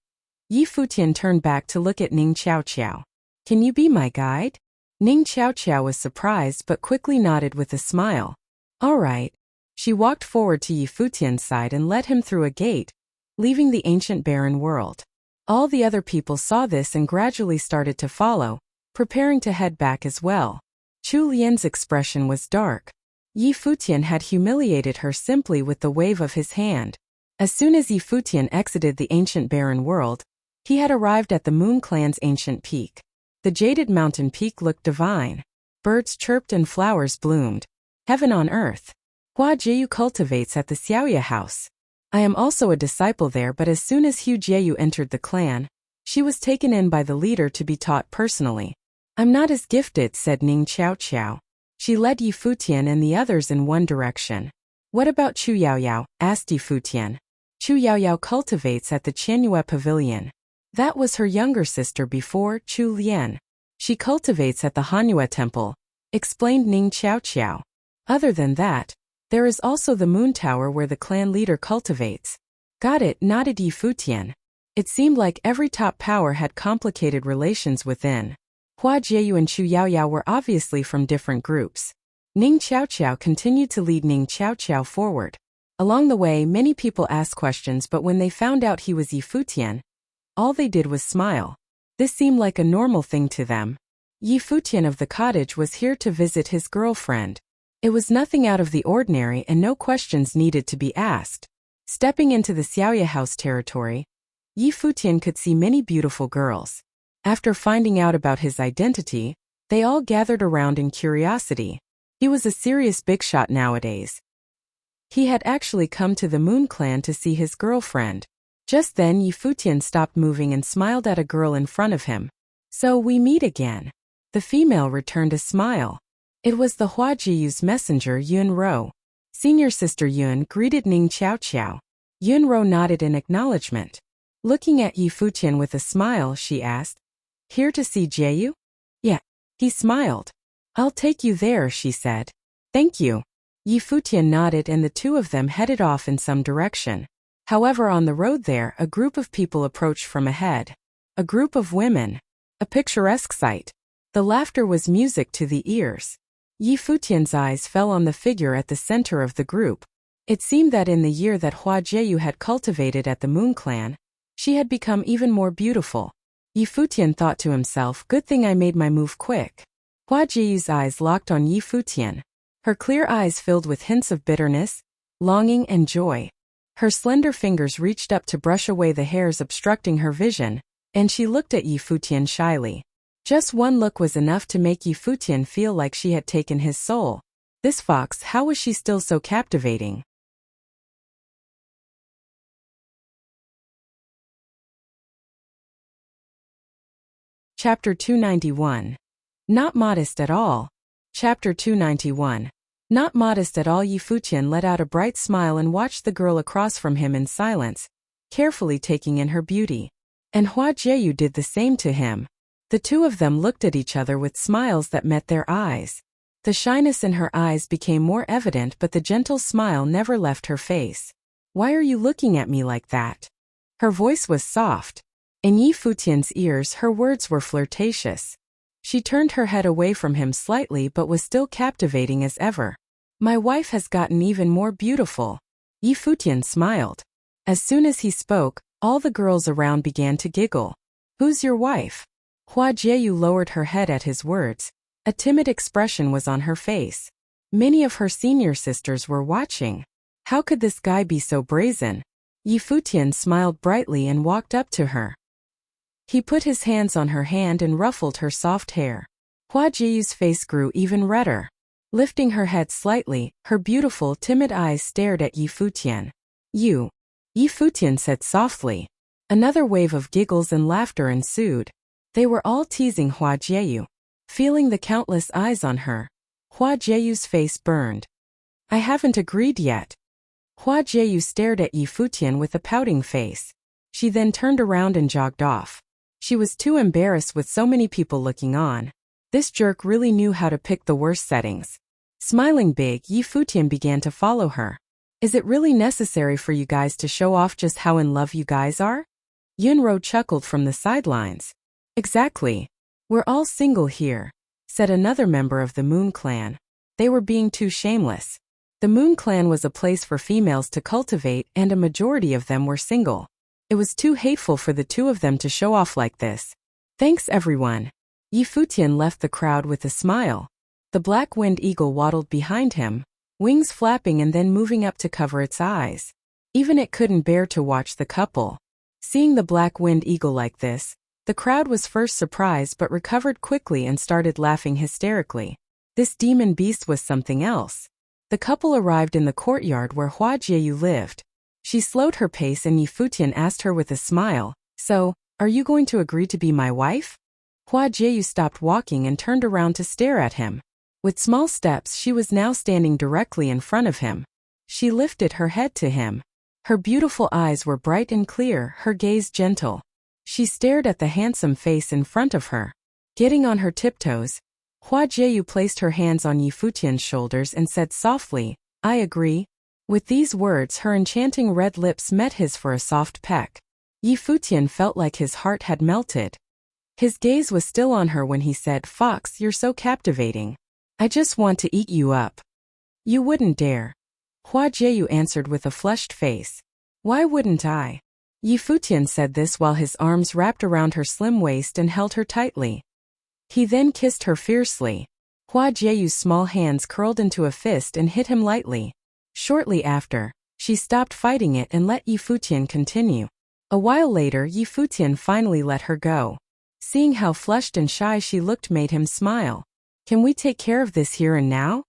Yi Futian turned back to look at Ning Qiao. "Can you be my guide?" Ning Qiao was surprised but quickly nodded with a smile. "All right." She walked forward to Yi Futian's side and led him through a gate, leaving the ancient barren world. All the other people saw this and gradually started to follow, preparing to head back as well. Chu Lian's expression was dark. Yi Futian had humiliated her simply with the wave of his hand. As soon as Yi Futian exited the ancient barren world, he had arrived at the Moon Clan's ancient peak. The jaded mountain peak looked divine. Birds chirped and flowers bloomed. Heaven on earth. Hua Jieyu cultivates at the Xiaoya house. I am also a disciple there, but as soon as Hu Jieyu entered the clan, she was taken in by the leader to be taught personally. "I'm not as gifted," said Ning Qiao. She led Yi Futian and the others in one direction. "What about Chu Yaoyao?" asked Yi Futian. "Chu Yaoyao cultivates at the Qianyue Pavilion. That was her younger sister before, Chu Lian. She cultivates at the Hanyu temple," explained Ning Qiao. "Other than that, there is also the Moon Tower where the clan leader cultivates." "Got it," nodded Yi Futian. It seemed like every top power had complicated relations within. Hua Jieyu and Chu Yaoyao were obviously from different groups. Ning Qiao continued to lead Ning Qiao forward. Along the way, many people asked questions, but when they found out he was Yi Futian, all they did was smile. This seemed like a normal thing to them. Yi Futian of the cottage was here to visit his girlfriend. It was nothing out of the ordinary and no questions needed to be asked. Stepping into the Xiaoya house territory, Yi Futian could see many beautiful girls. After finding out about his identity, they all gathered around in curiosity. He was a serious big shot nowadays. He had actually come to the Moon Clan to see his girlfriend. Just then Yi Futian stopped moving and smiled at a girl in front of him. "So we meet again." The female returned a smile. It was the Huajiyu's messenger Yun Ro. Senior sister Yun greeted Ning Qiao Qiao. Yun Ro nodded in acknowledgement. Looking at Yi Futian with a smile, she asked, "Here to see Jieyu?" "Yeah." He smiled. "I'll take you there," she said. "Thank you." Yi Futian nodded and the two of them headed off in some direction. However, on the road there, a group of people approached from ahead. A group of women. A picturesque sight. The laughter was music to the ears. Yi Futian's eyes fell on the figure at the center of the group. It seemed that in the year that Hua Jieyu had cultivated at the Moon Clan, she had become even more beautiful. Yi Futian thought to himself, "Good thing I made my move quick." Hua Jieyu's eyes locked on Yi Futian. Her clear eyes filled with hints of bitterness, longing and joy. Her slender fingers reached up to brush away the hairs obstructing her vision, and she looked at Yi Futian shyly. Just one look was enough to make Yi Futian feel like she had taken his soul. This fox, how was she still so captivating? Chapter 291. Not modest at all. Chapter 291. Not modest at all. Yi Futian let out a bright smile and watched the girl across from him in silence, carefully taking in her beauty. And Hua Jieyu did the same to him. The two of them looked at each other with smiles that met their eyes. The shyness in her eyes became more evident, but the gentle smile never left her face. "Why are you looking at me like that?" Her voice was soft. In Yi Futian's ears, her words were flirtatious. She turned her head away from him slightly but was still captivating as ever. "My wife has gotten even more beautiful." Yi Futian smiled. As soon as he spoke, all the girls around began to giggle. "Who's your wife?" Hua Jieyu lowered her head at his words. A timid expression was on her face. Many of her senior sisters were watching. How could this guy be so brazen? Yi Futian smiled brightly and walked up to her. He put his hands on her hand and ruffled her soft hair. Hua Jiyu's face grew even redder. Lifting her head slightly, her beautiful, timid eyes stared at Yi Futian. "You." Yi Futian said softly. Another wave of giggles and laughter ensued. They were all teasing Hua Jieyu. Feeling the countless eyes on her, Hua Jieyu's face burned. "I haven't agreed yet." Hua Jieyu stared at Yi Futian with a pouting face. She then turned around and jogged off. She was too embarrassed with so many people looking on. This jerk really knew how to pick the worst settings. Smiling big, Yi Futian began to follow her. "Is it really necessary for you guys to show off just how in love you guys are?" Yunro chuckled from the sidelines. "Exactly. We're all single here," said another member of the Moon Clan. They were being too shameless. The Moon Clan was a place for females to cultivate, and a majority of them were single. It was too hateful for the two of them to show off like this. "Thanks everyone." Yi Futian left the crowd with a smile. The black winged eagle waddled behind him, wings flapping and then moving up to cover its eyes. Even it couldn't bear to watch the couple. Seeing the black winged eagle like this, the crowd was first surprised but recovered quickly and started laughing hysterically. This demon beast was something else. The couple arrived in the courtyard where Hua Jieyu lived. She slowed her pace and Yi Futian asked her with a smile, "So, are you going to agree to be my wife?" Hua Jieyu stopped walking and turned around to stare at him. With small steps, she was now standing directly in front of him. She lifted her head to him. Her beautiful eyes were bright and clear, her gaze gentle. She stared at the handsome face in front of her. Getting on her tiptoes, Hua Jieyu placed her hands on Yi Futian's shoulders and said softly, "I agree." With these words, her enchanting red lips met his for a soft peck. Yi Futian felt like his heart had melted. His gaze was still on her when he said, "Fox, you're so captivating. I just want to eat you up." "You wouldn't dare." Hua Jieyu answered with a flushed face. "Why wouldn't I?" Yi Futian said this while his arms wrapped around her slim waist and held her tightly. He then kissed her fiercely. Hua Jieyu's small hands curled into a fist and hit him lightly. Shortly after, she stopped fighting it and let Yi Futian continue. A while later, Yi Futian finally let her go. Seeing how flushed and shy she looked made him smile. Can we take care of this here and now?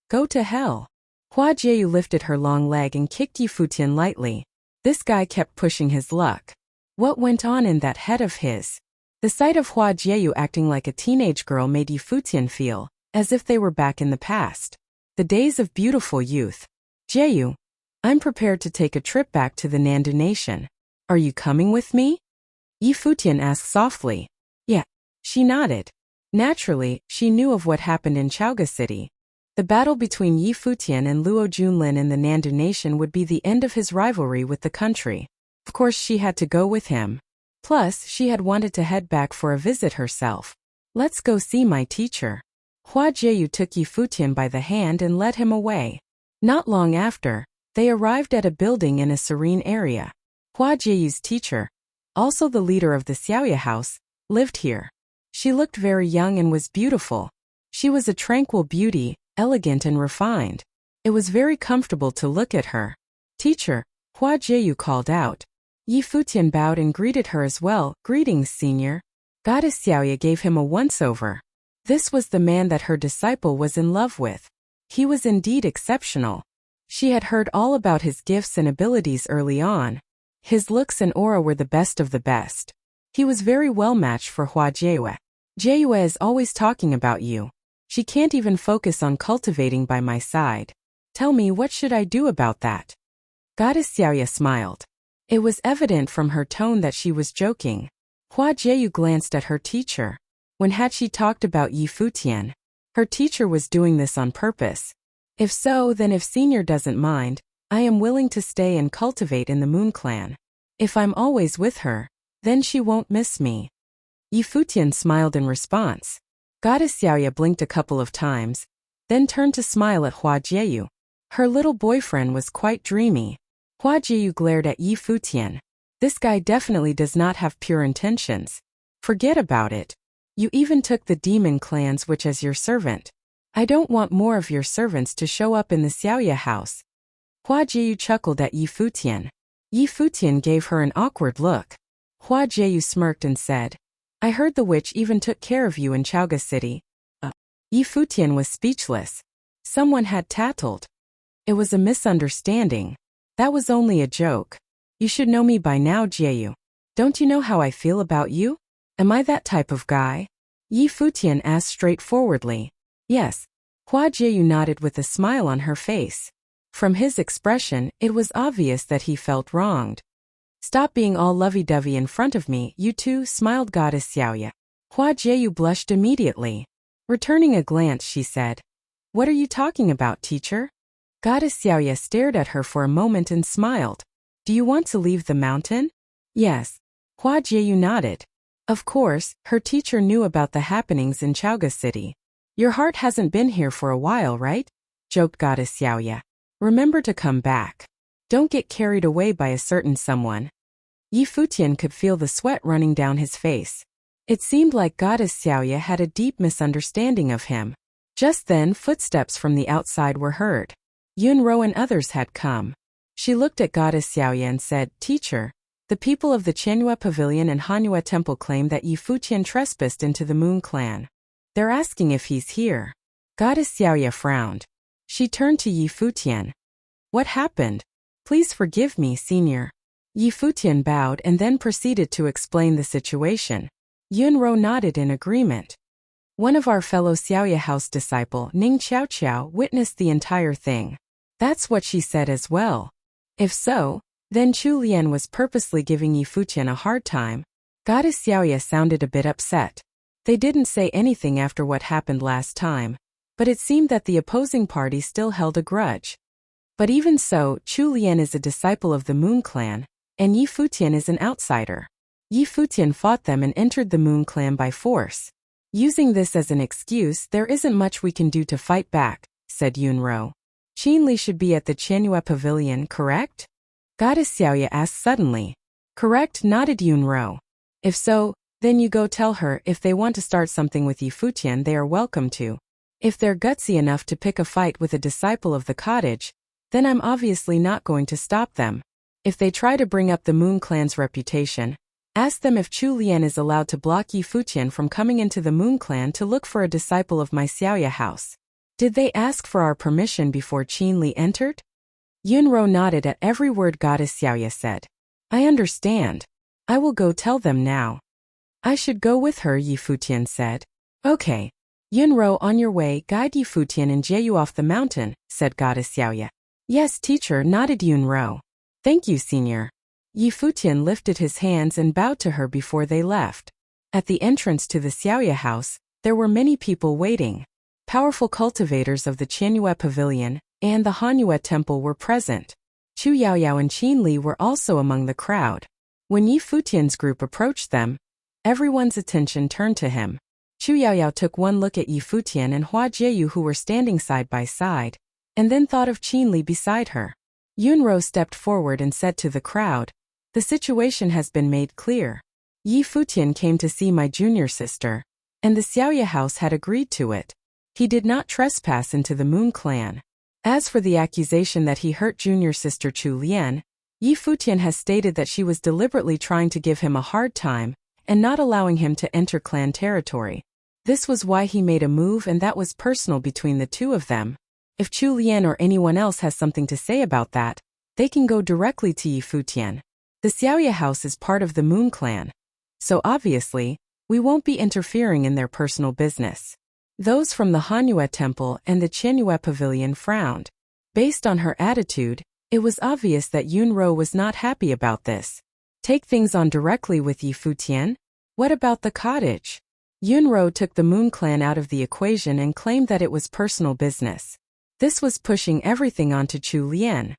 Go to hell. Hua Jieyu lifted her long leg and kicked Yi Futian lightly. This guy kept pushing his luck. What went on in that head of his? The sight of Hua Jieyu acting like a teenage girl made Yi Futian feel as if they were back in the past. The days of beautiful youth. Jieyu, I'm prepared to take a trip back to the Nandu nation. Are you coming with me? Yi Futian asked softly. Yeah. She nodded. Naturally, she knew of what happened in Chaoga City. The battle between Yi Futian and Luo Junlin in the Nandu nation would be the end of his rivalry with the country. Of course she had to go with him. Plus, she had wanted to head back for a visit herself. Let's go see my teacher. Hua Jieyu took Yi Futian by the hand and led him away. Not long after, they arrived at a building in a serene area. Hua Jieyu's teacher, also the leader of the Xiaoya house, lived here. She looked very young and was beautiful. She was a tranquil beauty, elegant and refined. It was very comfortable to look at her. Teacher, Hua Jieyu called out. Yi Futian bowed and greeted her as well. Greetings, senior. Goddess Xiaoya gave him a once-over. This was the man that her disciple was in love with. He was indeed exceptional. She had heard all about his gifts and abilities early on. His looks and aura were the best of the best. He was very well matched for Hua Jieyu. Jieyu is always talking about you. She can't even focus on cultivating by my side. Tell me, what should I do about that? Goddess Xiaoya smiled. It was evident from her tone that she was joking. Hua Jieyu glanced at her teacher. When had she talked about Yi Futian? Her teacher was doing this on purpose. If so, then if senior doesn't mind, I am willing to stay and cultivate in the Moon Clan. If I'm always with her, then she won't miss me. Yi Futian smiled in response. Goddess Xiaoya blinked a couple of times, then turned to smile at Hua Jieyu. Her little boyfriend was quite dreamy. Hua Jieyu glared at Yi Futian. This guy definitely does not have pure intentions. Forget about it. You even took the demon clans which as your servant. I don't want more of your servants to show up in the Xiaoya house. Hua Jieyu chuckled at Yi Futian. Yi Futian gave her an awkward look. Hua Jieyu smirked and said, I heard the witch even took care of you in Chaoga City. Yi Futian was speechless. Someone had tattled. It was a misunderstanding. That was only a joke. You should know me by now, Jieyu. Don't you know how I feel about you? Am I that type of guy? Yi Futian asked straightforwardly. Yes. Hua Jieyu nodded with a smile on her face. From his expression, it was obvious that he felt wronged. Stop being all lovey-dovey in front of me, you two, smiled Goddess Xiaoya. Hua Jieyu blushed immediately. Returning a glance, she said, What are you talking about, teacher? Goddess Xiaoya stared at her for a moment and smiled. Do you want to leave the mountain? Yes. Hua Jieyu nodded. Of course, her teacher knew about the happenings in Chaoga City. Your heart hasn't been here for a while, right? Joked Goddess Xiaoya. Remember to come back. Don't get carried away by a certain someone. Yi Futian could feel the sweat running down his face. It seemed like Goddess Xiaoya had a deep misunderstanding of him. Just then, footsteps from the outside were heard. Yunro and others had come. She looked at Goddess Xiaoya and said, Teacher, the people of the Qianyue Pavilion and Hanyue Temple claim that Yi Futian trespassed into the Moon Clan. They're asking if he's here. Goddess Xiaoya frowned. She turned to Yi Futian. What happened? Please forgive me, senior. Yi Futian bowed and then proceeded to explain the situation. Yunro nodded in agreement. One of our fellow Xiaoya house disciple, Ning Qiao, witnessed the entire thing. That's what she said as well. If so, then Chu Lian was purposely giving Yi Futian a hard time. Goddess Xiaoya sounded a bit upset. They didn't say anything after what happened last time, but it seemed that the opposing party still held a grudge. But even so, Chu Lian is a disciple of the Moon Clan, and Yi Futian is an outsider. Yi Futian fought them and entered the Moon Clan by force. Using this as an excuse, there isn't much we can do to fight back, said Yunro. Qinli should be at the Qianyue Pavilion, correct? Goddess Xiaoya asked suddenly. Correct, nodded Yunro. If so, then you go tell her if they want to start something with Yi Futian they are welcome to. If they're gutsy enough to pick a fight with a disciple of the cottage, then I'm obviously not going to stop them. If they try to bring up the Moon Clan's reputation, ask them if Chu Lian is allowed to block Yi Futian from coming into the Moon Clan to look for a disciple of my Xiaoya house. Did they ask for our permission before Qin Li entered? Yunro nodded at every word Goddess Xiaoya said. I understand. I will go tell them now. I should go with her, Yi Futian said. Okay. Yunro, on your way, guide Yi Futian and Jieyu off the mountain, said Goddess Xiaoya. Yes, teacher, nodded Yunro. Thank you, senior. Yi Futian lifted his hands and bowed to her before they left. At the entrance to the Xiaoya house, there were many people waiting. Powerful cultivators of the Qianyue Pavilion and the Hanyue Temple were present. Chu Yaoyao and Qin Li were also among the crowd. When Yi Futian's group approached them, everyone's attention turned to him. Chu Yaoyao took one look at Yi Futian and Hua Jieyu, who were standing side by side, and then thought of Qin Li beside her. Yunro stepped forward and said to the crowd, the situation has been made clear. Yi Futian came to see my junior sister, and the Xiaoya house had agreed to it. He did not trespass into the Moon Clan. As for the accusation that he hurt junior sister Chu Lian, Yi Futian has stated that she was deliberately trying to give him a hard time and not allowing him to enter clan territory. This was why he made a move, and that was personal between the two of them. If Chu Lian or anyone else has something to say about that, they can go directly to Yi Futian. The Xiaoya house is part of the Moon Clan, so obviously, we won't be interfering in their personal business. Those from the Hanyue Temple and the Qianyue Pavilion frowned. Based on her attitude, it was obvious that Yunro was not happy about this. Take things on directly with Yi Futian? What about the cottage? Yunro took the Moon Clan out of the equation and claimed that it was personal business. This was pushing everything onto Chu Lian.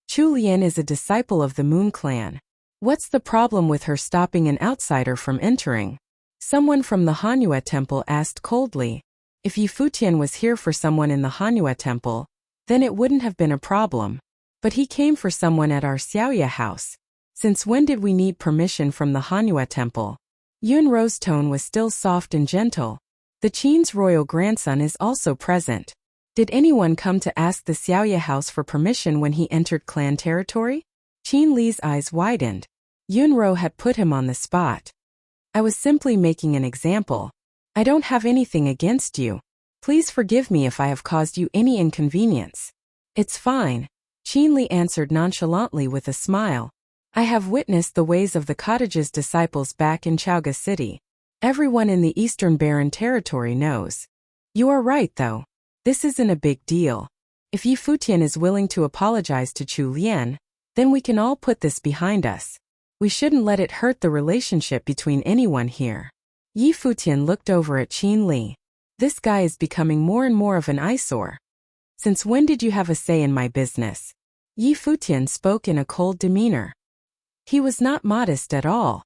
Chu Lian is a disciple of the Moon Clan. What's the problem with her stopping an outsider from entering? Someone from the Hanyue Temple asked coldly. If Yi Futian was here for someone in the Hanyue Temple, then it wouldn't have been a problem. But he came for someone at our Xiaoya house. Since when did we need permission from the Hanyue Temple? Yunro's tone was still soft and gentle. The Qin's royal grandson is also present. Did anyone come to ask the Xiaoya house for permission when he entered clan territory? Qin Li's eyes widened. Yunro had put him on the spot. I was simply making an example. I don't have anything against you. Please forgive me if I have caused you any inconvenience. It's fine, Qin Li answered nonchalantly with a smile. I have witnessed the ways of the cottage's disciples back in Chaoga City. Everyone in the Eastern Barren Territory knows. You are right, though. This isn't a big deal. If Yi Futian is willing to apologize to Chu Lian, then we can all put this behind us. We shouldn't let it hurt the relationship between anyone here. Yi Futian looked over at Qin Li. This guy is becoming more and more of an eyesore. Since when did you have a say in my business? Yi Futian spoke in a cold demeanor. He was not modest at all.